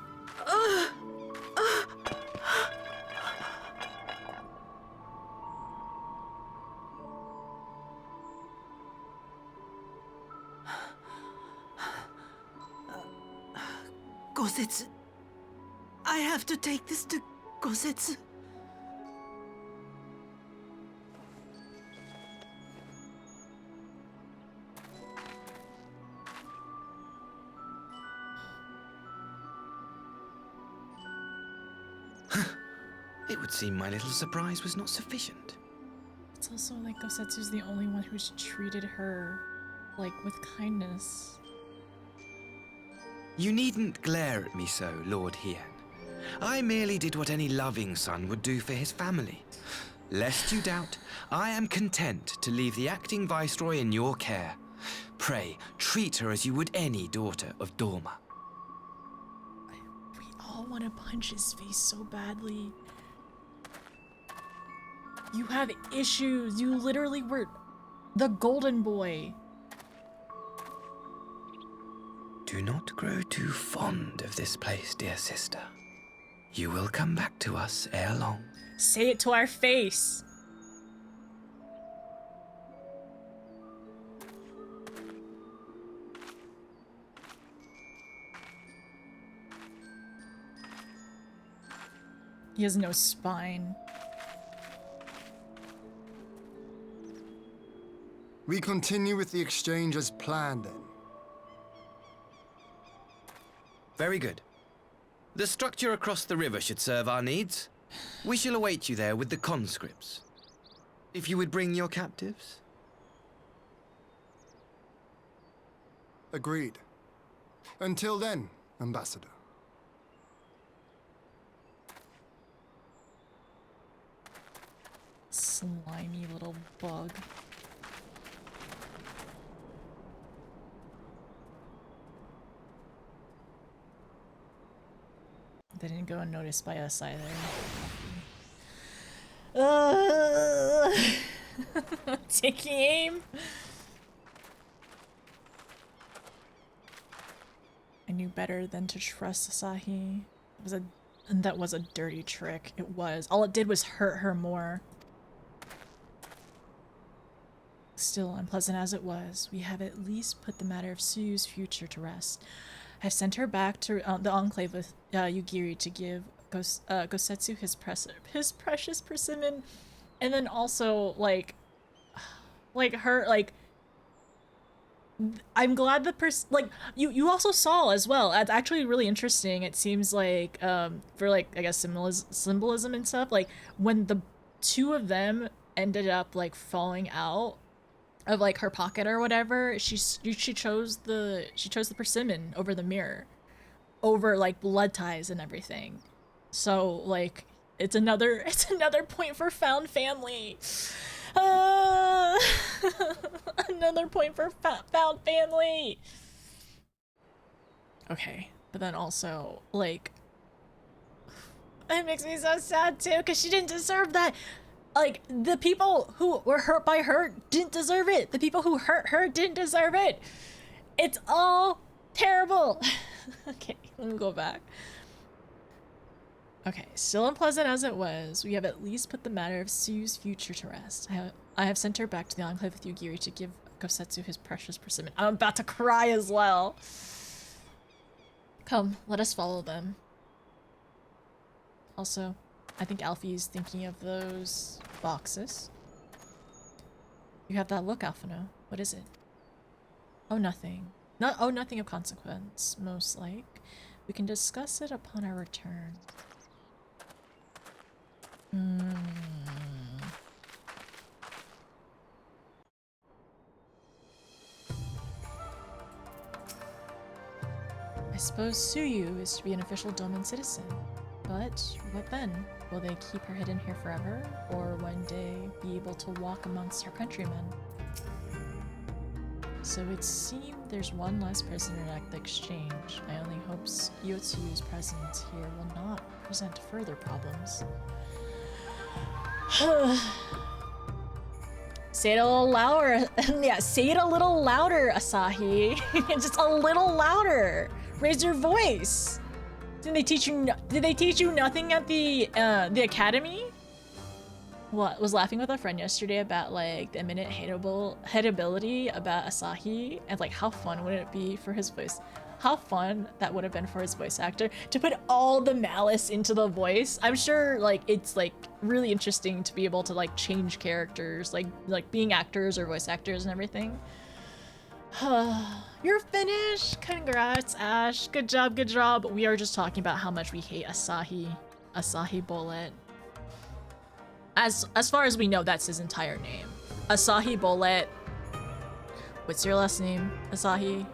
Gosetsu. I have to take this to Gosetsu. It would seem my little surprise was not sufficient. It's also like Gosetsu's the only one who's treated her, like, with kindness. You needn't glare at me so, Lord Hien. I merely did what any loving son would do for his family. Lest you doubt, I am content to leave the acting viceroy in your care. Pray, treat her as you would any daughter of Dorma. We all want to punch his face so badly. You have issues. You literally were the golden boy. Do not grow too fond of this place, dear sister. You will come back to us ere long. Say it to our face. He has no spine. We continue with the exchange as planned then. Very good. The structure across the river should serve our needs. We shall await you there with the conscripts. If you would bring your captives. Agreed. Until then, Ambassador. Slimy little bug. They didn't go unnoticed by us either. Taking aim. I knew better than to trust Asahi. That was a dirty trick. It was. All it did was hurt her more. Still, unpleasant as it was, we have at least put the matter of Suyu's future to rest. I've sent her back to the Enclave with Yugiri to give Gosetsu his precious persimmon, and then also like her I'm glad you also saw as well. It's actually really interesting. It seems like for like I guess symbolism and stuff. Like when the two of them ended up like falling out of like her pocket or whatever, she chose the persimmon over the mirror, over like blood ties and everything. So like it's another point for found family. Another point for found family. Okay, but then also like it makes me so sad too because she didn't deserve that. Like, the people who were hurt by her didn't deserve it. The people who hurt her didn't deserve it. It's all terrible. Okay, let me go back. Okay, still unpleasant as it was, we have at least put the matter of Sue's future to rest. I have sent her back to the Enclave with Yugiri to give Kosetsu his precious persimmon. I'm about to cry as well. Come, let us follow them. Also, I think Alfie is thinking of those boxes. You have that look, Alphino. What is it? Oh, nothing. Nothing of consequence, most like. We can discuss it upon our return. I suppose Suyu is to be an official Doman citizen. But what then? Will they keep her hidden here forever? Or one day be able to walk amongst her countrymen? So it seemed there's one less prisoner at the exchange. I only hope Yotsu's presence here will not present further problems. Say it a little louder. Yeah, say it a little louder, Asahi. Just a little louder. Raise your voice. Did they teach you nothing at the academy? What, was laughing with a friend yesterday about like the imminent hateability about Asahi, and like how fun would it be for his voice? How fun that would have been for his voice actor to put all the malice into the voice. I'm sure like it's like really interesting to be able to like change characters, like being actors or voice actors and everything. You're finished. Congrats, Ash. Good job, good job. We are just talking about how much we hate Asahi Bullet. As far as we know, that's his entire name. Asahi Bullet. What's your last name, Asahi?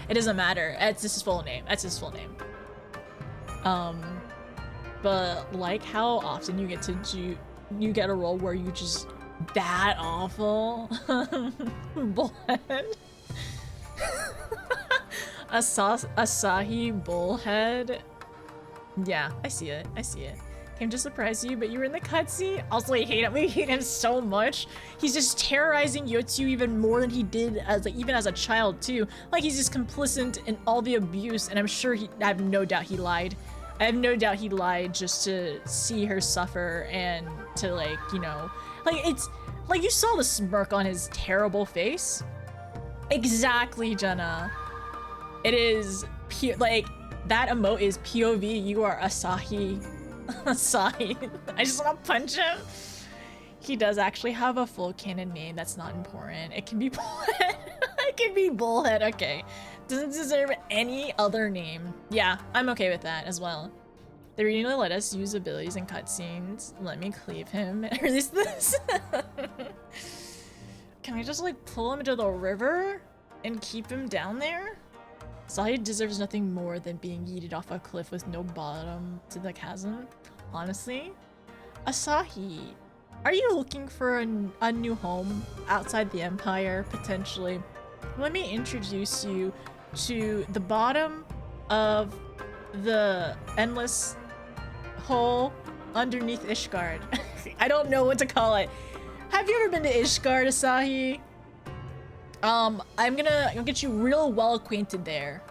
It doesn't matter. It's his full name. That's his full name. But like how often you get a role where you just that awful. Bullhead. Asahi Bullhead. Yeah, I see it. I see it. Came to surprise you, but you were in the cutscene. Also, I hate him. We hate him so much. He's just terrorizing Yotsu even more than he did as even as a child too. Like he's just complicit in all the abuse, and I'm sure I have no doubt he lied. I have no doubt he lied just to see her suffer and to like, you know, like it's like you saw the smirk on his terrible face. Exactly, Jenna. It is like that emote is POV. You are Asahi. Asahi. I just want to punch him. He does actually have a full canon name. That's not important. It can be Bullhead. It can be Bullhead. Okay. Doesn't deserve any other name. Yeah, I'm okay with that as well. They really let us use abilities in cutscenes. Let me cleave him. Or at least this. Can I just like pull him into the river and keep him down there? Asahi deserves nothing more than being yeeted off a cliff with no bottom to the chasm. Honestly, Asahi, are you looking for a new home outside the Empire, potentially? Let me introduce you to the bottom of the endless hole underneath Ishgard. I don't know what to call it. Have you ever been to Ishgard, Asahi? I'm gonna get you real well acquainted there.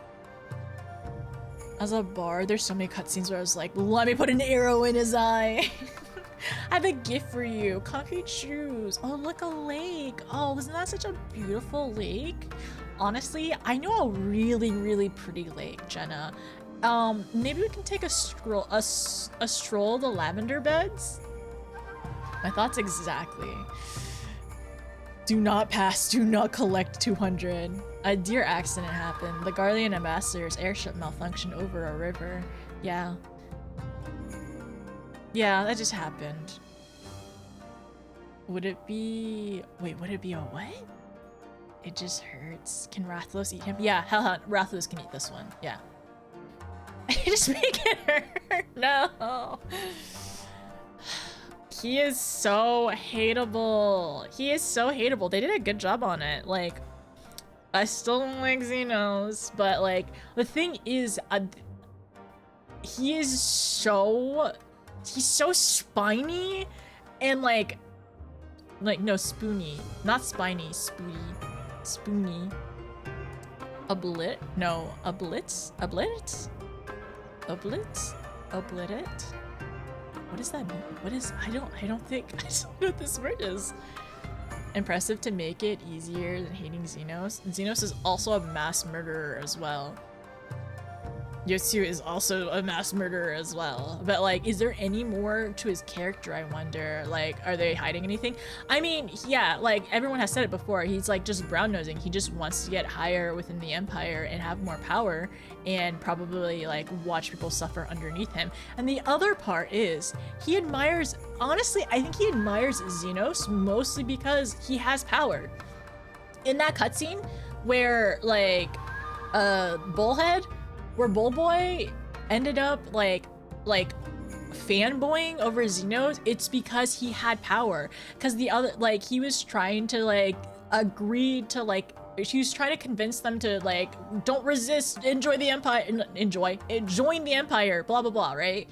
As a bard, there's so many cutscenes where I was like, let me put an arrow in his eye. I have a gift for you. Concrete shoes. Oh, look, a lake. Oh, isn't that such a beautiful lake? Honestly, I know a really, really pretty lake, Jenna. Maybe we can take a stroll the lavender beds? My thoughts exactly. Do not pass, do not collect 200. A deer accident happened. The Guardian Ambassador's airship malfunctioned over a river. Yeah. Yeah, that just happened. Would it be... Wait, would it be a what? It just hurts. Can Rathlos eat him? Yeah, hell, Rathlos can eat this one. Yeah. Just make it hurt. No. He is so hateable. He is so hateable. They did a good job on it. Like, I still don't like Xenos, but like, the thing is, he's so spiny and like no, spoony, not spiny, spoony. Oblit? What does that mean? What is, I don't think, I don't know what this word is. Impressive to make it easier than hating Xenos. Xenos is also a mass murderer as well. Yotsu is also a mass murderer as well. But like, is there any more to his character, I wonder? Like, are they hiding anything? I mean, yeah, like everyone has said it before, he's like just brown-nosing. He just wants to get higher within the Empire and have more power and probably like watch people suffer underneath him. And the other part is he admires, honestly, I think he admires Xenos mostly because he has power. In that cutscene where like Bullhead, where Bullboy ended up like fanboying over Xenos, it's because he had power. Because the other, like, he was trying to like agree to like, he was trying to convince them to like, don't resist, enjoy the Empire, join the Empire, blah blah blah, right?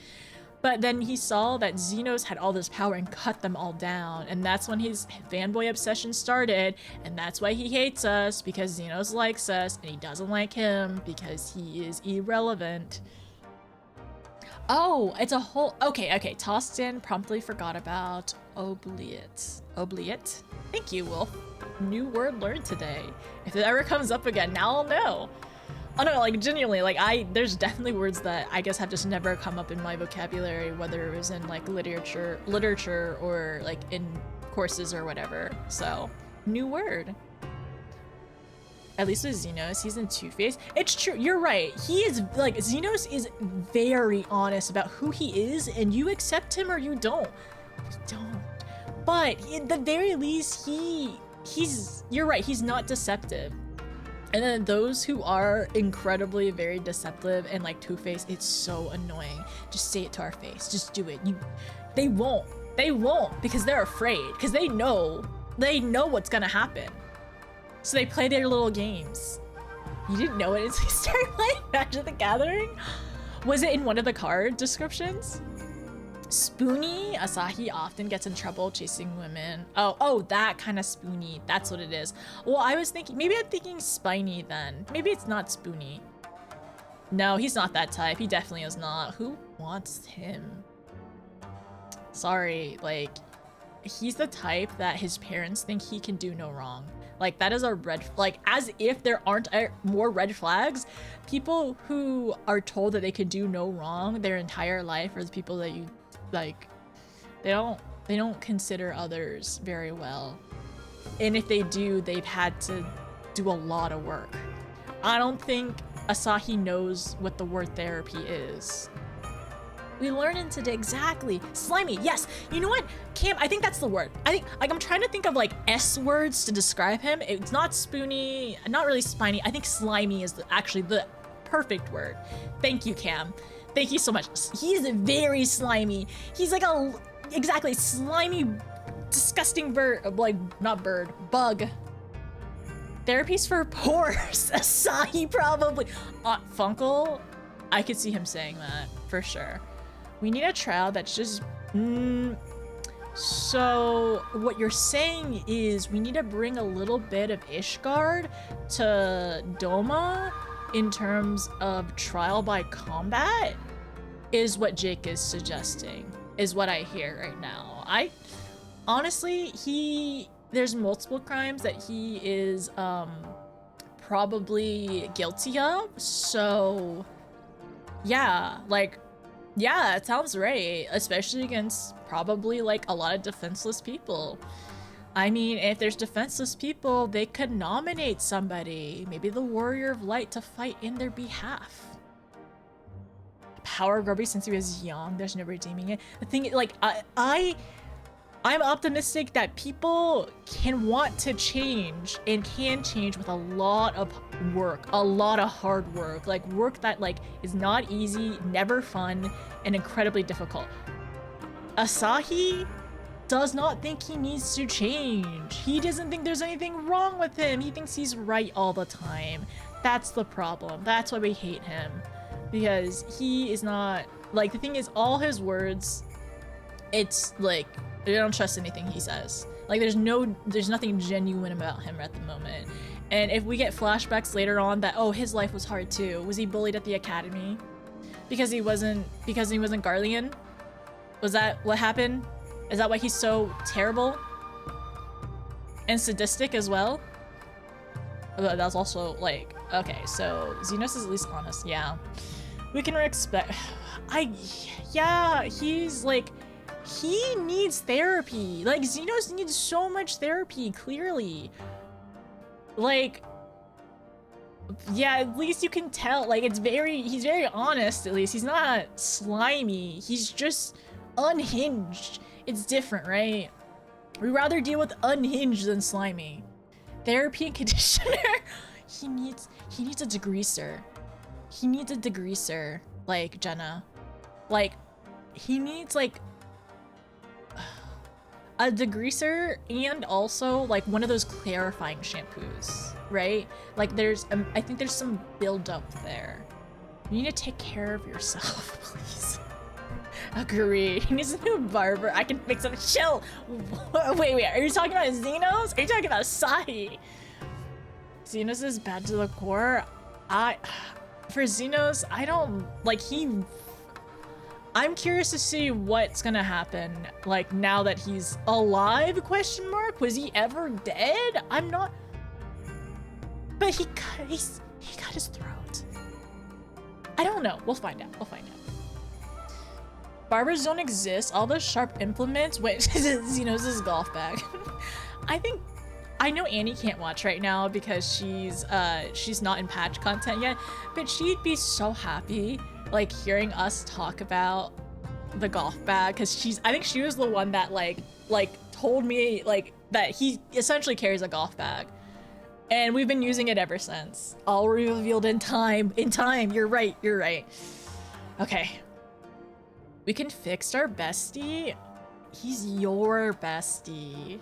But then he saw that Xenos had all this power and cut them all down, and that's when his fanboy obsession started, and that's why he hates us, because Xenos likes us, and he doesn't like him because he is irrelevant. Oh, it's a whole, okay, tossed in, promptly forgot about, obliate. Obliate? Thank you, Wolf. New word learned today. If it ever comes up again, now I'll know. Oh no, like genuinely, like there's definitely words that I guess have just never come up in my vocabulary, whether it was in like literature or like in courses or whatever. So, new word. At least with Xenos, he's in Two-Face. It's true, you're right. He is, like, Xenos is very honest about who he is, and you accept him or you don't. You don't. But at the very least, he's, you're right, he's not deceptive. And then those who are incredibly very deceptive and like Two-Face, it's so annoying. Just say it to our face. Just do it. They won't. They won't because they're afraid. Because they know what's gonna happen. So they play their little games. You didn't know it until you started playing Magic the Gathering? Was it in one of the card descriptions? Spoony, Asahi often gets in trouble chasing women. Oh, that kind of Spoony. That's what it is. Well, I was thinking, maybe I'm thinking Spiny then. Maybe it's not Spoony. No, he's not that type. He definitely is not. Who wants him? Sorry, like, he's the type that his parents think he can do no wrong. Like, that is a red, like, as if there aren't more red flags. People who are told that they can do no wrong their entire life are the people that you, like, they don't consider others very well. And if they do, they've had to do a lot of work. I don't think Asahi knows what the word therapy is. We learned it today, exactly. Slimy, yes. You know what, Cam, I think that's the word. I think, like, I'm trying to think of like S words to describe him. It's not spoony, not really spiny. I think slimy is actually the perfect word. Thank you, Cam. Thank you so much. He's very slimy. He's like a, exactly, slimy, disgusting bird, like, not bird, bug. Therapies for pores. Asahi probably. Funkle, I could see him saying that for sure. We need a trial that's just, so what you're saying is we need to bring a little bit of Ishgard to Doma in terms of trial by combat is what Jake is suggesting, is what I hear right now. Honestly, there's multiple crimes that he is probably guilty of, so yeah, like, yeah, it sounds right, especially against probably like a lot of defenseless people. I mean, if there's defenseless people, they could nominate somebody, maybe the Warrior of Light, to fight in their behalf. Power grubby since he was young, there's no redeeming it. The thing, like, I'm optimistic that people can want to change and can change with a lot of work, a lot of hard work, like work that like is not easy, never fun, and incredibly difficult. Asahi does not think he needs to change. He doesn't think there's anything wrong with him. He thinks he's right all the time. That's the problem. That's why we hate him, because he is not, like, the thing is, all his words, it's like, I don't trust anything he says. Like, there's nothing genuine about him at the moment. And if we get flashbacks later on that, oh, his life was hard too. Was he bullied at the academy? Because he wasn't Garlean? Was that what happened? Is that why he's so terrible? And sadistic as well? But that's also like, okay, so Xenos is at least honest, yeah. We can expect, yeah, he's like, he needs therapy. Like, Xenos needs so much therapy, clearly. Like, yeah, at least you can tell, like, he's very honest, at least. He's not slimy, he's just unhinged. It's different, right? We'd rather deal with unhinged than slimy. Therapy and conditioner? He needs a degreaser. He needs a degreaser, like, Jenna. Like, he needs, like, a degreaser and also, like, one of those clarifying shampoos, right? Like, I think there's some buildup there. You need to take care of yourself, please. Agree. He needs a new barber. I can fix him. Chill. Wait. Are you talking about Xenos? Are you talking about Sahi? Xenos is bad to the core. For Xenos, I don't like I'm curious to see what's gonna happen. Like now that he's alive? Question mark. Was he ever dead? I'm not. But he cut his throat. I don't know. We'll find out. Barbers don't exist. All those sharp implements. Wait, Xenos' golf bag. I know Annie can't watch right now because she's not in patch content yet, but she'd be so happy like hearing us talk about the golf bag because I think she was the one that like told me like that he essentially carries a golf bag. And we've been using it ever since. All revealed in time. You're right. Okay. We can fix our bestie. He's your bestie.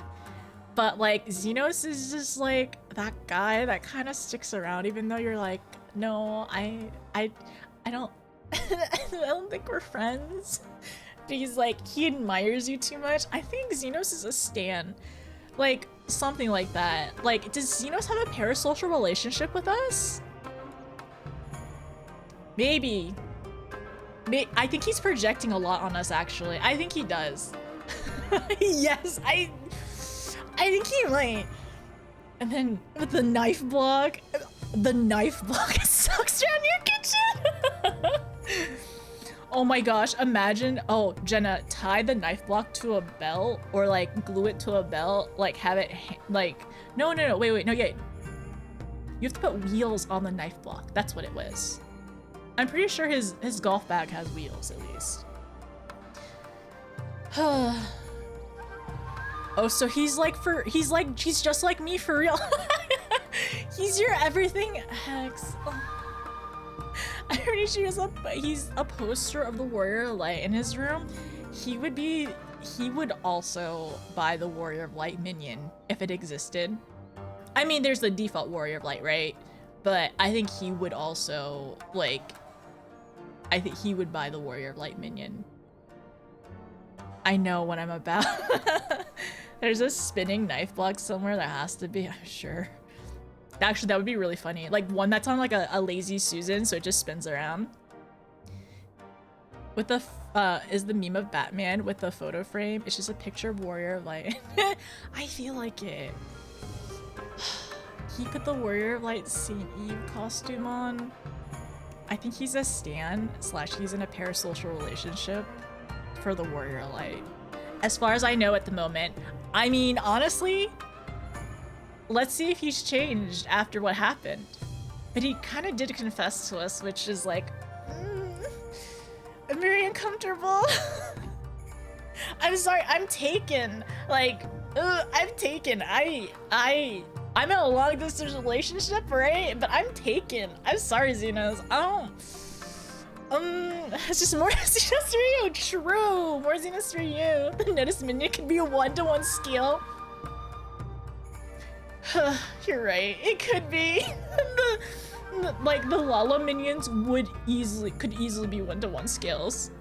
But like Xenos is just like that guy that kind of sticks around even though you're like, no, I don't I don't think we're friends. But he's like, he admires you too much. I think Xenos is a stan. Like something like that. Like, does Xenos have a parasocial relationship with us? Maybe. I think he's projecting a lot on us, actually. I think he does. Yes, I think he might. And then with the knife block sucks around your kitchen. Oh my gosh, imagine. Oh, Jenna, tie the knife block to a belt or like glue it to a belt, like have it like, no, wait, no, yeah. You have to put wheels on the knife block. That's what it was. I'm pretty sure his golf bag has wheels at least. Oh, so he's just like me for real. He's your everything, Hex. Oh. I'm pretty sure he's a poster of the Warrior of Light in his room. He would also buy the Warrior of Light minion if it existed. I mean, there's the default Warrior of Light, right? But I think he would also, like, I think he would buy the Warrior of Light minion. I know what I'm about. There's a spinning knife block somewhere that has to be, I'm sure. Actually, that would be really funny. Like one that's on like a lazy Susan, so it just spins around. With the, is the meme of Batman with the photo frame. It's just a picture of Warrior of Light. I feel like it. He put the Warrior of Light St. Eve costume on. I think he's a stan / he's in a parasocial relationship for the Warrior of Light. As far as I know at the moment. I mean, honestly, let's see if he's changed after what happened. But he kind of did confess to us, which is like, I'm very uncomfortable. I'm sorry, I'm taken. Like, I'm taken. I'm in a long distance relationship, right? But I'm taken. I'm sorry, Xenos. It's just more Xenos for you. True, more Xenos for you. The notice minion can be a 1-to-1 skill. You're right. It could be. Like the Lala minions could easily be 1-to-1 skills.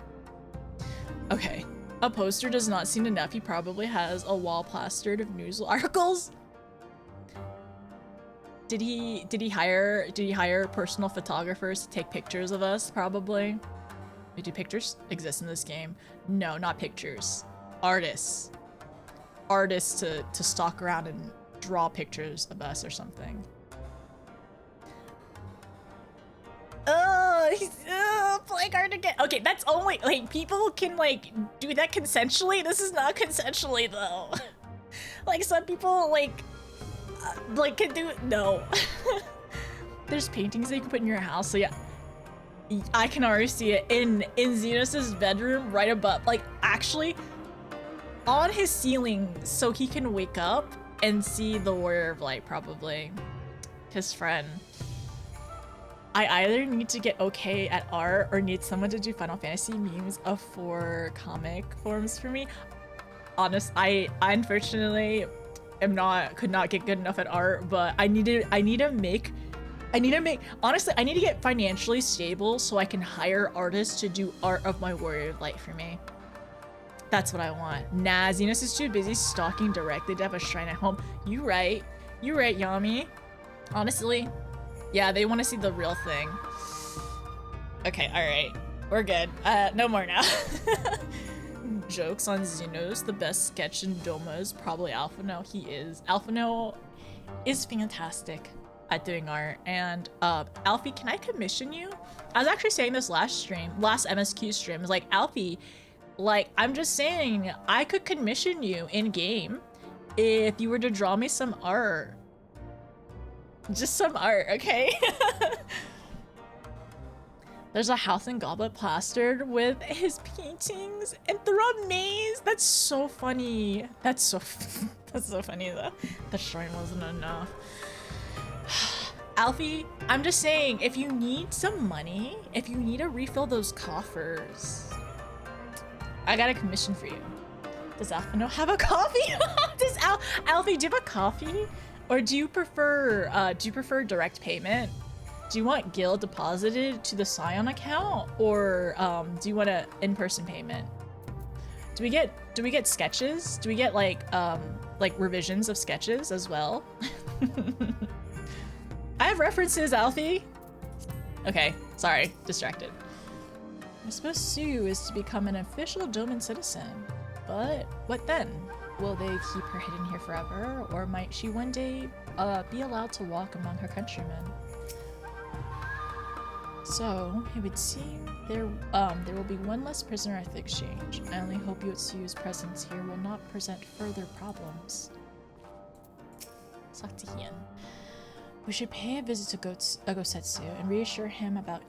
Okay. A poster does not seem enough. He probably has a wall plastered of news articles. Did he hire personal photographers to take pictures of us? Probably. Do pictures exist in this game? No, not pictures. Artists. Artists to stalk around and draw pictures of us or something. Play hard to get. Okay, that's only like people can like do that consensually. This is not consensually though. Like some people like can do no. There's paintings that you can put in your house. So yeah, I can already see it in Xenos's bedroom right above. Like actually, on his ceiling, so he can wake up and see the Warrior of Light. Probably his friend. I either need to get okay at art or need someone to do Final Fantasy memes of 4 comic forms for me. I unfortunately could not get good enough at art, but I need to make honestly, I need to get financially stable so I can hire artists to do art of my Warrior of Light for me. That's what I want. Nah, Xenos is too busy stalking directly to have a shrine at home. You right, Yami. Honestly. Yeah, they want to see the real thing. Okay, alright. We're good. No more now. Jokes on Xenos. The best sketch in Doma is probably Alphino. He is. Alphino is fantastic at doing art. And, Alfie, can I commission you? I was actually saying this last MSQ stream. Like, Alfie, like, I'm just saying, I could commission you in-game if you were to draw me some art. Just some art, okay? There's a house in Goblet plastered with his paintings and through a maze. That's so funny. That's so funny though. The shrine wasn't enough. Alfie, I'm just saying, if you need some money, if you need to refill those coffers, I got a commission for you. Does Alphino have a coffee? Alfie, do you have a coffee? Or do you prefer direct payment? Do you want guild deposited to the Scion account, or do you want an in-person payment? Do we get sketches? Do we get like revisions of sketches as well? I have references, Alfie. Okay, sorry, distracted. I suppose Sue is to become an official Doman citizen, but what then? Will they keep her hidden here forever, or might she one day be allowed to walk among her countrymen? So, it would seem there will be one less prisoner at the exchange. I only hope Yotsu's presence here will not present further problems. Saktihian. We should pay a visit to Gosetsu and reassure him about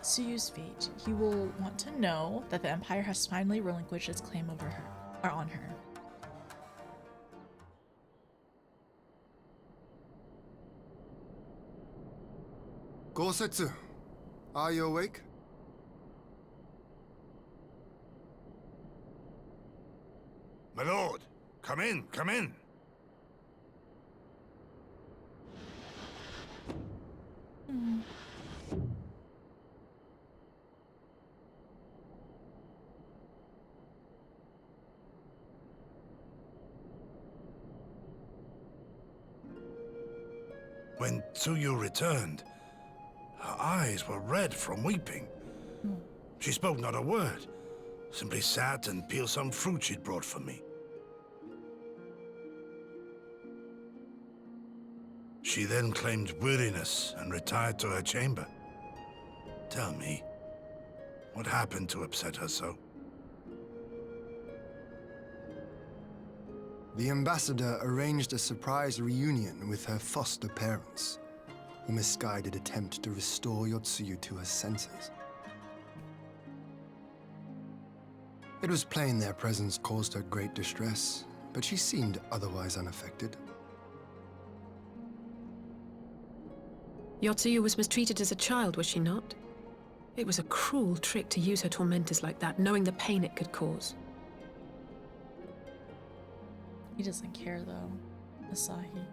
Tsuyu's fate. He will want to know that the Empire has finally relinquished its claim over her, or on her. Gosetsu, are you awake? My lord, come in, come in. When Tsuyu returned, her eyes were red from weeping. She spoke not a word, simply sat and peeled some fruit she'd brought for me. She then claimed weariness and retired to her chamber. Tell me, what happened to upset her so? The ambassador arranged a surprise reunion with her foster parents. A misguided attempt to restore Yotsuyu to her senses. It was plain their presence caused her great distress, but she seemed otherwise unaffected. Yotsuyu was mistreated as a child, was she not? It was a cruel trick to use her tormentors like that, knowing the pain it could cause. He doesn't care though, Asahi.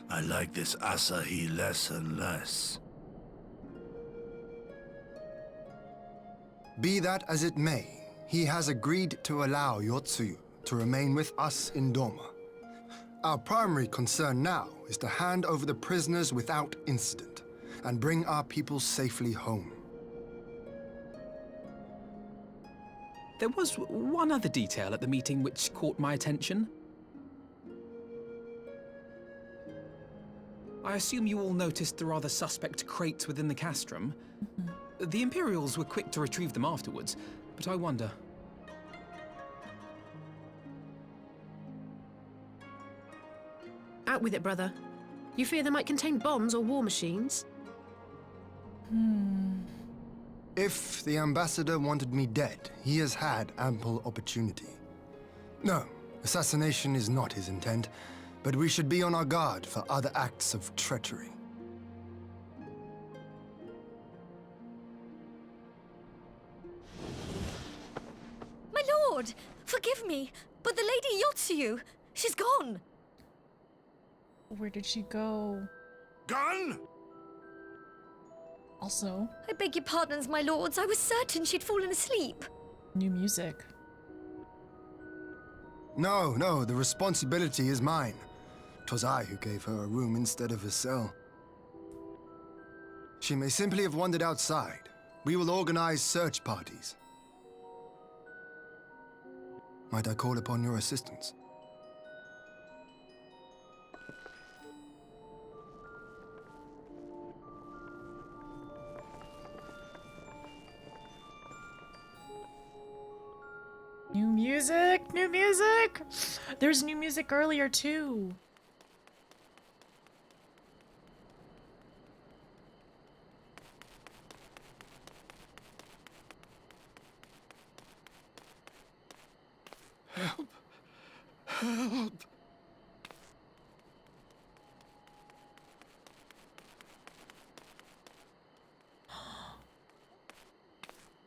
I like this Asahi less and less. Be that as it may, he has agreed to allow Yotsuyu to remain with us in Doma. Our primary concern now is to hand over the prisoners without incident, and bring our people safely home. There was one other detail at the meeting which caught my attention. I assume you all noticed the rather suspect crates within the castrum. The Imperials were quick to retrieve them afterwards, but I wonder... Out with it, brother. You fear they might contain bombs or war machines? If the ambassador wanted me dead, he has had ample opportunity. No, assassination is not his intent, but we should be on our guard for other acts of treachery. My lord! Forgive me, but the Lady Yotsuyu, she's gone! Where did she go? Gone? Also, I beg your pardons, my lords. I was certain she'd fallen asleep. new music. No, the responsibility is mine. 'Twas I who gave her a room instead of a cell. She may simply have wandered outside. We will organize search parties. Might I call upon your assistance? New music! New music! There's new music earlier too. Help! Help!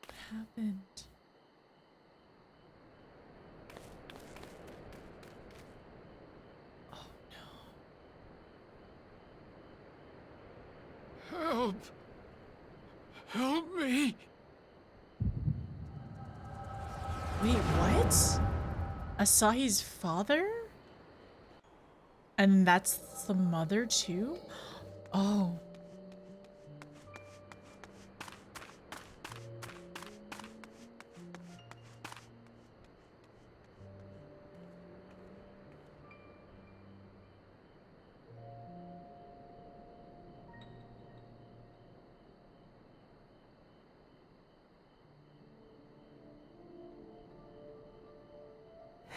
What happened? Help! Help me! Wait, what? Asahi's father? And that's the mother too? Oh.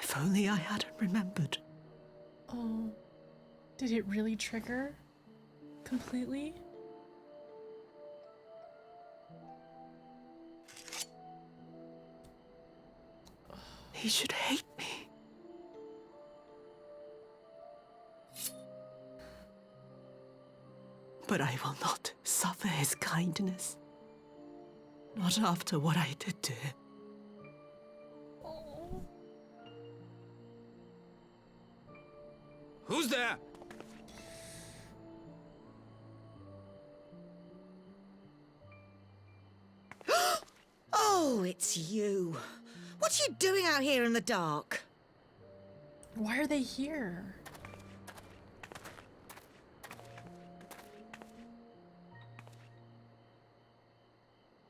If only I hadn't remembered. Oh. Did it really trigger? Completely? He should hate me. But I will not suffer his kindness. Not after what I did to him. Who's there? Oh, it's you. What are you doing out here in the dark? Why are they here?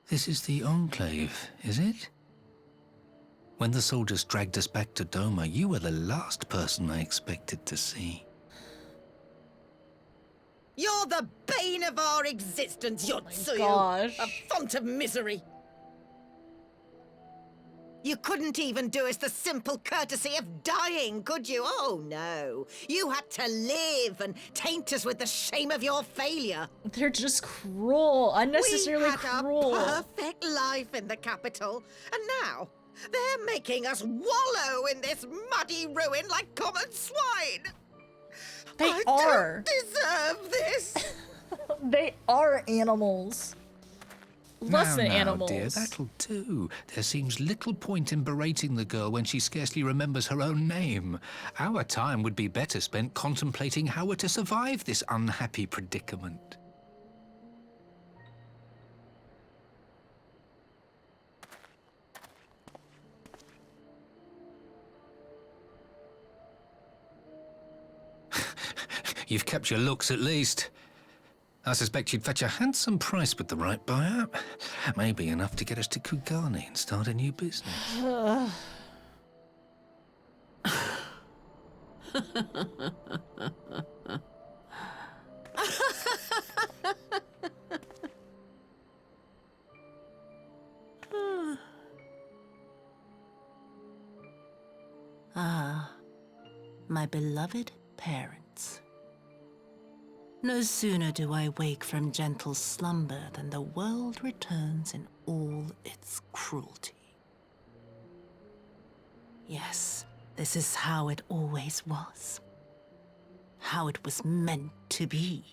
This is the Enclave, is it? When the soldiers dragged us back to Doma, you were the last person I expected to see. You're the bane of our existence, Yotsuyu. gosh. A font of misery. You couldn't even do us the simple courtesy of dying, could you? Oh, no. You had to live and taint us with the shame of your failure. They're just cruel, unnecessarily We had cruel. a perfect life in the capital, and now they're making us wallow in this muddy ruin like common swine. They I are. don't deserve this. They are animals. Less than now, animals. dear, that'll do. There seems little point in berating the girl when she scarcely remembers her own name. Our time would be better spent contemplating how we're to survive this unhappy predicament. You've kept your looks at least. I suspect you'd fetch a handsome price with the right buyer. Maybe enough to get us to Kugani and start a new business. Ah, my beloved parents. No sooner do I wake from gentle slumber than the world returns in all its cruelty. Yes, this is how it always was. How it was meant to be.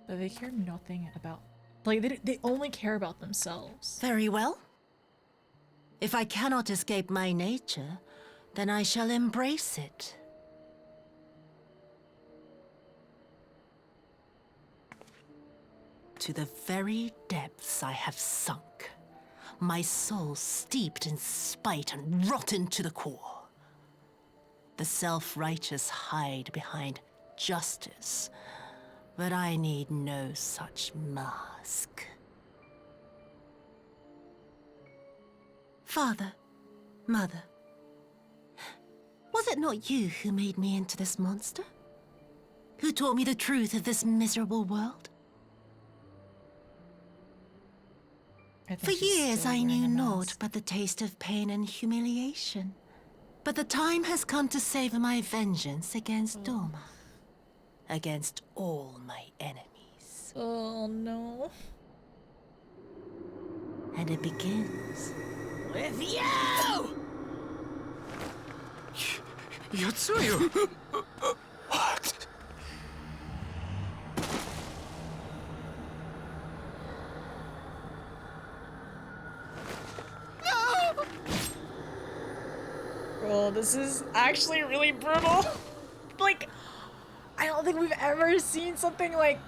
But they care nothing about... Like, they only care about themselves. Very well. If I cannot escape my nature, then I shall embrace it. To the very depths I have sunk, my soul steeped in spite and rotten to the core. The self-righteous hide behind justice, but I need no such mask. Father, Mother, was it not you who made me into this monster? Who taught me the truth of this miserable world? For years I knew naught but the taste of pain and humiliation. But the time has come to savor my vengeance against Doma. Against all my enemies. Oh no. And it begins with you! Yotsuyu! What? Bro, this is actually really brutal. Like, I don't think we've ever seen something like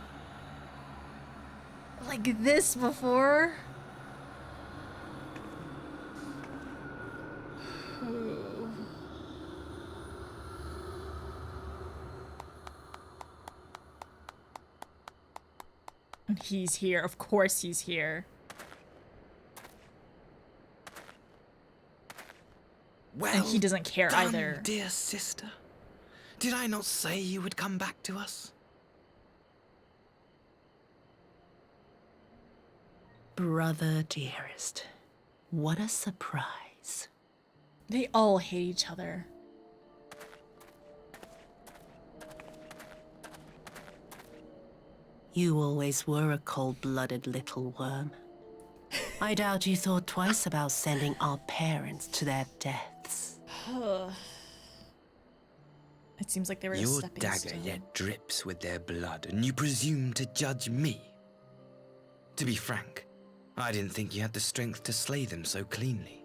this before. And he's here. Of course he's here. Well and he doesn't care done, either. Dear sister. Did I not say you would come back to us? Brother dearest, what a surprise. They all hate each other. You always were a cold-blooded little worm. I doubt you thought twice about sending our parents to their deaths. It seems like they were a Your stepping dagger stone. yet drips with their blood, and you presume to judge me? To be frank, I didn't think you had the strength to slay them so cleanly.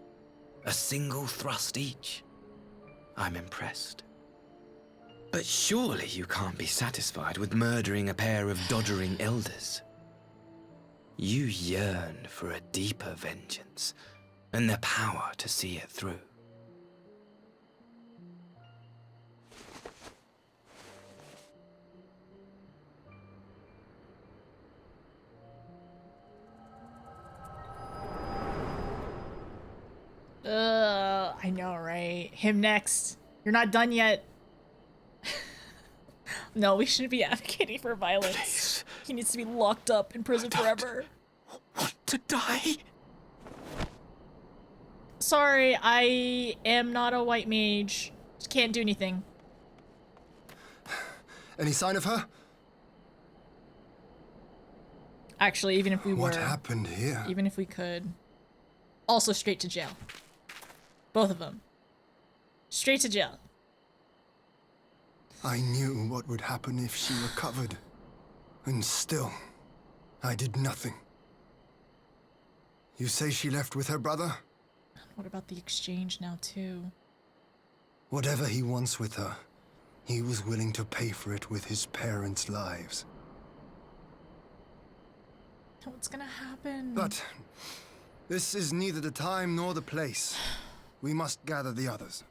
A single thrust each. I'm impressed. But surely you can't be satisfied with murdering a pair of doddering elders. You yearn for a deeper vengeance, and the power to see it through. I know, right? Him next. You're not done yet. No, we shouldn't be advocating for violence. Please. He needs to be locked up in prison forever. Want to die? Sorry, I am not a white mage. Just can't do anything. Any sign of her? Actually, even if we were. What happened here? Even if we could. Also straight to jail. Both of them. Straight to jail. I knew what would happen if she recovered. And still, I did nothing. You say she left with her brother? What about the exchange now, too? Whatever he wants with her, he was willing to pay for it with his parents' lives. What's gonna happen? But this is neither the time nor the place. We must gather the others.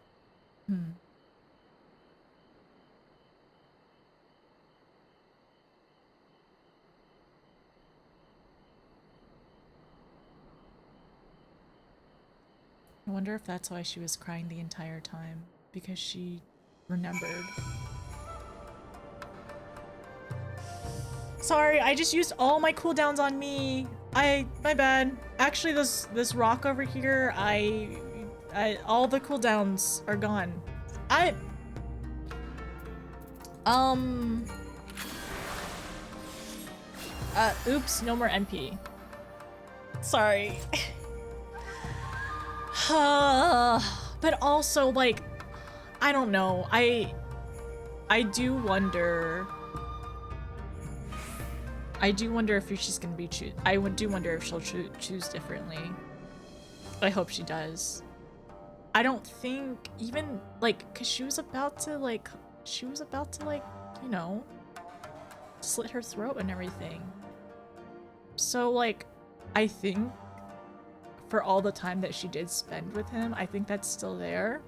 I wonder if that's why she was crying the entire time, because she remembered. Sorry, I just used all my cooldowns on me. My bad. Actually, this rock over here, all the cooldowns are gone. Oops, no more NP. Sorry. But also, like, I don't know. I do wonder. I do wonder if she's gonna be I do wonder if she'll choose differently. I hope she does. I don't think even like, cause she was about to like, you know, slit her throat and everything. So like, I think for all the time that she did spend with him, I think that's still there.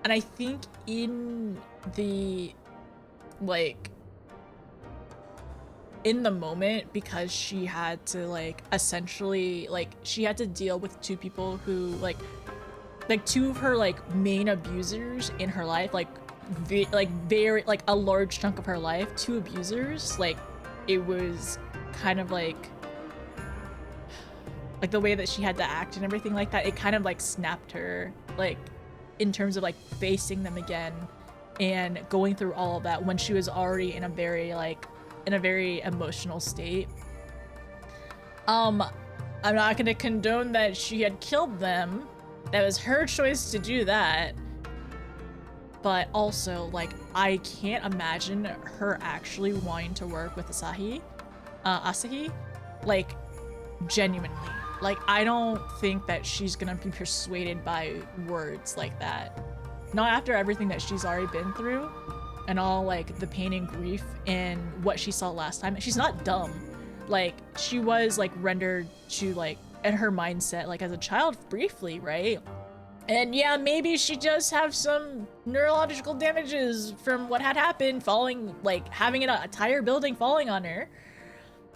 And I think in the, like, in the moment, because she had to like essentially like she had to deal with two people who like two of her like main abusers in her life, like very like a large chunk of her life, two abusers, like it was kind of like the way that she had to act and everything like that, it kind of like snapped her, like in terms of like facing them again and going through all of that when she was already in a very emotional state. I'm not gonna condone that she had killed them. That was her choice to do that. But also, like, I can't imagine her actually wanting to work with Asahi. Like, genuinely. Like, I don't think that she's gonna be persuaded by words like that. Not after everything that she's already been through. And all like the pain and grief and what she saw last time. She's not dumb. Like she was like rendered to like in her mindset like as a child briefly, right? And yeah, maybe she does have some neurological damages from what had happened, falling, like having an entire building falling on her.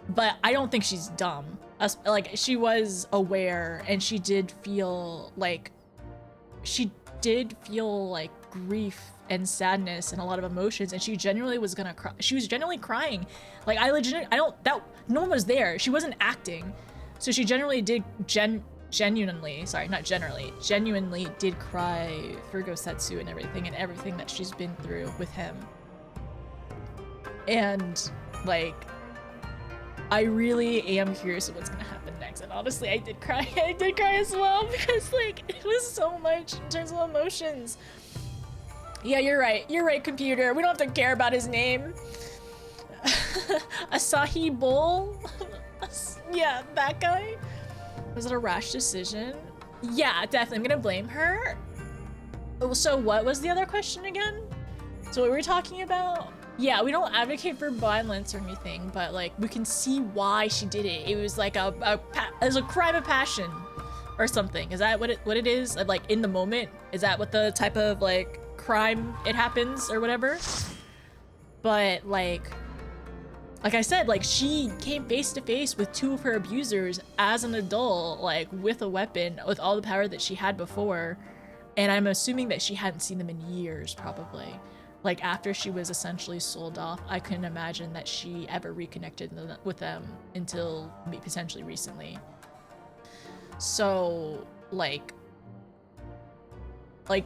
But I don't think she's dumb. Like she was aware and she did feel like grief and sadness and a lot of emotions, and she genuinely was gonna cry. She was genuinely crying. Like no one was there. She wasn't acting. So she genuinely did genuinely did cry for Gosetsu and everything that she's been through with him. And like, I really am curious of what's gonna happen next. And honestly, I did cry. I did cry as well because like it was so much in terms of emotions. Yeah, you're right. You're right, computer. We don't have to care about his name. Asahi Bowl? Yeah, that guy. Was it a rash decision? Yeah, definitely. I'm gonna blame her. So what was the other question again? So what were we talking about? Yeah, we don't advocate for violence or anything, but like we can see why she did it. It was like it was a crime of passion or something. Is that what it is? Like in the moment? Is that what the type of like crime it happens or whatever? But like I said, like she came face to face with two of her abusers as an adult, like with a weapon, with all the power that she had before. And I'm assuming that she hadn't seen them in years, probably. Like after she was essentially sold off, I couldn't imagine that she ever reconnected with them until potentially recently. So like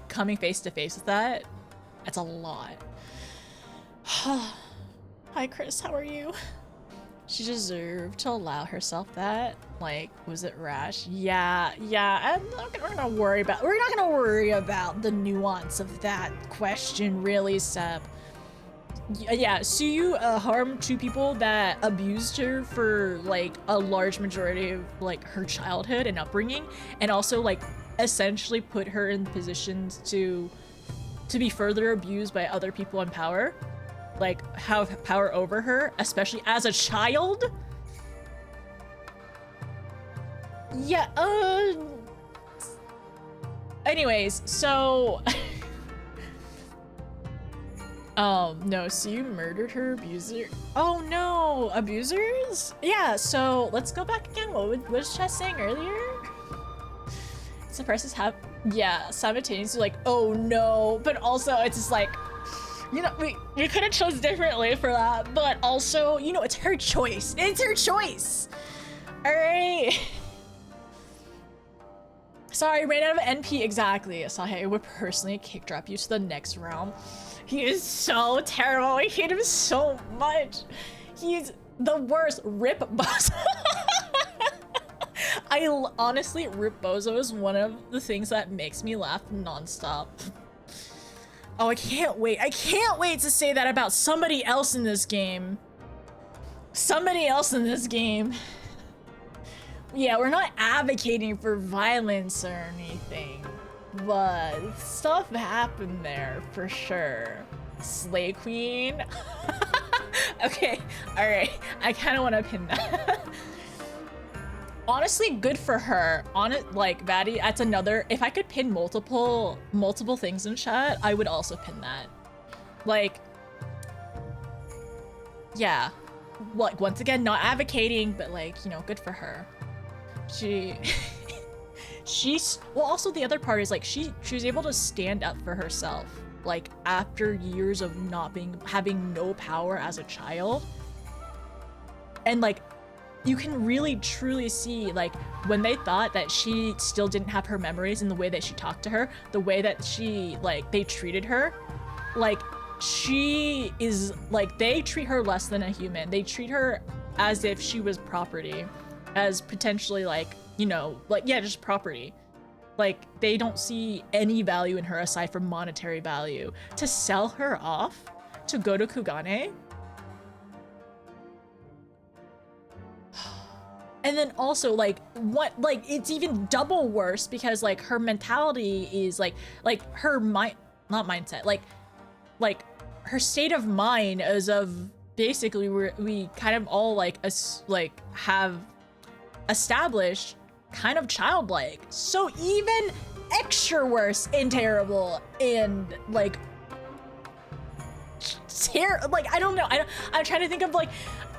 coming face to face with that's a lot. Hi Chris, how are you? She deserved to allow herself that. Like, was it rash? Yeah. We're not gonna worry about the nuance of that question, really, Seb. Yeah, Suyu harmed two people that abused her for like a large majority of like her childhood and upbringing, and also like essentially put her in positions to be further abused by other people in power, like have power over her, especially as a child. Yeah, anyways, so no, so you murdered her abuser. Oh no, abusers? Yeah, so let's go back again. What was Chess saying earlier? suppresses have, yeah, simultaneously like, oh no, but also it's just like, you know, we could have chose differently for that, but also, you know, it's her choice. It's her choice. All right. Sorry, ran out of NP. Exactly. Asahi would personally kick drop you to the next round. He is so terrible. I hate him so much. He's the worst. Rip Bozo. Honestly, Rip Bozo is one of the things that makes me laugh nonstop. Oh, I can't wait. I can't wait to say that about somebody else in this game. Somebody else in this game. Yeah, we're not advocating for violence or anything, but stuff happened there for sure. Slay Queen. Okay, all right. I kind of want to pin that. Honestly, good for her. On it, like Vaddie, that's another. If I could pin multiple things in chat, I would also pin that. Like, yeah. Like once again, not advocating, but like, you know, good for her. She's well. Also, the other part is like she was able to stand up for herself. Like after years of having no power as a child, and like. You can really truly see like when they thought that she still didn't have her memories in the way that she talked to her, the way that she like they treated her, like she is like they treat her less than a human. They treat her as if she was property, as potentially like, you know, like yeah, just property. Like they don't see any value in her aside from monetary value. To sell her off to go to Kugane. And then also like what, like it's even double worse because like her mentality is like her mind, not mindset, like her state of mind is of basically we kind of all like have established kind of childlike. So even extra worse and terrible and like like I don't know. I'm trying to think of like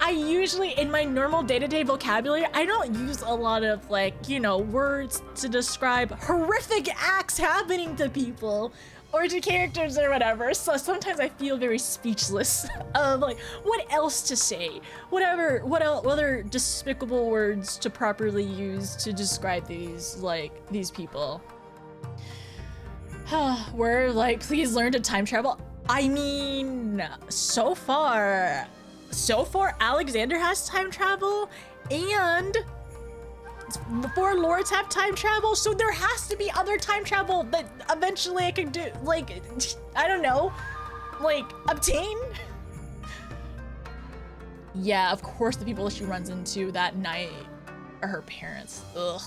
I usually in my normal day-to-day vocabulary I don't use a lot of like, you know, words to describe horrific acts happening to people or to characters or whatever. So sometimes I feel very speechless of like what else to say, what other despicable words to properly use to describe these people. We're like, please learn to time travel. I mean, so far Alexander has time travel and 4 lords have time travel, so there has to be other time travel that eventually I can do, like, I don't know, like, obtain? Yeah, of course the people that she runs into that night are her parents. Ugh.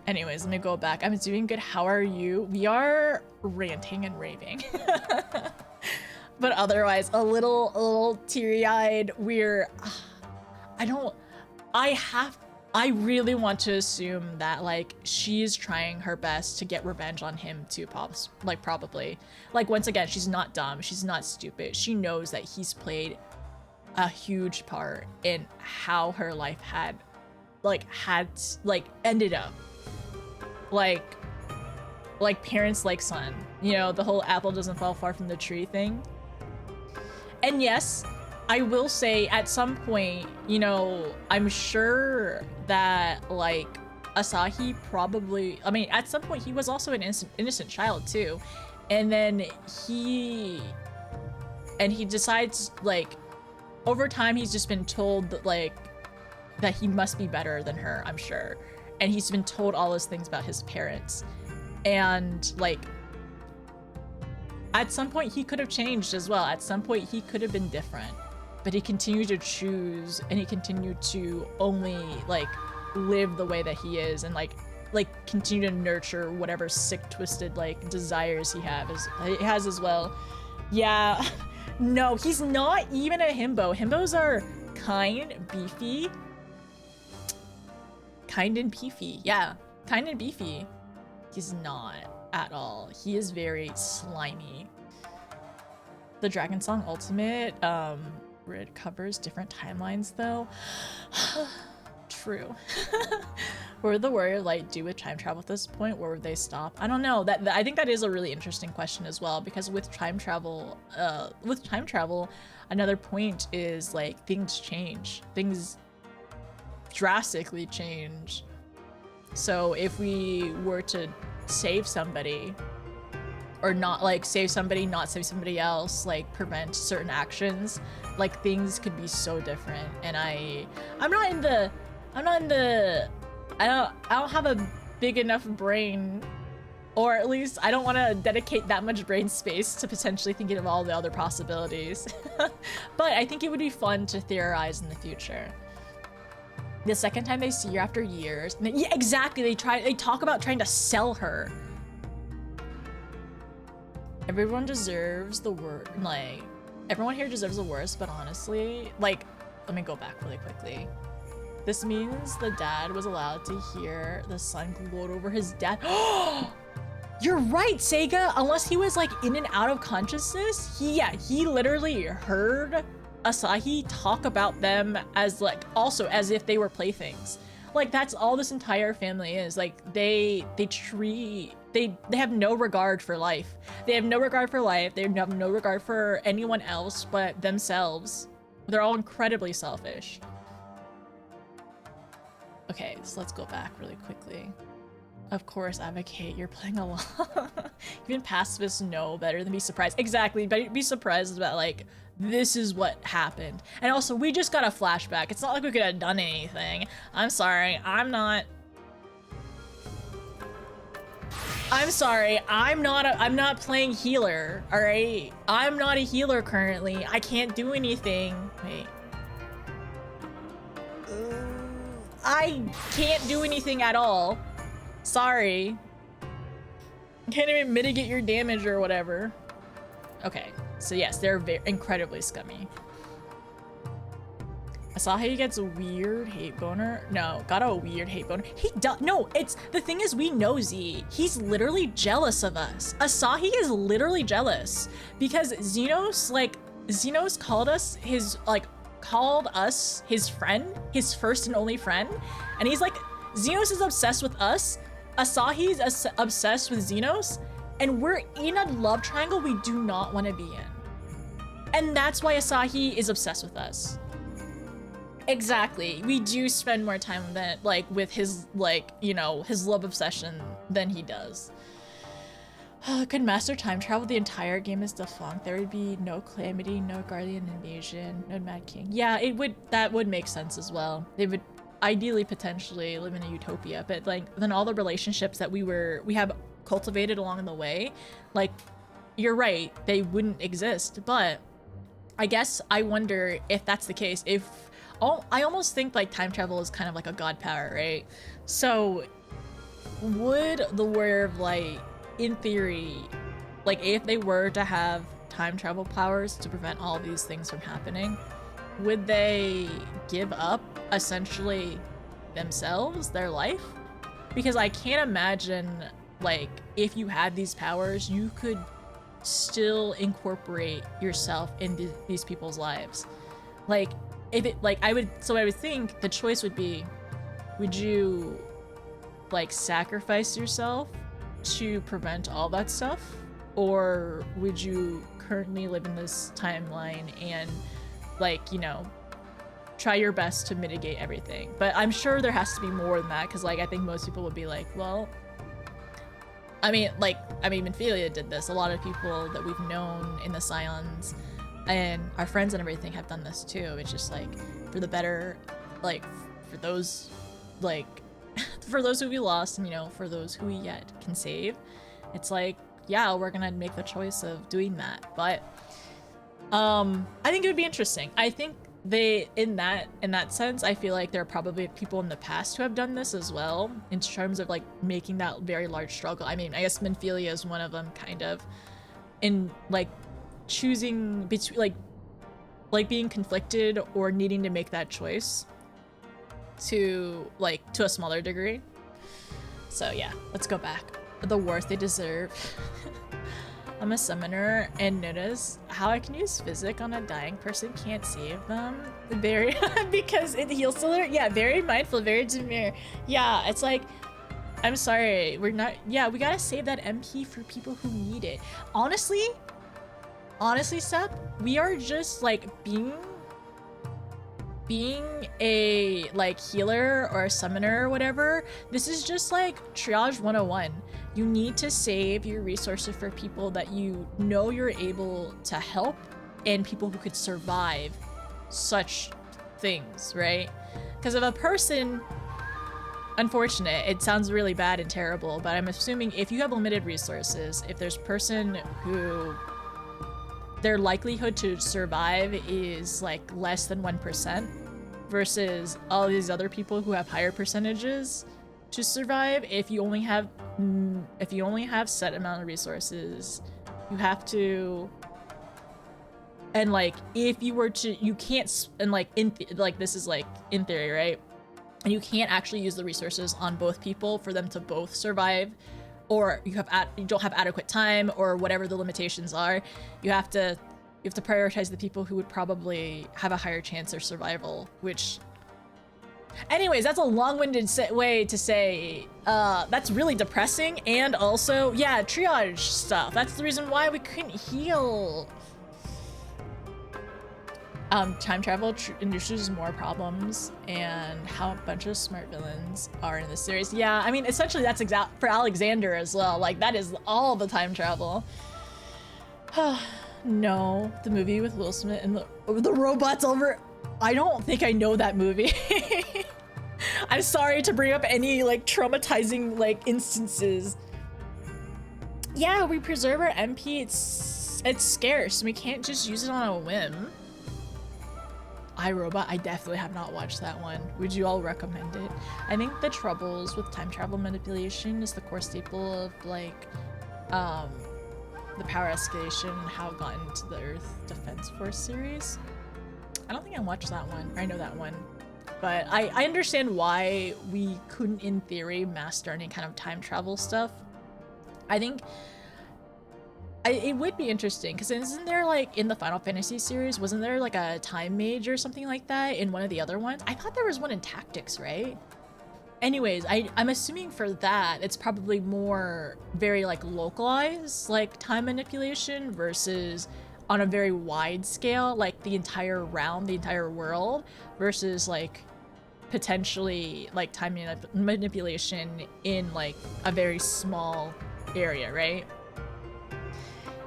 Anyways, let me go back. I'm doing good. How are you? We are ranting and raving. But otherwise, a little teary-eyed. I really want to assume that like she's trying her best to get revenge on him too, probably. Like once again, she's not dumb. She's not stupid. She knows that he's played a huge part in how her life had ended up. Like parents like son, you know, the whole apple doesn't fall far from the tree thing. And yes, I will say at some point, you know, I'm sure that like Asahi probably, I mean, at some point he was also an innocent child too. And then he decides like over time, he's just been told that he must be better than her, I'm sure. And he's been told all those things about his parents. And like, at some point he could have changed as well. At some point he could have been different, but he continued to choose and he continued to only like live the way that he is and like continue to nurture whatever sick, twisted like desires he has as well. Yeah, no, he's not even a himbo. Himbos are kind, beefy. Kind and beefy, yeah, kind and beefy. He's not at all. He is very slimy. The Dragon Song Ultimate, Rid covers different timelines though. True. What would the Warrior of Light do with time travel at this point? Where would they stop? I don't know. I think that is a really interesting question as well, because with time travel, another point is like things change. Things drastically change. So if we were to save somebody, or not like save somebody, not save somebody else, like prevent certain actions, like things could be so different. And I don't have a big enough brain, or at least I don't want to dedicate that much brain space to potentially thinking of all the other possibilities. But I think it would be fun to theorize in the future. The second time they see her after years, and yeah, exactly, they talk about trying to sell her. Everyone deserves the worst, like, everyone here deserves the worst, but honestly, like, let me go back really quickly. This means the dad was allowed to hear the son gloat over his death. You're right, Sega! Unless he was, like, in and out of consciousness, he literally heard Asahi talk about them as, like, also as if they were playthings. Like, that's all this entire family is. Like, they have no regard for life. They have no regard for life. They have no regard for anyone else but themselves. They're all incredibly selfish. Okay, so let's go back really quickly. Of course, Advocate, you're playing along. Even pacifists know better than be surprised. Exactly, but be surprised about, like, this is what happened. And also, we just got a flashback. It's not like we could have done anything. I'm sorry, I'm not playing healer, all right? I'm not a healer currently. I can't do anything. Wait. I can't do anything at all. Sorry. I can't even mitigate your damage or whatever. Okay, so yes, they're incredibly scummy. Asahi gets a weird hate boner. No, got a weird hate boner. No, it's, the thing is, we know Z. He's literally jealous of us. Asahi is literally jealous because Xenos called us his friend, his first and only friend. And he's like, Xenos is obsessed with us. Asahi's obsessed with Xenos. And we're in a love triangle we do not want to be in. And that's why Asahi is obsessed with us. Exactly. We do spend more time with his, his love obsession than he does. Could Master time travel? The entire game is defunct. There would be no Calamity, no Guardian Invasion, no Mad King. Yeah, that would make sense as well. They would ideally potentially live in a utopia, but then all the relationships that we have cultivated along the way, you're right, they wouldn't exist. But I guess I wonder if that's the case. I almost think time travel is kind of like a god power, right? So would the Warrior of Light, in theory, if they were to have time travel powers to prevent all of these things from happening, would they give up essentially themselves, their life? Because I can't imagine, if you had these powers, you could still incorporate yourself into these people's lives. I would think the choice would be, would you sacrifice yourself to prevent all that stuff, or would you currently live in this timeline and try your best to mitigate everything? But I'm sure there has to be more than that, because I think most people would be well, Minfilia did this. A lot of people that we've known in the Scions and our friends and everything have done this too. It's just for the better, for those for those who we lost, and for those who we yet can save. It's yeah, we're gonna make the choice of doing that. But I think it would be interesting. I think in that sense, I feel there are probably people in the past who have done this as well, in terms of making that very large struggle. I guess Minfilia is one of them, kind of, in choosing between being conflicted or needing to make that choice to a smaller degree. So yeah, let's go back. The worst they deserve. I'm a summoner and notice how I can use physic on a dying person, can't save them. Very, because it heals to their, yeah, very mindful, very demure. Yeah, it's like, I'm sorry, we're not, yeah, we gotta save that MP for people who need it. Honestly, Sep, we are just like being a like healer or a summoner or whatever. This is just like triage 101. You need to save your resources for people that you know you're able to help and people who could survive such things, right? Because if a person, unfortunate, it sounds really bad and terrible, but I'm assuming if you have limited resources, if there's a person who their likelihood to survive is like less than 1% versus all these other people who have higher percentages to survive, if you only have set amount of resources, you have to, and like if you were to, you can't, and like this is like in theory, right? And you can't actually use the resources on both people for them to both survive, or you don't have adequate time, or whatever the limitations are. You have to prioritize the people who would probably have a higher chance of survival, which, anyways, that's a long-winded way to say that's really depressing. And also, yeah, triage stuff. That's the reason why we couldn't heal. Time travel introduces more problems, and how a bunch of smart villains are in this series. Yeah, I mean, essentially that's exact for Alexander as well. Like, that is all the time travel. No, the movie with Will Smith and the robots over. I don't think I know that movie. I'm sorry to bring up any like traumatizing like instances. Yeah, we preserve our MP. It's scarce. We can't just use it on a whim. iRobot, I definitely have not watched that one. Would you all recommend it? I think the troubles with time travel manipulation is the core staple of like the power escalation, how it got into the Earth Defense Force series. I don't think I watched that one. I know that one. But I understand why we couldn't, in theory, master any kind of time travel stuff. I think it would be interesting, because isn't there, like, in the Final Fantasy series, wasn't there, like, a time mage or something like that in one of the other ones? I thought there was one in Tactics, right? Anyways, I'm assuming for that, it's probably more very, like, localized, like, time manipulation versus on a very wide scale, like, the entire realm, the entire world, versus, like, potentially, like, time manipulation in, like, a very small area, right?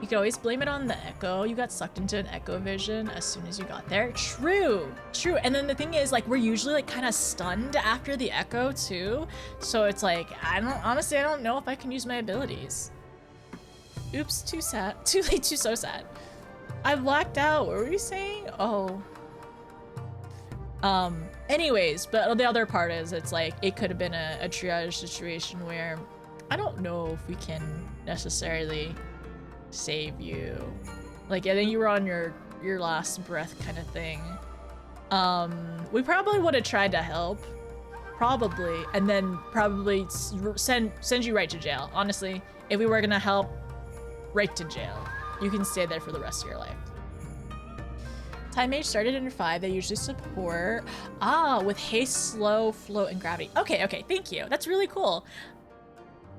You could always blame it on the echo. You got sucked into an echo vision as soon as you got there. True, true. And then the thing is, like, we're usually like kind of stunned after the echo too. So it's like, honestly, I don't know if I can use my abilities. Oops, too sad. Too late, too so sad. I blacked out. What were you saying? Oh. Anyways, but the other part is it's like, it could have been a triage situation where I don't know if we can necessarily save you. Like, I think you were on your last breath kind of thing. We probably would have tried to help, probably, and then probably send you right to jail. Honestly, if we were gonna help, right to jail. You can stay there for the rest of your life. Time Mage started in 5. They usually support with haste, slow, float, and gravity. Okay, thank you. That's really cool.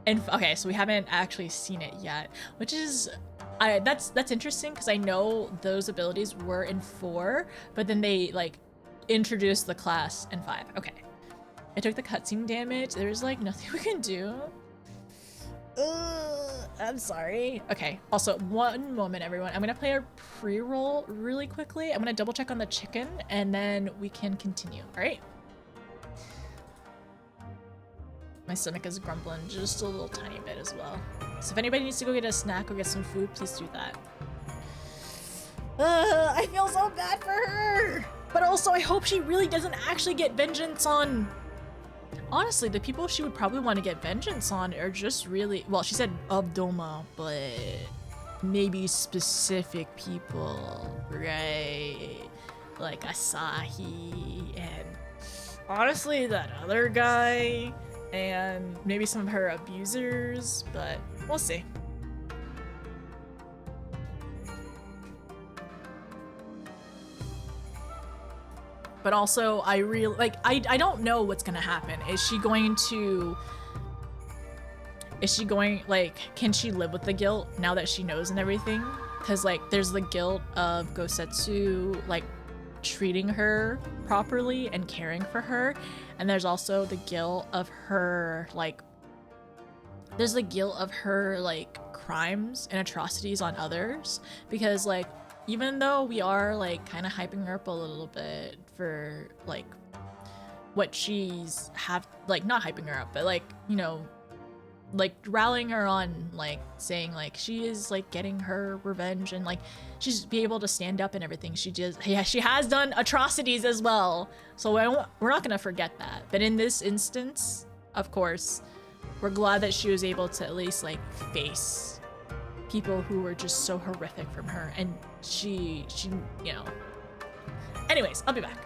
And okay, so we haven't actually seen it yet, which is that's interesting, because I know those abilities were in 4, but then they like introduced the class in 5. Okay, I took the cutscene damage. There's like nothing we can do. I'm sorry. Okay, also, one moment, everyone. I'm gonna play a pre-roll really quickly. I'm gonna double check on the chicken, and then we can continue. All right. My stomach is grumbling just a little tiny bit as well. So if anybody needs to go get a snack or get some food, please do that. I feel so bad for her! But also, I hope she really doesn't actually get vengeance on... Honestly, the people she would probably want to get vengeance on are just really... Well, she said Abdoma, but maybe specific people, right? Like Asahi and... Honestly, that other guy... And maybe some of her abusers, but we'll see. But also, I really like. I don't know what's gonna happen. Is she going like? Can she live with the guilt now that she knows and everything? Because like, there's the guilt of Gosetsu like treating her properly and caring for her, and there's also the guilt of her like. There's the guilt of her like crimes and atrocities on others, because like, even though we are like kind of hyping her up a little bit for like what she's not hyping her up, but like, you know, like rallying her on, like saying like she is like getting her revenge and like she's be able to stand up and everything. She has done atrocities as well, so we're not gonna forget that. But in this instance, of course, we're glad that she was able to at least like face people who were just so horrific from her, and she you know. Anyways, I'll be back.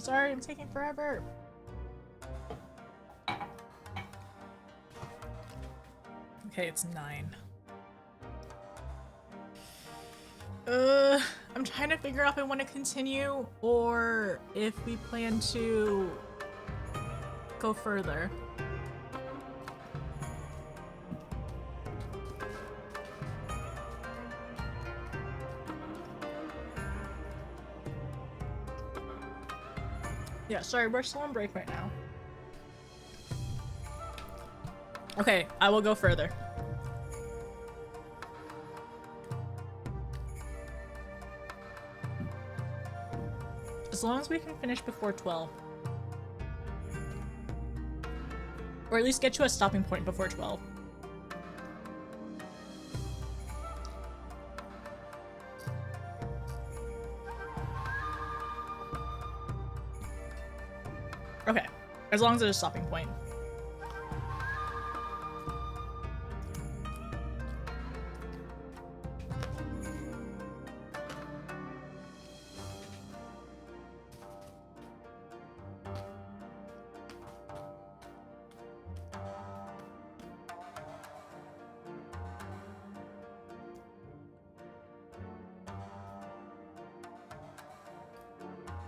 sorry, I'm taking forever. Okay, it's 9. I'm trying to figure out if I want to continue or if we plan to go further. Yeah, sorry, we're still on break right now. Okay, I will go further. As long as we can finish before 12. Or at least get to a stopping point before 12. Okay, as long as there's a stopping point.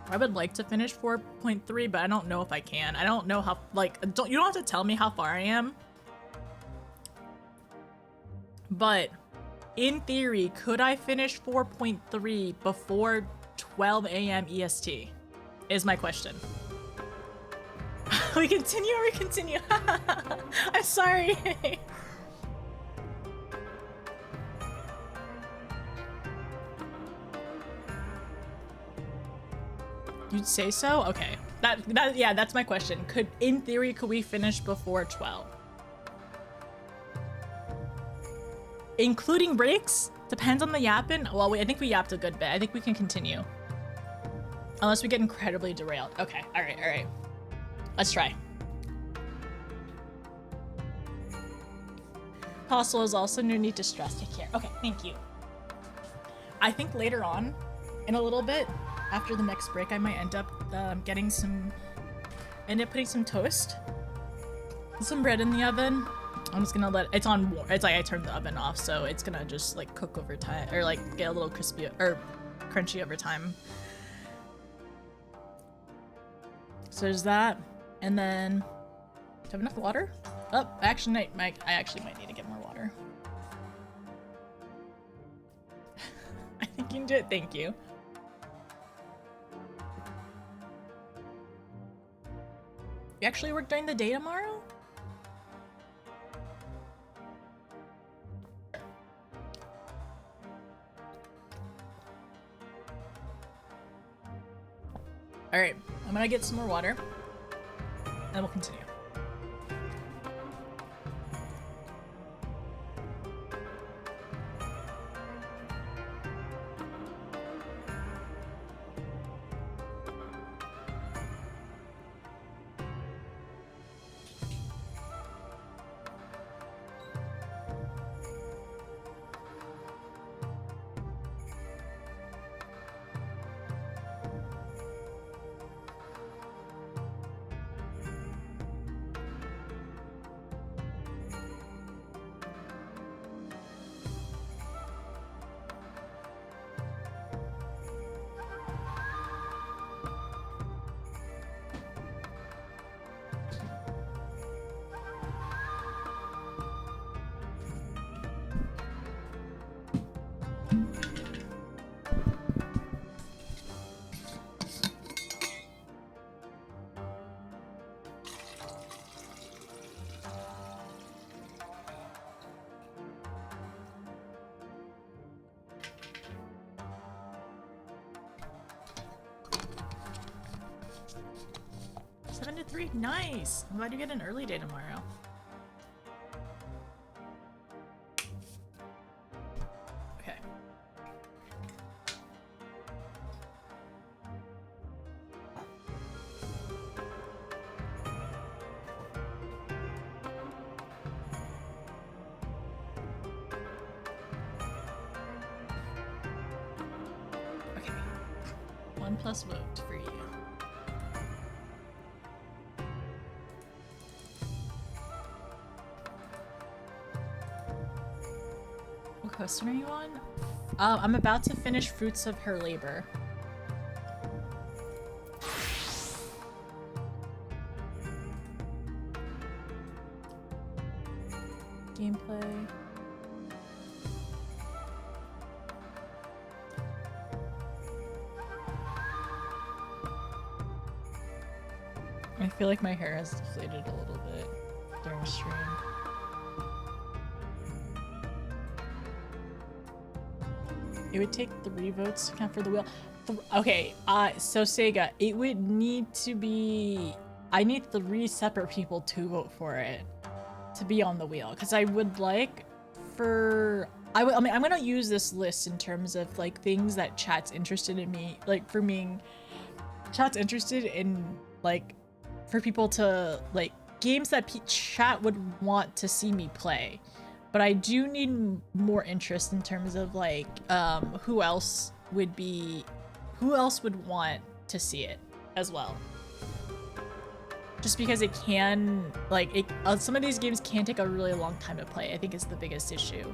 I would like to finish 4.3, but I don't know if I can. I don't know how, like, you don't have to tell me how far I am. But in theory, could I finish 4.3 before 12 a.m. EST? Is my question. We continue or we continue? I'm sorry. You'd say so? Okay. Yeah, that's my question. In theory, could we finish before 12? Including breaks? Depends on the yapping. Well, I think we yapped a good bit. I think we can continue. Unless we get incredibly derailed. Okay, alright. Let's try. Hostel is also no need to stress. Take care. Okay, thank you. I think later on, in a little bit, after the next break, I might end up putting some toast, some bread in the oven. I'm just gonna it's like I turned the oven off, so it's gonna just like cook over time, or like get a little crispy or crunchy over time. So there's that, and then do I have enough water? Oh, actually, I actually might need to get more water. I think you can do it. Thank you. You actually work during the day tomorrow? Alright, I'm gonna get some more water, and we'll continue. Nice! I'm glad you get an early day tomorrow. Okay. Okay. 1+ vote for you. quest are you on? I'm about to finish Fruits of Her Labor. Gameplay. I feel like my hair has deflated a little bit during stream. It would take 3 votes to count for the wheel. Okay, so Sega, it would need to be... I need 3 separate people to vote for it to be on the wheel, because I would like for... I mean, I'm gonna use this list in terms of like things that chat's interested in me, like for me, chat's interested in like for people to like games that chat would want to see me play. But I do need more interest in terms of like who else would want to see it as well. Just because it can, like, some of these games can take a really long time to play, I think is the biggest issue.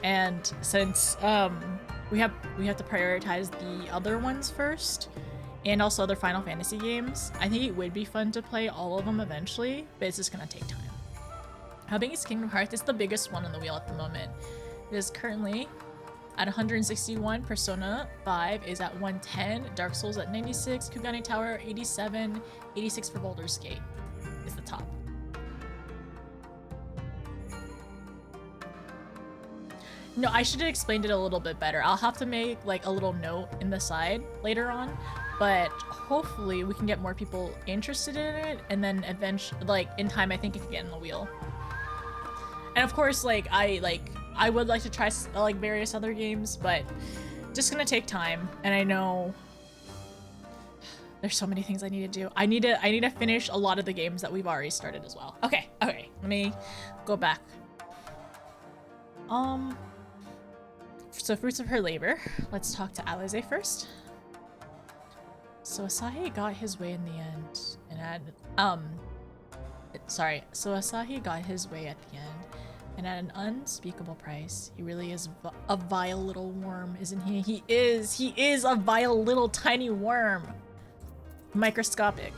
And since we have to prioritize the other ones first, and also other Final Fantasy games, I think it would be fun to play all of them eventually, but it's just gonna take time. How big is Kingdom Hearts? It's the biggest one on the wheel at the moment. It is currently at 161, Persona 5 is at 110, Dark Souls at 96, Kugane Tower 87, 86 for Baldur's Gate is the top. No, I should have explained it a little bit better. I'll have to make like a little note in the side later on, but hopefully we can get more people interested in it, and then eventually, like in time, I think it can get in the wheel. And of course, like I would like to try like various other games, but just gonna take time. And I know there's so many things I need to do. I need to finish a lot of the games that we've already started as well. Okay, let me go back. So Fruits of Her Labor. Let's talk to Alize first. So Asahi got his way in the end, So Asahi got his way at the end. And at an unspeakable price. He really is a vile little worm, isn't he? He is a vile little tiny worm. Microscopic.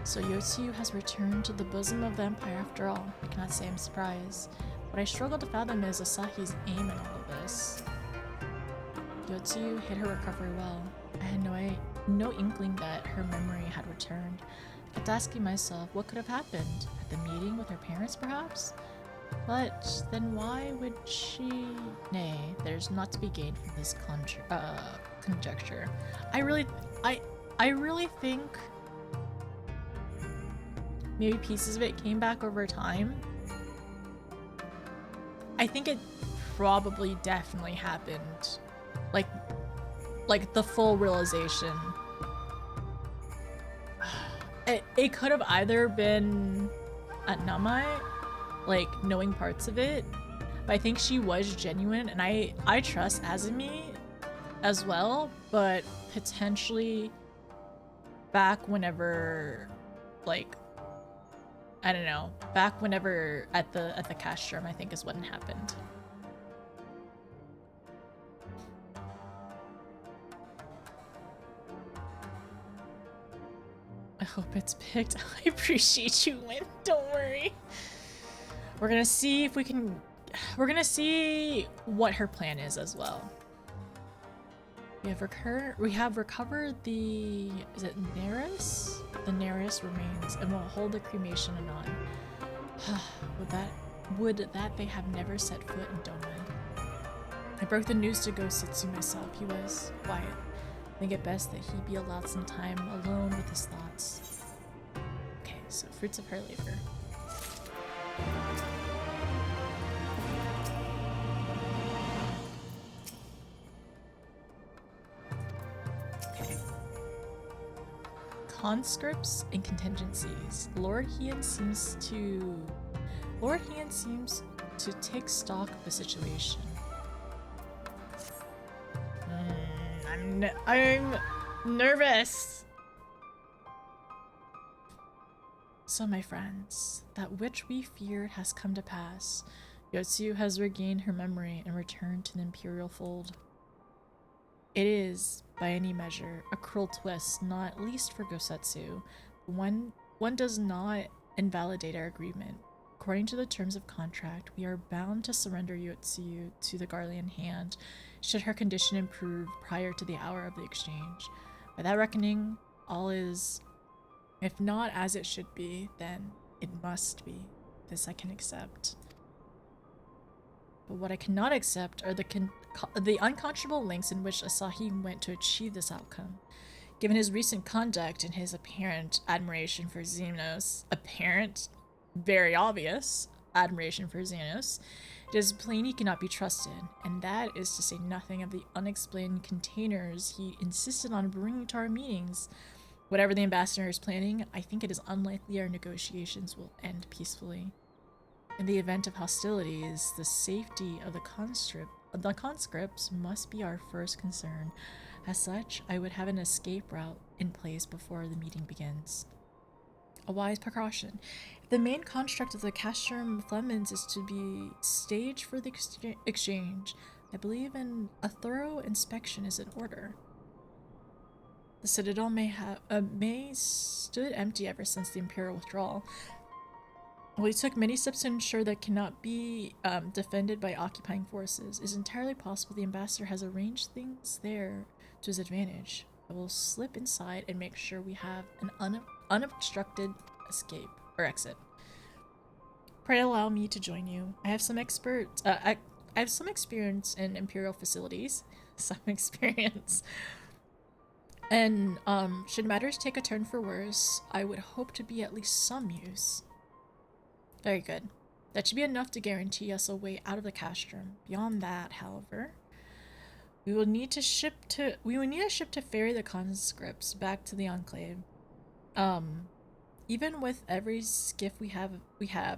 So Yotsuyu has returned to the bosom of the Empire after all. I cannot say I'm surprised. What I struggle to fathom is Asahi's aim in all of this. Yotsuyu hid her recovery well. I had no inkling that her memory had returned. I kept asking myself what could have happened. At the meeting with her parents, perhaps? But then why would she... Nay, there's not to be gained from this conjecture. I really think maybe pieces of it came back over time. I think it probably definitely happened. Like the full realization. It could have either been at Namai, like knowing parts of it, but I think she was genuine, and I trust Azumi as well, but potentially back whenever, like, I don't know, back whenever at the castrum, I think is when it happened. I hope it's picked. I appreciate you, Win. Don't worry. We're gonna see if we can... We're gonna see what her plan is as well. We have recovered the... Is it Neris? The Neris remains, and will hold the cremation anon. Would that they have never set foot in Doma. I broke the news to Ghost Setsu myself. He was quiet. I think it best that he be allowed some time alone with his thoughts. Okay, so Fruits of Her Labor. Okay. Conscripts and contingencies. Lord Heian seems to take stock of the situation. I'm nervous. So, my friends, that which we feared has come to pass. Yotsu has regained her memory and returned to the Imperial fold. It is, by any measure, a cruel twist, not least for Gosetsu. One does not invalidate our agreement. According to the terms of contract, we are bound to surrender Yotsu to the Garlean hand should her condition improve prior to the hour of the exchange. By that reckoning, all is, if not as it should be, then it must be. This I can accept. But what I cannot accept are the unconscionable lengths in which Asahi went to achieve this outcome. Given his recent conduct and his apparent admiration for Xenos, very obvious admiration for Xenos, it is plain he cannot be trusted, and that is to say nothing of the unexplained containers he insisted on bringing to our meetings. Whatever the ambassador is planning, I think it is unlikely our negotiations will end peacefully. In the event of hostilities, the safety of the conscripts must be our first concern. As such, I would have an escape route in place before the meeting begins. A wise precaution. If the main construct of the Castrum Flemons is to be staged for the exchange, I believe a thorough inspection is in order. The citadel may stood empty ever since the Imperial withdrawal. We took many steps to ensure that it cannot be defended by occupying forces. It is entirely possible the ambassador has arranged things there to his advantage. I will slip inside and make sure we have an unobstructed escape or exit. Pray allow me to join you. I have some experience in Imperial facilities. Some experience. And should matters take a turn for worse, I would hope to be at least some use. Very good. That should be enough to guarantee us a way out of the castrum. Beyond that, however, we will need a ship to ferry the conscripts back to the Enclave. Even with every skiff we have,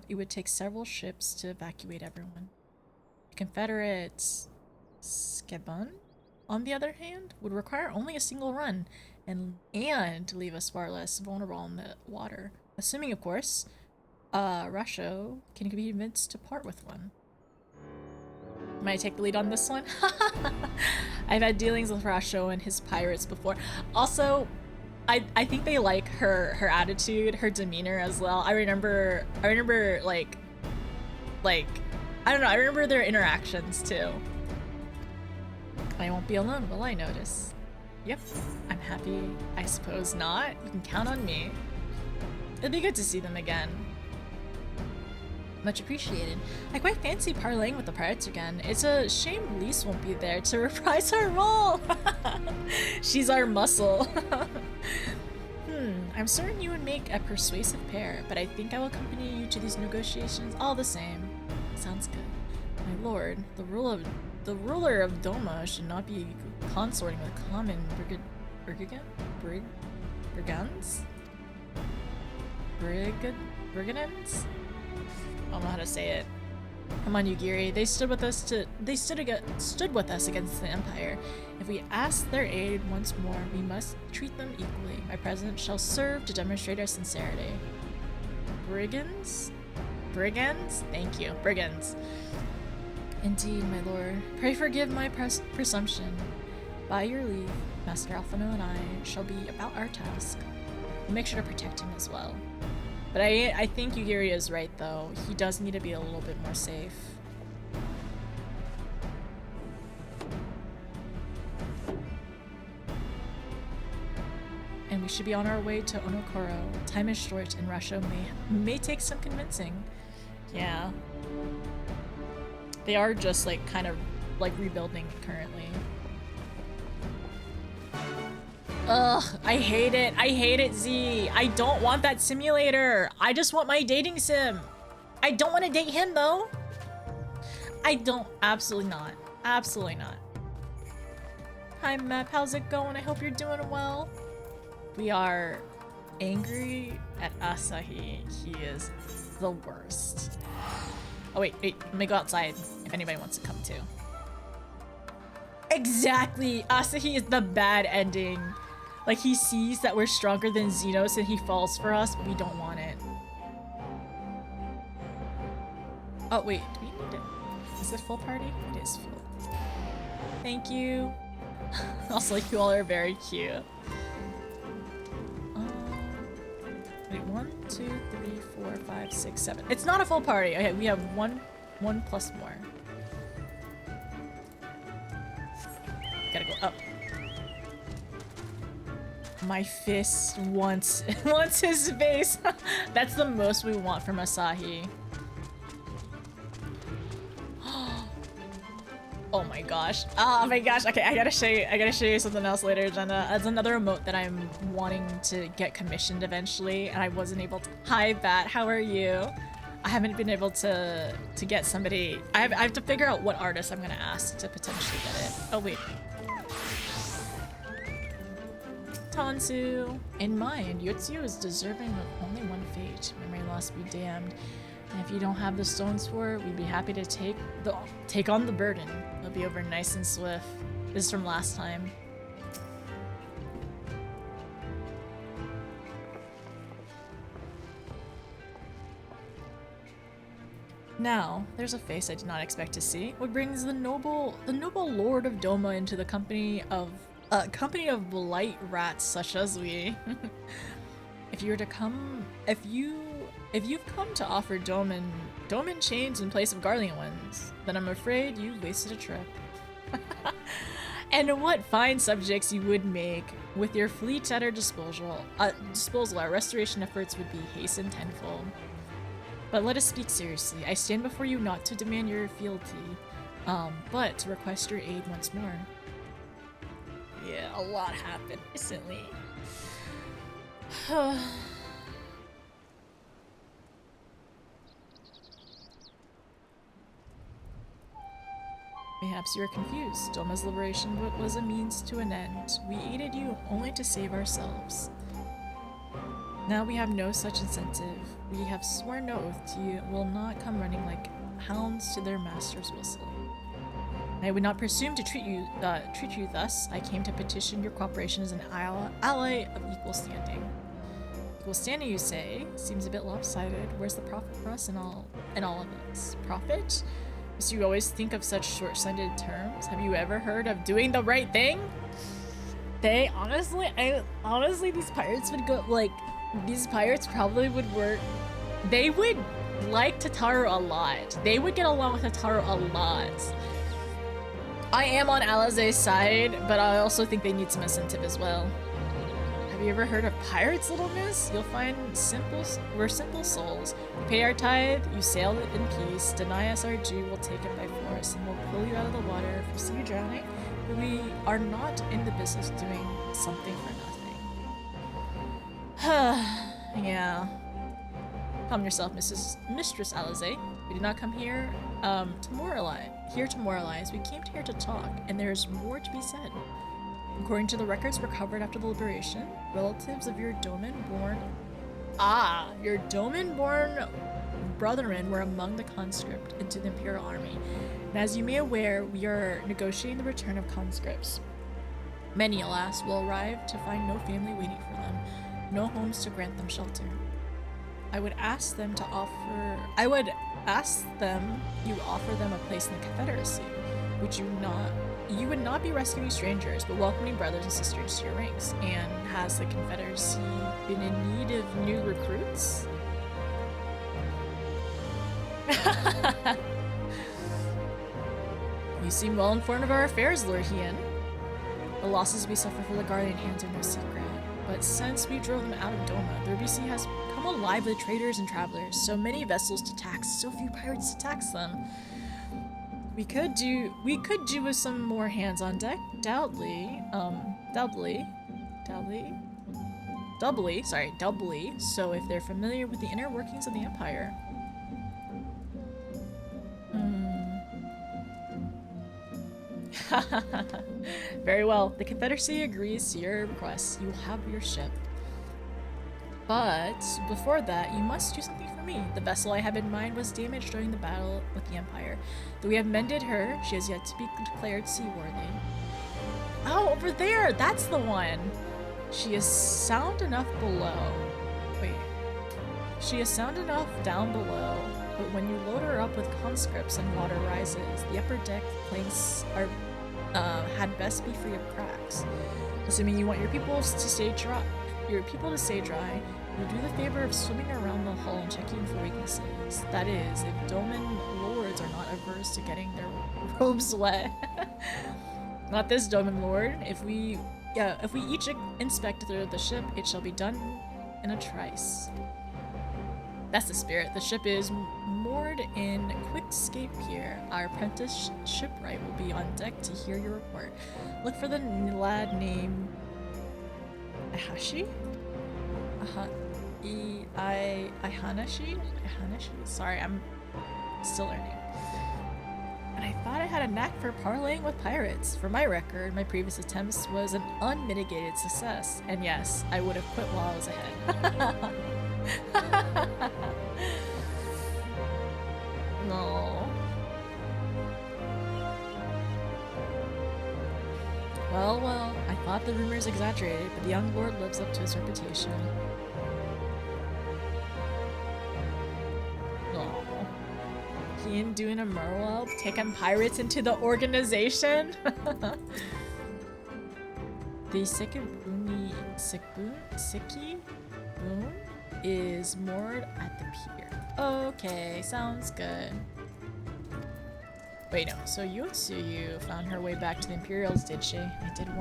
it would take several ships to evacuate everyone. The Confederates, Skebun, on the other hand, would require only a single run and leave us far less vulnerable in the water. Assuming, of course, Russia can be convinced to part with one. Might I take the lead on this one? I've had dealings with Rasho and his pirates before. Also, I think they like her attitude, her demeanor as well. I remember like I don't know, I remember their interactions too. I won't be alone, will I notice? Yep, I'm happy. I suppose not. You can count on me. It'd be good to see them again. Much appreciated. I quite fancy parlaying with the pirates again. It's a shame Lise won't be there to reprise her role. She's our muscle. I'm certain you would make a persuasive pair, but I think I will accompany you to these negotiations all the same. Sounds good. My lord, the ruler of Doma should not be consorting with common brigands? I don't know how to say it. Come on, Yugiri. They stood with us against the Empire. If we ask their aid once more, we must treat them equally. My presence shall serve to demonstrate our sincerity. Brigands? Thank you. Brigands. Indeed, my lord. Pray forgive my presumption. By your leave, Master Alphino and I shall be about our task. We'll make sure to protect him as well. But I think Yugiri is right, though. He does need to be a little bit more safe. And we should be on our way to Onokoro. Time is short, and Russia may take some convincing. Yeah. They are just, like, kind of, like, rebuilding currently. Ugh, I hate it. I hate it, Z. I don't want that simulator. I just want my dating sim. I don't want to date him, though. I don't. Absolutely not. Absolutely not. Hi, Mep. How's it going? I hope you're doing well. We are angry at Asahi. He is the worst. Oh, wait. Let me go outside if anybody wants to come, too. Exactly. Asahi is the bad ending. Like, he sees that we're stronger than Xenos and he falls for us, but we don't want it. Oh, wait. Do we need it? Is it full party? It is full. Thank you. Also, like, you all are very cute. Wait, 1, 2, 3, 4, 5, 6, 7. It's not a full party. Okay, we have one plus more. Gotta go up. My fist wants his face. That's the most we want from Asahi. Oh my gosh. Oh my gosh. Okay, I gotta show you something else later, Jenna. It's another emote that I'm wanting to get commissioned eventually, and I wasn't able to. Hi, Bat. How are you? I haven't been able to get somebody. I have to figure out what artist I'm gonna ask to potentially get it. Oh wait. Tansu. In mind, Yotsuyu is deserving of only one fate. Memory loss be damned. And if you don't have the stones for it, we'd be happy to take on the burden. It'll be over nice and swift. This is from last time. Now, there's a face I did not expect to see. What brings the noble Lord of Doma into the company of blight rats such as we. If you've come to offer Doman chains in place of Guardian ones, then I'm afraid you wasted a trip. And what fine subjects you would make. With your fleet at our disposal, our restoration efforts would be hastened tenfold. But let us speak seriously. I stand before you not to demand your fealty, but to request your aid once more. Yeah, a lot happened recently. Perhaps you are confused. Doma's liberation was a means to an end. We aided you only to save ourselves. Now we have no such incentive. We have sworn no oath to you and will not come running like hounds to their master's whistle. I would not presume to treat you thus. I came to petition your cooperation as an ally of equal standing. Equal standing, you say? Seems a bit lopsided. Where's the profit for us in all of this? Profit? Must you always think of such short-sighted terms? Have you ever heard of doing the right thing? Honestly, these pirates would go, like, these pirates probably would work. They would like Tataru a lot. They would get along with Tataru a lot. I am on Alize's side, but I also think they need some incentive as well. Have you ever heard of pirates, little miss? You'll find we're simple souls. You pay our tithe, you sail in peace, deny us our due, we'll take it by force, and we'll pull you out of the water if we see you drowning. But we are not in the business of doing something for nothing. Yeah. Calm yourself, Mistress Alize. We did not come here to moralize. We came here to talk, and there's more to be said. According to the records recovered after the liberation, relatives of your Doman-born brethren were among the conscript into the Imperial Army. And as you may aware, we are negotiating the return of conscripts. Many, alas, will arrive to find no family waiting for them, no homes to grant them shelter. I would ask them you offer them a place in the Confederacy, which you would not be rescuing strangers, but welcoming brothers and sisters to your ranks. And has the Confederacy been in need of new recruits? You seem well informed of our affairs, Lord Hien. The losses we suffer for the Guardian hands are no secret. But since we drove them out of Doma, the Ruby Sea has come alive with traders and travelers. So many vessels to tax, so few pirates to tax them. We could do with some more hands on deck, doubly. So if they're familiar with the inner workings of the Empire. Very well. The Confederacy agrees to your request. You will have your ship. But before that, you must do something for me. The vessel I have in mind was damaged during the battle with the Empire. Though we have mended her, she has yet to be declared seaworthy. Oh, over there! That's the one! She is sound enough below. Wait. She is sound enough down below, but when you load her up with conscripts and water rises, the upper deck planks are had best be free of cracks. Assuming you want your people to stay dry, you'll do the favor of swimming around the hull and checking for weaknesses. That is, if Doman lords are not averse to getting their robes wet. Not this Doman lord. If we each inspect the ship, it shall be done in a trice. That's the spirit. The ship is moored in Quickscape Pier. Our apprentice shipwright will be on deck to hear your report. Look for the lad named Ahashi? Ihanashi? Sorry, I'm still learning. And I thought I had a knack for parlaying with pirates. For my record, my previous attempts was an unmitigated success. And yes, I would have quit while I was ahead. No. Well, I thought the rumors exaggerated, but the young lord lives up to his reputation. No. Ian doing a Merwell, taking pirates into the organization? The Siki Boon is moored at the pier. Okay, sounds good. Wait, no, so Yotsuyu found her way back to the Imperials, did she? I did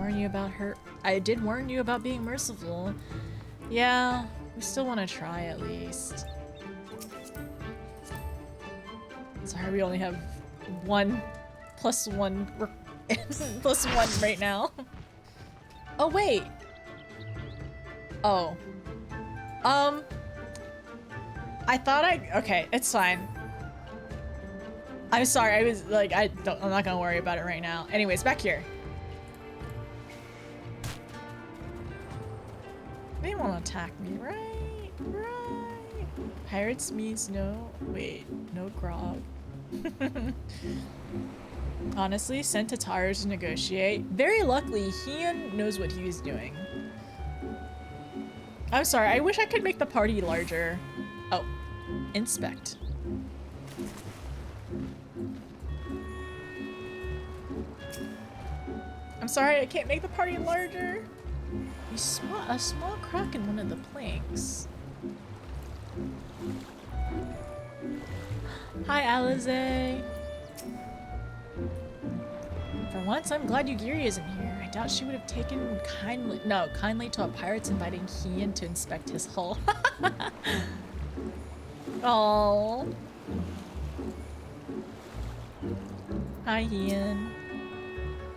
warn you about being merciful. Yeah, we still want to try at least. Sorry, we only have one plus one right now. Oh, wait. Oh. I thought okay, it's fine. I'm sorry, I was like, I'm not gonna worry about it right now. Anyways, back here. They won't attack me, right? Right. Pirates means no grog. Honestly, sent Tataru to negotiate. Very luckily, Hian knows what he was doing. I'm sorry, I wish I could make the party larger. Oh, inspect. I'm sorry, I can't make the party larger. You spot a small crack in one of the planks. Hi, Alize. For once, I'm glad Yugiri isn't here. I doubt she would have taken kindly to a pirate's inviting Hian to inspect his hull. Oh. Hi, Hian.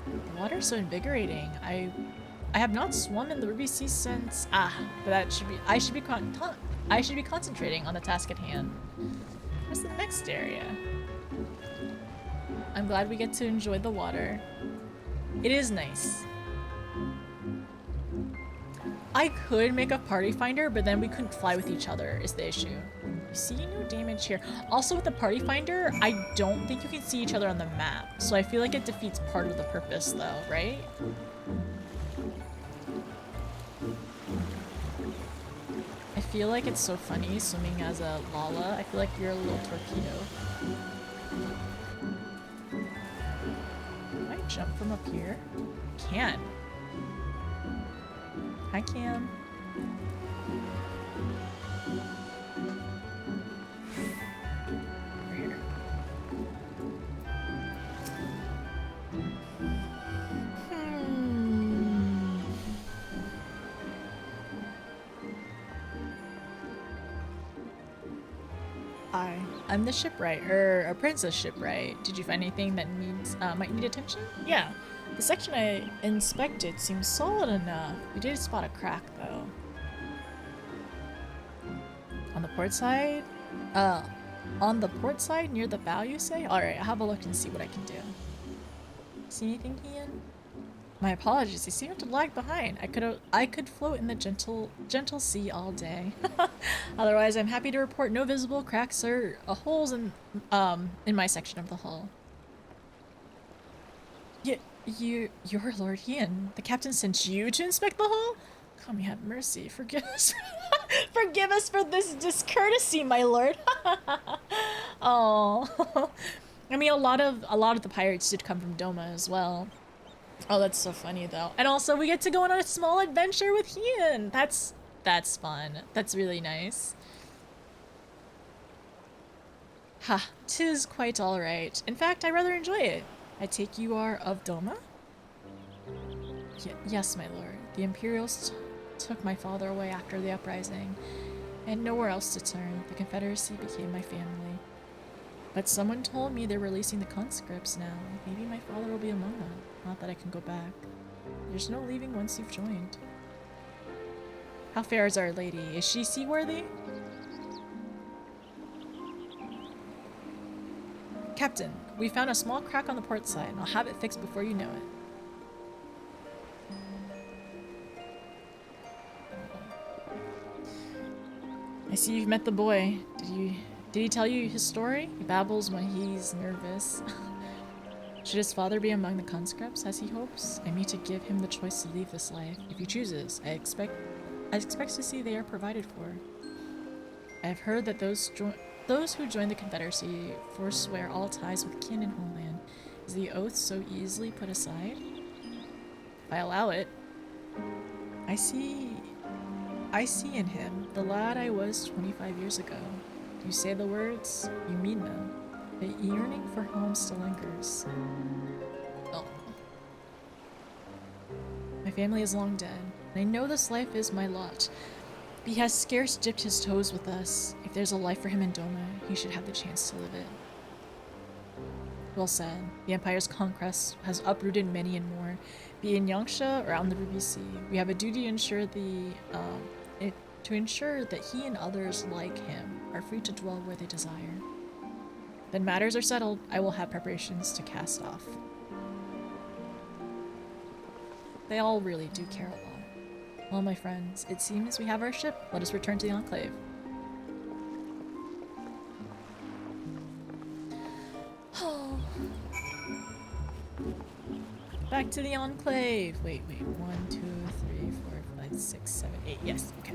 The water's so invigorating. I have not swum in the Ruby Sea since but I should be concentrating on the task at hand. What's the next area? I'm glad we get to enjoy the water. It is nice. I could make a party finder, but then we couldn't fly with each other is the issue. You see no damage here. Also with the party finder, I don't think you can see each other on the map. So I feel like it defeats part of the purpose though, right? I feel like it's so funny swimming as a Lala. I feel like you're a little torpedo. Can I jump from up here? Can. Hi, Cam. Over here. I'm the shipwright, or a princess shipwright. Did you find anything that might need attention? Yeah. The section I inspected seems solid enough. We did spot a crack, though. On the port side? On the port side near the bow, you say? Alright, I'll have a look and see what I can do. See anything, Ian? My apologies, you seem to lag behind. I could float in the gentle sea all day. Otherwise, I'm happy to report no visible cracks or holes in my section of the hull. You're Lord Ian. The captain sent you to inspect the hull? Come, have mercy. Forgive us. Forgive us for this discourtesy, my lord. Oh. I mean, a lot of the pirates did come from Doma as well. Oh, that's so funny though. And also, we get to go on a small adventure with Ian. That's fun. That's really nice. Ha, 'tis quite all right. In fact, I rather enjoy it. I take you are of Doma? Yes, my lord. The Imperials took my father away after the uprising. I had nowhere else to turn. The Confederacy became my family. But someone told me they're releasing the conscripts now. Maybe my father will be among them. Not that I can go back. There's no leaving once you've joined. How fair is Our Lady? Is she seaworthy? Captain, we found a small crack on the port side, and I'll have it fixed before you know it. I see you've met the boy. Did he tell you his story? He babbles when he's nervous. Should his father be among the conscripts, as he hopes? I mean to give him the choice to leave this life. If he chooses, I expect to see they are provided for. I have heard that those who join the Confederacy forswear all ties with kin and homeland. Is the oath so easily put aside? If I allow it, I see in him the lad I was 25 years ago. You say the words, you mean them. The yearning for home still lingers. Oh. My family is long dead, and I know this life is my lot. He has scarce dipped his toes with us. If there's a life for him in Doma, he should have the chance to live it. Well said. The Empire's conquest has uprooted many and more, be it in Yangsha or out in the Ruby Sea. We have a duty to ensure that he and others like him are free to dwell where they desire. Then matters are settled, I will have preparations to cast off. They all really do care a lot. Well, my friends, it seems we have our ship. Let us return to the Enclave. Oh. Back to the Enclave. Wait. 1, 2, 3, 4, 5, 6, 7, 8. Yes, okay.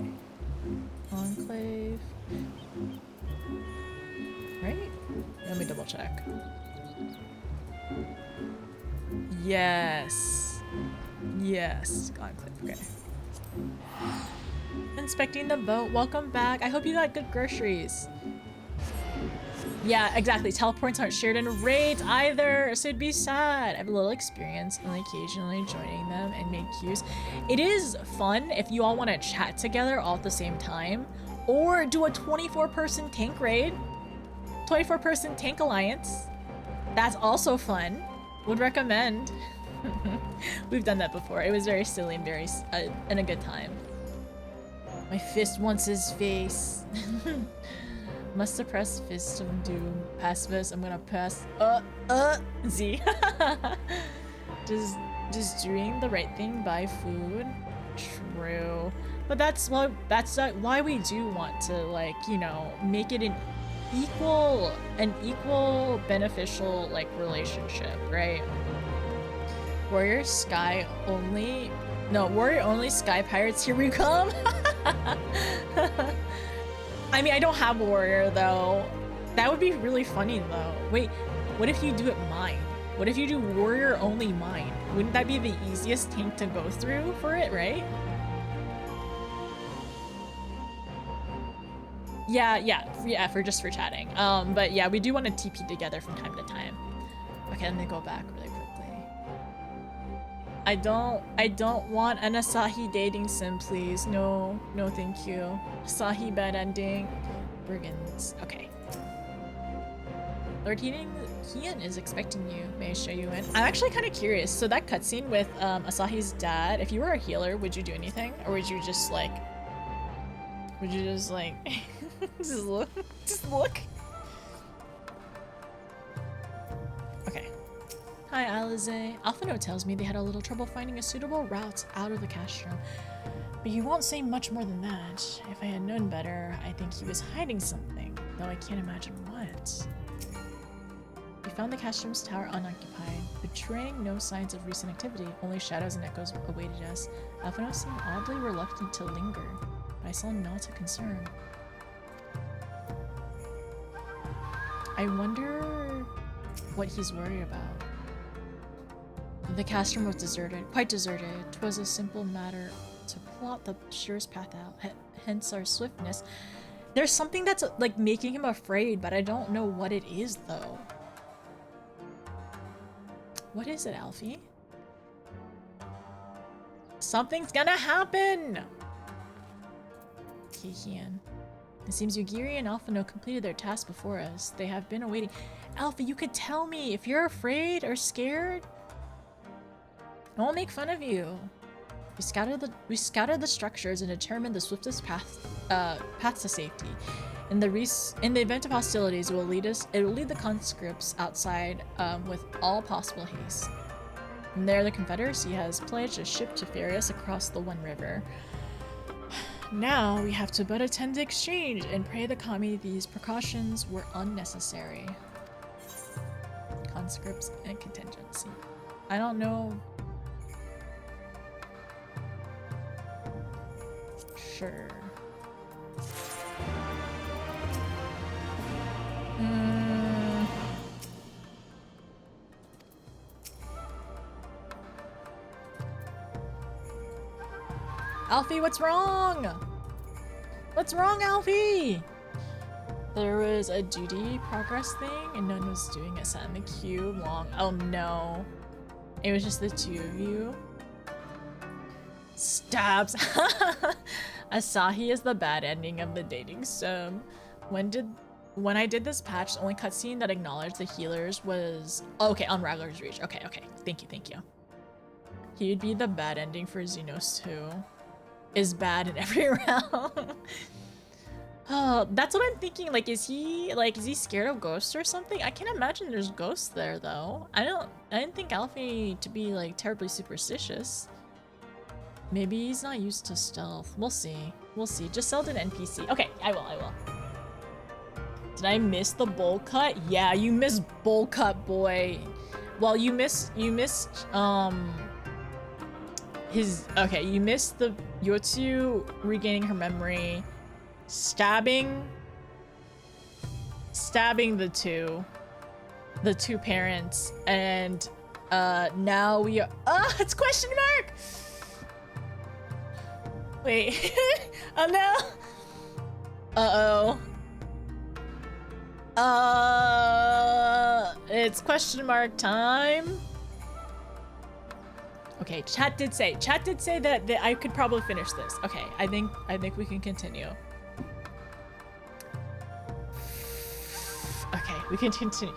Enclave. Right? Let me double check. Yes. Enclave, okay. Inspecting the boat. Welcome back. I hope you got good groceries. Yeah, exactly. Teleports aren't shared in raids either, so it'd be sad. I have a little experience in occasionally joining them and make queues. It is fun if you all want to chat together all at the same time, or do a 24-person tank raid, 24-person tank alliance. That's also fun. Would recommend. We've done that before. It was very silly and very and a good time. My fist wants his face. Must suppress Fist of Doom. Pacifist. I'm gonna pass. Z. Just doing the right thing by food. True. But that's why we do want to, like, you know, make it an equal beneficial, like, relationship, right? Warrior Sky only. No, Warrior only Sky Pirates. Here we come. I mean, I don't have Warrior, though. That would be really funny, though. Wait, what if you do it mine? What if you do Warrior only mine? Wouldn't that be the easiest tank to go through for it, right? Yeah, for chatting. But yeah, we do want to TP together from time to time. Okay, let me go back really quickly. I don't want an Asahi dating sim, please. No, thank you. Asahi bad ending. Brigands. Okay. Lord Hian is expecting you. May I show you in? I'm actually kind of curious. So that cutscene with Asahi's dad, if you were a healer, would you do anything? Or would you just like... just look? Just look? Okay. Hi, Alize. Alphino tells me they had a little trouble finding a suitable route out of the castrum. But he won't say much more than that. If I had known better, I think he was hiding something, though I can't imagine what. You found the Castrum's tower unoccupied, betraying no signs of recent activity. Only shadows and echoes awaited us. Alphino seemed oddly reluctant to linger, but I saw naught of concern. I wonder what he's worried about. The castrum was deserted, quite deserted. 'Twas a simple matter to plot the surest path out, hence our swiftness. There's something that's like making him afraid, but I don't know what it is though. What is it, Alfie? Something's gonna happen! Kihian. It seems Yugiri and Alphino completed their task before us. They have been awaiting. Alfie, you could tell me if you're afraid or scared. I won't make fun of you. We scouted the structures and determined the swiftest path to safety. In the event of hostilities, it will lead the conscripts outside with all possible haste. From there, the Confederacy has pledged a ship to ferry us across the One River. Now we have to but attend the exchange and pray the kami these precautions were unnecessary. Conscripts and contingency. I don't know. Sure. Alfie, what's wrong? What's wrong, Alfie? There was a duty progress thing and no one was doing it. Sat in the queue long. Oh no. It was just the two of you. Stabs. Asahi is the bad ending of the dating sim. When I did this patch, the only cutscene that acknowledged the healers was okay on Raggler's Reach. Okay. Thank you. He'd be the bad ending for Xenos 2. Is bad in every round. Oh, that's what I'm thinking. Like, is he scared of ghosts or something? I can't imagine there's ghosts there though. I didn't think Alfie to be like terribly superstitious. Maybe he's not used to stealth. We'll see. Just sell an NPC. Okay, I will. Did I miss the bowl cut? Yeah, you missed bowl cut, boy. Well, you missed you missed the Yotsu regaining her memory, stabbing the two parents, and now we are it's question mark. Wait. Oh no. It's question mark time. Okay, chat did say that I could probably finish this. Okay, I think we can continue. Okay, we can continue.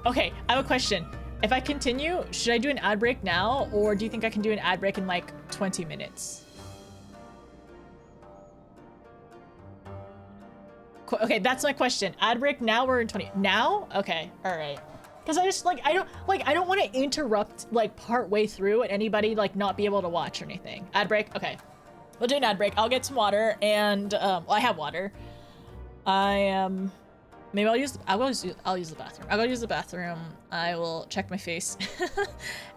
Okay, I have a question. If I continue, should I do an ad break now, or do you think I can do an ad break in like 20 minutes? Okay, that's my question. Ad break now or in 20? Now? Okay, all right. Because I just I don't want to interrupt like part way through and anybody like not be able to watch or anything. Ad break. Okay, we'll do an ad break. I'll get some water and well, I have water. Maybe I'll use the bathroom. I'll go use the bathroom. I will check my face,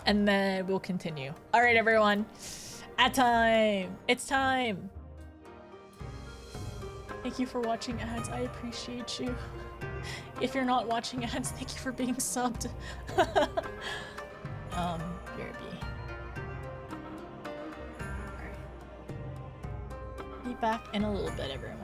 and then we'll continue. All right, everyone. Ad time. It's time. Thank you for watching ads. I appreciate you. If you're not watching ads, thank you for being subbed. BRB. Alright. Be back in a little bit, everyone.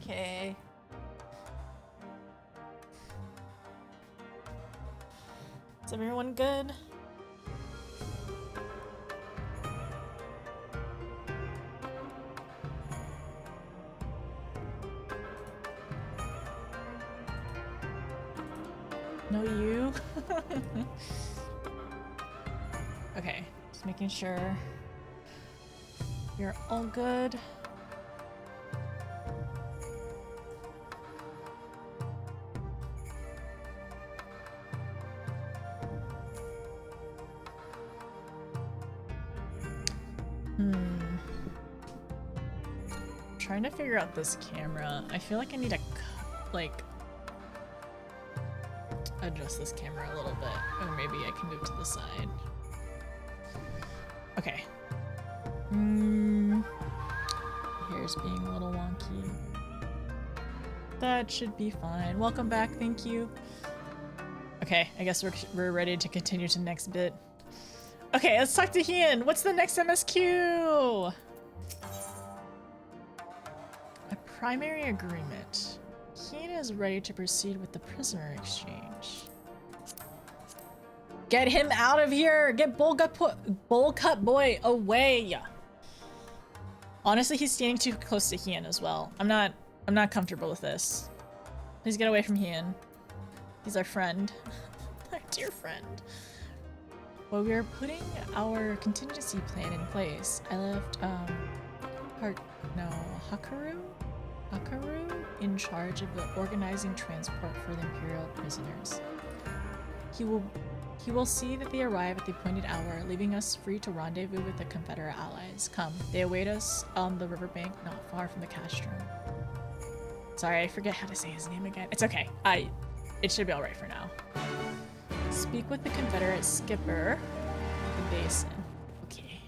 Okay. Is everyone good? No, you? Okay, just making sure you're all good. Trying to figure out this camera. I feel like I need to like adjust this camera a little bit, or maybe I can move to the side. Okay. Hair's being a little wonky. That should be fine. Welcome back, thank you. Okay, I guess we're ready to continue to the next bit. Okay, let's talk to Hien. What's the next MSQ? A primary agreement. Hien is ready to proceed with the prisoner exchange. Get him out of here! Get Bowl Cut Boy away! Honestly, he's standing too close to Hien as well. I'm not comfortable with this. Please get away from Hien. He's our friend. Our dear friend. While we are putting our contingency plan in place, I left Hakaru in charge of the organizing transport for the Imperial prisoners. He will see that they arrive at the appointed hour, leaving us free to rendezvous with the Confederate allies. Come, they await us on the riverbank not far from the castrum. Sorry, I forget how to say his name again. It's okay. It should be alright for now. Speak with the Confederate skipper. The basin. Okay.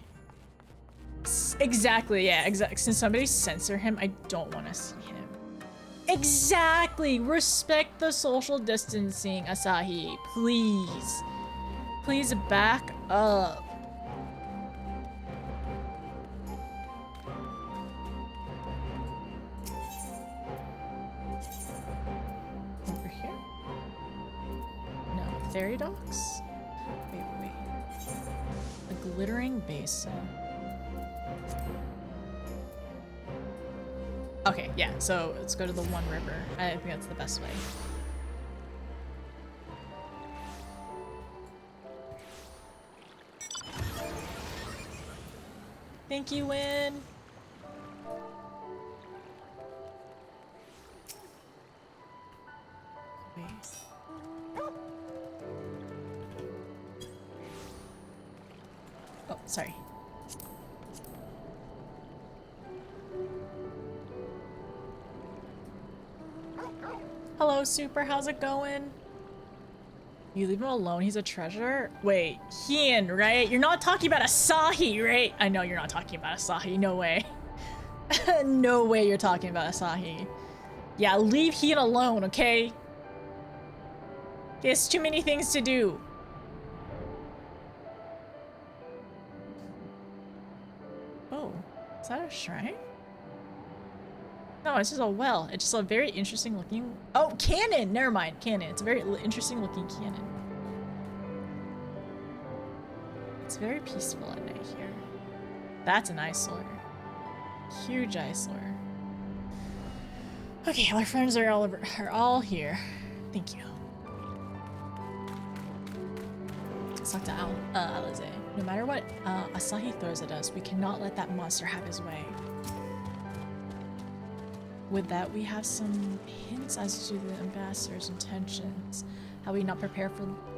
Exactly, yeah, exactly. Since somebody censor him, I don't want to see him. Exactly! Respect the social distancing, Asahi. Please. Please back up. Over here? No, ferry docks? Wait. The glittering basin. Okay, yeah, so let's go to the one river. I think that's the best way. Thank you, Win. Wait. Oh, sorry. Hello, Super. How's it going? You leave him alone. He's a treasure. Wait, Hien, right? You're not talking about Asahi, right? I know you're not talking about Asahi. No way. No way you're talking about Asahi. Yeah, leave Hien alone, okay? He has too many things to do. Oh, is that a shrine? No, it's just a well. It's just a very interesting looking... Oh, cannon! Never mind, cannon. It's a very interesting looking cannon. It's very peaceful at night here. That's an eyesore. Huge eyesore. Okay, our friends are all here. Thank you. Let's talk to Alize. No matter what Asahi throws at us, we cannot let that monster have his way. With that, we have some hints as to the ambassador's intentions. How we not prepare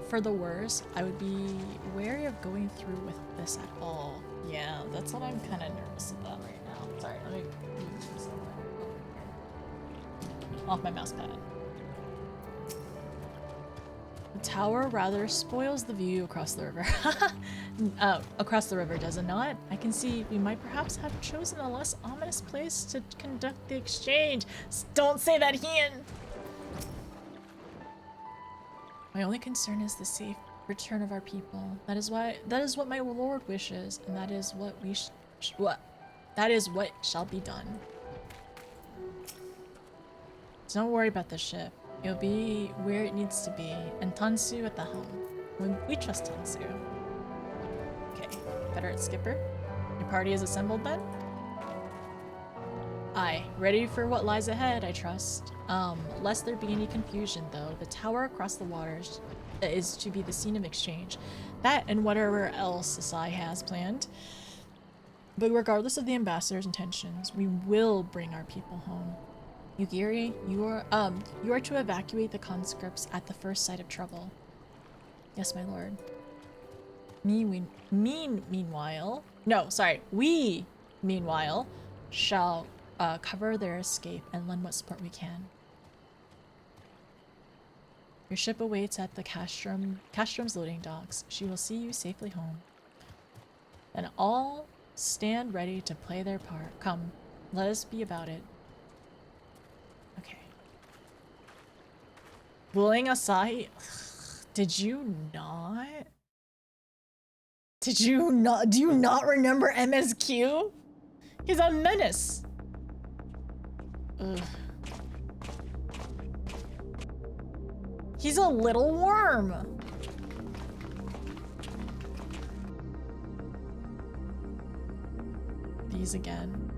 for the worst. I would be wary of going through with this at all. Yeah, that's what I'm kind of nervous about right now. Sorry, let me move somewhere over here. Off my mouse pad. The tower rather spoils the view across the river. Across the river, does it not? I can see we might perhaps have chosen a less ominous place to conduct the exchange. Don't say that, Hien! My only concern is the safe return of our people. That is what my lord wishes, and that is what we that is what shall be done. Don't worry about the ship. It'll be where it needs to be, and Tansu at the helm. We trust Tansu. Okay, better at skipper. Your party is assembled then? Aye, ready for what lies ahead, I trust. Lest there be any confusion though, the tower across the waters is to be the scene of exchange. That and whatever else Asai has planned. But regardless of the ambassador's intentions, we will bring our people home. Yugiri, you are to evacuate the conscripts at the first sight of trouble. Yes, my lord. We, meanwhile, shall cover their escape and lend what support we can. Your ship awaits at the Castrum's loading docks. She will see you safely home. Then all stand ready to play their part. Come, let us be about it. Okay. Bullying Asahi? Did you not? Do you not remember MSQ? He's a menace. Ugh. He's a little worm. These again.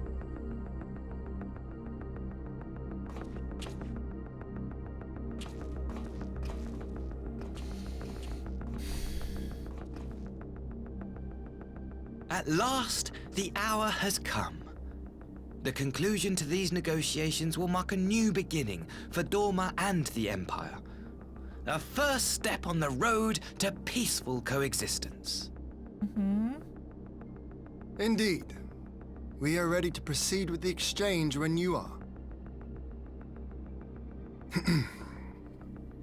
At last, the hour has come. The conclusion to these negotiations will mark a new beginning for Dorma and the Empire. A first step on the road to peaceful coexistence. Indeed. We are ready to proceed with the exchange when you are.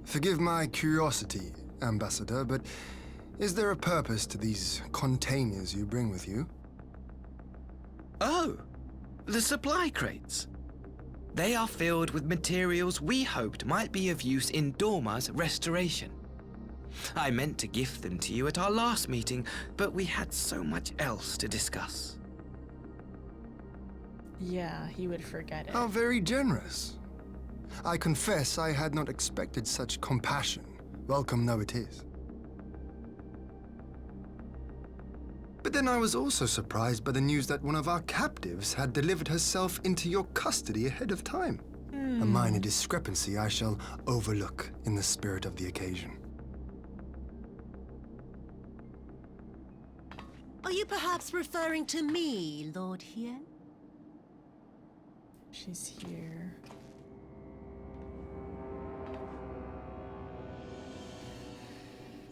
Forgive my curiosity, Ambassador, but is there a purpose to these containers you bring with you? Oh, the supply crates. They are filled with materials we hoped might be of use in Dorma's restoration. I meant to gift them to you at our last meeting, but we had so much else to discuss. Yeah, he would forget it. How very generous. I confess I had not expected such compassion, welcome though it is. But then I was also surprised by the news that one of our captives had delivered herself into your custody ahead of time. A minor discrepancy I shall overlook in the spirit of the occasion. Are you perhaps referring to me, Lord Hien? She's here.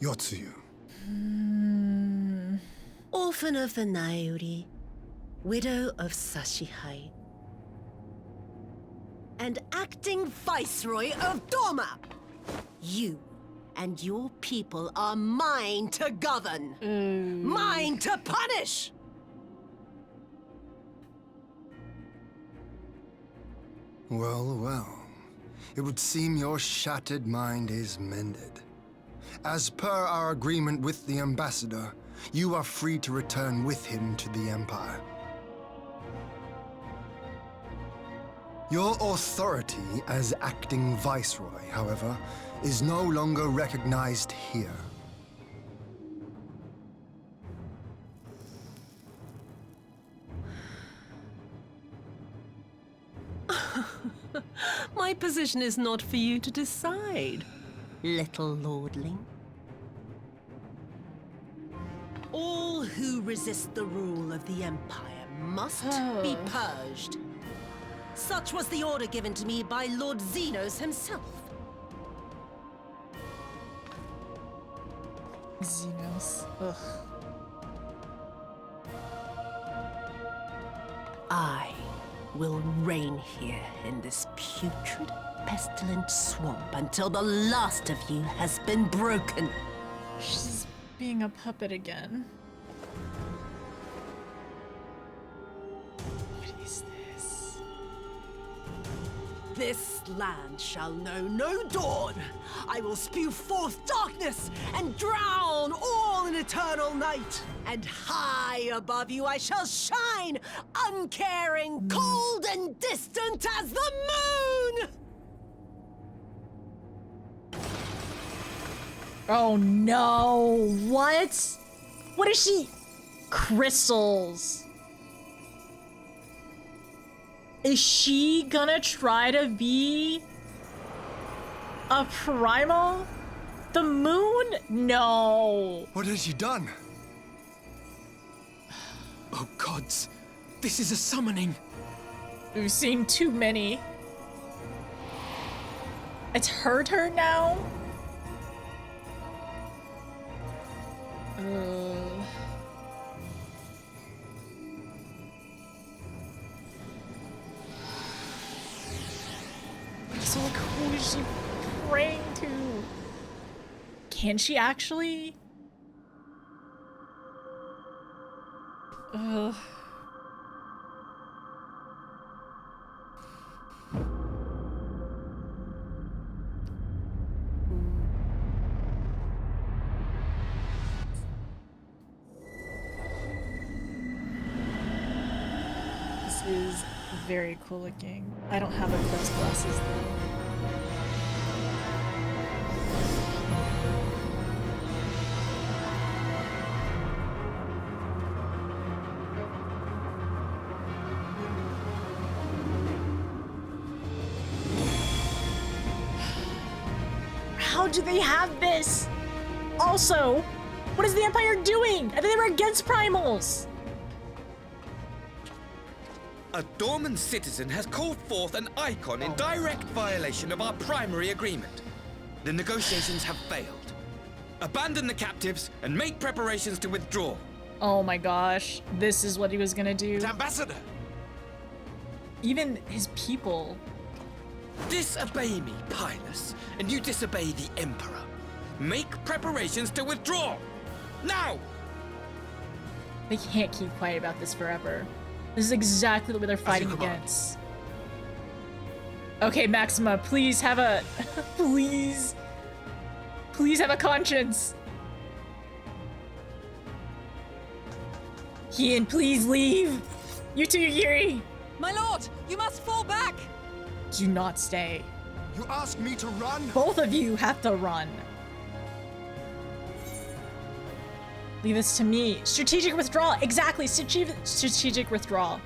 Yotsuyu. Orphan of the Nairi, widow of Sashihai, and acting Viceroy of Dorma. You and your people are mine to govern, mine to punish. Well, well. It would seem your shattered mind is mended. As per our agreement with the Ambassador, you are free to return with him to the Empire. Your authority as acting Viceroy, however, is no longer recognized here. My position is not for you to decide, little lordling. All who resist the rule of the Empire must be purged. Such was the order given to me by Lord Xenos himself. Xenos. Ugh. I will reign here in this putrid, pestilent swamp until the last of you has been broken. She's being a puppet again. What is this? This land shall know no dawn. I will spew forth darkness and drown all in eternal night. And high above you I shall shine, uncaring, cold and distant as the moon! Oh no! What? What is she? Crystals. Is she gonna try to be a primal? The moon? No. What has she done? Oh gods, this is a summoning. We've seen too many. It's her turn now? So like, who is she praying to? Can she actually? Ugh. This is very cool looking. I don't have Eclipse glasses though. How do they have this? Also, what is the Empire doing? I think they were against primals. A Dorman citizen has called forth an icon in direct violation of our primary agreement. The negotiations have failed. Abandon the captives and make preparations to withdraw. Oh my gosh, this is what he was gonna do. Ambassador! Even his people. Disobey me, Pilus, and you disobey the Emperor. Make preparations to withdraw! Now! They can't keep quiet about this forever. This is exactly what they're fighting against. Okay, Maxima, please have a... please have a conscience. Ian, please leave. You too, Yuri. My lord, you must fall back! Do not stay. You ask me to run? Both of you have to run. Leave this to me. Strategic withdrawal. Exactly. Strategic withdrawal.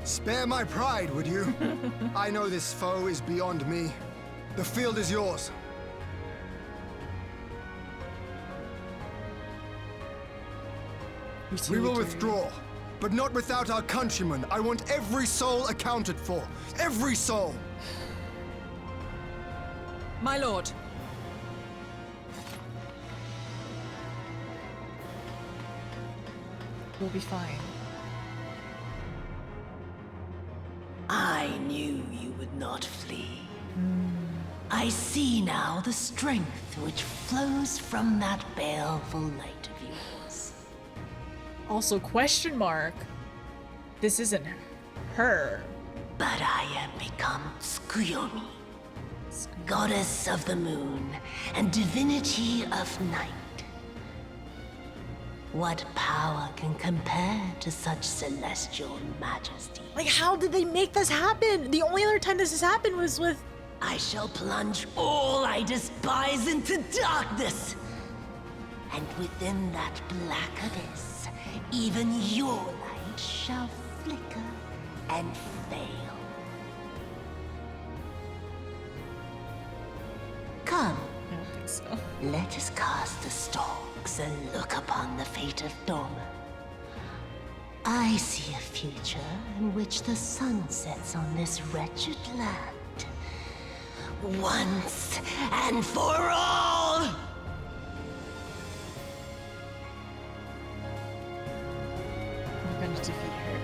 Spare my pride, would you? I know this foe is beyond me. The field is yours. We will withdraw, but not without our countrymen. I want every soul accounted for. Every soul! My lord. We'll be fine. I knew you would not flee. I see now the strength which flows from that baleful light of yours. Also, question mark. This isn't her. But I am become Tsukuyomi, goddess of the moon and divinity of night. What power can compare to such celestial majesty? Like, how did they make this happen? The only other time this has happened was with... I shall plunge all I despise into darkness. And within that black abyss, even your light shall flicker and fail. Come. I don't think so. Let us cast the stalks and look upon the fate of Dorman. I see a future in which the sun sets on this wretched land. Once and for all! I'm going to defeat her.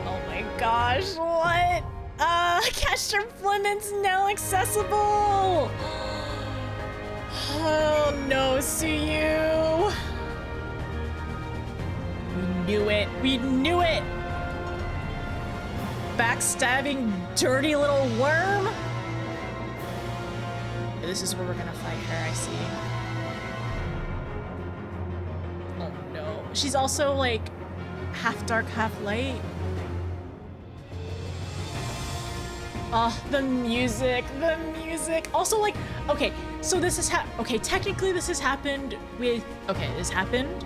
Oh my gosh, what? Caster Flement's now accessible! Oh no, Suyu! We knew it! We knew it! Backstabbing, dirty little worm? This is where we're gonna fight her, I see. Oh no. she's also like half dark, half light. Oh, the music. Also, like, okay, so this is okay, technically this has happened with, this happened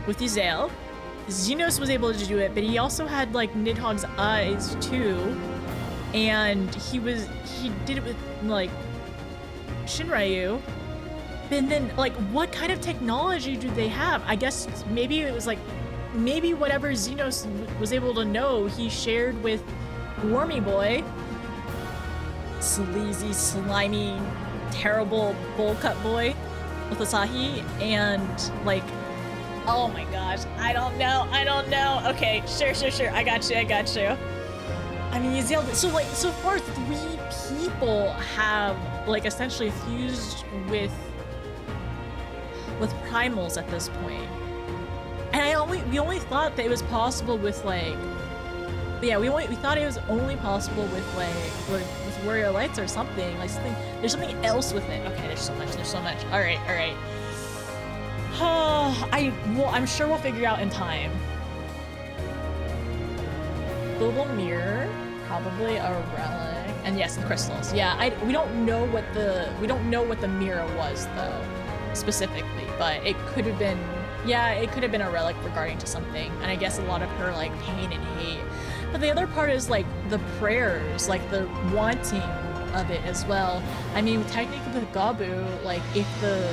with Yzael. Xenos was able to do it, but he also had like Nidhogg's eyes too. And he did it with like Shinryu. And then like, what kind of technology do they have? I guess maybe it was like, maybe whatever Xenos was able to know, he shared with Wormy Boy. Sleazy, slimy, terrible bowl cut boy with Asahi. And like, oh my gosh, I don't know. Okay, sure. I got you. I mean, Yzael, so like, so far 3 people have like essentially fused with primals at this point. And we only thought that it was possible with like, yeah, we thought it was only possible with like with Warrior Lights or something. Like there's something else with it. Okay, there's so much. All right. I'm sure we'll figure out in time. Global mirror, probably a relic, and yes, the crystals. Yeah, we don't know what the mirror was though, specifically, but it could have been. Yeah, it could have been a relic regarding to something, and I guess a lot of her like pain and hate. But the other part is like the prayers, like the wanting of it as well. I mean, technically with Gabu, like if the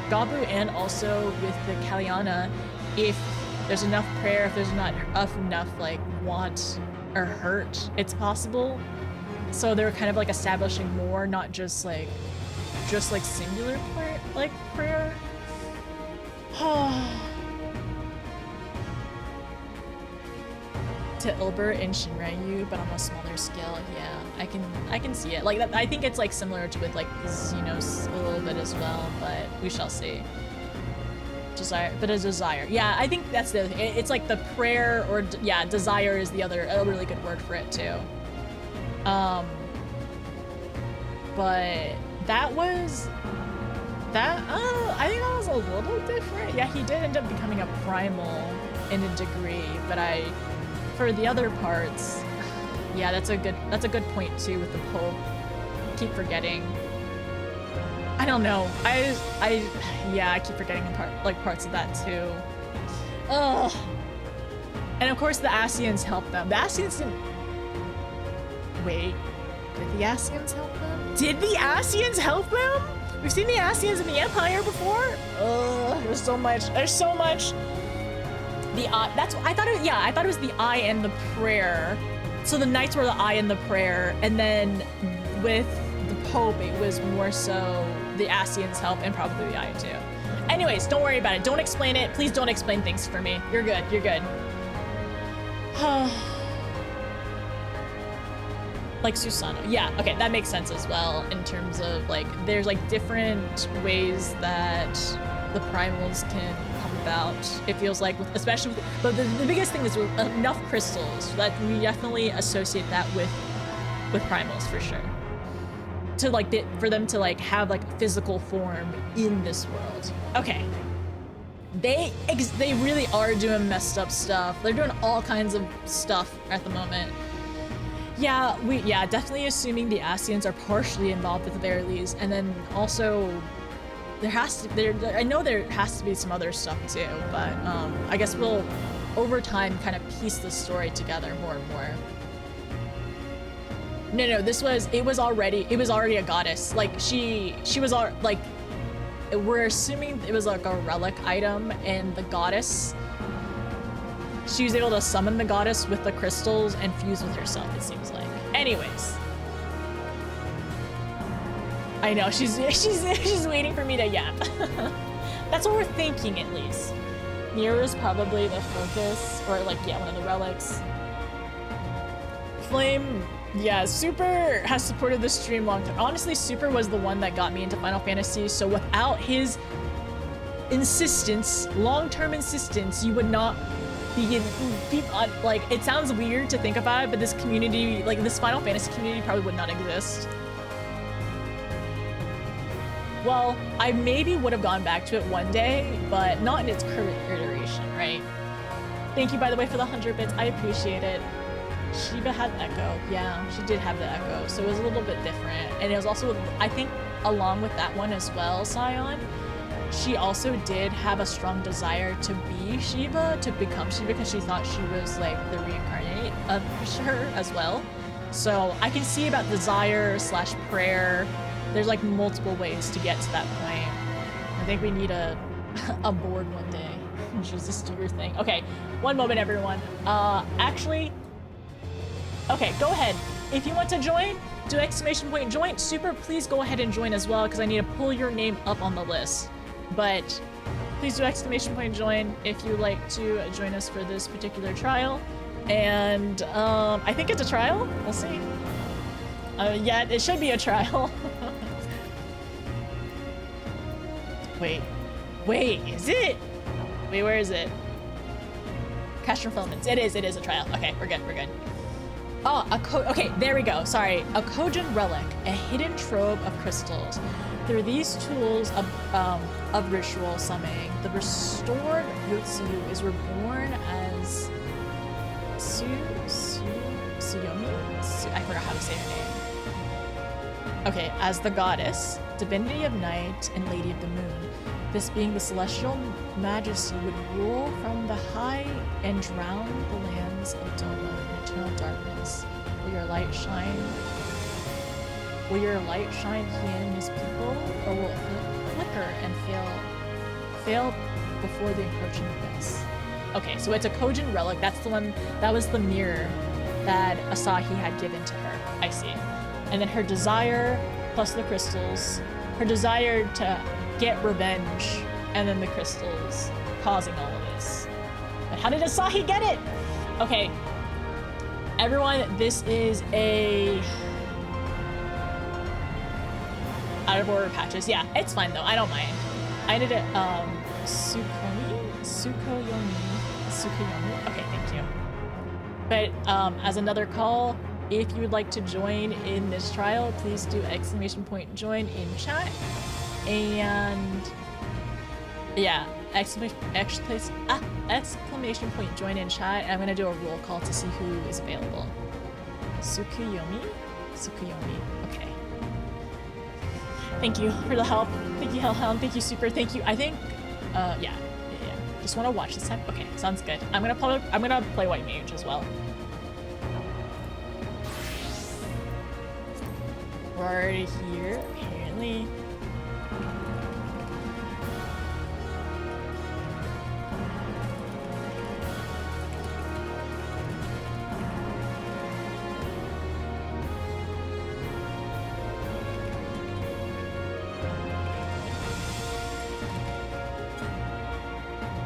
Gabu and also with the Kalyana, if there's enough prayer, if there's not enough like want or hurt, it's possible. So they're kind of like establishing more, not just like singular prayer. To Ilber and Shinryu, but on a smaller scale. Yeah, I can see it. Like that, I think it's like similar to with like Xenos a little bit as well, but we shall see. Desire, but a desire. Yeah, I think that's the other thing. It's like the prayer, or yeah, desire is the other, a really good word for it too. But that was that. I think that was a little different. Yeah, he did end up becoming a primal in a degree, but for the other parts, yeah, that's a good point too with the Pope. Keep forgetting. I don't know. I keep forgetting parts of that too. Ugh. And of course the Asians helped them. The Asians didn't. Wait, did the Asians help them? Did the Asians help them? We've seen the Asians in the Empire before. Ugh. There's so much. The eye. That's what I thought. I thought it was the eye and the prayer. So the knights were the eye and the prayer, and then with the Pope, it was more so the Asians help and probably the eye too. Anyways, don't worry about it. Don't explain it. Please don't explain things for me. You're good. Like Susanoo. Yeah, okay, that makes sense as well in terms of like there's like different ways that the primals can come about. It feels like, especially with, but the biggest thing is with enough crystals that we definitely associate that with primals for sure. To like for them to like have like physical form in this world. Okay. They really are doing messed up stuff. They're doing all kinds of stuff at the moment. Yeah, definitely assuming the Asians are partially involved at the very least, and then also I know there has to be some other stuff too, but I guess we'll over time kind of piece the story together more and more. No, it was already a goddess. Like she was like, we're assuming it was like a relic item, and the goddess, she was able to summon the goddess with the crystals and fuse with herself, it seems like. Anyways. I know, she's waiting for me to yap. That's what we're thinking, at least. Mirror is probably the focus, or like, yeah, one of the relics. Flame, yeah, Super has supported the stream long term. Honestly, Super was the one that got me into Final Fantasy, so without his insistence, long-term insistence, you would not be like, it sounds weird to think about it, but this community, like this Final Fantasy community, probably would not exist. Well, I maybe would have gone back to it one day, but not in its current iteration, right? Thank you, by the way, for the 100 bits. I appreciate it. Shiva had Echo. Yeah, she did have the Echo, so it was a little bit different. And it was also, I think, along with that one as well, Scion, she also did have a strong desire to be Shiva, to become Shiva, because she thought she was like the reincarnate of her as well. So I can see about desire / prayer. There's like multiple ways to get to that point. I think we need a board one day. Jesus, do your thing. Okay, one moment, everyone. Actually, okay, go ahead. If you want to join, do ! join. Super, please go ahead and join as well, because I need to pull your name up on the list. But please do ! join if you like to join us for this particular trial. And I think it's a trial. We'll see. Yeah, it should be a trial. Wait, is it? Wait, where is it? Castrum filaments. It is a trial. Okay, we're good. Oh, okay, there we go. Sorry, a Kojin relic, a hidden trove of crystals. Through these tools of ritual summoning, the restored Yotsuyu is reborn as Tsuyomi? I forgot how to say her name. Okay, as the goddess, divinity of night, and lady of the moon. This being the celestial majesty would rule from the high and drown the lands of Doma in eternal darkness. Will your light shine? Will your light shine he and his people, or will it flicker and fail before the encroaching abyss? Okay, so it's a Kojin relic. That's the one, that was the mirror that Asahi had given to her. I see. And then her desire plus the crystals, her desire to get revenge, and then the crystals causing all of this. But how did Asahi get it? Okay, everyone, this is a out of order patches. Yeah, it's fine though. I don't mind. I did it. Tsukuyomi. Okay, thank you. But as another call, if you would like to join in this trial, please do ! join in chat. And yeah, exclamation point join in chat. And I'm gonna do a roll call to see who is available. Tsukuyomi. Okay. Thank you for the help. Thank you, Hellhound. Thank you, Super. Thank you. I think, yeah. Just want to watch this time. Okay, sounds good. I'm gonna play White Mage as well. We're already here, apparently.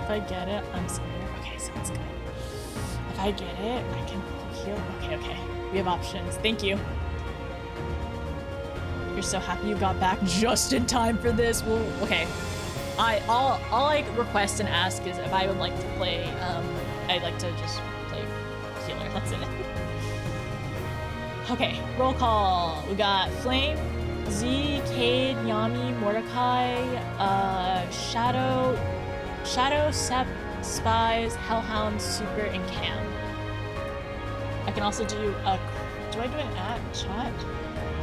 If I get it, I'm scared. Okay, sounds good. If I get it, I can heal. Okay. We have options. Thank you. You're so happy you got back just in time for this. Well, okay. All I request and ask is if I would like to play, I'd like to just play healer. That's it. Okay, roll call. We got Flame, Z, Cade, Yami, Mordecai, Shadow, Sep, Spies, Hellhound, Super, and Cam. I can also do a... Do I do an at chat?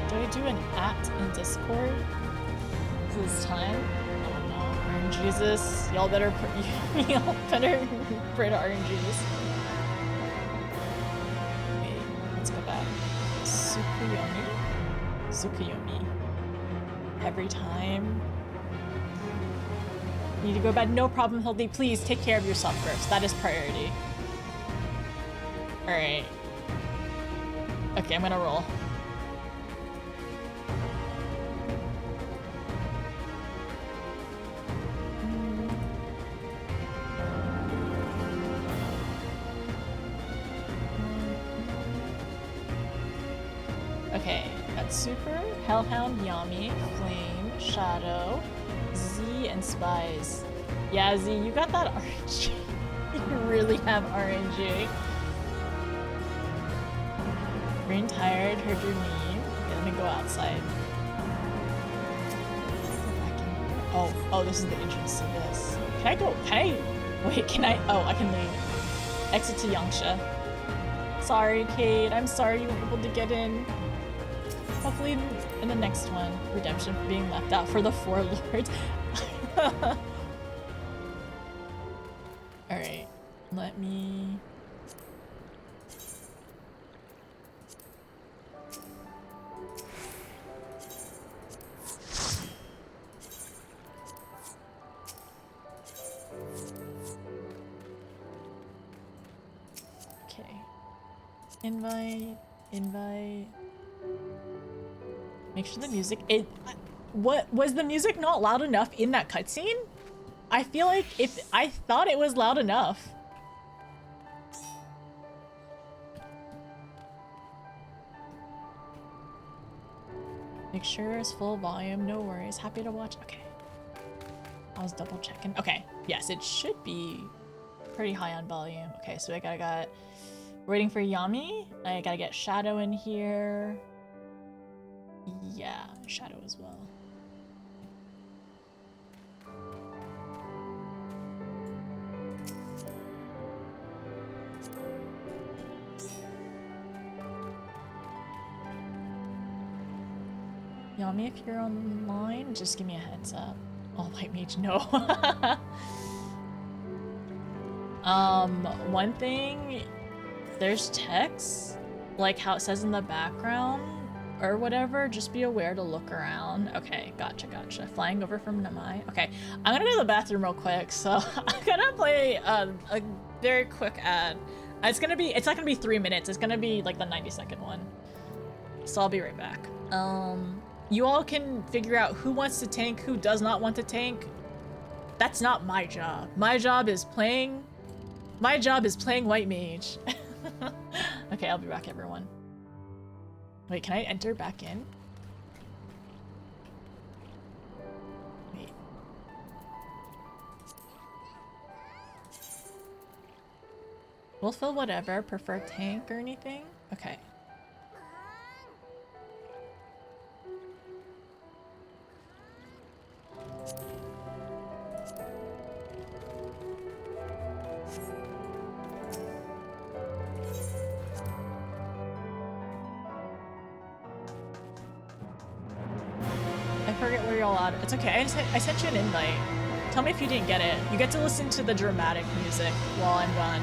Do I do an at in Discord? This time? I don't know. RNGesus. Y'all better pray to RNGs. Wait, let's go back. Tsukuyomi. Every time. Need to go to bed. No problem, Hildy. Please take care of yourself first. That is priority. Alright. Okay, I'm gonna roll. Okay, that's Super, Hellhound, Yami, Flame, Shadow, Z, and Spies. Yeah, Z, you got that RNG. You really have RNG. Green tired, heard your name. Okay, let me go outside. Oh, this is the entrance to this. Can I go? Wait, can I? Oh, I can leave. Exit to Yangsha. Sorry, Kate. I'm sorry you weren't able to get in. Hopefully in the next one. Redemption for being left out for the Four Lords. Alright. Let me... Okay. Invite. Make sure the music... What was the music not loud enough in that cutscene? I feel like I thought it was loud enough. Make sure it's full volume, no worries. Happy to watch. Okay. I was double checking. Okay, yes, it should be pretty high on volume. Okay, so I got waiting for Yami. I gotta get Shadow in here. Yeah, Shadow as well. Yami, if you're online, just give me a heads up. Oh, White Mage, no. One thing, there's text, like how it says in the background or whatever. Just be aware to look around. Okay, gotcha. Flying over from Namai. Okay, I'm gonna go to the bathroom real quick, so I'm gonna play a very quick ad. It's not gonna be 3 minutes. It's gonna be like the 90-second one. So I'll be right back. You all can figure out who wants to tank, who does not want to tank. That's not my job. My job is playing White Mage. Okay, I'll be back, everyone. Wait, can I enter back in? Wait. We'll fill whatever. Prefer tank or anything? Okay. I forget where y'all at. It's okay. I sent you an invite. Tell me if you didn't get it. You get to listen to the dramatic music while I'm gone.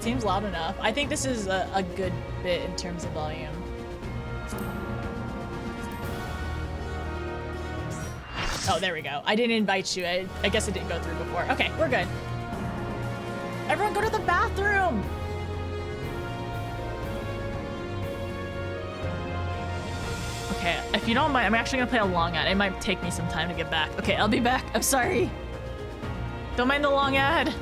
Seems loud enough. I think this is a good bit in terms of volume. Oh, there we go. I didn't invite you. I guess it didn't go through before. Okay, we're good. Everyone go to the bathroom! Okay, if you don't mind, I'm actually gonna play a long ad. It might take me some time to get back. Okay, I'll be back. I'm sorry. Don't mind the long ad.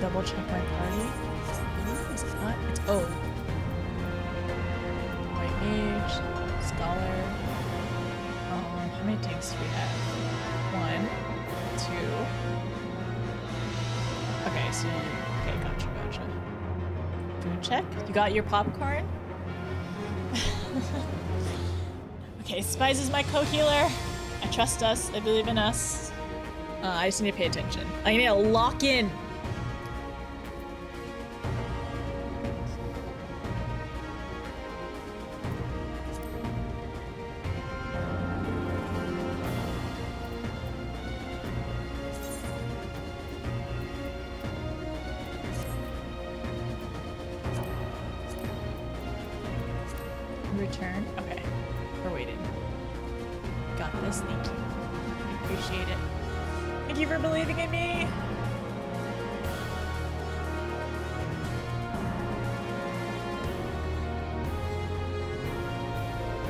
double check my party. Is it not? It's O. White mage, scholar. How many tanks do we have? 1, 2. Okay, so okay, gotcha. Food check. You got your popcorn? Okay, Spies is my co-healer. I trust us. I believe in us. I just need to pay attention. I need to lock in. Return. Okay. We're waiting. Got this. Thank you. I appreciate it. Thank you for believing in me.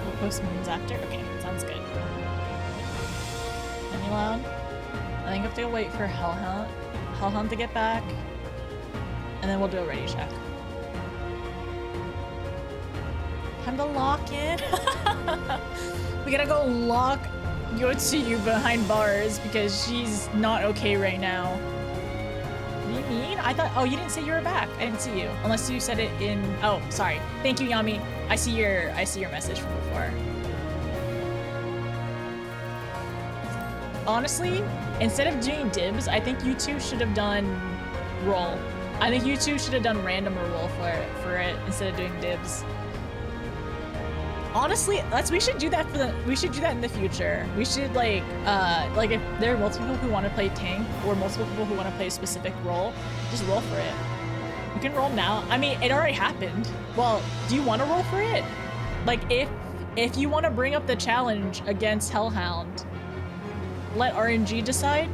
We'll post moons after. Okay, sounds good. Any loud? I think I have to wait for Hellhound to get back, and then we'll do a ready check. Time to lock in. We gotta go lock Yotsuyu behind bars because she's not okay right now. What do you mean? I thought, oh, you didn't say you were back. I didn't see you. Unless you said it in, oh, sorry. Thank you, Yami. I see your message from before. Honestly, instead of doing dibs, I think you two should have done roll. I think you two should have done random or roll for it instead of doing dibs. Honestly, we should do that in the future. We should like if there are multiple people who want to play tank or multiple people who want to play a specific role, just roll for it. You can roll now. I mean, it already happened. Well, do you want to roll for it? Like if you want to bring up the challenge against Hellhound, let RNG decide.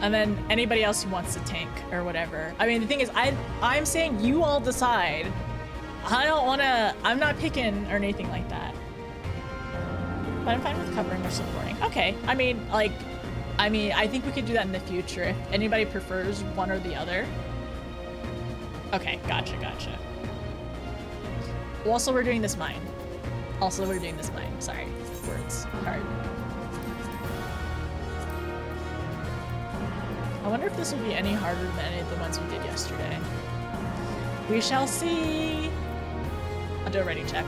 And then anybody else who wants to tank or whatever. I mean, the thing is, I'm saying you all decide. I'm not picking or anything like that. But I'm fine with covering or supporting. Okay, I think we could do that in the future if anybody prefers one or the other. Okay, gotcha. Well, also, we're doing this mine. Sorry, words, hard. I wonder if this will be any harder than any of the ones we did yesterday. We shall see. I'll do a ready check.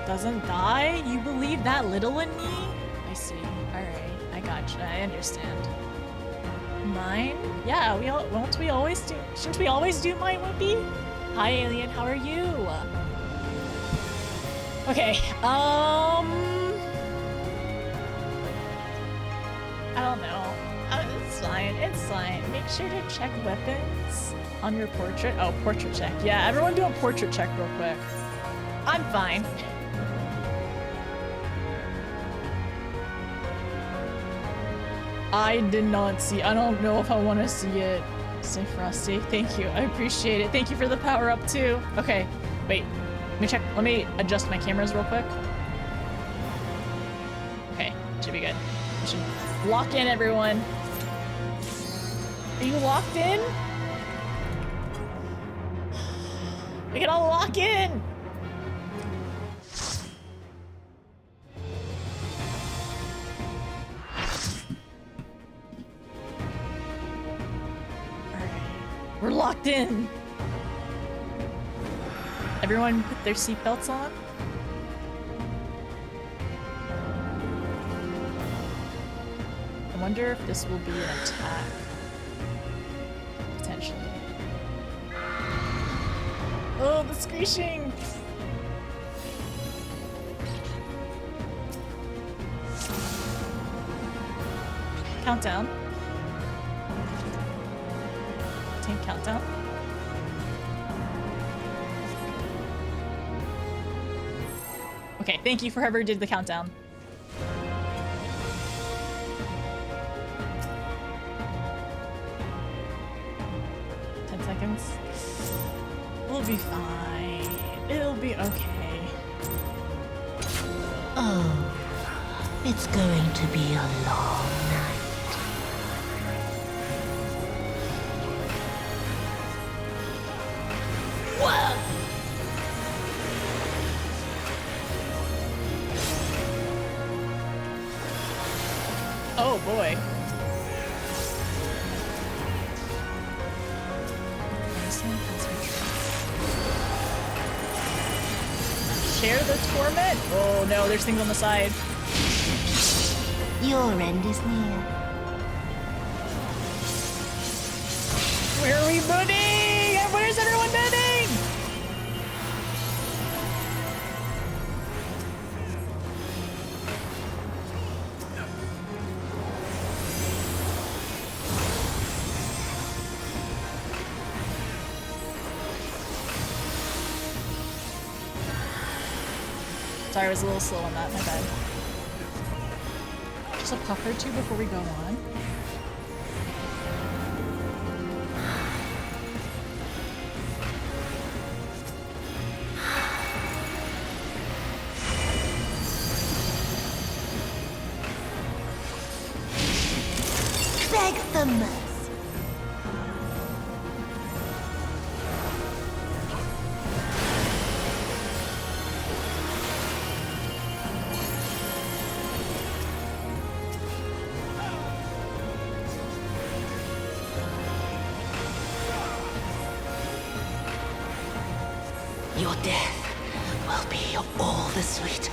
Doesn't die? You believe that little in me? I see. Alright, I gotcha. I understand. Mine? Yeah, shouldn't we always do mine, Wimpy? Hi, Alien, how are you? Okay, I don't know. It's fine. Make sure to check weapons on your portrait. Oh, portrait check. Yeah, everyone do a portrait check real quick. I'm fine. I did not see. I don't know if I want to see it. Say Frosty. Thank you. I appreciate it. Thank you for the power up too. Okay, wait. Let me check. Let me adjust my cameras real quick. Okay, should be good. We should lock in, everyone. Are you locked in? We can all lock in. We're locked in. Everyone put their seatbelts on. I wonder if this will be an attack. Potentially. Oh, the screeching! Countdown. Tank countdown. Okay, thank you for whoever did the countdown. Seconds. We'll be fine. It'll be okay. Oh, it's going to be a long night. Whoa! Oh boy. Share the torment? Oh no, there's things on the side. Your end is near. Where are we moving? And where's everyone moving? Sorry, I was a little slow on that, my bad. Just a puff or two before we go on. Beg for mercy. Your death will be all the sweeter.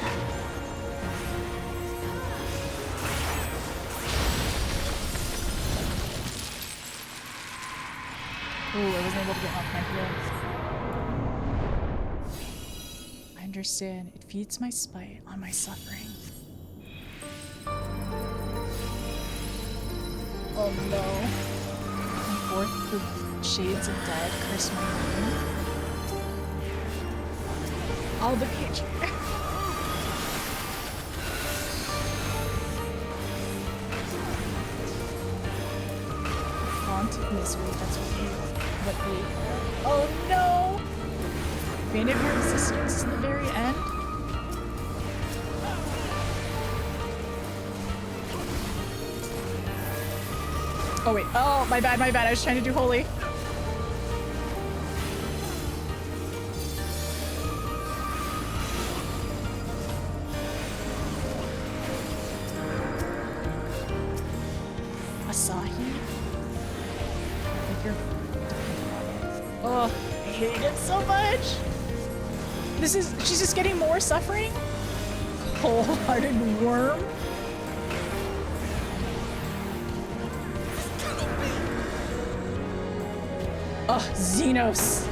Ooh, I wasn't able to get off my heels. I understand. It feeds my spite on my suffering. Oh no. And forth the shades of dead curse my name. All the patriarchs. Haunted misery, that's what they oh no! Bane of your existence to the very end? Oh wait, oh my bad, I was trying to do holy. Oh, I hate it so much. She's just getting more suffering? Cold-hearted worm? Oh, Xenos.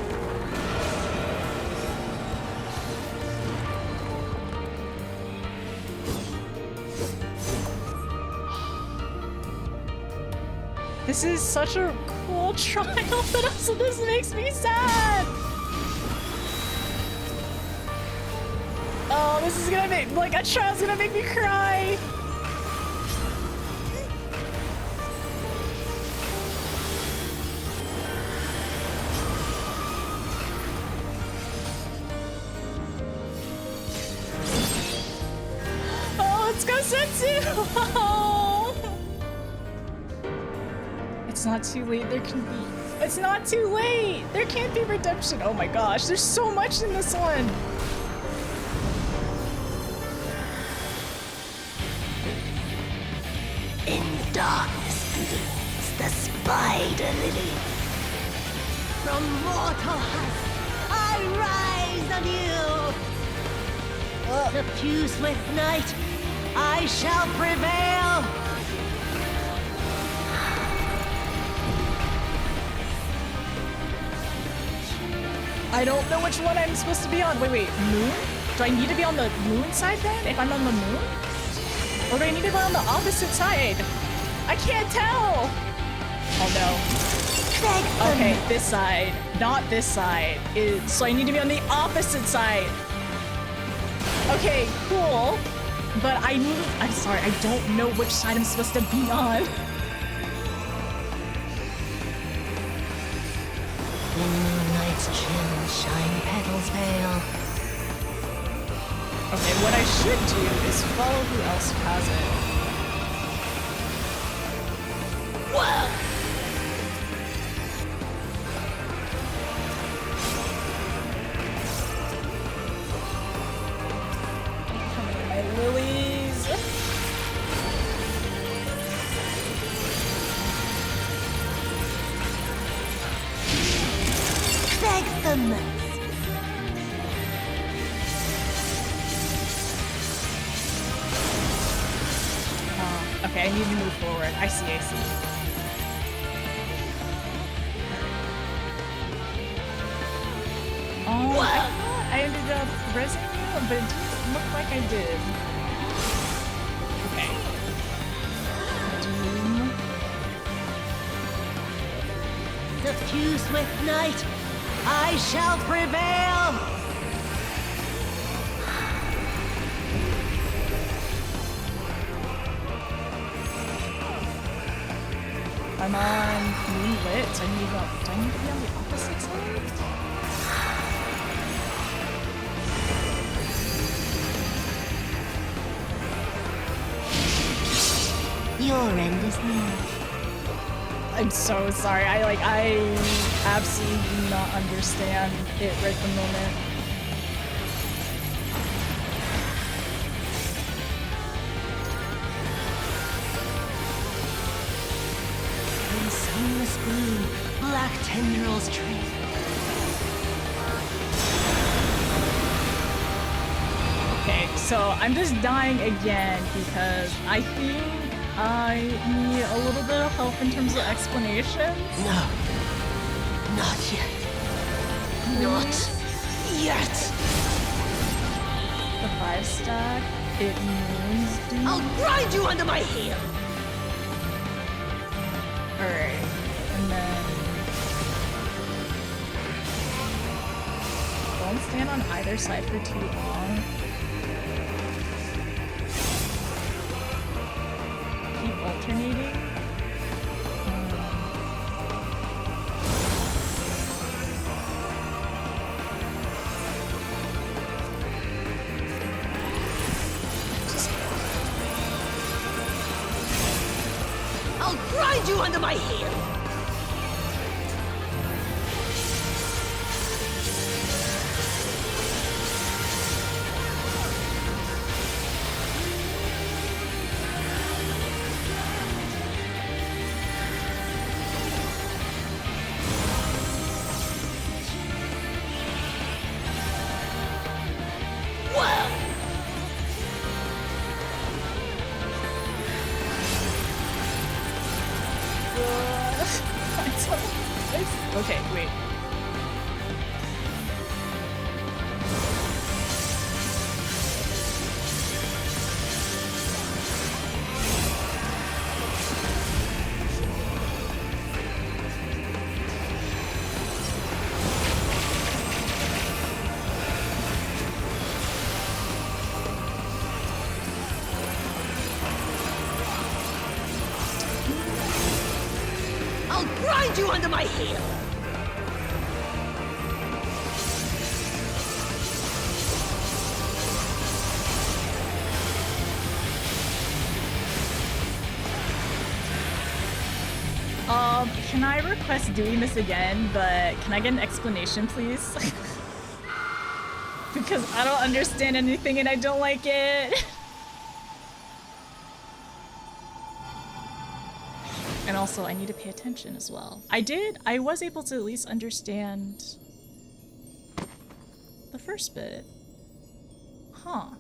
This is such a cool trial, but also this makes me sad. Oh, this is gonna make, like, a trial's gonna make me cry. Oh, let's go Setsu. Oh. It's not too late. There can be. It's not too late. There can't be redemption. Oh my gosh, there's so much in this one. In darkness blooms the spider lily. From mortal husk, I rise anew. Suffused with night, I shall prevail. I don't know which one I'm supposed to be on. Wait, moon? Do I need to be on the moon side then, if I'm on the moon? Or do I need to be on the opposite side? I can't tell! Oh no. Okay, this side, not this side. So I need to be on the opposite side. Okay, cool. But I'm sorry, I don't know which side I'm supposed to be on. In moonlight's chill, shine petals pale. Okay, what I should do is follow who else has it. Whoa! How many of my lilies? Beg the mercy. Okay, I need to move forward. I see, I see. Oh, I thought I ended up resing you, but it didn't look like I did. Okay. Doom. Diffuse with night, I shall prevail! I'm on moonlit, so do I need to be on the opposite side? Your end is near. I'm so sorry. I absolutely do not understand it right the moment. Sunless bloom, black tendrils trail. Okay, so I'm just dying again because I think I need a little bit of help in terms of explanations. No. Not yet. Not yet. The 5-stack, it means doom. I'll grind you under my heel. Alright, and then don't stand on either side for too long. Keep alternating. I'll grind you under my heel. Okay, wait. I'll grind you under my heel. Can I request doing this again, but can I get an explanation, please? Because I don't understand anything and I don't like it. And also, I need to pay attention as well. I was able to at least understand the first bit. Huh.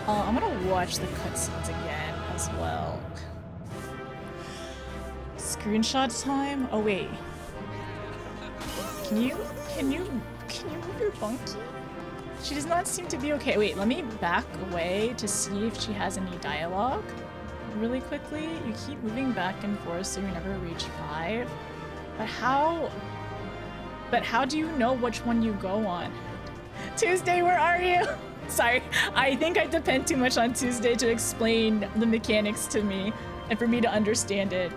I'm gonna watch the cutscenes again as well. Screenshot time? Oh wait. Can you move your bunkie? She does not seem to be okay. Wait, let me back away to see if she has any dialogue really quickly. You keep moving back and forth so you never reach 5. But how do you know which one you go on? Tuesday, where are you? Sorry, I think I depend too much on Tuesday to explain the mechanics to me and for me to understand it.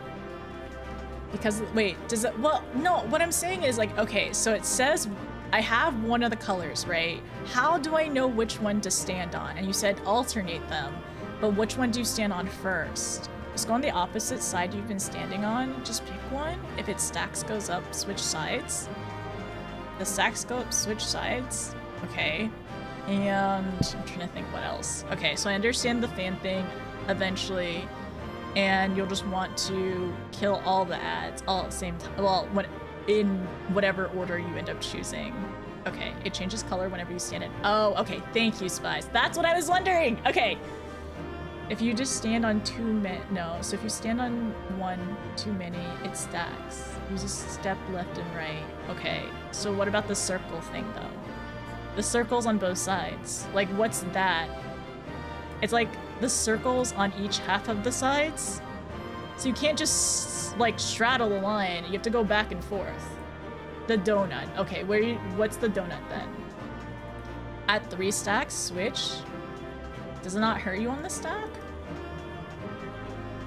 Because, wait, does it, well, no, what I'm saying is like, okay, so it says I have one of the colors, right? How do I know which one to stand on? And you said alternate them, but which one do you stand on first? Just go on the opposite side you've been standing on, just pick one. If it stacks goes up, switch sides. The stacks go up, switch sides. Okay. And I'm trying to think what else. Okay, so I understand the fan thing eventually, and you'll just want to kill all the ads all at the same time. Well, in whatever order you end up choosing. Okay, it changes color whenever you stand it. Oh, okay, thank you, Spies. That's what I was wondering. Okay. If you just stand on so if you stand on one too many, it stacks. You just step left and right. Okay, so what about the circle thing though? The circles on both sides. Like, what's that? It's like the circles on each half of the sides. So you can't just like straddle the line. You have to go back and forth. The donut. Okay, what's the donut then? At 3 stacks, switch. Does it not hurt you on the stack?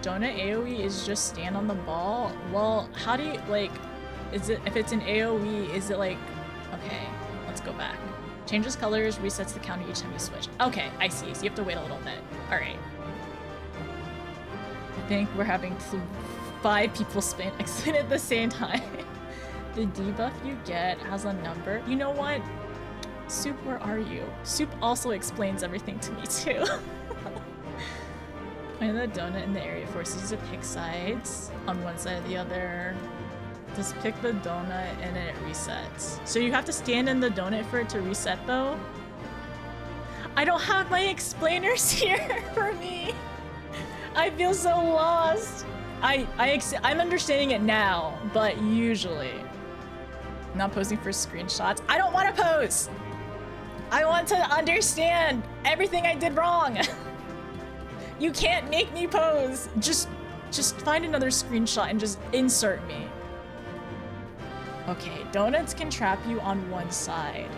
Donut AoE is just stand on the ball. Well, how do you, like, is it, if it's an AoE, is it like, okay, let's go back. Changes colors, resets the counter each time you switch. Okay, I see, so you have to wait a little bit. All right. I think we're having 5 people spin at the same time. The debuff you get has a number. You know what? Soup, where are you? Soup also explains everything to me too. Point the donut in the area forces you to pick sides on one side or the other. Just pick the donut and then it resets. So you have to stand in the donut for it to reset though? I don't have my explainers here for me. I feel so lost. I'm understanding it now, but usually. I'm not posing for screenshots. I don't want to pose. I want to understand everything I did wrong. You can't make me pose. Just find another screenshot and just insert me. Okay, donuts can trap you on one side.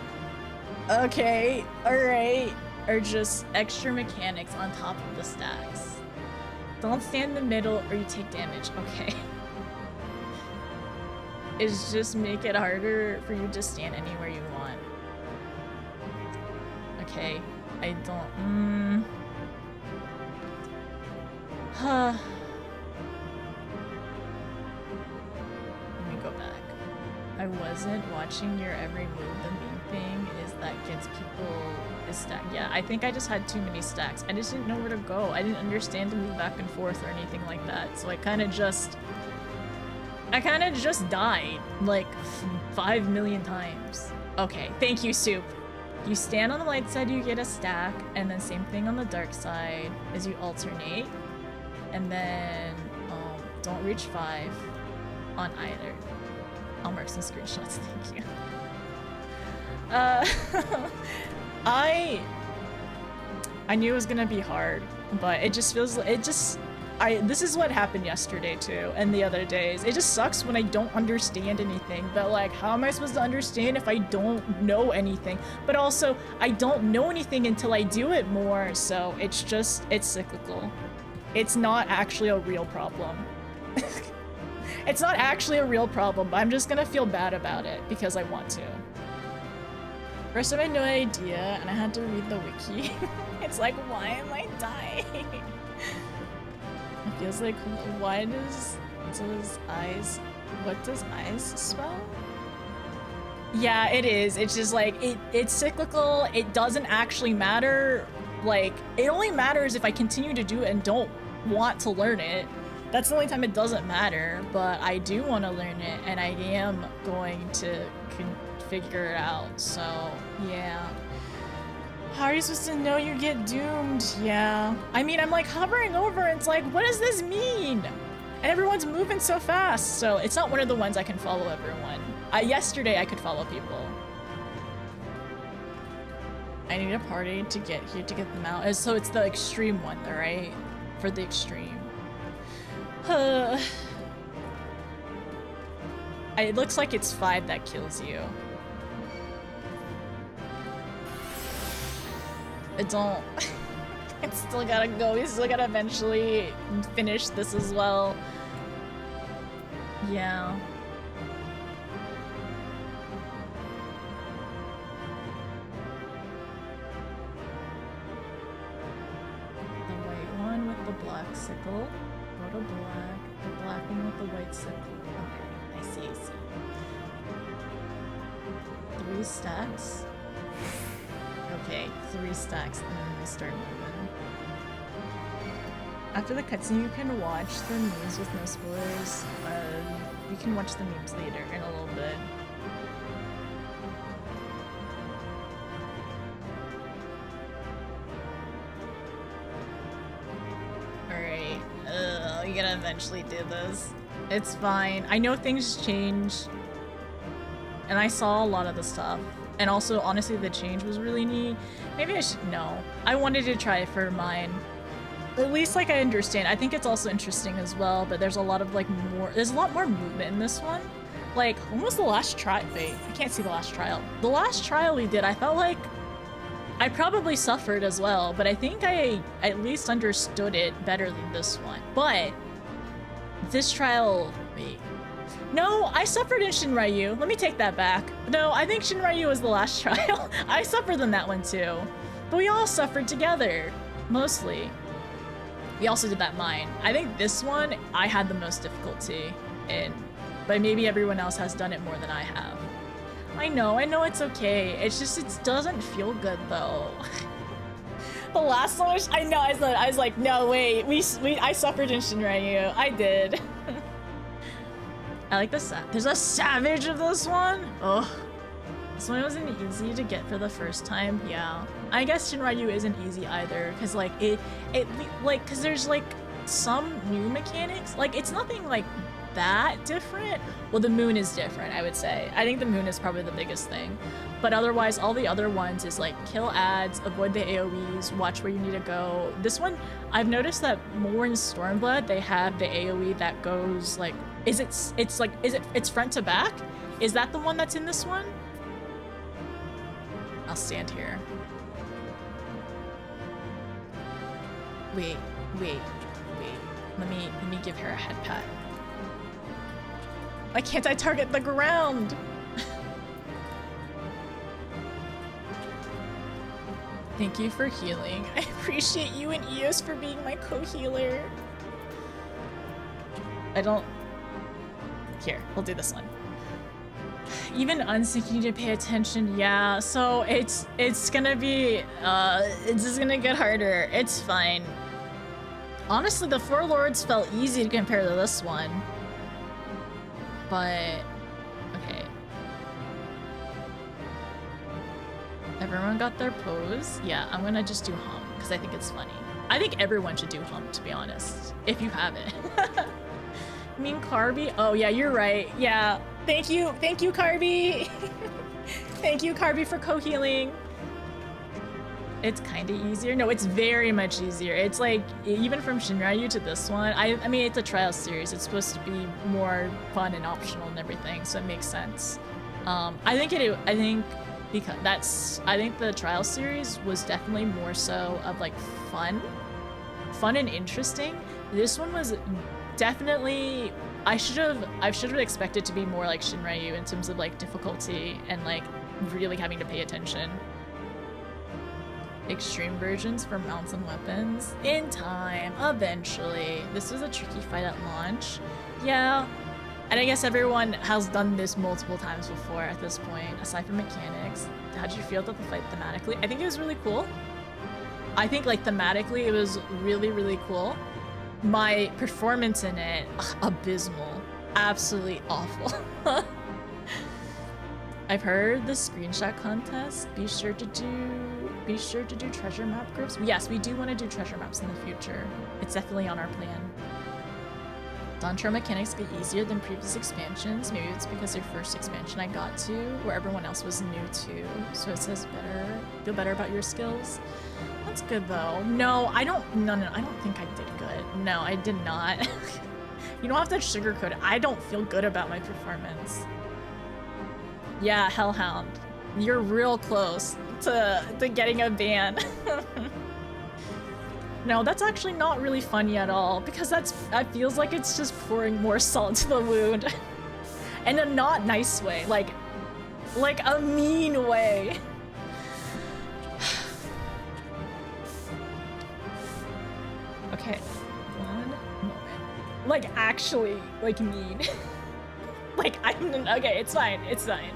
Okay, alright. Or just extra mechanics on top of the stacks. Don't stand in the middle or you take damage. Okay. It's just make it harder for you to stand anywhere you want. Okay, I don't, Let me go back. I wasn't watching your every move. The main thing is that gets people is stack. Yeah, I think I just had too many stacks. I just didn't know where to go. I didn't understand to move back and forth or anything like that. So I kind of just died like 5 million times. Okay, thank you, Soup. You stand on the light side, you get a stack, and then same thing on the dark side as you alternate. And then don't reach 5 on either. I'll mark some screenshots, thank you. I knew it was gonna be hard, but it just feels, this is what happened yesterday too, and the other days. It just sucks when I don't understand anything, but like, how am I supposed to understand if I don't know anything? But also, I don't know anything until I do it more, so it's cyclical. It's not actually a real problem. It's not actually a real problem, but I'm just gonna feel bad about it because I want to. First I had no idea, and I had to read the wiki. It's like, why am I dying? It feels like, what does eyes spell? Yeah, it is. It's just like, it's cyclical. It doesn't actually matter. Like, it only matters if I continue to do it and don't want to learn it. That's the only time it doesn't matter, but I do want to learn it, and I am going to figure it out, so yeah. How are you supposed to know you get doomed? Yeah. I mean, I'm like hovering over and it's like, what does this mean? And everyone's moving so fast, so it's not one of the ones I can follow everyone. Yesterday I could follow people. I need a party to get here to get them out. So it's the extreme one, right? For the extreme. It looks like it's 5 that kills you. It's still gotta go. We still gotta eventually finish this as well. Yeah. The white one with the black sickle. Go to black. The black one with the white sickle. Okay, I see, I see. 3 stacks. Okay, 3 stacks, and then we start moving. After the cutscene, you can watch the memes with no spoilers. You can watch the memes later in a little bit. Alright, we gotta eventually do this. It's fine. I know things change, and I saw a lot of the stuff. And also, honestly, the change was really neat. Maybe I should know. I wanted to try it for mine. At least, like, I understand. I think it's also interesting as well, but there's a lot of, like, there's a lot more movement in this one. Like, when was the last trial? Wait, I can't see the last trial. The last trial we did, I felt like I probably suffered as well, but I think I at least understood it better than this one. But this trial, wait. No, I suffered in Shinryu. Let me take that back. No, I think Shinryu was the last trial. I suffered in that one too. But we all suffered together, mostly. We also did that mine. I think this one, I had the most difficulty in, but maybe everyone else has done it more than I have. I know it's okay. It's just, it doesn't feel good though. The last one, I know, I was like, no, wait, I suffered in Shinryu. I did. I like the there's a savage of this one. Oh, this one wasn't easy to get for the first time. Yeah, I guess Shinryu isn't easy either, because like because there's like some new mechanics. Like it's nothing like that different. Well, the moon is different, I would say. I think the moon is probably the biggest thing, but otherwise all the other ones is like kill ads, avoid the AoEs, watch where you need to go. This one, I've noticed that more in Stormblood they have the AoE that goes like, it's front to back? Is that the one that's in this one? I'll stand here. Wait. Let me give her a head pat. Why can't I target the ground? Thank you for healing. I appreciate you and Eos for being my co-healer. Here, we'll do this one. Even unsynced, you need to pay attention. Yeah, so it's gonna be, it's just gonna get harder. It's fine. Honestly, the Four Lords felt easy to compare to this one. But, okay. Everyone got their pose? Yeah, I'm gonna just do hum, because I think it's funny. I think everyone should do hum, to be honest, if you have it. You mean Carby? Oh yeah, you're right. Yeah, thank you, Carby. Thank you, Carby, for co-healing. It's kind of easier. No, it's very much easier. It's like, even from Shinryu to this one, I mean, it's a trial series. It's supposed to be more fun and optional and everything, so it makes sense. I think the trial series was definitely more so of like fun and interesting. This one was definitely, I should have expected to be more like Shinryu in terms of like difficulty and like really having to pay attention. Extreme versions for mounts and weapons in time, eventually. This was a tricky fight at launch. Yeah, and I guess everyone has done this multiple times before at this point, aside from mechanics. How did you feel about the fight thematically? I think it was really cool. I think like thematically it was really, really cool. My performance in it, abysmal. Absolutely awful. I've heard the screenshot contest. Be sure to do treasure map groups. Yes, we do want to do treasure maps in the future. It's definitely on our plan. Dawn mechanics get easier than previous expansions. Maybe it's because their first expansion I got to, where everyone else was new to. So it says feel better about your skills. That's good though. No, I don't think I did good. No, I did not. You don't have to sugarcoat it. I don't feel good about my performance. Yeah, Hellhound. You're real close to getting a ban. No, that's actually not really funny at all, because that feels like it's just pouring more salt to the wound. In a not nice way, like a mean way. Okay, one moment. Like actually, like mean. Like okay, it's fine, it's fine.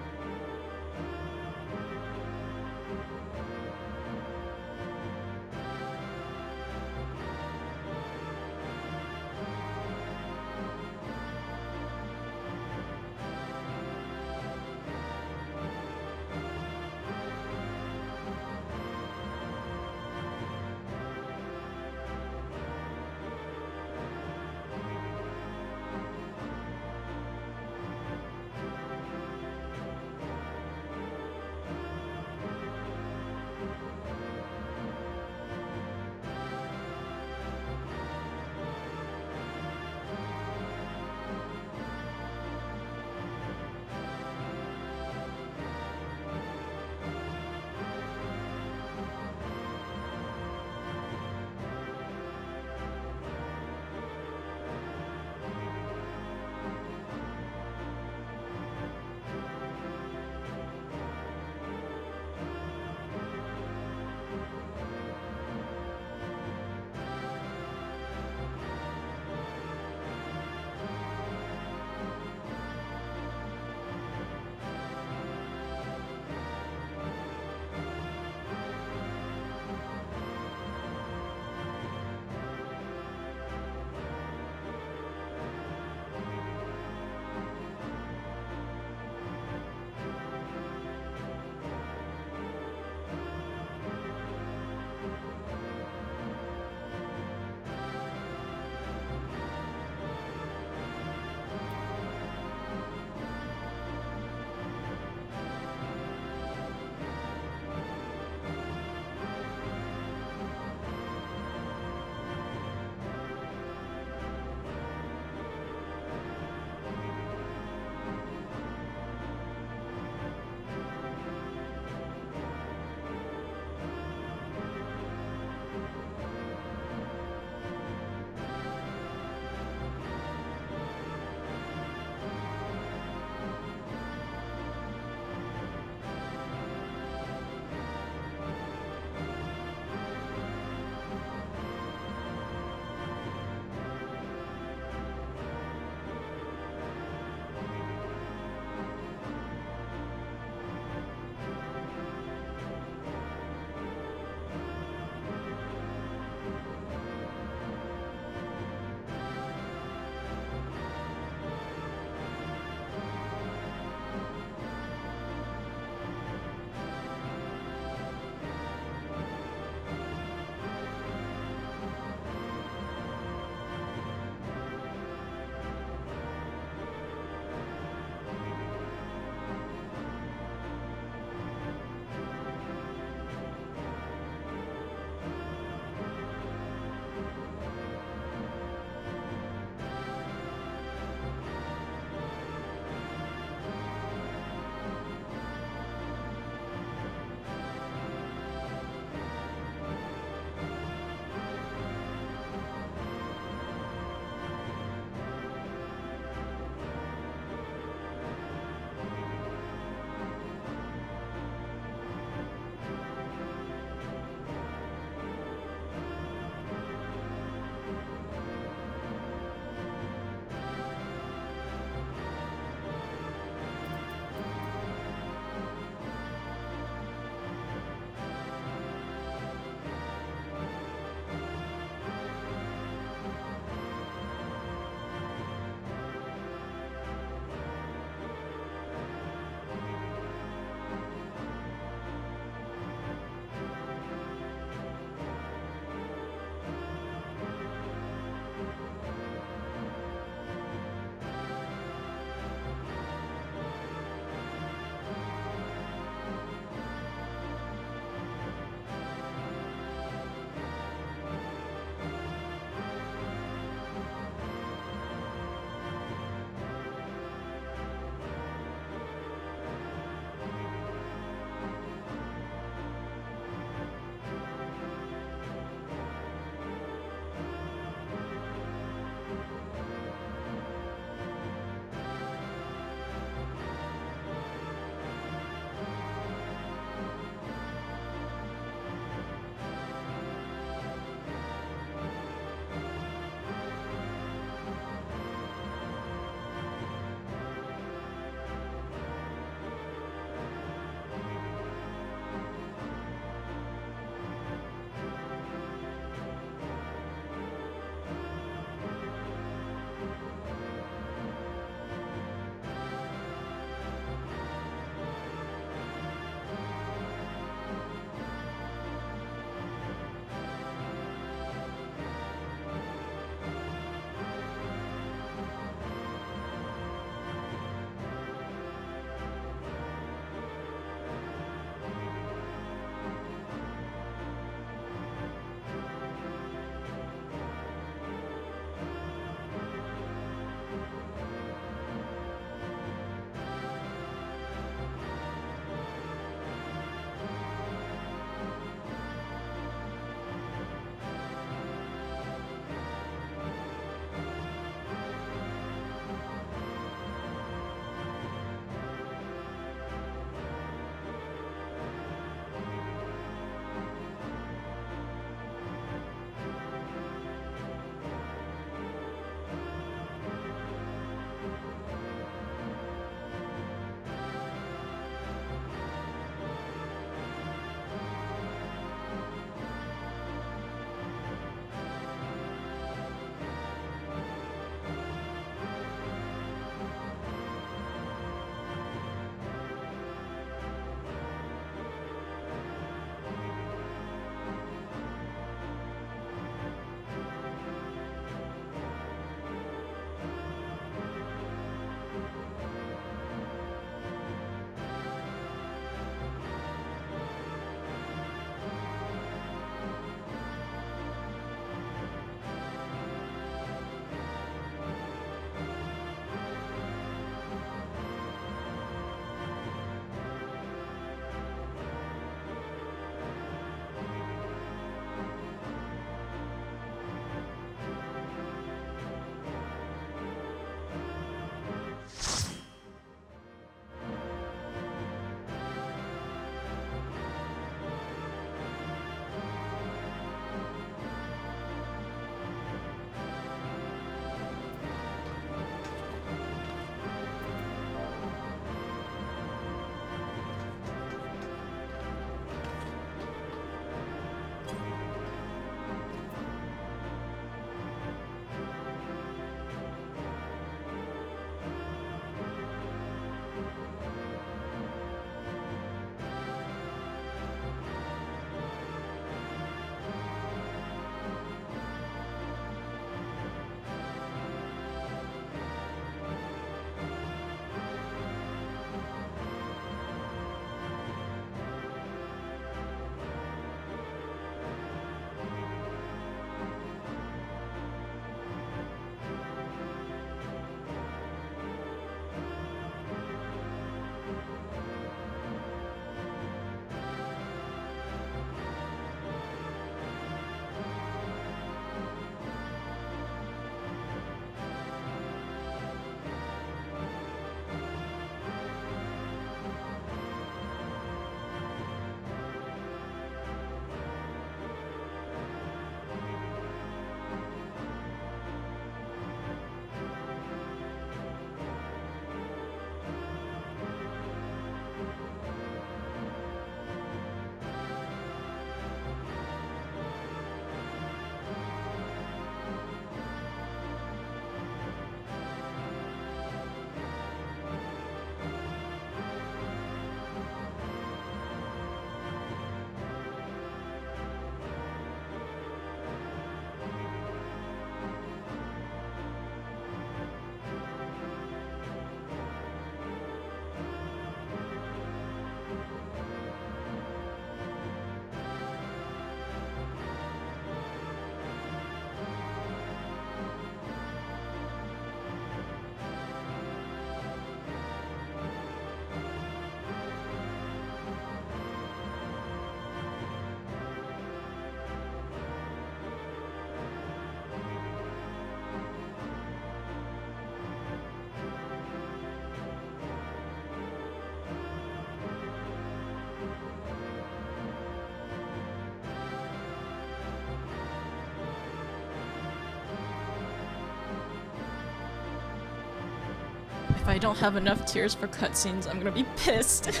If I don't have enough tears for cutscenes, I'm gonna be pissed.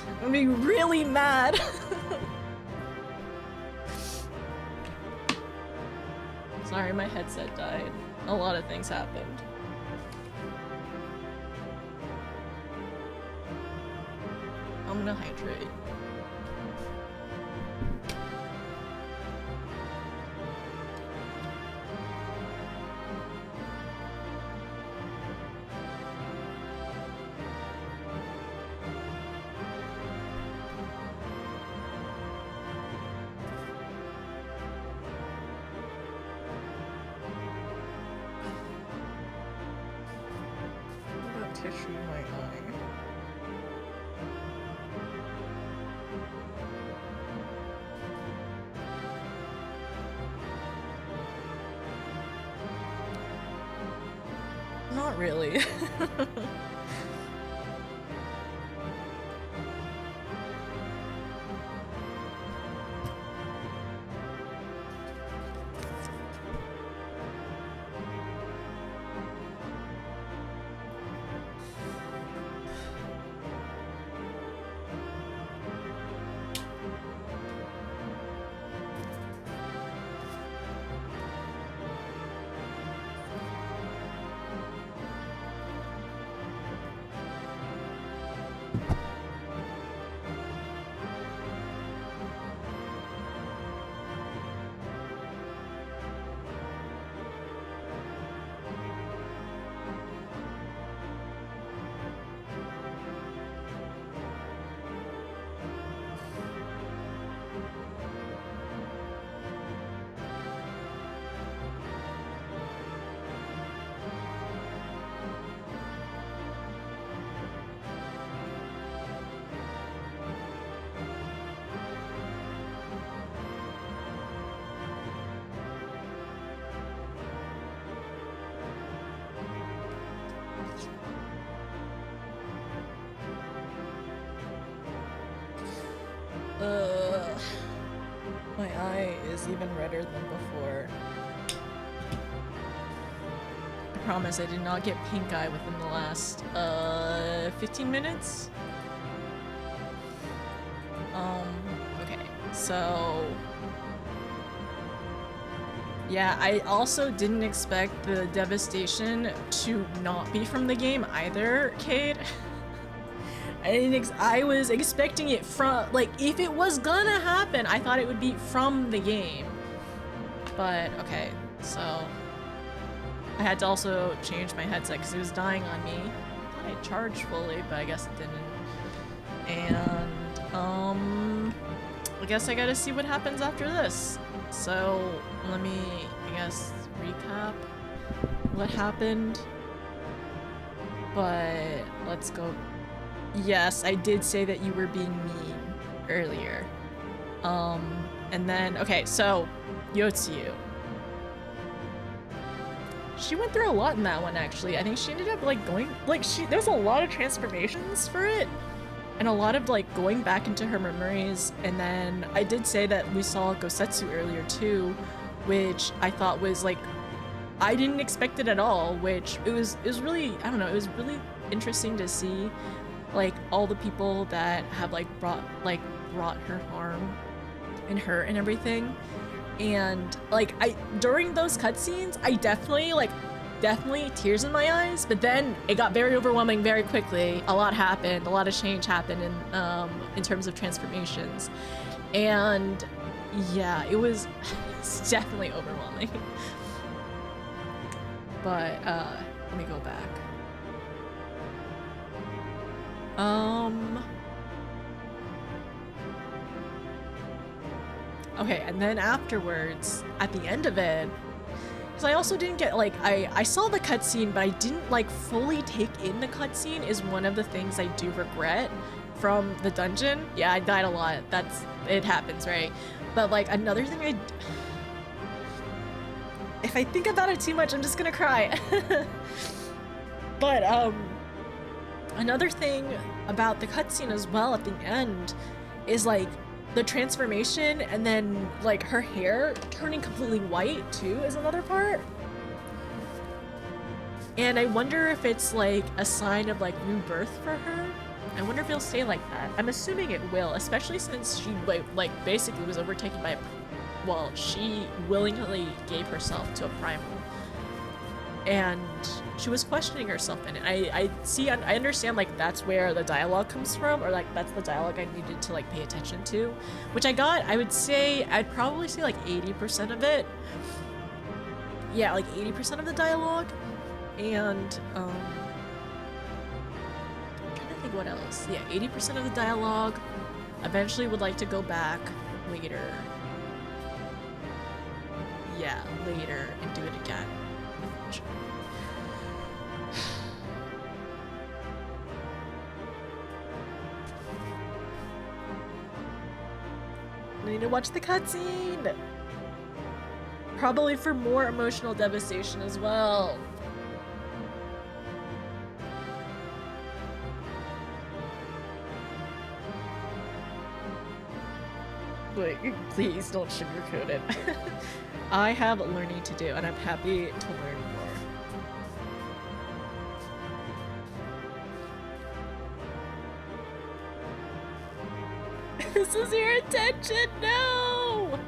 I'm gonna be really mad. Sorry, my headset died. A lot of things happened. I'm gonna hydrate. Tissue in my eye. Not really. My eye is even redder than before. I promise I did not get pink eye within the last 15 minutes. Okay, so yeah, I also didn't expect the devastation to not be from the game either, Cade. I was expecting it from, like, if it was gonna happen, I thought it would be from the game. But, okay, so I had to also change my headset because it was dying on me. I thought I charged fully, but I guess it didn't. And, I guess I gotta see what happens after this. So, let me, I guess, recap what happened. But, let's go. Yes, I did say that you were being mean earlier. And then, okay, so, Yotsuyu. She went through a lot in that one, actually. I think she ended up, like, going, like, there's a lot of transformations for it. And a lot of, like, going back into her memories. And then, I did say that we saw Gosetsu earlier, too, which I thought was, like, I didn't expect it at all, which it was really, I don't know, it was really interesting to see, like, all the people that have, like, brought her harm and hurt and everything. And, like, during those cutscenes, I definitely tears in my eyes, but then it got very overwhelming very quickly. A lot happened, a lot of change happened in terms of transformations. And yeah, it's definitely overwhelming. But let me go back. Okay, and then afterwards, at the end of it, because I also didn't get, like, I saw the cutscene, but I didn't, like, fully take in the cutscene is one of the things I do regret from the dungeon. Yeah, I died a lot. It happens, right? But, like, another thing if I think about it too much, I'm just gonna cry. But, another thing about the cutscene as well at the end is, like, the transformation, and then, like, her hair turning completely white too is another part. And I wonder if it's like a sign of like new birth for her. I wonder if it'll stay like that. I'm assuming it will, especially since she like basically was overtaken by a, well, she willingly gave herself to a primal. And she was questioning herself in it. I understand like that's where the dialogue comes from, or like that's the dialogue I needed to like pay attention to, which I got. I'd probably say like 80% of it. Yeah, like 80% of the dialogue. And I'm trying to think what else. Yeah, 80% of the dialogue. Eventually would like to go back later. Yeah, later and do it again. I need to watch the cutscene! Probably for more emotional devastation as well. Wait, please don't sugarcoat it. I have learning to do, and I'm happy to learn more. This is your attention, no!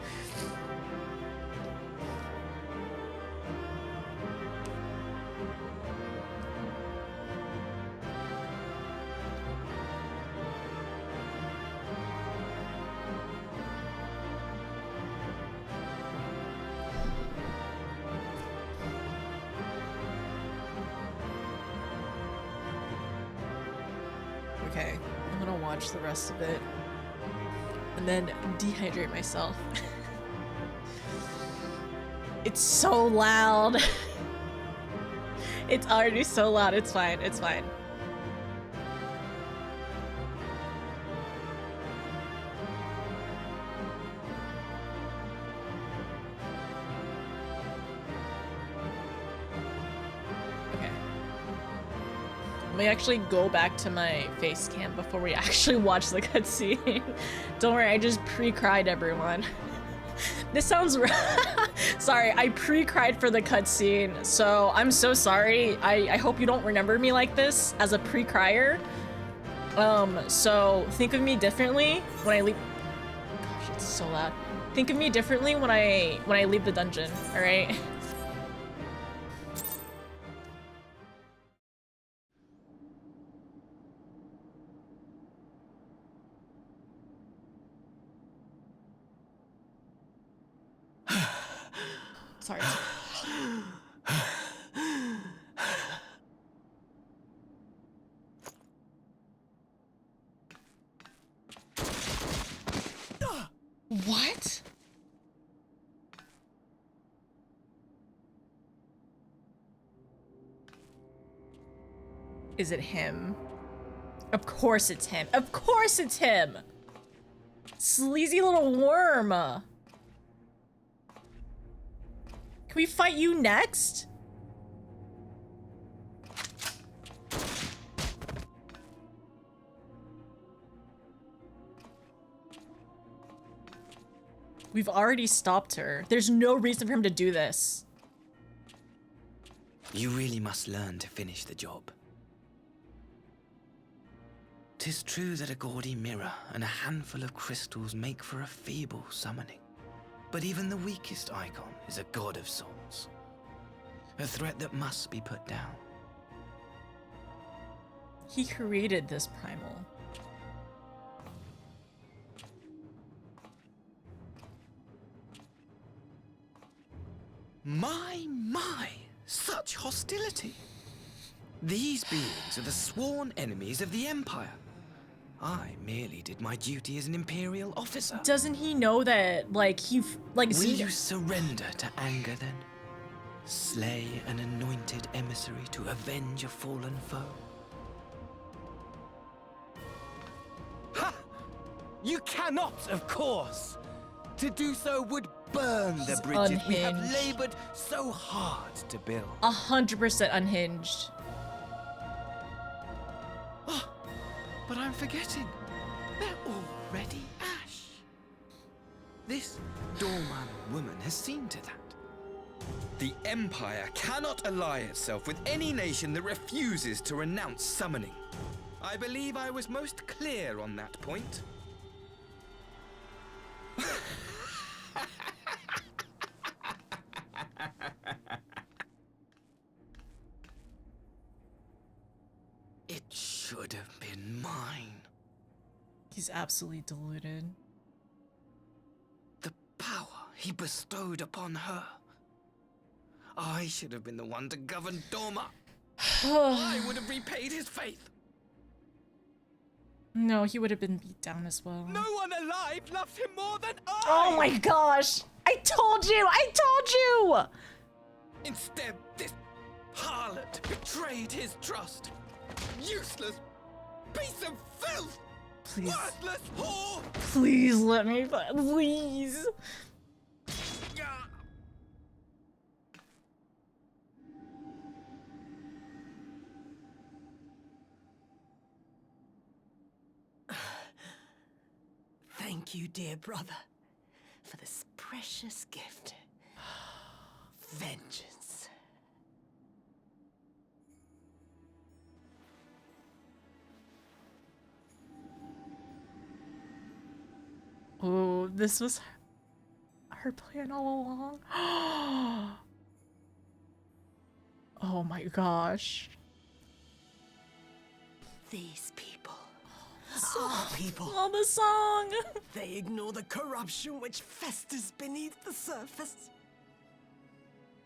Okay, I'm gonna watch the rest of it and then dehydrate myself. It's so loud. It's already so loud. It's fine. It's fine. Let me actually go back to my face cam before we actually watch the cutscene. Don't worry, I just pre-cried everyone. This sounds sorry, I pre-cried for the cutscene, so I'm so sorry. I hope you don't remember me like this as a pre-crier. So think of me differently when I leave. Gosh, it's so loud. Think of me differently when I leave the dungeon, all right? Sorry. What? Is it him? Of course it's him. Of course it's him! Sleazy little worm! Can we fight you next? We've already stopped her. There's no reason for him to do this. You really must learn to finish the job. 'Tis true that a gaudy mirror and a handful of crystals make for a feeble summoning. But even the weakest icon is a god of sorts. A threat that must be put down. He created this primal. My, such hostility. These beings are the sworn enemies of the Empire. I merely did my duty as an Imperial officer. Doesn't he know that, like, Will you surrender to anger, then? Slay an anointed emissary to avenge a fallen foe? Ha! You cannot, of course! To do so would burn the bridges we have labored so hard to build. 100% unhinged. Oh, but I'm forgetting. They're already ash. This doorman woman has seen to that. The Empire cannot ally itself with any nation that refuses to renounce summoning. I believe I was most clear on that point. It should have been mine. He's absolutely deluded. The power he bestowed upon her. I should have been the one to govern Doma. I would have repaid his faith. No, he would have been beat down as well. No one alive loves him more than I! Oh my gosh! I told you! I told you! Instead, this harlot betrayed his trust. Useless piece of filth! Please. Worthless whore! Please let me, please. Thank you, dear brother, for this precious gift. Vengeance. Oh, this was her plan all along. Oh my gosh. These people. Our people. Oh, the song. They ignore the corruption which festers beneath the surface.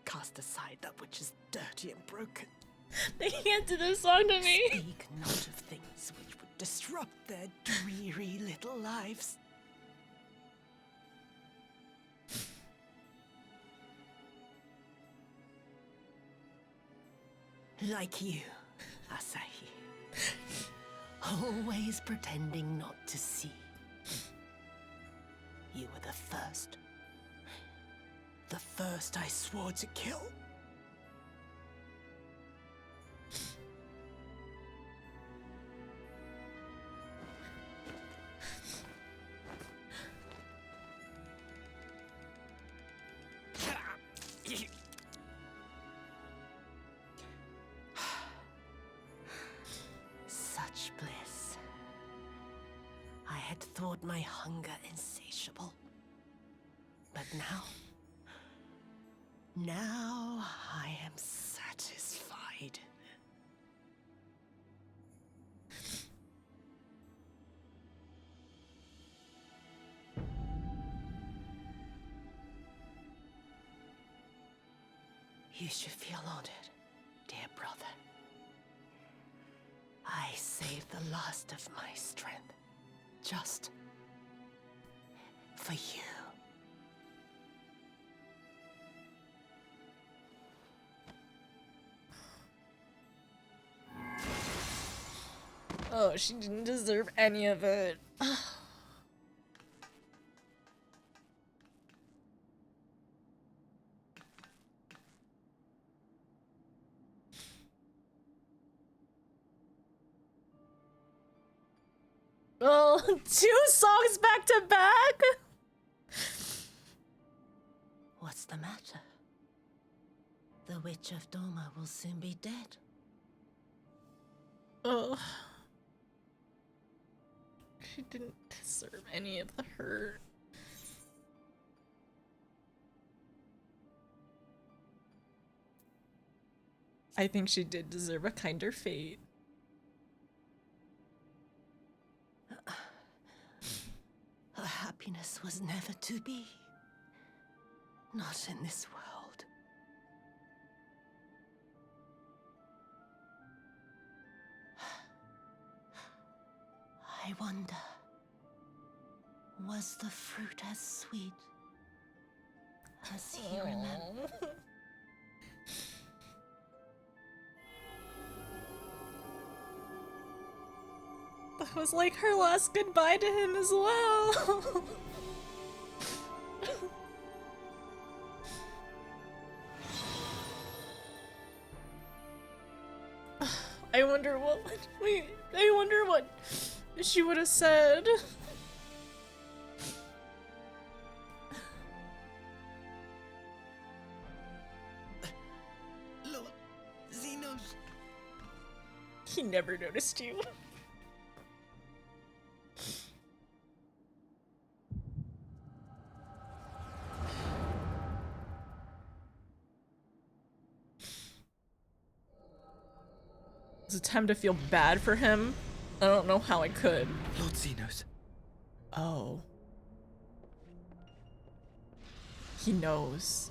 Cast aside that which is dirty and broken. They can't do this song to me. Speak not of things which would disrupt their dreary little lives. Like you, Asahi. Always pretending not to see. You were the first. The first I swore to kill. Such bliss. I had thought my hunger insatiable. But now I am satisfied. You should feel honored, dear brother. I saved the last of my strength, just for you. Oh, she didn't deserve any of it. Well, 2 songs back to back? What's the matter? The Witch of Doma will soon be dead. Oh. She didn't deserve any of the hurt. I think she did deserve a kinder fate. Her happiness was never to be. Not in this world. I wonder, was the fruit as sweet as he remembered? That was like her last goodbye to him as well. I wonder what she would have said. He never noticed you. It's a time to feel bad for him. I don't know how I could. Lord Xenos. Oh. He knows.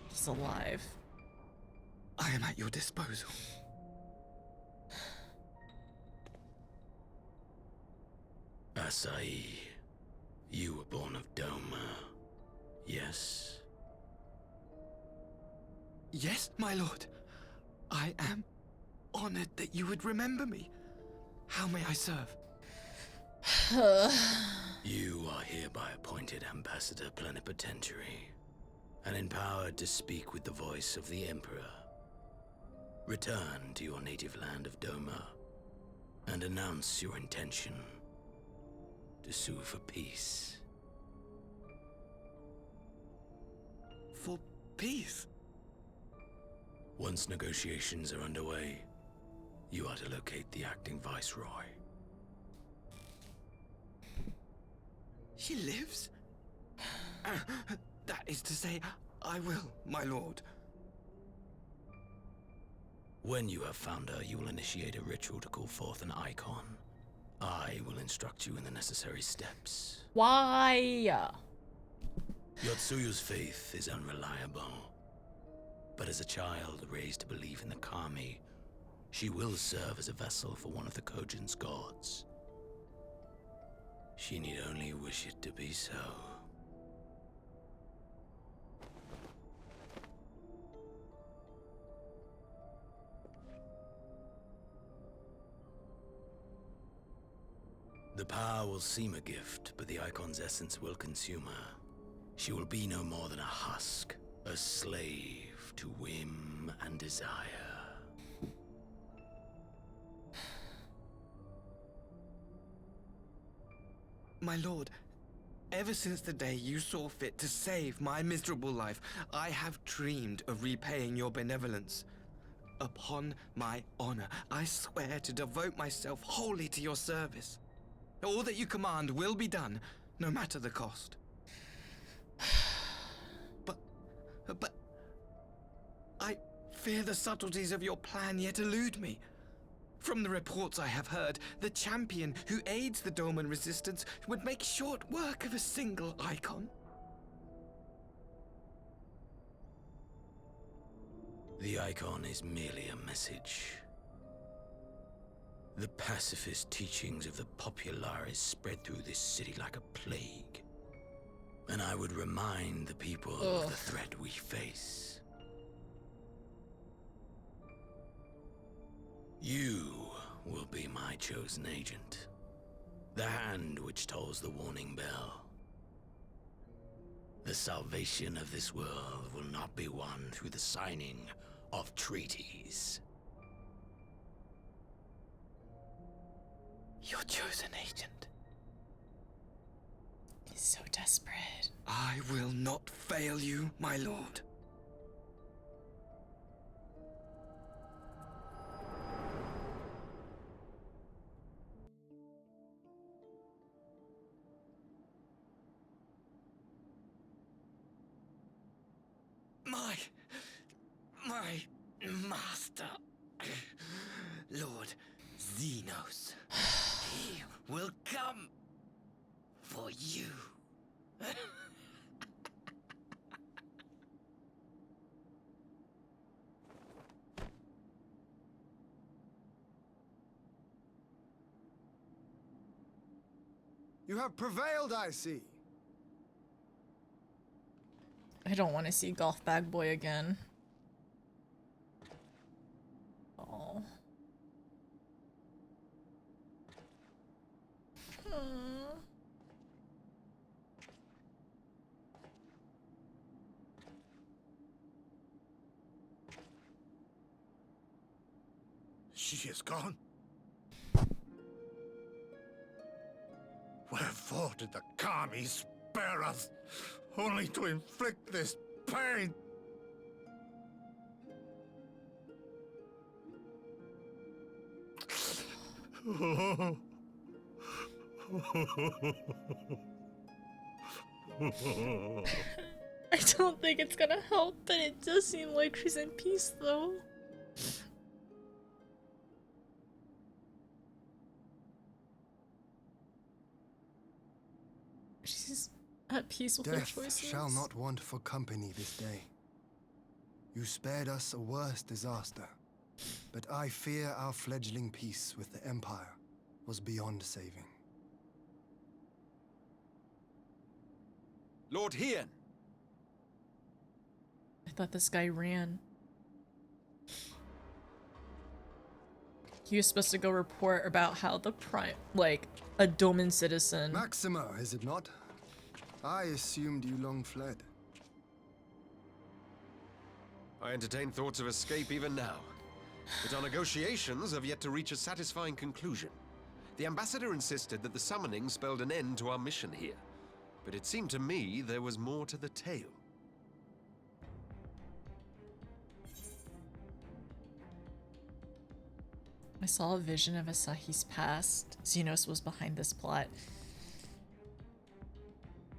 He's alive. I am at your disposal. Asai, you were born of Doma, yes? Yes, my lord. I am honored that you would remember me. How may I serve? You are hereby appointed Ambassador Plenipotentiary, and empowered to speak with the voice of the Emperor. Return to your native land of Doma, and announce your intention to sue for peace. For peace? Once negotiations are underway, you are to locate the acting Viceroy. She lives? That is to say, I will, my lord. When you have found her, you will initiate a ritual to call forth an icon. I will instruct you in the necessary steps. Why? Yotsuyu's faith is unreliable. But as a child raised to believe in the Kami, she will serve as a vessel for one of the Kojin's gods. She need only wish it to be so. The power will seem a gift, but the icon's essence will consume her. She will be no more than a husk, a slave to whim and desire. My lord, ever since the day you saw fit to save my miserable life, I have dreamed of repaying your benevolence. Upon my honor, I swear to devote myself wholly to your service. All that you command will be done, no matter the cost. But I fear the subtleties of your plan yet elude me. From the reports I have heard, the champion who aids the Doman resistance would make short work of a single icon. The icon is merely a message. The pacifist teachings of the Populares spread through this city like a plague. And I would remind the people of the threat we face. You will be my chosen agent. The hand which tolls the warning bell. The salvation of this world will not be won through the signing of treaties. Your chosen agent. He's so desperate. I will not fail you, my lord. My master, Lord Xenos, he will come for you. You have prevailed, I see. I don't want to see Golf Bag Boy again. Oh. She is gone. Wherefore did the Kami spare us, only to inflict this pain? I don't think it's gonna help, but it does seem like she's in peace, though. She's at peace with her Death choices. shall not want for company this day. You spared us a worse disaster, but I fear our fledgling peace with the Empire was beyond saving. Lord Hien! I thought this guy ran. He was supposed to go report about how the a Doman citizen. Maxima, is it not? I assumed you long fled. I entertain thoughts of escape even now. But our negotiations have yet to reach a satisfying conclusion. The ambassador insisted that the summoning spelled an end to our mission here. But it seemed to me there was more to the tale. I saw a vision of Asahi's past. Xenos was behind this plot.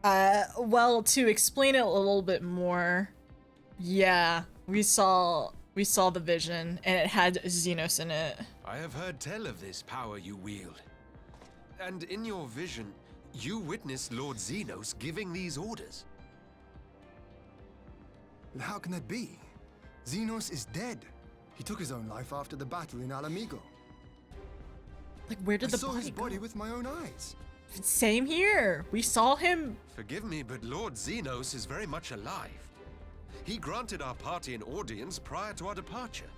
Well, to explain it a little bit more, yeah, we saw the vision, and it had Xenos in it. I have heard tell of this power you wield. And in your vision, you witnessed Lord Xenos giving these orders. How can that be? Xenos is dead. He took his own life after the battle in Alamigo. Like, where did I the saw his body body go? with my own eyes. Same here. We saw him. Forgive me, but Lord Xenos is very much alive. He granted our party an audience prior to our departure.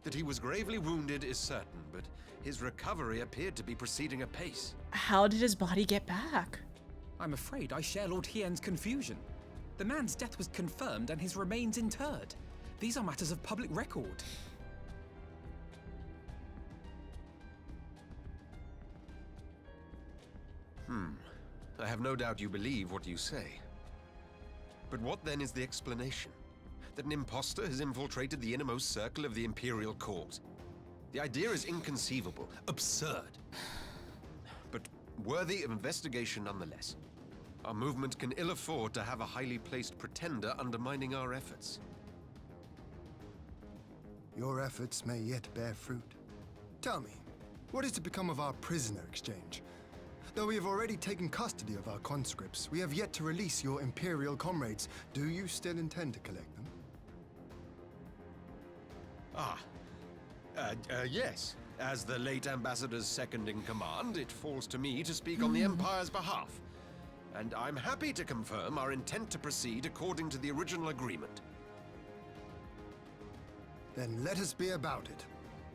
That he was gravely wounded is certain, but his recovery appeared to be proceeding apace. How did his body get back? I'm afraid I share Lord Hien's confusion. The man's death was confirmed and his remains interred. These are matters of public record. I have no doubt you believe what you say. But what then is the explanation? That an impostor has infiltrated the innermost circle of the Imperial Court? The idea is inconceivable, absurd. But worthy of investigation nonetheless. Our movement can ill afford to have a highly placed pretender undermining our efforts. Your efforts may yet bear fruit. Tell me, what is to become of our prisoner exchange? Though we have already taken custody of our conscripts, we have yet to release your Imperial comrades. Do you still intend to collect them? Yes. As the late ambassador's second in command, it falls to me to speak on the Empire's behalf. And I'm happy to confirm our intent to proceed according to the original agreement. Then let us be about it.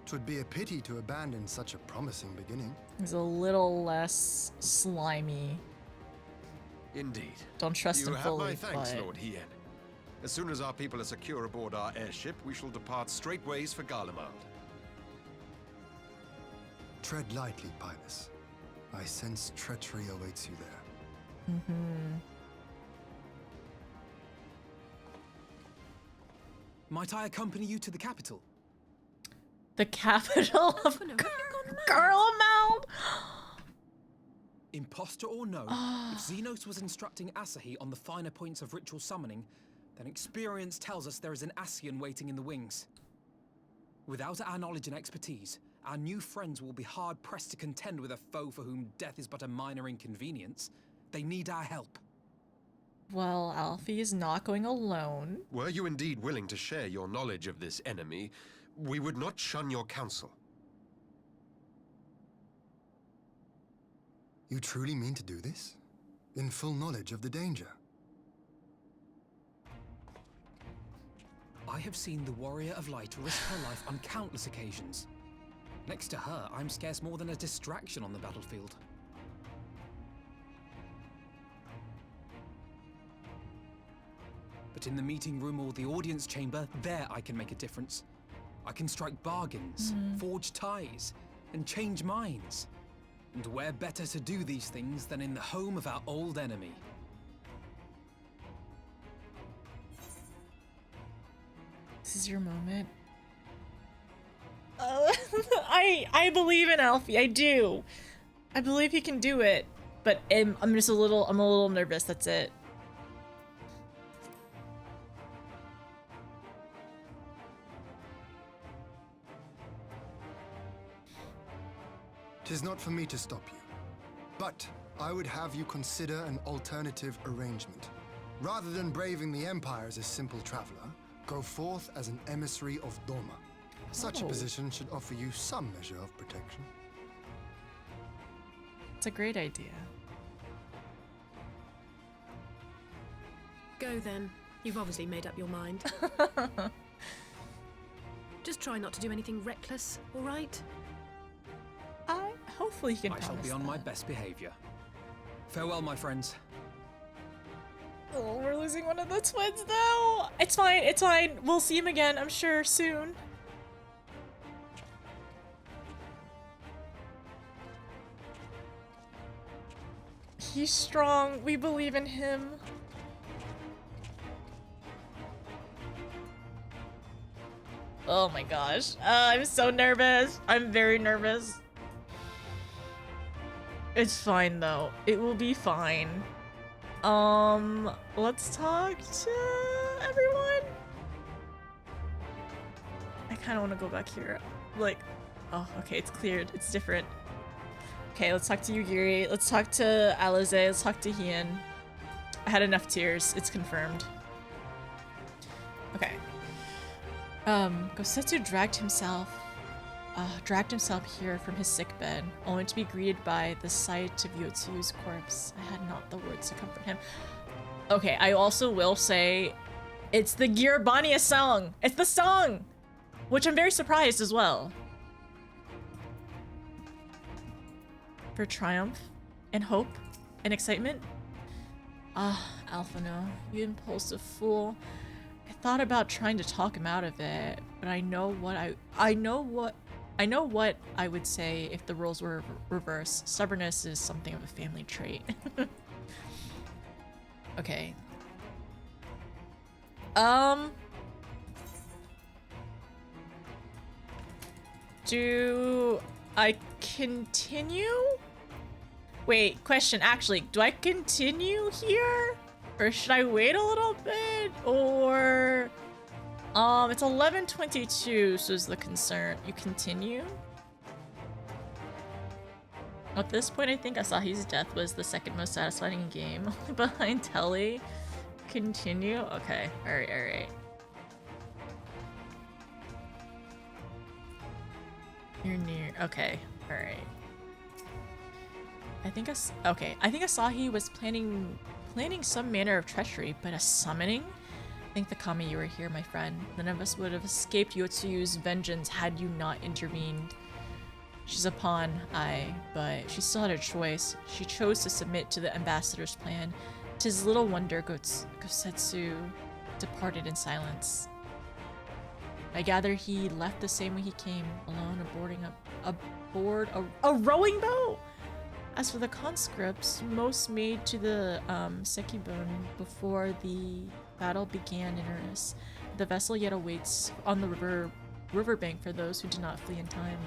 'Twould be a pity to abandon such a promising beginning. He's a little less slimy. Indeed. Don't trust him fully, You have my thanks, but... Lord Hien. As soon as our people are secure aboard our airship, we shall depart straightways for Garlemald. Tread lightly, Pilus. I sense treachery awaits you there. Might I accompany you to the capital? The capital of Garlemald? Imposter or no, if Xenos was instructing Asahi on the finer points of ritual summoning, then experience tells us there is an Ascian waiting in the wings. Without our knowledge and expertise, our new friends will be hard-pressed to contend with a foe for whom death is but a minor inconvenience. They need our help. Well, Alfie is not going alone. Were you indeed willing to share your knowledge of this enemy, we would not shun your counsel. You truly mean to do this? In full knowledge of the danger? I have seen the Warrior of Light risk her life on countless occasions. Next to her, I'm scarce more than a distraction on the battlefield. But in the meeting room or the audience chamber, there I can make a difference. I can strike bargains, forge ties, and change minds. And where better to do these things than in the home of our old enemy? This is your moment. Oh, I believe in Alfie. I do. I believe he can do it. But I'm just a little nervous. That's it. Tis not for me to stop you, but I would have you consider an alternative arrangement. Rather than braving the Empire as a simple traveler, go forth as an emissary of Doma. Such a position should offer you some measure of protection. It's a great idea. Go then. You've obviously made up your mind. Just try not to do anything reckless, all right? Hopefully he can I shall promise be on that. my best behavior. Farewell, my friends. Oh, we're losing one of the twins though. It's fine. It's fine. We'll see him again, I'm sure, soon. He's strong. We believe in him. Oh my gosh. I'm so nervous. I'm very nervous. It's fine though. It will be fine. Let's talk to everyone. I kind of want to go back here. Like, oh, okay, it's cleared. It's different. Okay, let's talk to Yugiri. Let's talk to Alize. Let's talk to Hien. I had enough tears. It's confirmed. Okay. Gosetsu dragged himself here from his sickbed, only to be greeted by the sight of Yotsu's corpse. I had not the words to comfort him. Okay, I also will say, it's the Girabania song! It's the song! Which I'm very surprised as well. For triumph, and hope, and excitement. Ah, Alphino, you impulsive fool. I thought about trying to talk him out of it, but I know what I would say if the roles were reversed. Stubbornness is something of a family trait. Okay. Do I continue? Wait, question, actually, do I continue here? Or should I wait a little bit? Or it's 11:22, so is the concern. You continue? At this point, I think Asahi's death was the second most satisfying game behind Telly. Continue? Okay, alright, alright. You're near. Okay, alright. I think Asahi was planning some manner of treachery, but a summoning? Thank the Kami you were here, my friend. None of us would have escaped Yotsuyu's vengeance had you not intervened. She's a pawn, aye, but she still had a choice. She chose to submit to the ambassador's plan. 'Tis little wonder Gosetsu departed in silence. I gather he left the same way he came, alone, aboard a rowing boat. As for the conscripts, most made to the Sekibun before the battle began in earnest. The vessel yet awaits on the riverbank for those who did not flee in time.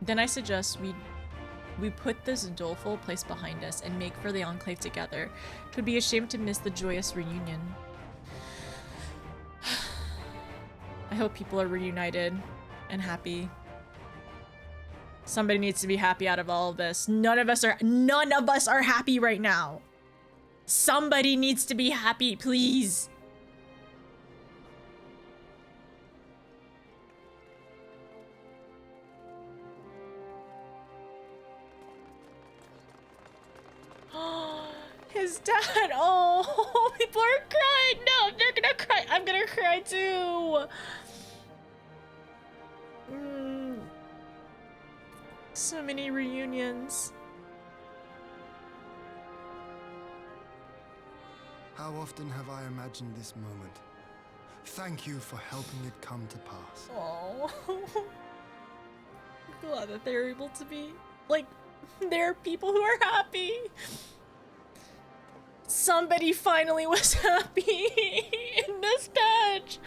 Then I suggest we put this doleful place behind us and make for the Enclave together. 'Twould be a shame to miss the joyous reunion. I hope people are reunited and happy. Somebody needs to be happy out of all of this. None of us are happy right now. Somebody needs to be happy, please. His dad. Oh, people are crying. No, they're gonna cry. I'm gonna cry too. So many reunions. How often have I imagined this moment? Thank you for helping it come to pass. Oh, I'm glad that they're able to be like, there are people who are happy. Somebody finally was happy in this patch.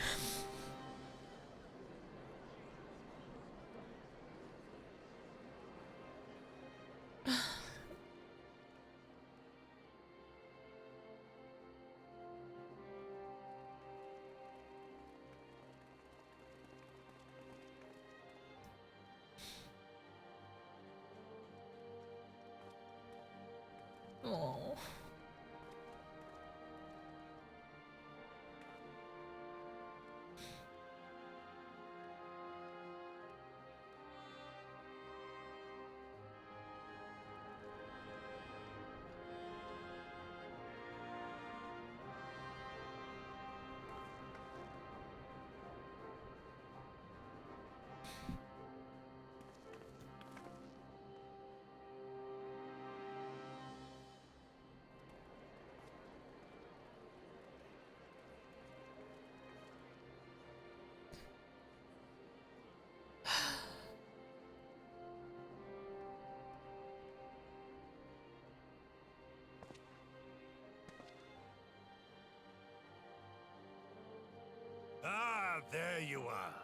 There you are.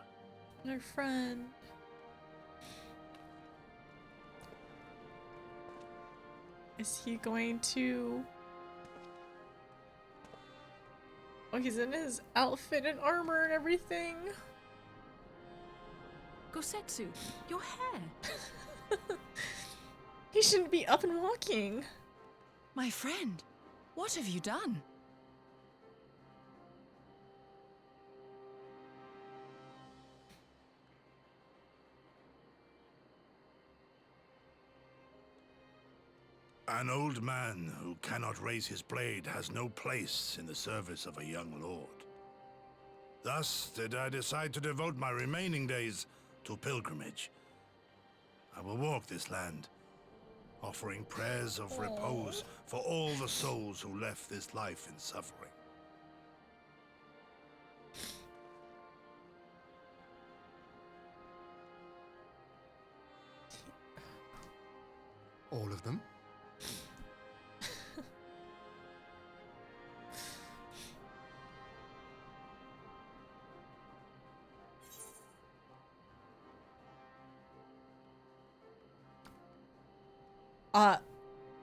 My friend. Is he going to... Oh, he's in his outfit and armor and everything. Gosetsu, your hair. He shouldn't be up and walking. My friend, what have you done? An old man who cannot raise his blade has no place in the service of a young lord. Thus did I decide to devote my remaining days to pilgrimage. I will walk this land, offering prayers of repose for all the souls who left this life in suffering. All of them?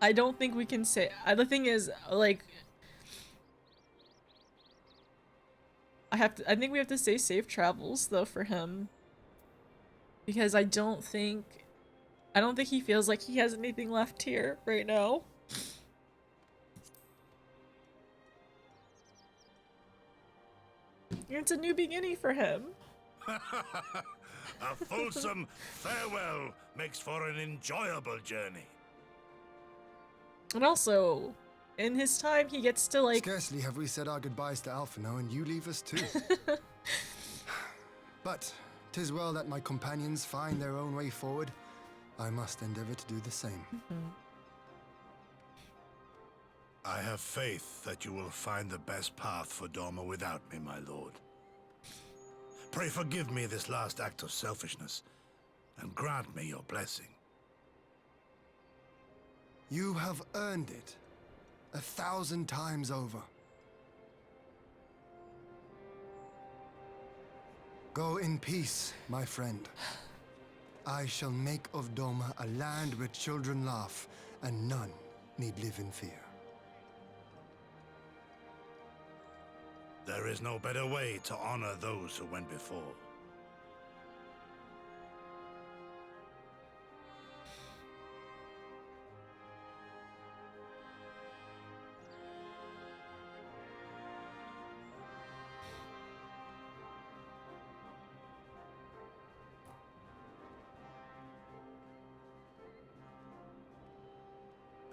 I don't think we can say. The thing is, like, I think we have to say safe travels though for him, because I don't think he feels like he has anything left here right now. It's a new beginning for him. A fulsome farewell makes for an enjoyable journey. And also, in his time, he gets to, like... Scarcely have we said our goodbyes to Alphino, and you leave us too. But 'tis well that my companions find their own way forward. I must endeavor to do the same. I have faith that you will find the best path for Doma without me, my lord. Pray forgive me this last act of selfishness, and grant me your blessing. You have earned it 1,000 times over. Go in peace, my friend. I shall make of Doma a land where children laugh and none need live in fear. There is no better way to honor those who went before.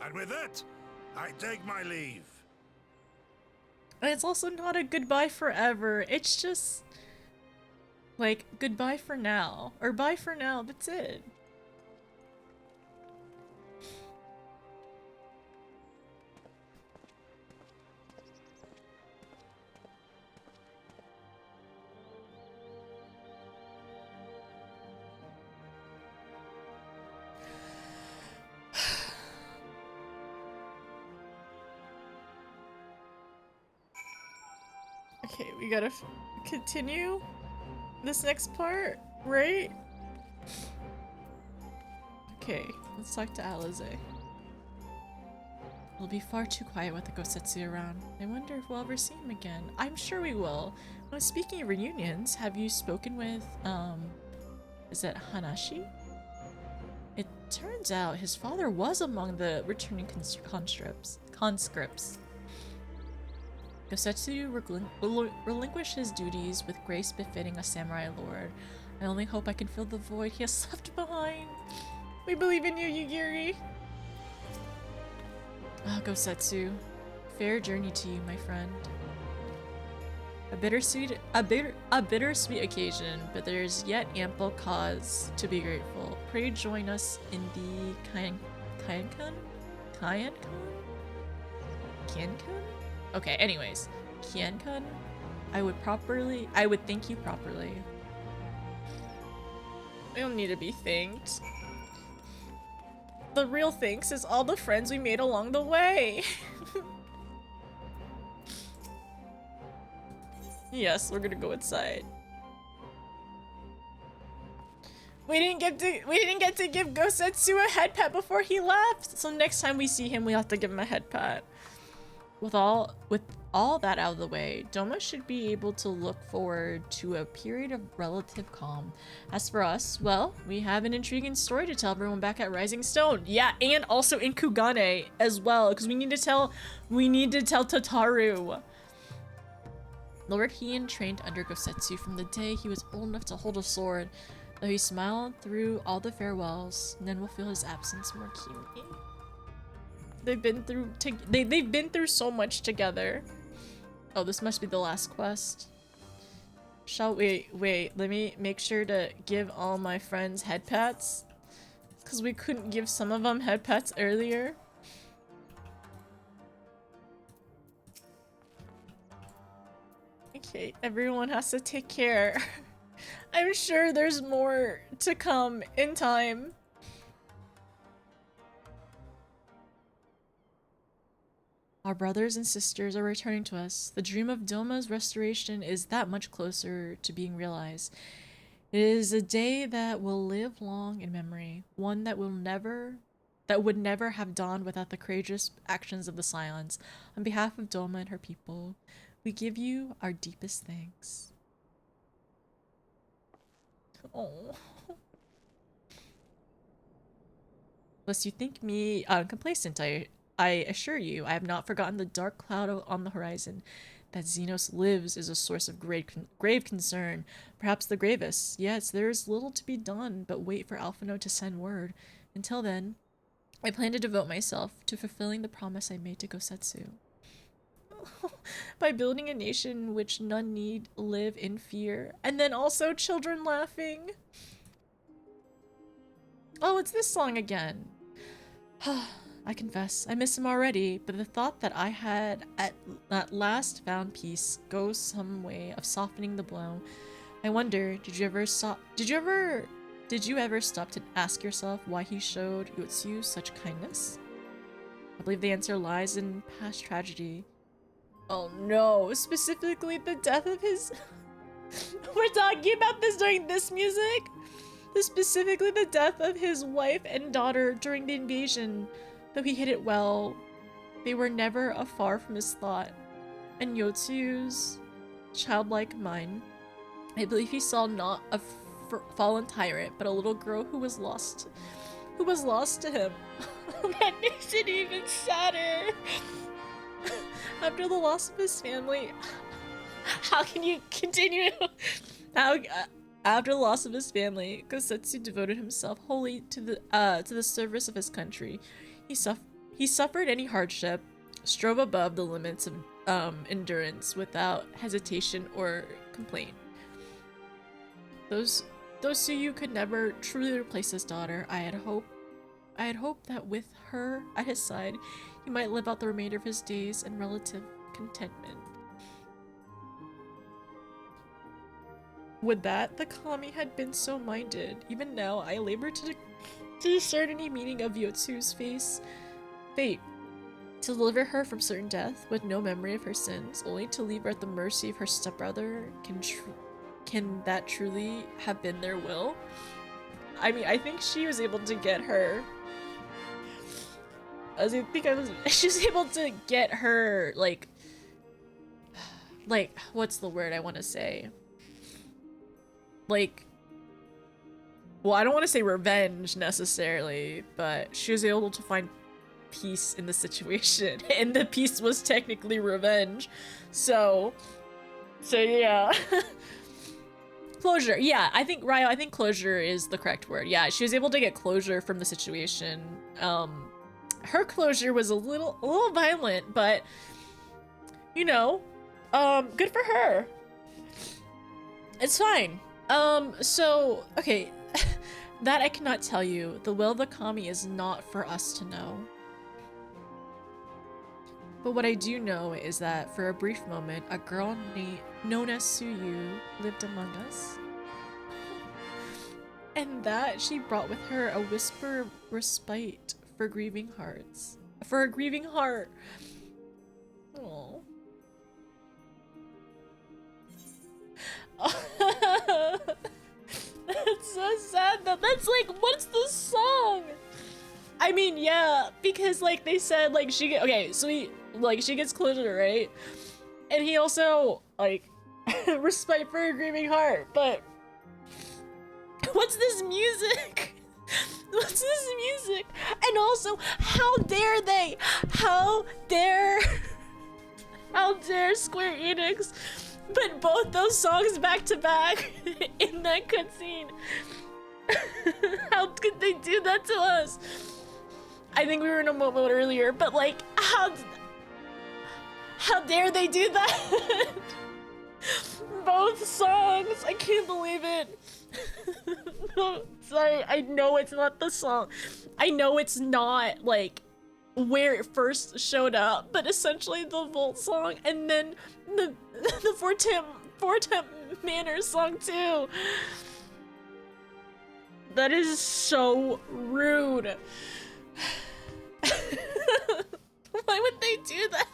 And with that, I take my leave. And it's also not a goodbye forever. It's just like goodbye for now, or bye for now. That's it. Okay, we gotta continue this next part, right? Okay, let's talk to Alize. It'll be far too quiet with the Gosetsu around. I wonder if we'll ever see him again. I'm sure we will. Well, speaking of reunions, have you spoken with, is that Hanashi? It turns out his father was among the returning conscripts. Gosetsu relinquished his duties with grace befitting a samurai lord. I only hope I can fill the void he has left behind. We believe in you, Yugiri. Ah, Gosetsu. Fair journey to you, my friend. A bittersweet occasion, but there is yet ample cause to be grateful. Pray join us in the Kyankan? Okay, anyways. Kyankan? I would thank you properly. I don't need to be thanked. The real thanks is all the friends we made along the way. Yes, we're gonna go inside. We didn't get to give Gosetsu a head pat before he left. So next time we see him, we have to give him a head pat. With all that out of the way, Doma should be able to look forward to a period of relative calm. As for us, well, we have an intriguing story to tell everyone back at Rising Stone. Yeah, and also in Kugane as well, because we need to tell Tataru. Lord Heian trained under Gosetsu from the day he was old enough to hold a sword. Though he smiled through all the farewells, none will feel his absence more keenly. They've been through so much together. Oh, this must be the last quest. Wait, let me make sure to give all my friends head pats. Because we couldn't give some of them head pats earlier. Okay, everyone has to take care. I'm sure there's more to come in time. Our brothers and sisters are returning to us. The dream of Doma's restoration is that much closer to being realized. It is a day that will live long in memory, one that would never have dawned without the courageous actions of the Scions. On behalf of Doma and her people, we give you our deepest thanks. Oh. Lest you think me complacent, I assure you, I have not forgotten the dark cloud on the horizon. That Xenos lives is a source of grave concern, perhaps the gravest. Yes, there is little to be done but wait for Alphino to send word. Until then, I plan to devote myself to fulfilling the promise I made to Gosetsu. By building a nation in which none need live in fear. And then also children laughing. Oh, it's this song again. I confess, I miss him already, but the thought that I had at last found peace goes some way of softening the blow. I wonder, did you ever stop to ask yourself why he showed Yotsu such kindness? I believe the answer lies in past tragedy. Oh no, specifically the death of his... We're talking about this during this music? Specifically the death of his wife and daughter during the invasion. Though he hid it well, they were never afar from his thought. And Yotsu's childlike mind, I believe he saw not a fallen tyrant, but a little girl who was lost to him. That makes it even sadder. After the loss of his family, how can you continue? After the loss of his family, Gosetsu devoted himself wholly to the service of his country. He suffered any hardship, strove above the limits of endurance without hesitation or complaint. Those Suyu could never truly replace his daughter. I had hoped that with her at his side, he might live out the remainder of his days in relative contentment. Would that the kami had been so minded. Even now, I labor to discern any meaning of Yotsu's fate. To deliver her from certain death, with no memory of her sins, only to leave her at the mercy of her stepbrother. Can that truly have been their will? I mean, I think she was able to get her... she was able to get her, like, what's the word I want to say? Like, well, I don't want to say revenge necessarily, but she was able to find peace in the situation, and the peace was technically revenge. So yeah. Closure. Yeah, I think Ryo, I think closure is the correct word. Yeah, she was able to get closure from the situation. Her closure was a little violent, but you know, good for her. It's fine. So, okay, that I cannot tell you. The will of the kami is not for us to know. But what I do know is that for a brief moment, a girl known as Suyu lived among us. And that she brought with her a whisper of respite for grieving hearts. For a grieving heart. Oh. It's so sad that yeah, because like they said, like she she gets closure, right? And he also like respite for a grieving heart, but what's this music? What's this music? And also, how dare they? How dare Square Enix put both those songs back to back in that cutscene? How could they do that to us? I think we were in a mode earlier, but like, how dare they do that? Both songs, I can't believe it. Sorry, I know it's not the song. I know it's not like where it first showed up, but essentially the Volt song and then the Fortemps Manor song too. That is so rude. Why would they do that?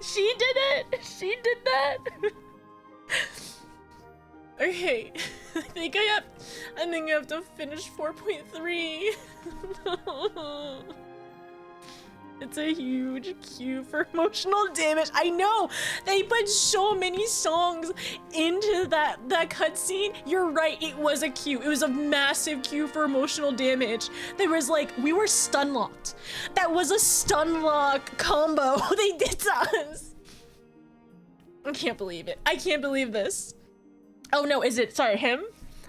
She did it! She did that! Okay, I think I have to finish 4.3. It's a huge queue for emotional damage. I know! They put so many songs into that cutscene. You're right, it was a queue. It was a massive queue for emotional damage. There was like, we were stun locked. That was a stun lock combo they did to us. I can't believe it. I can't believe this. Oh no, is it, sorry, him?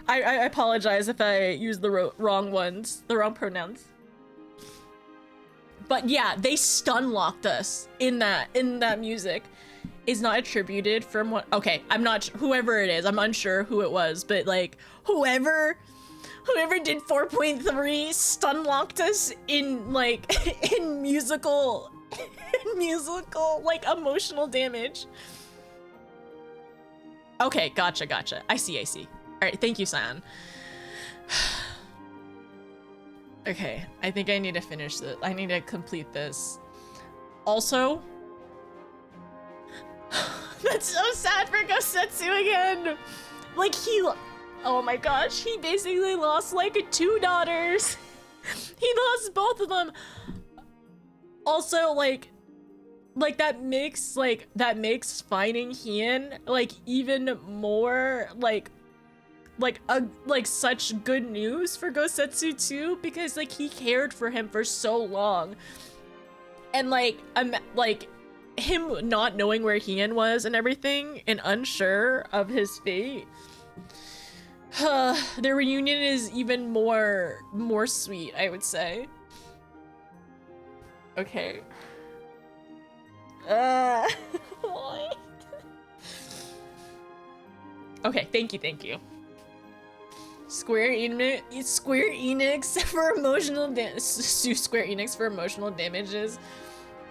I apologize if I used the wrong ones, the wrong pronouns. But yeah, they stun locked us in that music. Is not attributed from what, okay, I'm not, whoever it is, I'm unsure who it was, but like, whoever did 4.3 stun locked us in like, in musical, like emotional damage. Okay, gotcha. I see. All right, thank you, Cyan. Okay, I think I need to finish this. I need to complete this. Also, that's so sad for Gosetsu again. Like oh my gosh, he basically lost like 2 daughters. He lost both of them. Also, like that makes finding Hien like even more like such good news for Gosetsu too, because like he cared for him for so long, and like him not knowing where Hien was and everything and unsure of his fate. Their reunion is even more sweet, I would say. Okay. What? Okay, thank you. Square Enix for emotional Square Enix for emotional damages.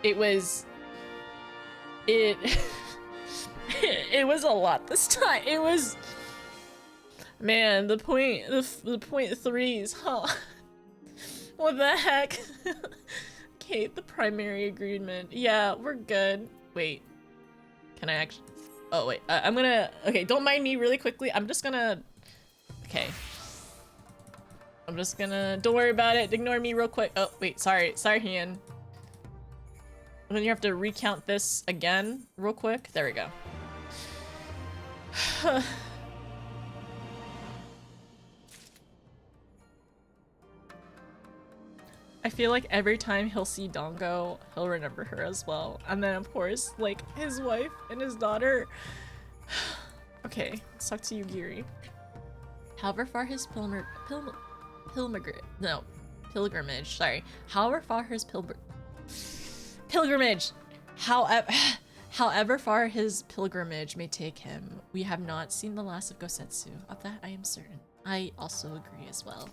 It was a lot this time. It was, man, the point threes, huh? What the heck? Okay, the primary agreement. Yeah, we're good. Wait, can I actually? Oh wait, I'm gonna. Okay, don't mind me really quickly. I'm just gonna. Okay. I'm just gonna. Don't worry about it. Ignore me real quick. Oh wait, sorry, Hien. And then you have to recount this again, real quick. There we go. I feel like every time he'll see Dongo, he'll remember her as well. And then of course, like his wife and his daughter. Okay, let's talk to you, Giri. However far his pilgrimage, sorry. However far his pilgrimage, however far his pilgrimage may take him, we have not seen the last of Gosetsu. Of that I am certain. I also agree as well.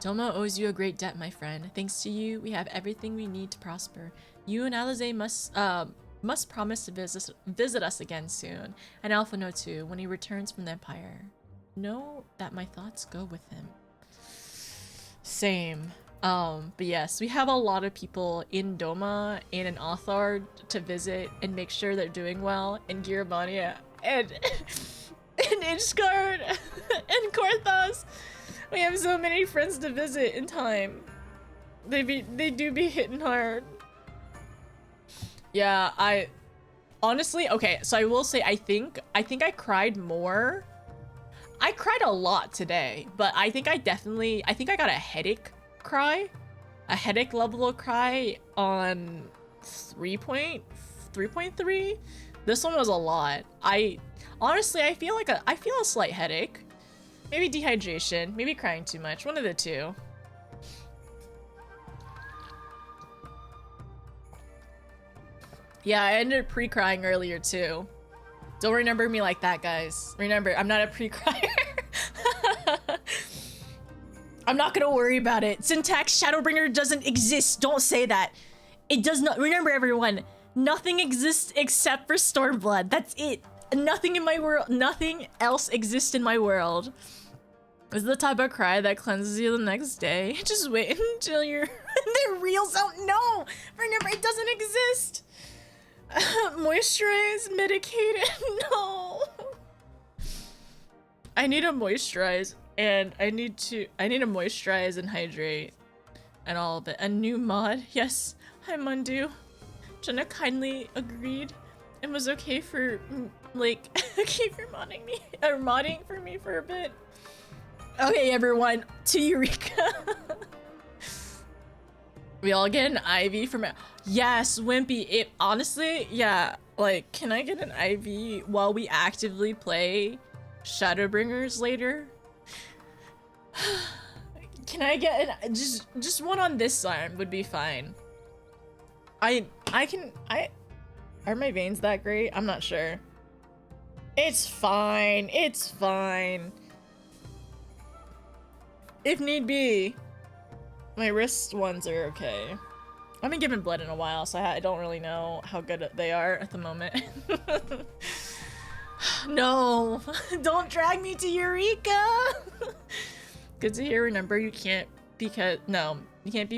Doma owes you a great debt, my friend. Thanks to you, we have everything we need to prosper. You and Alize must promise to visit us again soon, and Alphano too, when he returns from the Empire. Know that my thoughts go with him. Same. But yes, we have a lot of people in Doma and in Othard to visit and make sure they're doing well in Girabania. And Mage card and Korthos. We have so many friends to visit in time. They do be hitting hard. Yeah, honestly, okay, so I will say I think I cried more. I cried a lot today, but I think I got a headache cry. A headache level of cry on 3.3. This one was a lot. Honestly, I feel a slight headache. Maybe dehydration, maybe crying too much, one of the two. Yeah, I ended up pre-crying earlier too. Don't remember me like that, guys. Remember, I'm not a pre-crier. I'm not gonna worry about it. Syntax Shadowbringer doesn't exist. Don't say that. It does not. Remember, everyone, nothing exists except for Stormblood. That's it. Nothing in my world, nothing else exists in my world. Is the type of cry that cleanses you the next day. Just wait until you're the reels out. No, remember, it doesn't exist. Moisturize, medicated. No. I need to moisturize, and I need to moisturize and hydrate, and all of it. A new mod, yes. Hi, Mundu. Jenna kindly agreed and was okay for like okay for modding me or modding for me for a bit. Okay, everyone, to Eureka. We all get an IV from it. Yes, Wimpy. It honestly, yeah. Like, can I get an IV while we actively play Shadowbringers later? Can I get an just one on this arm would be fine. Are my veins that great? I'm not sure. It's fine. It's fine. If need be. My wrist ones are okay. I haven't given blood in a while, so I don't really know how good they are at the moment. No, don't drag me to Eureka. Good to hear. Remember, you can't be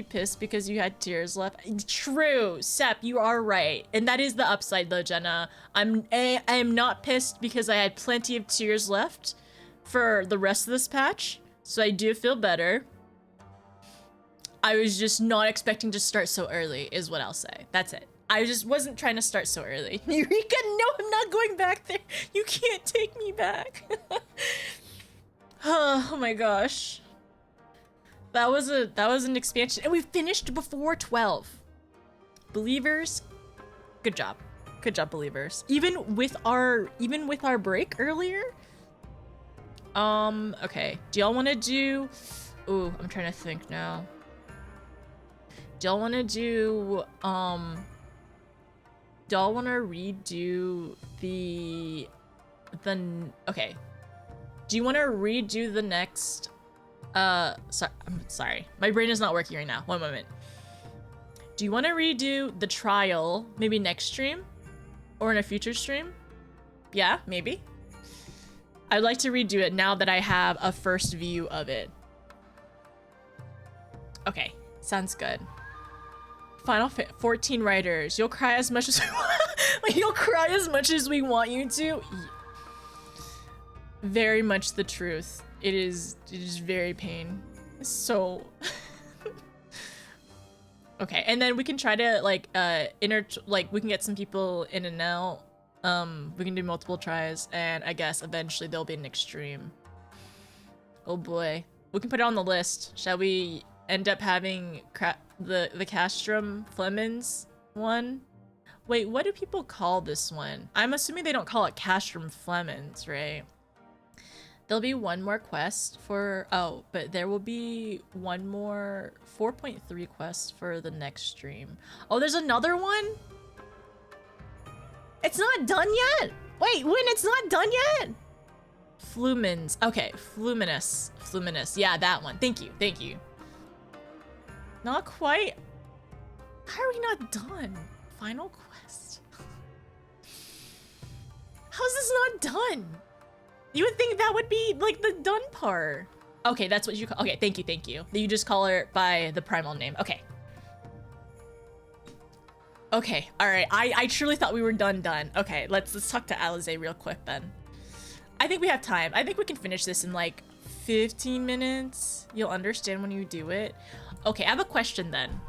pissed because you had tears left. True, Sep, you are right, and that is the upside though, Jenna. I am not pissed because I had plenty of tears left for the rest of this patch, so I do feel better. I was just not expecting to start so early, is what I'll say. That's it. I just wasn't trying to start so early. Eureka, no, I'm not going back there. You can't take me back. Oh my gosh. That was an expansion, and we finished before 12. Believers, good job. Good job, Believers. Even with our break earlier. Okay. Do y'all want to do? Ooh, I'm trying to think now. Do y'all want to do, do y'all want to redo okay. Do you want to redo the next, I'm sorry. My brain is not working right now. One moment. Do you want to redo the trial, maybe next stream? Or in a future stream? Yeah, maybe. I'd like to redo it now that I have a first view of it. Okay, sounds good. Final 14 writers. You'll cry as much as you'll cry as much as we want you to. Very much the truth. It is very pain. So okay, and then we can try to like we can get some people in and out. We can do multiple tries, and I guess eventually there'll be an extreme. Oh boy. We can put it on the list. Shall we end up having the Castrum Flemons one? Wait, what do people call this one? I'm assuming they don't call it Castrum Flemons, right? There'll be one more quest for, oh, but there will be one more 4.3 quest for the next stream. Oh, there's another one? It's not done yet? Wait, when it's not done yet? Flumins, okay, Fluminous, yeah, that one, thank you. Not quite. How are we not done? Final quest. How's this not done? You would think that would be like the done part. Okay, that's what you call. Okay, thank you. You just call her by the primal name. Okay. Okay, all right. I truly thought we were done. Okay, let's talk to Alize real quick then. I think we have time. I think we can finish this in like 15 minutes. You'll understand when you do it. Okay, I have a question then.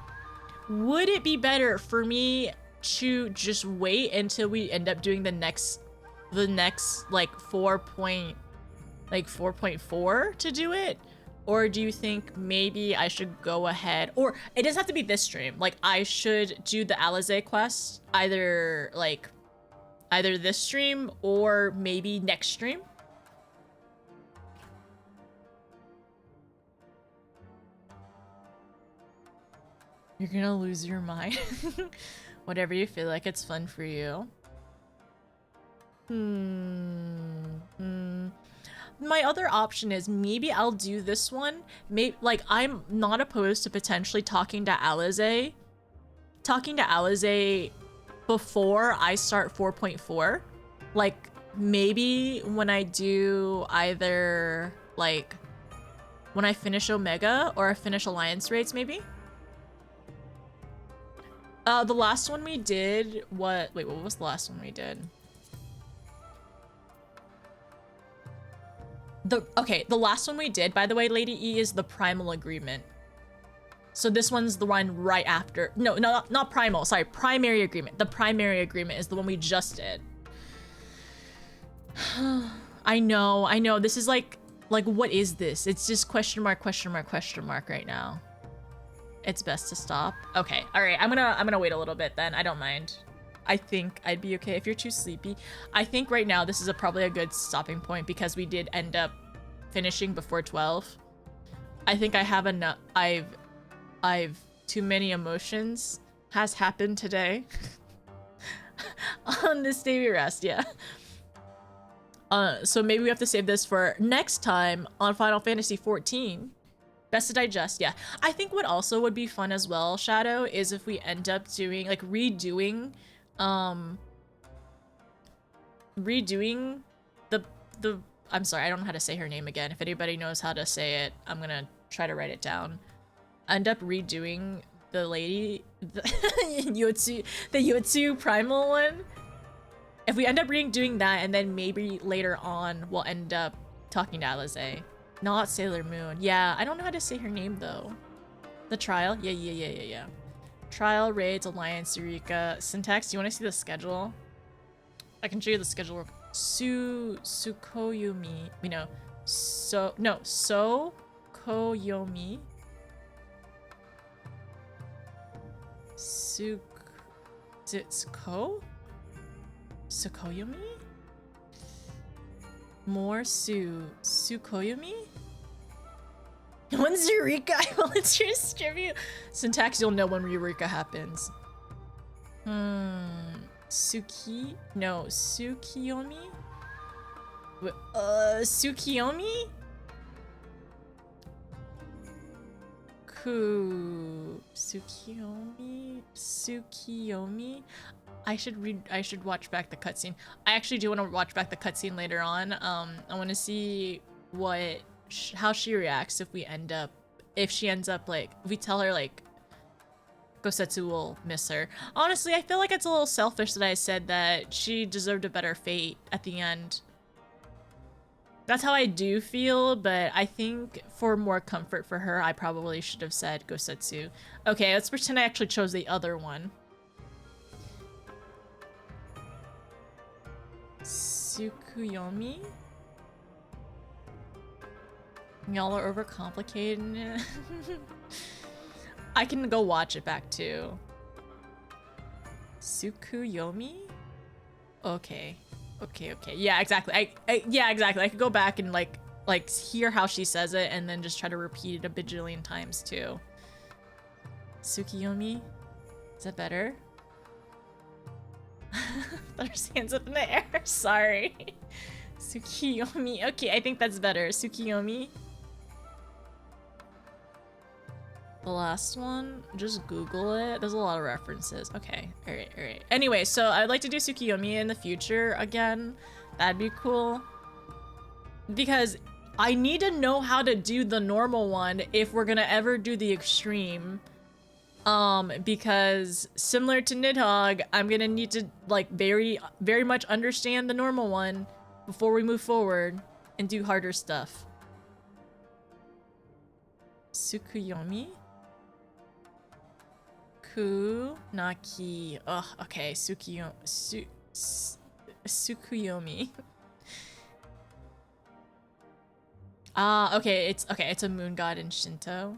Would it be better for me to just wait until we end up doing the next like 4.4 to do it? Or do you think maybe I should go ahead, or it doesn't have to be this stream, like I should do the Alizé quest either this stream or maybe next stream? You're gonna lose your mind. Whatever you feel like it's fun for you. My other option is maybe I'll do this one. Maybe, like, I'm not opposed to potentially talking to Alizé. Talking to Alizé before I start 4.4. Like, maybe when I do either, like, when I finish Omega or I finish Alliance raids, maybe? The last one we did, wait, what was the last one we did? The last one we did, by the way, Lady E, is the Primal Agreement. So this one's the one right after. No, not Primal, sorry, Primary Agreement. The Primary Agreement is the one we just did. I know, this is like, what is this? It's just question mark right now. It's best to stop. Okay, all right, I'm gonna wait a little bit then, I don't mind. I think I'd be okay if you're too sleepy. I think right now this is probably a good stopping point because we did end up finishing before 12. I think I have enough. I've too many emotions has happened today. On this day we rest, yeah. So maybe we have to save this for next time on Final Fantasy 14. Best to digest, yeah. I think what also would be fun as well, Shadow, is if we end up doing, like, redoing the I'm sorry, I don't know how to say her name again. If anybody knows how to say it, I'm gonna try to write it down. End up redoing the lady, the Yotsu Primal one. If we end up redoing that, and then maybe later on we'll end up talking to Alizé. Not Sailor Moon. Yeah, I don't know how to say her name though. The trial? Yeah. Trial, raids, alliance, Eureka. Syntax, do you want to see the schedule? I can show you the schedule. Sukoyomi. Sokoyomi. Sukoyomi? More Sukoyomi? When's Eureka? I will distribute. Syntax, you'll know when Eureka happens. Sukiyomi? Sukiyomi? Sukiyomi? I should watch back the cutscene. I actually do want to watch back the cutscene later on. I want to see how she reacts if she ends up, like, if we tell her, like, Gosetsu will miss her. Honestly, I feel like it's a little selfish that I said that she deserved a better fate at the end. That's how I do feel, but I think for more comfort for her, I probably should have said Gosetsu. Okay, let's pretend I actually chose the other one. Tsukuyomi? Y'all are overcomplicating it. I can go watch it back too. Tsukuyomi? Okay. Yeah, exactly. Yeah, exactly. I could go back and like hear how she says it and then just try to repeat it a bajillion times too. Tsukiyomi? Is that better? There's hands up in the air. Sorry. Tsukiyomi. Okay, I think that's better. Tsukiyomi. The last one, just Google it. There's a lot of references. Okay, all right. Anyway, so I'd like to do Tsukiyomi in the future again. That'd be cool. Because I need to know how to do the normal one if we're gonna ever do the extreme. Because similar to Nidhogg, I'm gonna need to, like, very, very much understand the normal one before we move forward and do harder stuff. Tsukuyomi? Naki. Ugh, okay, Tsukuyomi. Okay, it's a moon god in Shinto.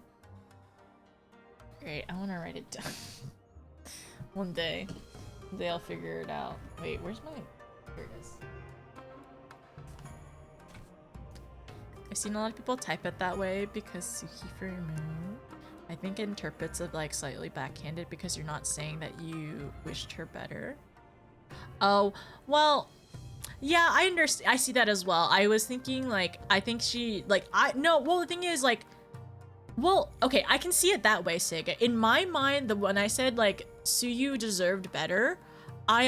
Great, I want to write it down. One day I'll figure it out. Wait, where's my... Here it is. I've seen a lot of people type it that way because Suki for moon, I think, interprets it like slightly backhanded because you're not saying that you wished her better. Oh, well, yeah, I understand. I see that as well. I was thinking like, I think she like, well, the thing is like, well, okay, I can see it that way, Sega. In my mind, when I said like Suyu deserved better, I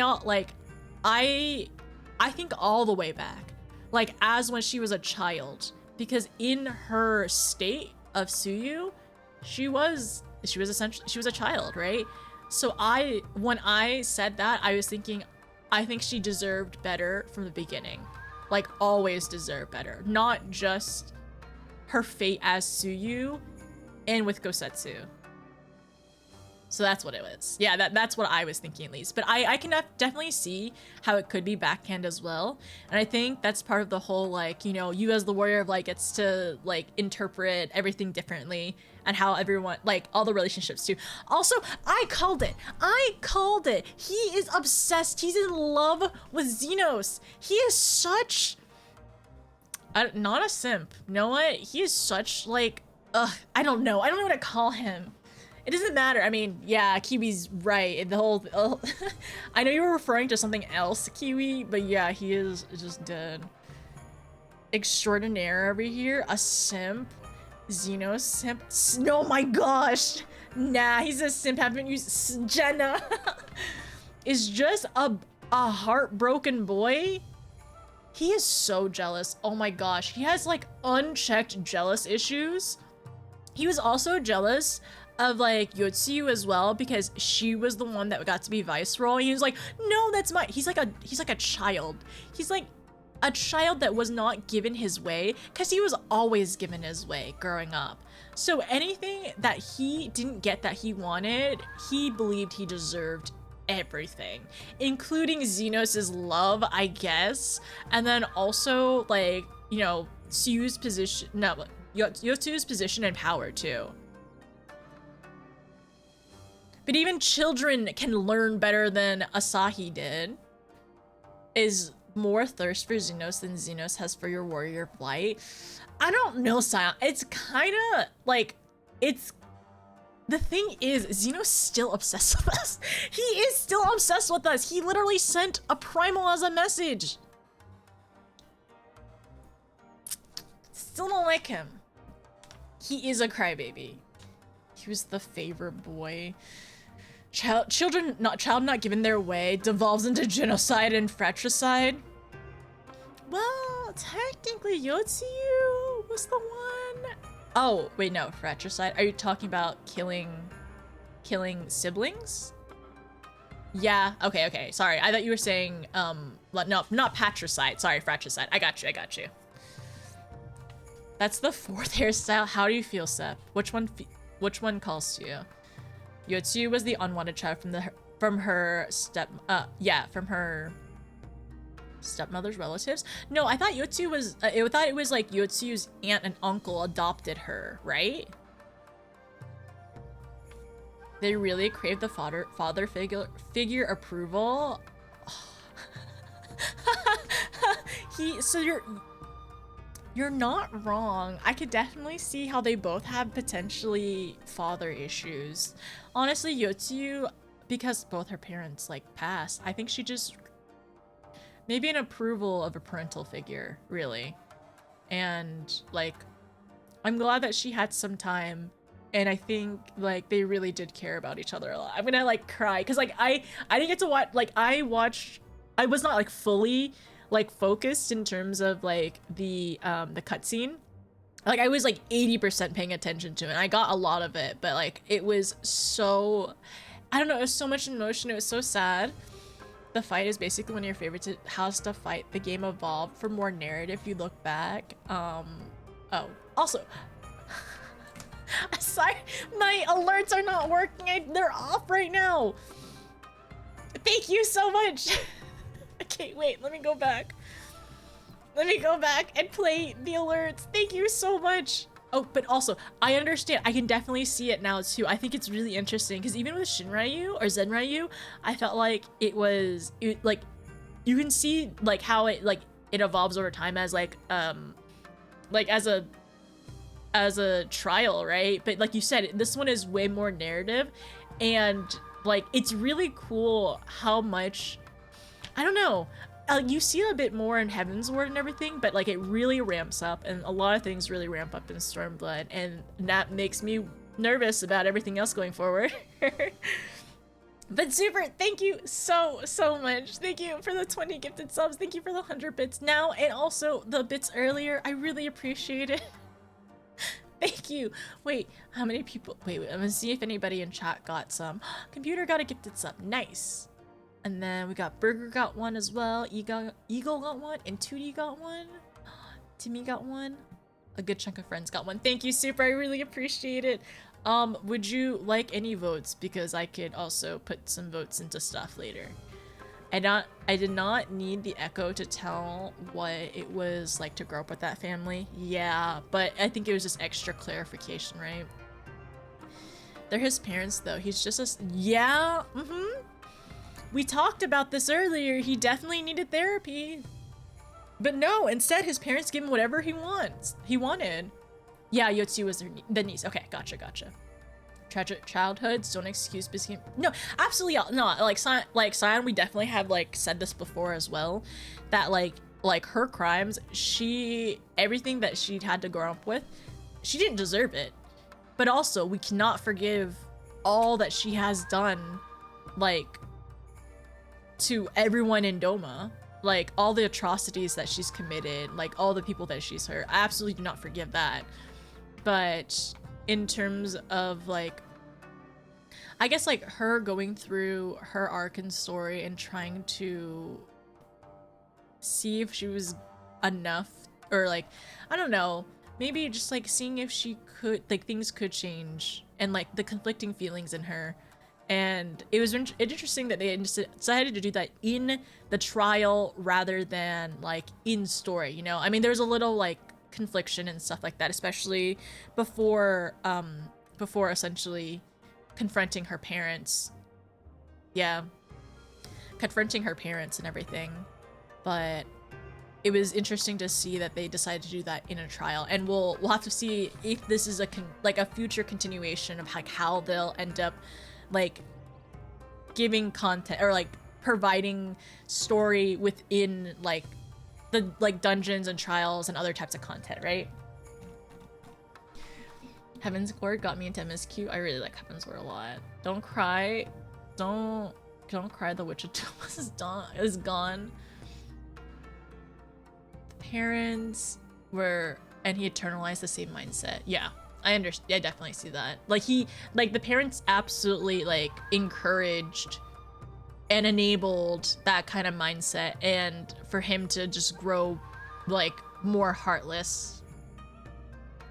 think all the way back, like as when she was a child, because in her state of Suyu, she was a child, right? So when I said that, I was thinking, I think she deserved better from the beginning, like always deserved better, not just her fate as Suyu and with Gosetsu. So that's what it was. Yeah, that's what I was thinking at least. But I can definitely see how it could be backhand as well. And I think that's part of the whole, like, you know, you as the warrior of light gets to, like, interpret everything differently and how everyone, like, all the relationships too. Also, I called it. He is obsessed. He's in love with Xenos. He is such... not a simp. You know what? He is such, like... I don't know what to call him. It doesn't matter. I mean, yeah, Kiwi's right. The whole... I know you were referring to something else, Kiwi, but yeah, he is just dead. Extraordinaire over here. A simp. Xenos simp. Oh my gosh. Nah, he's a simp. Haven't used... Jenna is just a heartbroken boy. He is so jealous. Oh my gosh. He has, like, unchecked jealous issues. He was also jealous of like Yotsuyu as well because she was the one that got to be viceroy. He was like, no, that's my... He's like a child. He's like a child that was not given his way because he was always given his way growing up. So anything that he didn't get that he wanted, he believed he deserved everything, including Xenos' love, I guess. And then also, like, you know, Yotsu's position and power too. But even children can learn better than Asahi did. Is more thirst for Xenos than Xenos has for your warrior of light. I don't know, Sion. It's kind of like, it's... The thing is, Xenos still obsessed with us. He is still obsessed with us. He literally sent a primal as a message. Still don't like him. He is a crybaby. He was the favorite boy. Child not given their way devolves into genocide and fratricide. Well, technically Yotsuyu was the one. Oh, wait, no, fratricide. Are you talking about killing siblings? Yeah, okay. Sorry, I thought you were saying, no, not patricide. Sorry, fratricide. I got you. That's the fourth hairstyle. How do you feel, Sep? Which one calls to you? Yotsuyu was the unwanted child from her stepmother's relatives. No, I thought Yotsuyu was. I thought it was like Yotsuyu's aunt and uncle adopted her, right? They really crave the father figure approval. So you're not wrong. I could definitely see how they both have potentially father issues. Honestly, Yotsuyu, because both her parents like passed, I think she just maybe an approval of a parental figure, really. And like, I'm glad that she had some time, and I think like they really did care about each other a lot. I'm gonna like cry because like I didn't get to watch, like I was not like fully like focused in terms of like the cutscene. Like I was like 80% paying attention to it, and I got a lot of it, but like it was so, I don't know, it was so much emotion. It was so sad. The fight is basically one of your favorites. It has to fight. The game evolved for more narrative. You look back. Oh, also, sorry, my alerts are not working. They're off right now. Thank you so much. Okay, wait, let me go back. Let me go back and play the alerts. Thank you so much. Oh, but also, I understand. I can definitely see it now, too. I think it's really interesting, because even with Shinryu, or Zenryu, I felt like like, you can see, like, how it evolves over time as, like, as a trial, right? But like you said, this one is way more narrative, and, like, it's really cool how much, I don't know, you see a bit more in Heaven's Ward and everything, but like it really ramps up, and a lot of things really ramp up in Stormblood, and that makes me nervous about everything else going forward. But super, thank you so much. Thank you for the 20 gifted subs. Thank you for the 100 bits now, and also the bits earlier. I really appreciate it. Thank you. Wait, how many people? Wait, I'm gonna see if anybody in chat got some. Computer got a gifted sub. Nice. And then we got Burger got one as well. Eagle got one, and 2D got one. Timmy got one. A good chunk of friends got one. Thank you, super. I really appreciate it. Would you like any votes? Because I could also put some votes into stuff later. I did not need the echo to tell what it was like to grow up with that family. Yeah, but I think it was just extra clarification, right? They're his parents, though. He's just a... Yeah, We talked about this earlier. He definitely needed therapy. But no, instead his parents give him whatever he wanted. Yeah, Yotsu was the niece. Okay, gotcha. Tragic childhoods don't excuse busy. No, absolutely not. Like Cyan, we definitely have like said this before as well, that like her crimes, everything that she'd had to grow up with, she didn't deserve it. But also, we cannot forgive all that she has done, like, to everyone in Doma. Like, all the atrocities that she's committed, like, all the people that she's hurt. I absolutely do not forgive that. But in terms of, like, I guess, like, her going through her arc and story and trying to see if she was enough, or, like, I don't know, maybe just, like, seeing if she could, like, things could change, and, like, the conflicting feelings in her. And it was interesting that they decided to do that in the trial rather than, like, in story, you know? I mean, there's a little, like, confliction and stuff like that, especially before essentially confronting her parents. Yeah. Confronting her parents and everything. But it was interesting to see that they decided to do that in a trial, and we'll have to see if this is a future continuation of, like, how they'll end up, like, giving content or, like, providing story within, like, the, like, dungeons and trials and other types of content, right? Heaven's Ward got me into MSQ. I really like Heaven's Ward a lot. Don't cry. Don't cry. The Witch of Thomas is gone. The parents were, and he internalized the same mindset. Yeah. I understand. I definitely see that. Like, the parents absolutely, like, encouraged and enabled that kind of mindset, and for him to just grow, like, more heartless.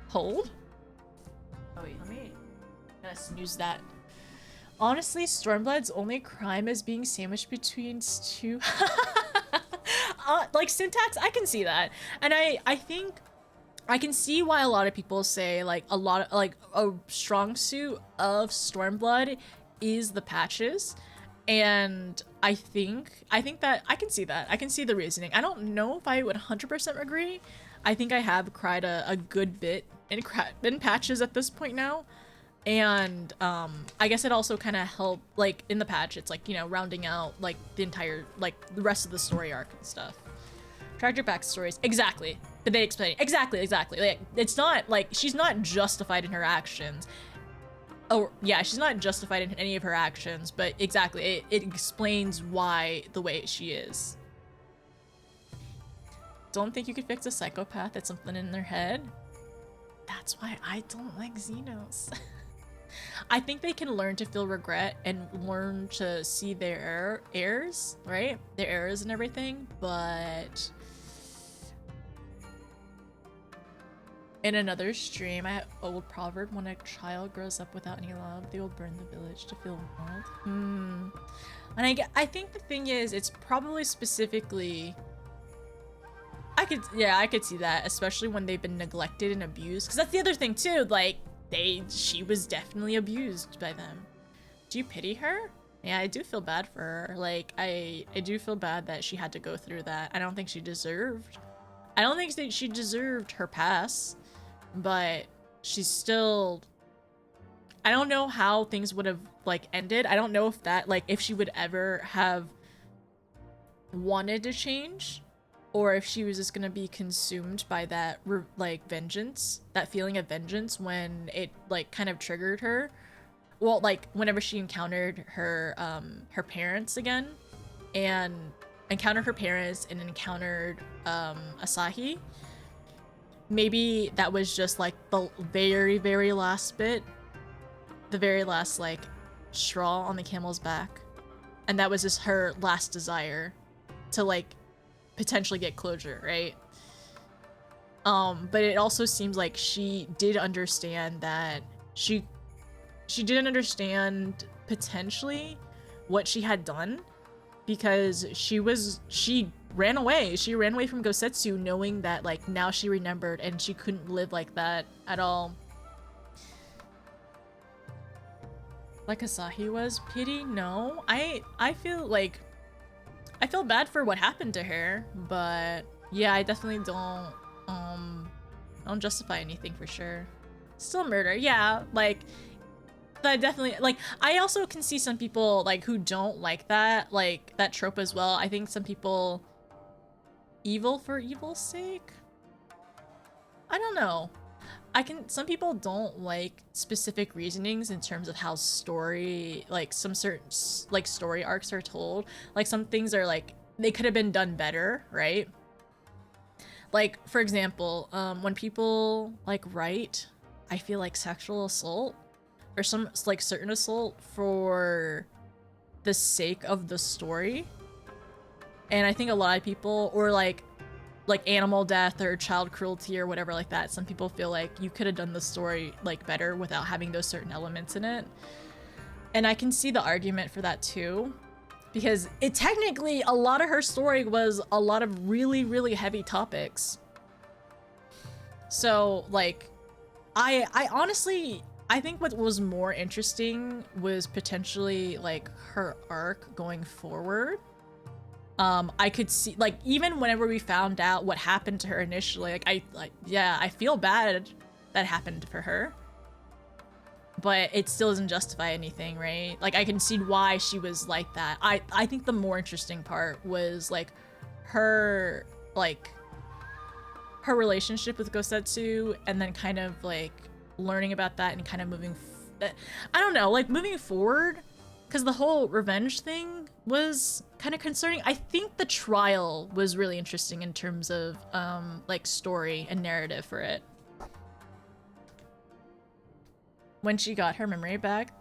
Hold? Oh wait, let me snooze that. Honestly, Stormblood's only crime is being sandwiched between two. Like, syntax, I can see that. And I think I can see why a lot of people say, like, a strong suit of Stormblood is the patches. And I think that I can see that. I can see the reasoning. I don't know if I would 100% agree. I think I have cried a good bit in patches at this point now. And I guess it also kind of helped, like, in the patch, it's like, you know, rounding out, like, the entire, like, the rest of the story arc and stuff. Tragic backstories. Exactly. But they explain it. Exactly. Like, it's not, like, she's not justified in her actions. Oh, yeah, she's not justified in any of her actions, but exactly, it explains why the way she is. Don't think you could fix a psychopath. That's something in their head. That's why I don't like Xenos. I think they can learn to feel regret and learn to see their errors, right? Their errors and everything, but in another stream, I had an old proverb: when a child grows up without any love, they will burn the village to feel warmth. And I think the thing is, it's probably specifically, I could see that, especially when they've been neglected and abused, because that's the other thing too, like, she was definitely abused by them. Do you pity her? Yeah, I do feel bad for her. Like, I do feel bad that she had to go through that. I don't think she deserved her pass, but she's still, I don't know how things would have, like, ended. I don't know if that, like, if she would ever have wanted to change, or if she was just gonna be consumed by that, like, vengeance, that feeling of vengeance when it, like, kind of triggered her. Well, like, whenever she encountered her parents again, and encountered Asahi. Maybe that was just, like, the very, very last bit. The very last, like, straw on the camel's back. And that was just her last desire to, like, potentially get closure, right? But it also seems like she did understand that she didn't understand potentially what she had done, because she ran away. She ran away from Gosetsu knowing that, like, now she remembered and she couldn't live like that at all. Like Asahi was? Pity? No. I feel bad for what happened to her, but yeah, I definitely don't justify anything for sure. Still murder, yeah, like, that definitely, like, I also can see some people, like, who don't like that, like, that trope as well. I think some people, evil for evil's sake? I don't know. Some people don't like specific reasonings in terms of how some certain, like, story arcs are told. Like, some things are, like, they could have been done better, right? Like, for example, when people, like, write, I feel like sexual assault, or some, like, certain assault for the sake of the story. And I think a lot of people, or like animal death or child cruelty or whatever like that, some people feel like you could have done the story, like, better without having those certain elements in it. And I can see the argument for that too, because it technically, a lot of her story was a lot of really, really heavy topics. So, like, I honestly, I think what was more interesting was potentially, like, her arc going forward. I could see, like, even whenever we found out what happened to her initially, I feel bad that happened for her, but it still doesn't justify anything, right? Like, I can see why she was like that. I think the more interesting part was, like, her relationship with Gosetsu, and then kind of, like, learning about that and kind of moving forward, because the whole revenge thing was kind of concerning. I think the trial was really interesting in terms of like, story and narrative for it. When she got her memory back,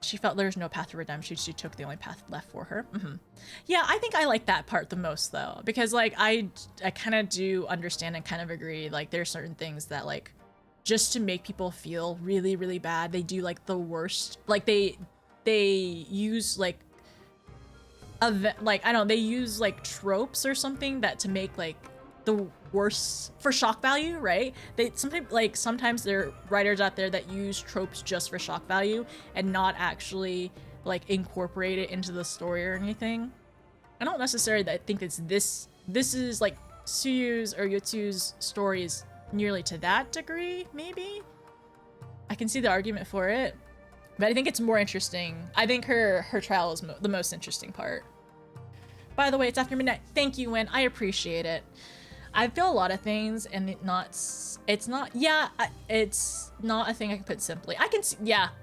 she felt there was no path to redemption. She took the only path left for her. Yeah, I think I like that part the most, though, because, like, I kind of do understand and kind of agree. Like, there's certain things that, like, just to make people feel really, really bad, they do, like, the worst. Like, they use, like, they use, like, tropes or something that to make, like, the worst for shock value, right? Sometimes there are writers out there that use tropes just for shock value and not actually, like, incorporate it into the story or anything. I don't necessarily think it's this is, like, Tsuyu's or Yotsu's stories nearly to that degree, maybe? I can see the argument for it, but I think it's more interesting. I think her trial is the most interesting part. By the way, it's after midnight. Thank you, Win. I appreciate it. I feel a lot of things, and it's not a thing I can put simply. I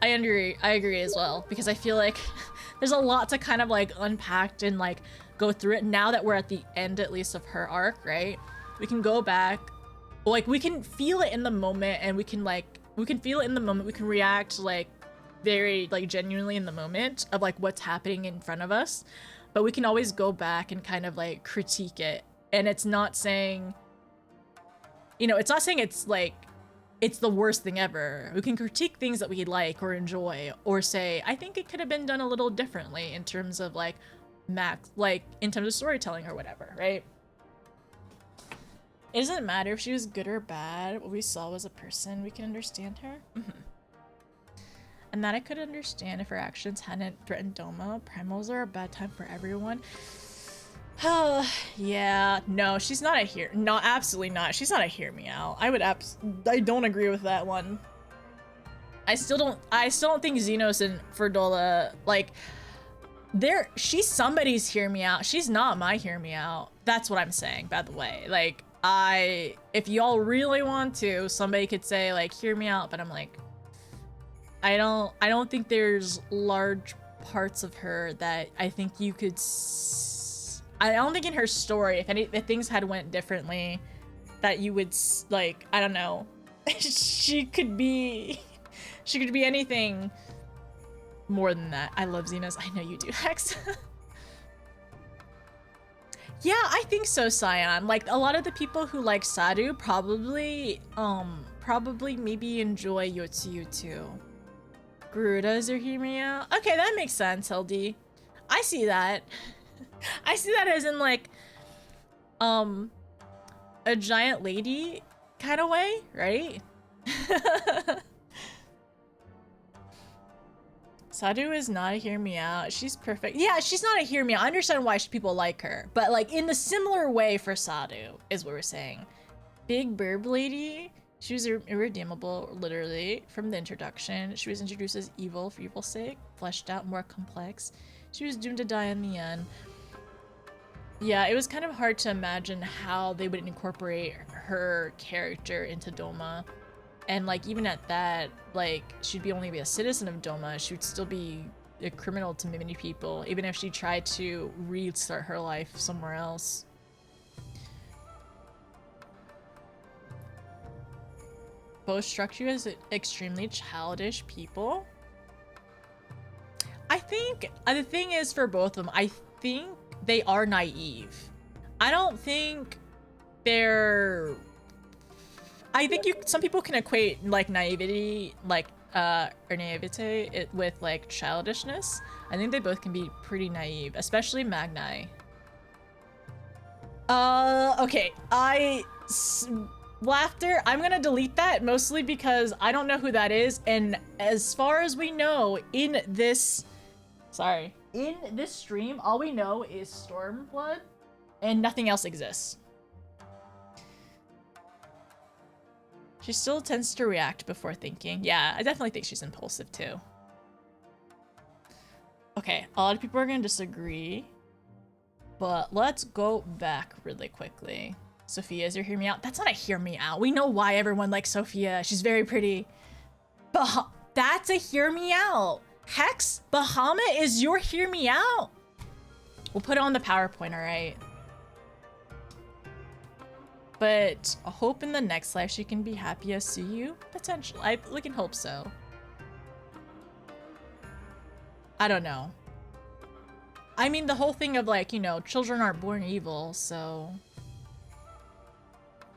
agree as well, because I feel like there's a lot to kind of, like, unpack and, like, go through it. Now that we're at the end, at least, of her arc, right? We can go back, like, we can feel it in the moment, and we can, like, we can feel it in the moment. We can react like very like genuinely in the moment of like what's happening in front of us, but we can always go back and kind of like critique it. And it's not saying, you know, it's not saying it's like it's the worst thing ever. We can critique things that we like or enjoy, or say I think it could have been done a little differently in terms of like in terms of storytelling or whatever, right? It doesn't matter if she was good or bad. What we saw was a person. We can understand her. And that I could understand if her actions hadn't threatened Doma. Primals are a bad time for everyone. Yeah, no, she's not a no, absolutely not. She's not a hear me out. I don't agree with that one. I still don't think Xenos and Ferdola, like, she's somebody's hear me out. She's not my hear me out. That's what I'm saying, by the way. Like, if y'all really want to, somebody could say like, hear me out, but I'm like, I don't think there's large parts of her that I think you could I don't think in her story, if things had went differently, that you would like, I don't know, she could be anything more than that. I love Xenos. I know you do, Hex. Yeah, I think so, Scion. Like, a lot of the people who like Sadu probably maybe enjoy Yotsuyu too. Garuda is your hear me out? Okay, that makes sense, LD. I see that. I see that as in like, a giant lady kind of way, right? Sadu is not a hear me out. She's perfect. Yeah, she's not a hear me out. I understand why people like her, but like in the similar way for Sadu is what we're saying. Big Burb lady, she was irredeemable, literally, from the introduction. She was introduced as evil for evil's sake, fleshed out, more complex. She was doomed to die in the end. Yeah, it was kind of hard to imagine how they would incorporate her character into Doma. And like, even at that, like, she'd only be a citizen of Doma. She would still be a criminal to many people, even if she tried to restart her life somewhere else. Both struck you as extremely childish people. I think the thing is, for both of them, I think they are naive. I don't think they're... I think some people can equate like naivety, like or naivete with like childishness. I think they both can be pretty naive, especially Magni. Okay, Laughter, I'm gonna delete that mostly because I don't know who that is, and as far as we know in this stream, all we know is Stormblood and nothing else exists. She still tends to react before thinking. Yeah, I definitely think she's impulsive too. Okay, a lot of people are gonna disagree, but let's go back really quickly. Sophia, is your hear me out? That's not a hear me out. We know why everyone likes Sophia. She's very pretty. But that's a hear me out. Hex, Bahamut is your hear me out. We'll put it on the PowerPoint, all right? But I hope in the next life she can be happy as Suyu. Potentially. We can hope so. I don't know. I mean, the whole thing of like, you know, children aren't born evil, so...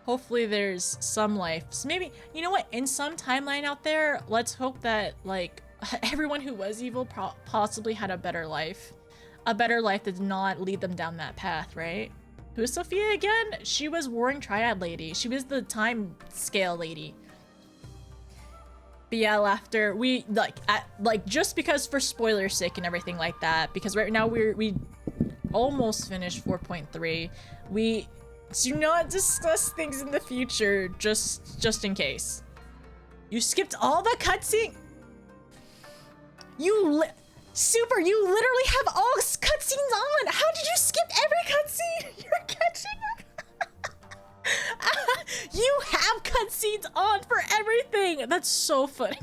Hopefully there's some life. So maybe, you know what, in some timeline out there, let's hope that like everyone who was evil possibly had a better life. A better life that did not lead them down that path, right? Who is Sophia again? She was Warring Triad lady. She was the time scale lady. But yeah, Laughter, we like just because for spoiler's sake and everything like that, because right now we almost finished 4.3. We do not discuss things in the future just in case. You skipped all the cutscene. Super, you literally have all cutscenes on. How did you skip every cutscene? You're catching up. You have cutscenes on for everything. That's so funny.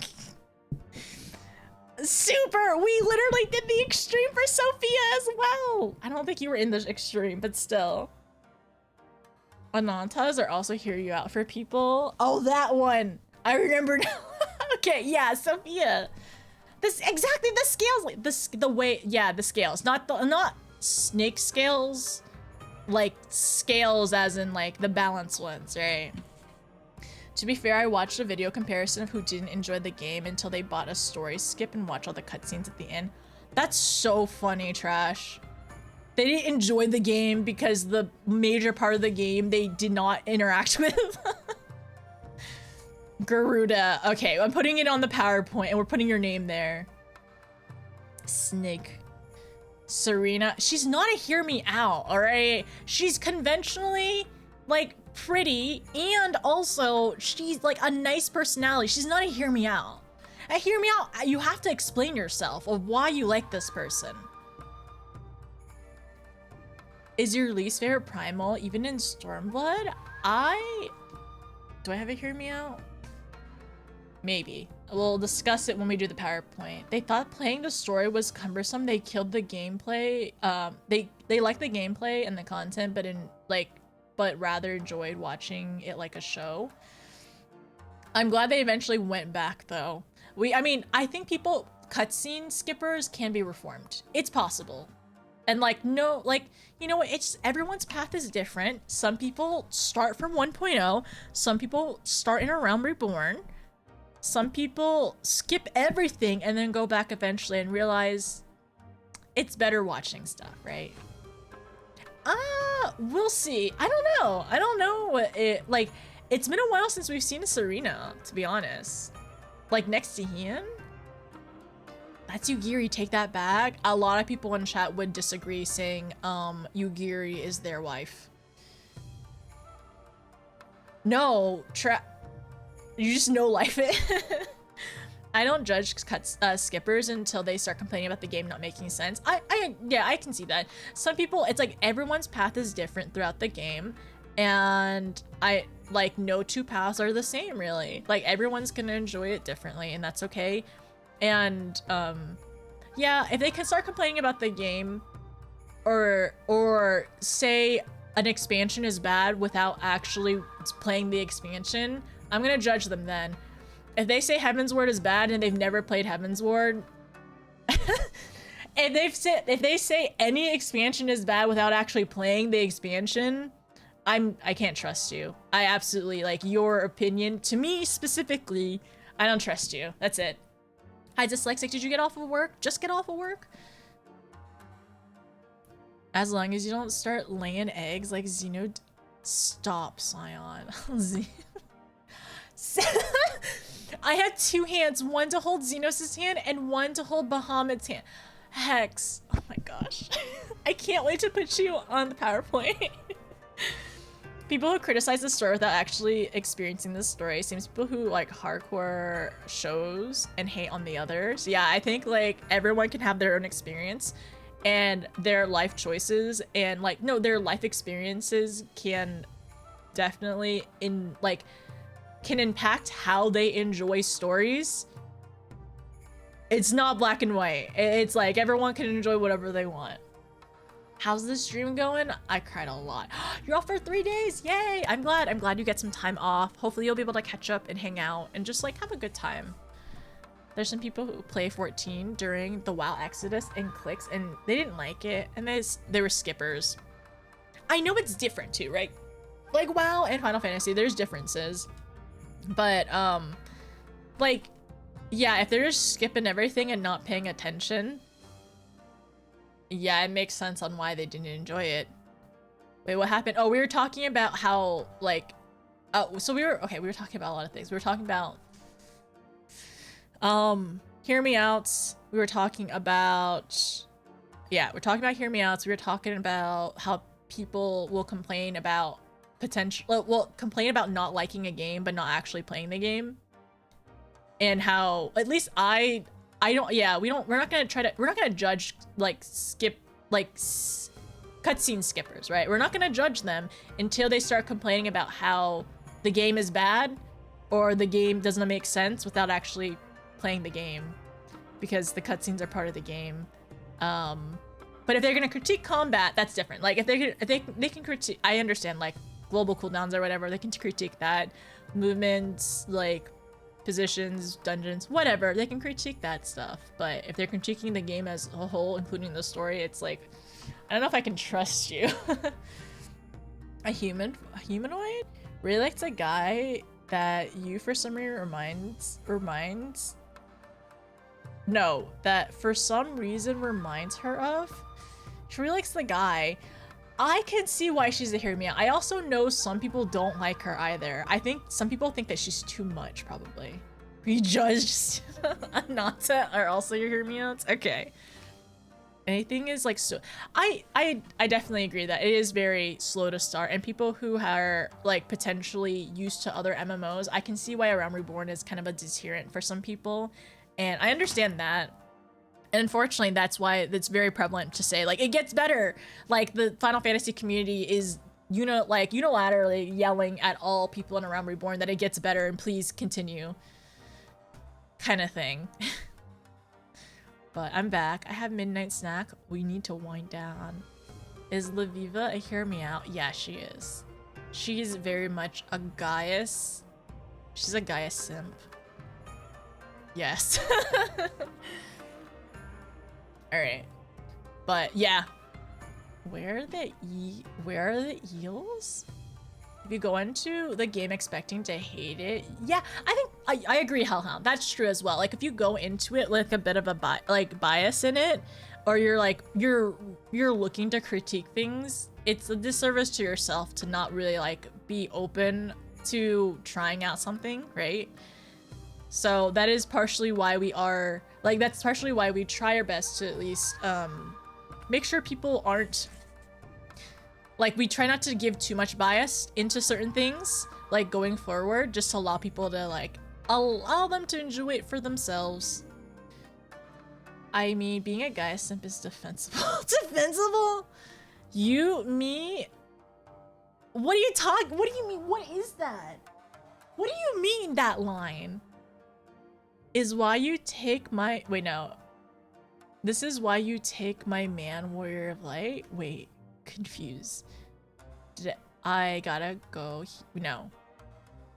Super, we literally did the extreme for Sophia as well. I don't think you were in the extreme, but still. Anantas are also hear you out for people. Oh, that one. I remember now. Okay, yeah, Sophia. This exactly the scales, the way, yeah, the scales, not snake scales, like scales as in like the balance ones, right? To be fair, I watched a video comparison of who didn't enjoy the game until they bought a story skip and watch all the cutscenes at the end. That's so funny, Trash. They didn't enjoy the game because the major part of the game they did not interact with. Garuda. Okay, I'm putting it on the PowerPoint and we're putting your name there. Snake. Serena. She's not a hear me out, alright? She's conventionally, like, pretty, and also she's, like, a nice personality. She's not a hear me out. A hear me out, you have to explain yourself of why you like this person. Is your least favorite primal even in Stormblood? Do I have a hear me out? Maybe. We'll discuss it when we do the PowerPoint. They thought playing the story was cumbersome. They killed the gameplay. They liked the gameplay and the content, but rather enjoyed watching it like a show. I'm glad they eventually went back though. I mean, I think cutscene skippers can be reformed. It's possible. And you know what, everyone's path is different. Some people start from 1.0, some people start in a Realm Reborn, some people skip everything and then go back eventually and realize it's better watching stuff, right? We'll see. I don't know what it's been a while since we've seen a Serena, to be honest. Like next to Hien? That's Yugiri, take that back. A lot of people in chat would disagree, saying Yugiri is their wife. No, you just no life it. I don't judge skippers until they start complaining about the game not making sense. Yeah, I can see that. Some people, it's like everyone's path is different throughout the game, and no two paths are the same, really. Like everyone's gonna enjoy it differently, and that's okay. And yeah, if they can start complaining about the game or say an expansion is bad without actually playing the expansion, I'm gonna judge them then. If they say Heavensward is bad and they've never played Heavensward, if they say any expansion is bad without actually playing the expansion, I can't trust you. I absolutely, your opinion, to me specifically, I don't trust you. That's it. Hi, Dyslexic, did you get off of work? Just get off of work? As long as you don't start laying eggs like Xeno... Stop, Scion. I have two hands, one to hold Xenos' hand and one to hold Bahamut's hand. Hex. Oh my gosh. I can't wait to put you on the PowerPoint. People who criticize the story without actually experiencing the story seems people who like hardcore shows and hate on the others. Yeah, I think everyone can have their own experience and their life choices, and their life experiences can definitely can impact how they enjoy stories. It's not black and white. It's everyone can enjoy whatever they want. How's the stream going? I cried a lot. You're off for 3 days. Yay. I'm glad you get some time off. Hopefully you'll be able to catch up and hang out and just have a good time. There's some people who play 14 during the WoW Exodus and clicks and they didn't like it, and they were skippers. I know it's different too, right? Like WoW and Final Fantasy, there's differences. But yeah, if they're just skipping everything and not paying attention, yeah, it makes sense on why they didn't enjoy it. Wait, what happened? Oh, we were talking about how, so we were talking about a lot of things. We were talking about, hear me outs. We were talking about, yeah, we're talking about hear me outs. We were talking about how people will complain about complain about not liking a game, but not actually playing the game. And how, at least we're not gonna judge cutscene skippers, right? We're not gonna judge them until they start complaining about how the game is bad or the game doesn't make sense without actually playing the game, because the cutscenes are part of the game. But if they're gonna critique combat, that's different. If they can critique, I understand global cooldowns or whatever, they can critique that. Movements, positions, dungeons, whatever. They can critique that stuff. But if they're critiquing the game as a whole, including the story, it's like, I don't know if I can trust you. A humanoid? Really likes a guy that you for some reason reminds her of. She really likes the guy. I can see why she's a hear me out. I also know some people don't like her either. I think some people think that she's too much, probably. We judged Anata are also your hear me outs? Okay. Anything is like so I definitely agree that it is very slow to start, and people who are like potentially used to other MMOs, I can see why A Realm Reborn is kind of a deterrent for some people, and I understand that. And unfortunately, that's why it's very prevalent to say like it gets better. Like the Final Fantasy community is unilaterally yelling at all people in A Realm Reborn that it gets better and please continue, kind of thing. But I'm back. I have midnight snack. We need to wind down. Is Laviva a hear me out? Yeah, she is. She's very much a Gaius. She's a Gaius simp. Yes. Alright. But yeah. Where are the eels? If you go into the game expecting to hate it, yeah, I think I agree, Hellhound. That's true as well. Like if you go into it with a bit of a bias in it, or you're like you're looking to critique things, it's a disservice to yourself to not really like be open to trying out something, right? So that is partially why we are like that's partially why we try our best to at least make sure people aren't. Like, we try not to give too much bias into certain things, like, going forward, just to allow people to, like, allow them to enjoy it for themselves. I mean, being a guy simp is defensible. Defensible? Me? What do you mean? What is that? What do you mean, that line? Is why you take my... Wait, no. This is why you take my man, Warrior of Light? Wait. Confused. I gotta go. No,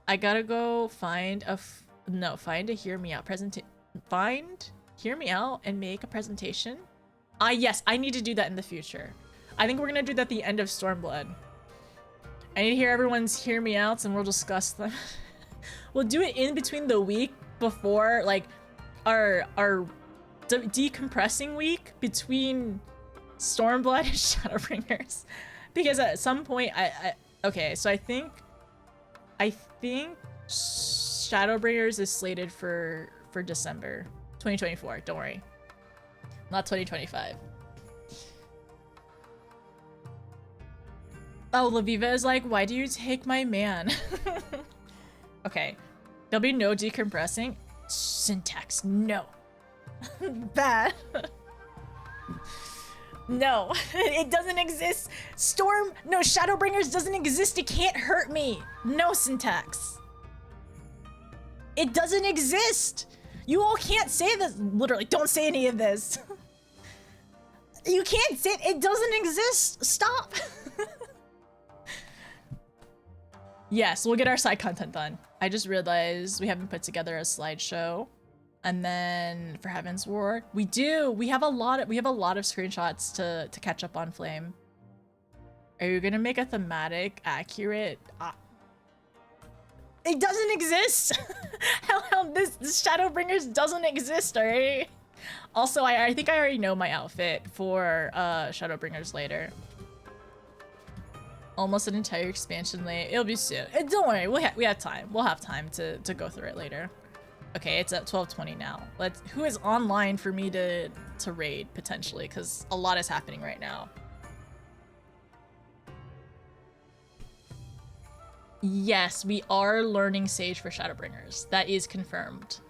I gotta go find a hear me out hear me out and make a presentation. Yes, I need to do that in the future. I think we're gonna do that at the end of Stormblood. I need to hear everyone's hear me outs and we'll discuss them. We'll do it in between the week before like our decompressing week between Stormblood and Shadowbringers, because at some point okay, so I think Shadowbringers is slated for December 2024. Don't worry, not 2025. Oh, Laviva is like, why do you take my man? Okay, there'll be no decompressing. Syntax, no. Bad. No, it doesn't exist. Shadowbringers doesn't exist. It can't hurt me. No, Syntax. It doesn't exist. You all can't say this. Literally, don't say any of this. You can't say it. It doesn't exist. Stop. Yes, we'll get our side content done. I just realized we haven't put together a slideshow. And then for Heaven's Ward, we have a lot of screenshots to catch up on Flame. Are you gonna make a thematic accurate? It doesn't exist. Hell, this Shadowbringers doesn't exist, alright? Also, I think I already know my outfit for Shadowbringers later. Almost an entire expansion late. It'll be soon. Don't worry, we have time. We'll have time to go through it later. Okay, it's at 12:20 now. Who is online for me to raid potentially? Because a lot is happening right now. Yes, we are learning Sage for Shadowbringers. That is confirmed.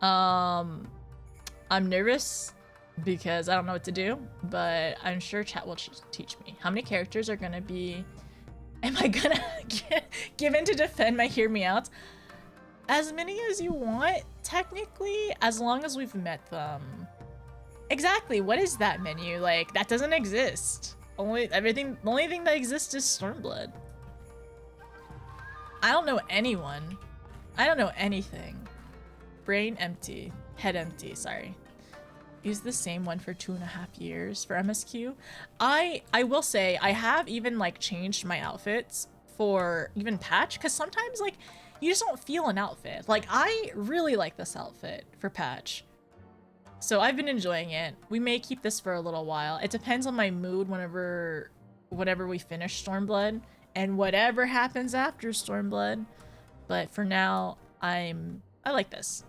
I'm nervous because I don't know what to do, but I'm sure chat will teach me. How many characters are gonna be? Am I gonna give in to defend my hear me out? As many as you want, technically, as long as we've met them. Exactly, what is that menu? Like, that doesn't exist. The only thing that exists is Stormblood. I don't know anyone. I don't know anything. brain empty, head empty, sorry. Use the same one for 2.5 years for MSQ. I will say I have even like changed my outfits for even patch, because sometimes like you just don't feel an outfit. Like I really like this outfit for patch. So I've been enjoying it. We may keep this for a little while. It depends on my mood whenever we finish Stormblood and whatever happens after Stormblood. But for now, I like this.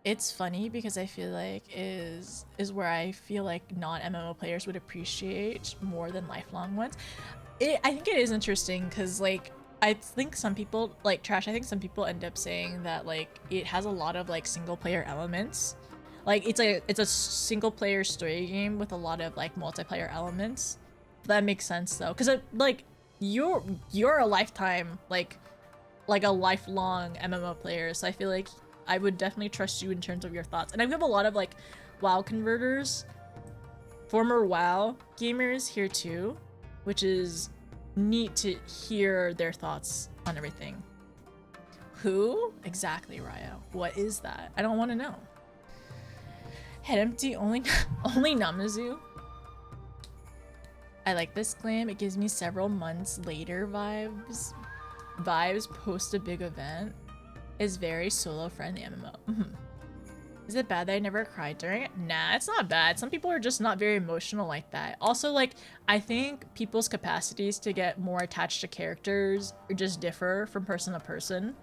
It's funny because I feel like is where I feel like non-MMO players would appreciate more than lifelong ones. I think it is interesting because like I think some people like Trash. I think some people end up saying that like it has a lot of like single player elements. Like it's a single player story game with a lot of like multiplayer elements. That makes sense though, because like you're a lifetime like a lifelong MMO player, so I feel like I would definitely trust you in terms of your thoughts. And I have a lot of like WoW converters, former WoW gamers here too, which is neat to hear their thoughts on everything. Who? Exactly, Ryo. What is that? I don't want to know. Head empty, only Namazu. I like this glam. It gives me several months later vibes. Vibes post a big event. Is very solo friendly MMO. Is it bad that I never cried during it? Nah, it's not bad. Some people are just not very emotional like that. Also, like, I think people's capacities to get more attached to characters just differ from person to person.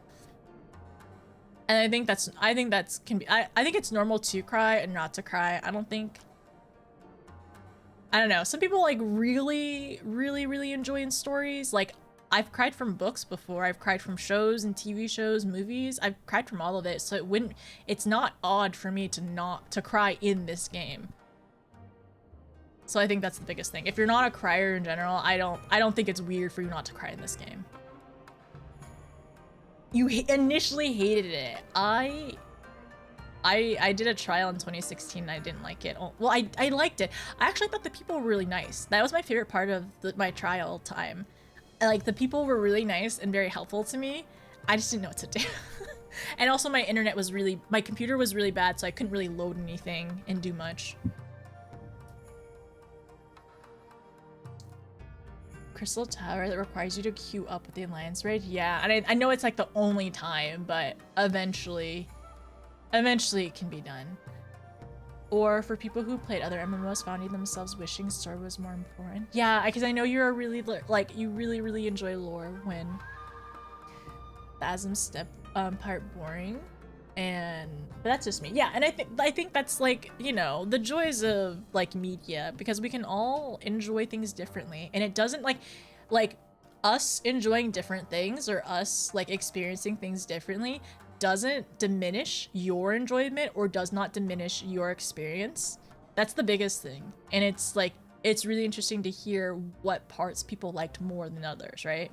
And I think it's normal to cry and not to cry. I don't know. Some people like really enjoy in stories. Like, I've cried from books before. I've cried from shows and TV shows, movies. I've cried from all of it. So it's not odd for me to cry in this game. So I think that's the biggest thing. If you're not a crier in general, I don't think it's weird for you not to cry in this game. You initially hated it. I did a trial in 2016 and I didn't like it. Well, I liked it. I actually thought the people were really nice. That was my favorite part of my trial time. Like, the people were really nice and very helpful to me. I just didn't know what to do. And also my computer was really bad, so I couldn't really load anything and do much. Crystal Tower that requires you to queue up with the Alliance raid? Yeah, and I know it's like the only time, but eventually it can be done. Or for people who played other MMOs, finding themselves wishing story was more important. Yeah, because I know you're you really enjoy lore when Phasm's step part boring, but that's just me. Yeah, and I think that's like, you know, the joys of like media, because we can all enjoy things differently, and it doesn't like us enjoying different things or us like experiencing things differently doesn't diminish your enjoyment or does not diminish your experience. That's the biggest thing. And it's like, it's really interesting to hear what parts people liked more than others, right?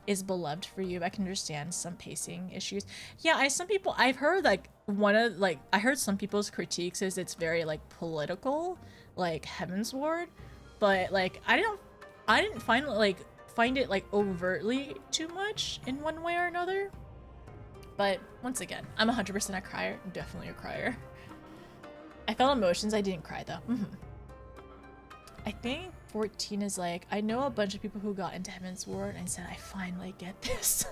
Is beloved for you? I can understand some pacing issues. Yeah, I've heard like I heard some people's critiques is it's very like political, like Heavensward, but like I didn't find it like overtly too much in one way or another. But once again, I'm 100% a crier. I'm definitely a crier. I felt emotions. I didn't cry though. I think 14 is like, I know a bunch of people who got into Heavensward and said, I finally get this.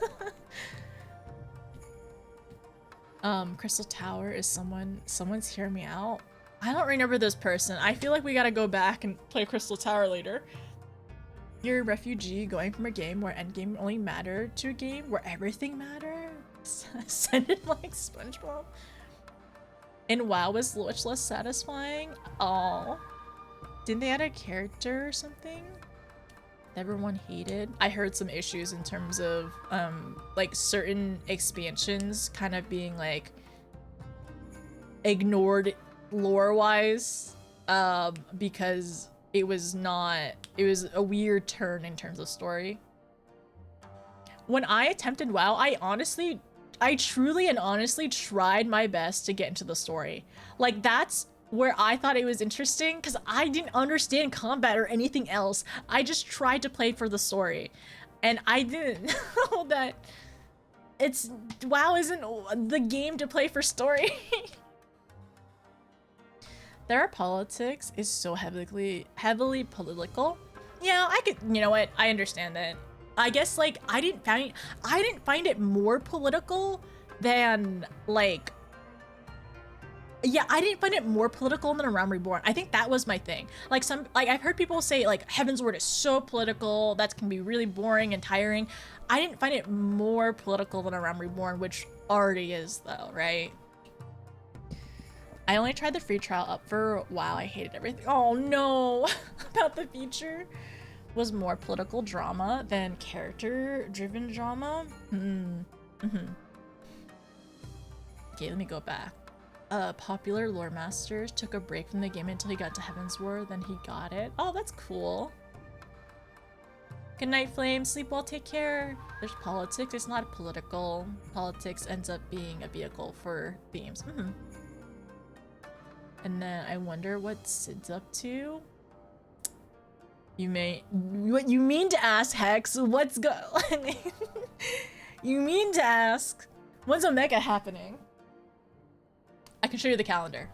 Crystal Tower is someone's hearing me out. I don't remember this person. I feel like we gotta go back and play Crystal Tower later. You're a refugee going from a game where endgame only mattered to a game where everything mattered. Sounded like SpongeBob. And WoW was much less satisfying. Oh, didn't they add a character or something that everyone hated? I heard some issues in terms of like certain expansions kind of being like ignored lore-wise because it was a weird turn in terms of story. When I attempted WoW, I truly and honestly tried my best to get into the story. Like, that's where I thought it was interesting, because I didn't understand combat or anything else. I just tried to play for the story. And I didn't know that it's WoW isn't the game to play for story. Their politics is so heavily political. Yeah, I could, you know what? I understand that. I guess like I didn't find it more political than like, yeah, I didn't find it more political than A Realm Reborn. I think that was my thing. Like I've heard people say like Heaven's Word is so political, that can be really boring and tiring. I didn't find it more political than A Realm Reborn, which already is though, right? I only tried the free trial up for WoW. I hated everything. Oh no, about the future. Was more political drama than character-driven drama. Okay, let me go back. Popular lore masters took a break from the game until he got to Heaven's Word, then he got it. Oh, that's cool. Good night, Flame. Sleep well, take care. There's politics. It's not political. Politics ends up being a vehicle for themes. And then I wonder what Sid's up to. What you mean to ask, Hex? What's you mean to ask? When's Omega happening? I can show you the calendar.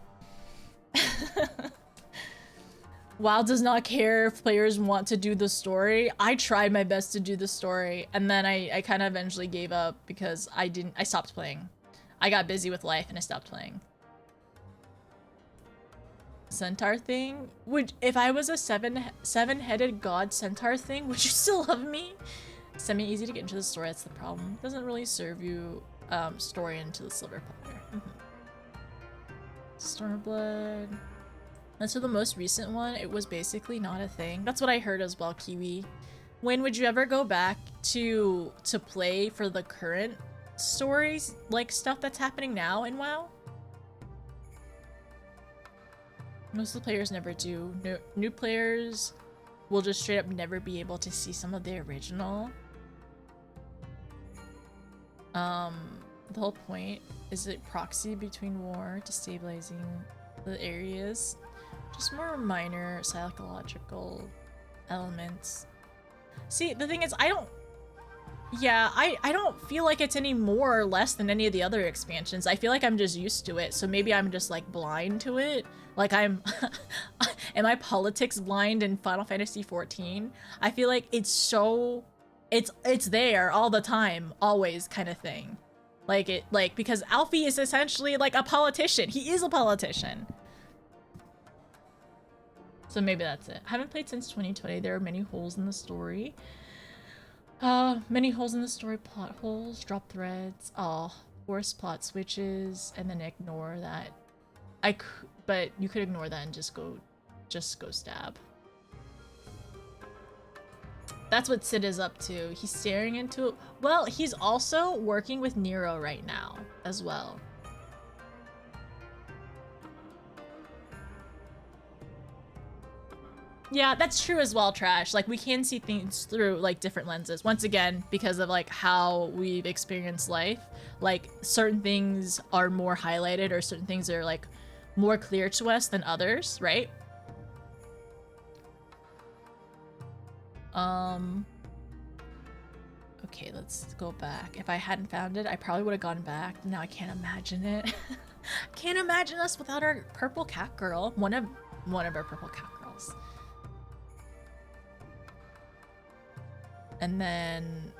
WoW does not care if players want to do the story. I tried my best to do the story, and then I kind of eventually gave up because I stopped playing. I got busy with life and I stopped playing. Centaur thing? If I was a seven-headed god centaur thing, would you still love me? Semi-easy to get into the story, that's the problem. Doesn't really serve you story into the silver platter. Stormblood. As for the most recent one, it was basically not a thing. That's what I heard as well, Kiwi. When would you ever go back to play for the current stories, like stuff that's happening now in WoW? Most of the players never do. New players will just straight up never be able to see some of the original. The whole point is a proxy between war, destabilizing the areas. Just more minor psychological elements. See, the thing is, I don't feel like it's any more or less than any of the other expansions. I feel like I'm just used to it, so maybe I'm just like blind to it. Like am I politics blind in Final Fantasy XIV? I feel like it's there all the time, always kind of thing. Because Alfie is essentially like a politician. He is a politician. So maybe that's it. I haven't played since 2020. There are many holes in the story. Many holes in the story, plot holes, drop threads, force plot switches, and then ignore that. But you could ignore that and just go stab. That's what Sid is up to. He's staring into it. Well, he's also working with Nero right now as well. Yeah, that's true as well, Trash. Like, we can see things through, like, different lenses. Once again, because of, like, how we've experienced life. Like, certain things are more highlighted or certain things are, like, more clear to us than others, right? Okay, let's go back. If I hadn't found it, I probably would have gone back. Now I can't imagine it. Can't imagine us without our purple cat girl. One of our purple cat girls. And then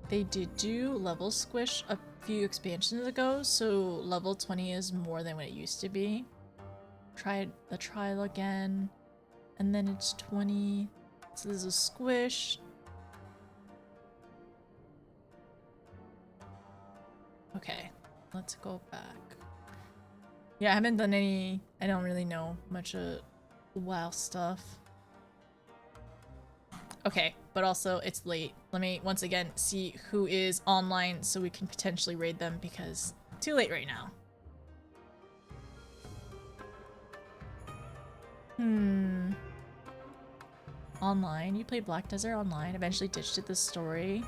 they did do level squish a few expansions ago, so level 20 is more than what it used to be. Tried the trial again, and then it's 20. So there's a squish. Okay, let's go back. Yeah, I haven't done any. I don't really know much of WoW stuff. Okay, but also it's late. Let me once again see who is online so we can potentially raid them because too late right now. Online? You played Black Desert Online, eventually ditched it the story.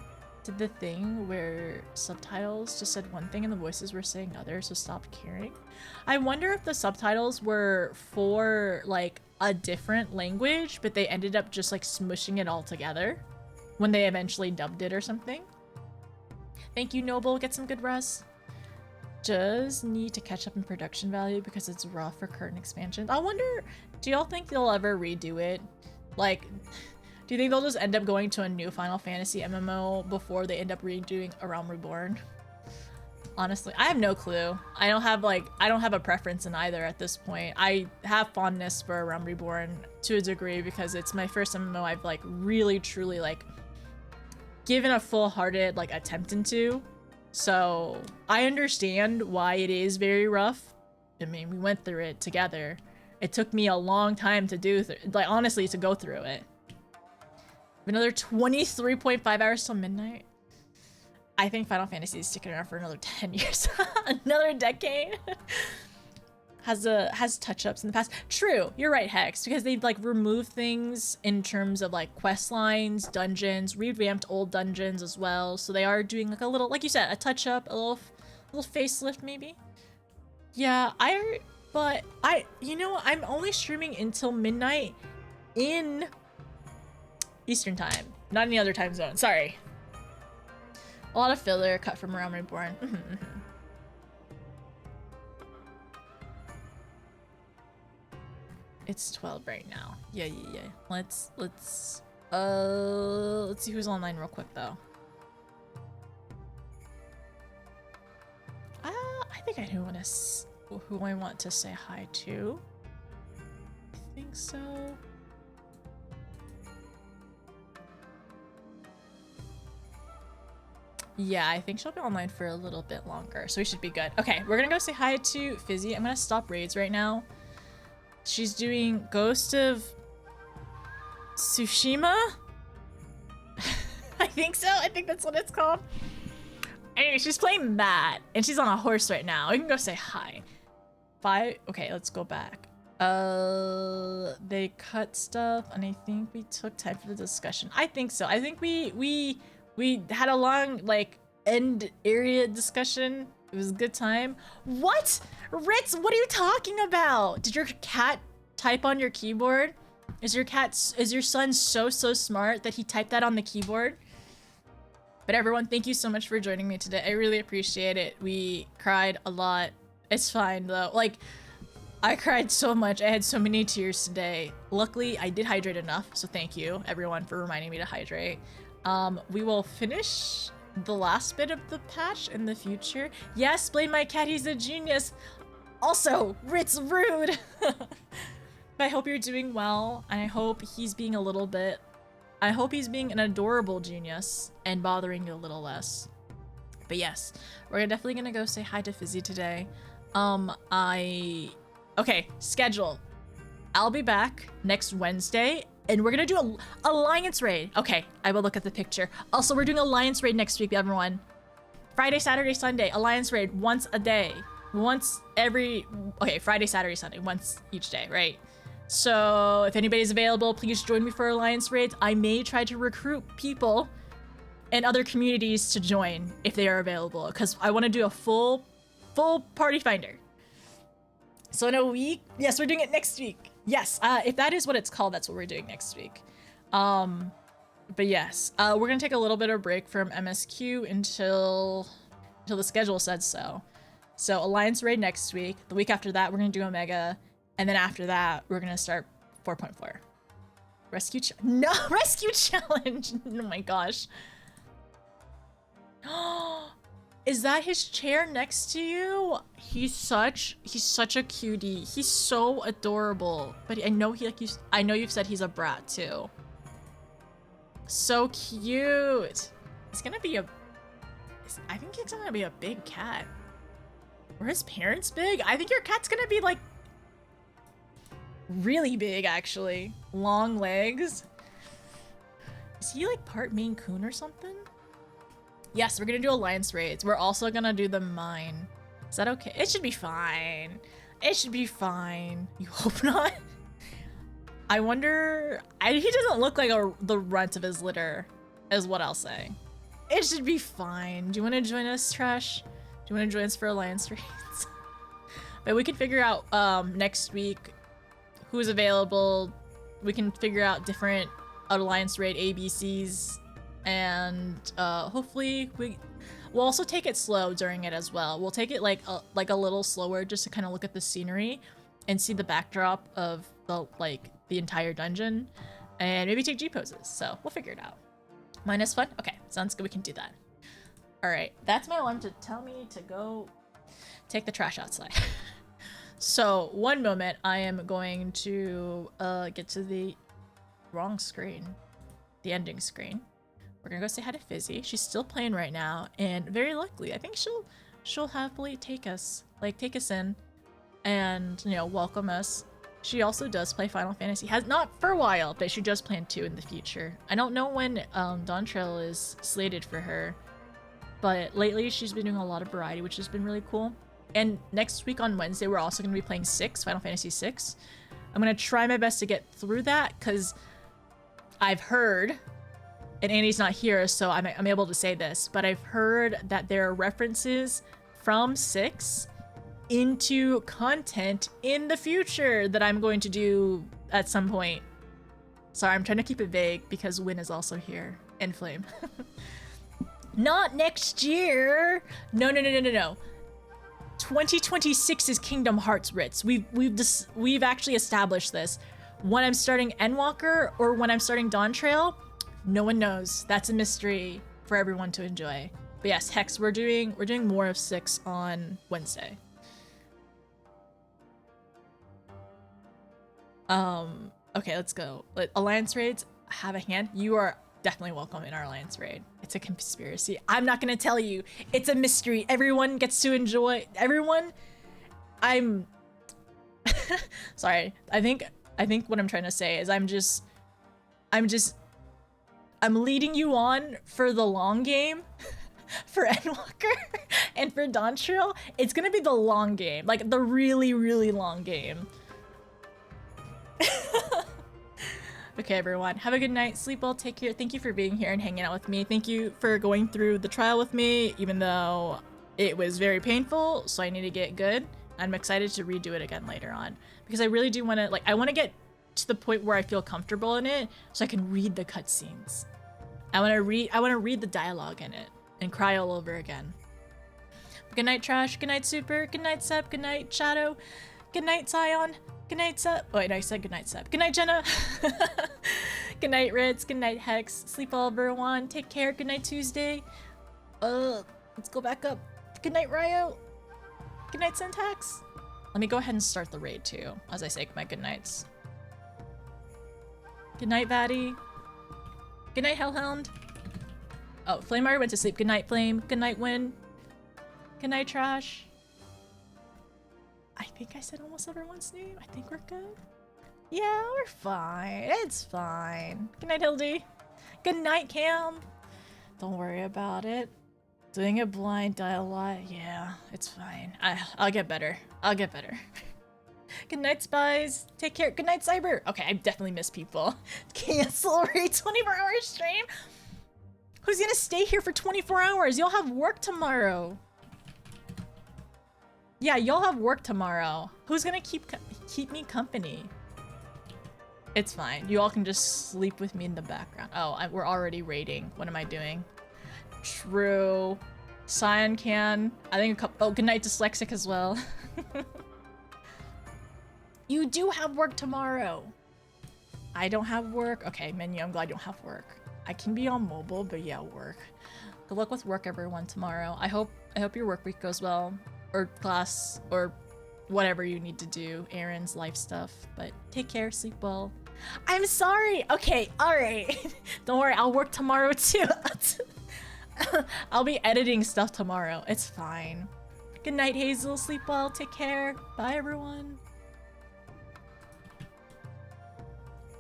Did the thing where subtitles just said one thing and the voices were saying other, so stopped caring. I wonder if the subtitles were for like a different language, but they ended up just like smushing it all together when they eventually dubbed it or something. Thank you, Noble. Get some good rest. Does need to catch up in production value because it's rough for current expansions. I wonder, do y'all think they'll ever redo it? Like, do you think they'll just end up going to a new Final Fantasy MMO before they end up redoing A Realm Reborn? Honestly, I have no clue. I don't have a preference in either at this point. I have fondness for A Realm Reborn to a degree because it's my first MMO I've like really truly like given a full-hearted like attempt into. So I understand why it is very rough. I mean, we went through it together. It took me a long time to do, like honestly, to go through it. Another 23.5 hours till midnight. I think Final Fantasy is sticking around for another 10 years. Another decade. Has touch-ups in the past. True, you're right, Hex, because they've like removed things in terms of like quest lines, dungeons, revamped old dungeons as well. So they are doing like a little, like you said, a touch-up, a little facelift maybe. Yeah, you know, I'm only streaming until midnight in Eastern time, not any other time zone. Sorry. A lot of filler cut from Realm Reborn. It's 12 right now. Yeah. Let's see who's online real quick though. I think I know who I want to say hi to. I think so. Yeah, I think she'll be online for a little bit longer, so we should be good. Okay, we're gonna go say hi to Fizzy. I'm gonna stop raids right now. She's doing Ghost of Tsushima? I think so. I think that's what it's called. Anyway, she's playing that, and she's on a horse right now. We can go say hi. Okay, let's go back. They cut stuff, and I think we took time for the discussion. I think so. I think we had a long, like, end area discussion. It was a good time. What? Ritz, what are you talking about? Did your cat type on your keyboard? Is your son so smart that he typed that on the keyboard? But everyone, thank you so much for joining me today. I really appreciate it. We cried a lot. It's fine though. Like, I cried so much. I had so many tears today. Luckily, I did hydrate enough. So thank you everyone for reminding me to hydrate. We will finish the last bit of the patch in the future. Yes, blame my cat, he's a genius. Also, Ritz rude. But I hope you're doing well, and I hope he's being an adorable genius and bothering you a little less. But yes, we're definitely gonna go say hi to Fizzy today. Okay, schedule. I'll be back next Wednesday, and we're gonna do a Alliance raid. Okay, I will look at the picture. Also, we're doing Alliance raid next week, everyone. Friday, Saturday, Sunday, Alliance raid once a day. Friday, Saturday, Sunday, once each day, right? So if anybody's available, please join me for Alliance raids. I may try to recruit people and other communities to join if they are available, because I want to do a full party finder. So in a week, yes, we're doing it next week. Yes, if that is what it's called, that's what we're doing next week. But yes, we're gonna take a little bit of break from MSQ until the schedule says so. So Alliance raid next week. The week after that, we're gonna do Omega, and then after that, we're gonna start 4.4. Rescue challenge. Oh my gosh. Is that his chair next to you? He's such a cutie. He's so adorable. But I know you've said he's a brat too. So cute. I think it's gonna be a big cat. Were his parents big? I think your cat's gonna be like really big actually. Long legs. Is he like part Maine Coon or something? Yes, we're gonna do Alliance raids. We're also gonna do the mine. Is that okay? It should be fine. It should be fine. You hope not? I wonder... he doesn't look like the runt of his litter, is what I'll say. It should be fine. Do you want to join us, Trash? Do you want to join us for Alliance raids? But we can figure out next week who's available. We can figure out different Alliance raid ABCs, and hopefully we'll also take it slow during it as well. We'll take it like a little slower just to kind of look at the scenery and see the backdrop of the entire dungeon, and maybe take G poses. So we'll figure it out. Minus fun? Okay, sounds good. We can do that. All right, that's my alarm to tell me to go take the trash outside. So one moment, I am going to get to the wrong screen, the ending screen. We're gonna go say hi to Fizzy. She's still playing right now, and very likely, I think she'll happily take us in, and welcome us. She also does play Final Fantasy. Has not for a while, but she does plan to in the future. I don't know when Dawn Trail is slated for her, but lately she's been doing a lot of variety, which has been really cool. And next week on Wednesday, we're also going to be playing Final Fantasy VI. I'm going to try my best to get through that, because I've heard, and Annie's not here, so I'm able to say this, but I've heard that there are references from 6 into content in the future that I'm going to do at some point. Sorry, I'm trying to keep it vague because Win is also here, and Flame. Not next year. No. 2026 is Kingdom Hearts Ritz. We've actually established this. When I'm starting Endwalker or when I'm starting Dawn Trail, no one knows. That's a mystery for everyone to enjoy. But yes, Hex, we're doing more of 6 on Wednesday. Okay, let's go. Alliance raids, have a hand. You are definitely welcome in our Alliance raid. It's a conspiracy. I'm not gonna tell you. It's a mystery. Everyone gets to enjoy. Everyone. I'm sorry. I think what I'm trying to say is I'm leading you on for the long game. For Endwalker and for Dawn Trail, it's gonna be the long game, like the really, really long game. Okay, everyone, have a good night. Sleep well, take care. Thank you for being here and hanging out with me. Thank you for going through the trial with me, even though it was very painful, so I need to get good. I'm excited to redo it again later on, because I really do want to, I want to get to the point where I feel comfortable in it, so I can read the cutscenes. I want to read the dialogue in it and cry all over again. Good night, Trash. Good night, Super. Good night, Sep. Good night, Shadow. Good night, Zion. Good night, Sep. Oh, wait, no, I said good night, Sep. Good night, Jenna. Good night, Ritz. Good night, Hex. Sleep well, everyone. Take care. Good night, Tuesday. Let's go back up. Good night, Ryo. Good night, Syntax. Let me go ahead and start the raid, too, as I say my good nights. Good night, Vatty. Good night, Hellhound. Oh, Flame already went to sleep. Good night, Flame. Good night, Win. Good night, Trash. I think I said almost everyone's name. I think we're good. Yeah, we're fine. It's fine. Good night, Hildy. Good night, Cam. Don't worry about it. Doing a blind dial lot. Yeah, it's fine. I'll get better. I'll get better. Good night, Spies. Take care. Good night, Cyber. Okay, I definitely miss people. Cancel raid 24-hour stream. Who's gonna stay here for 24 hours? Y'all have work tomorrow. Yeah, y'all have work tomorrow. Who's gonna keep me company? It's fine. You all can just sleep with me in the background. Oh, we're already raiding. What am I doing? True. Cyan can. I think a couple. Oh, good night, Dyslexic as well. You do have work tomorrow. I don't have work. Okay, Menu, I'm glad you don't have work. I can be on mobile, but yeah, work. Good luck with work, everyone, tomorrow. I hope your work week goes well. Or class, or whatever you need to do, errands, life stuff. But take care, sleep well. I'm sorry. Okay, all right. Don't worry, I'll work tomorrow too. I'll be editing stuff tomorrow. It's fine. Good night, Hazel. Sleep well. Take care. Bye, everyone.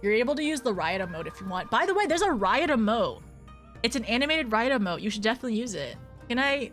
You're able to use the riot emote if you want. By the way, there's a riot emote. It's an animated riot emote. You should definitely use it. Good night.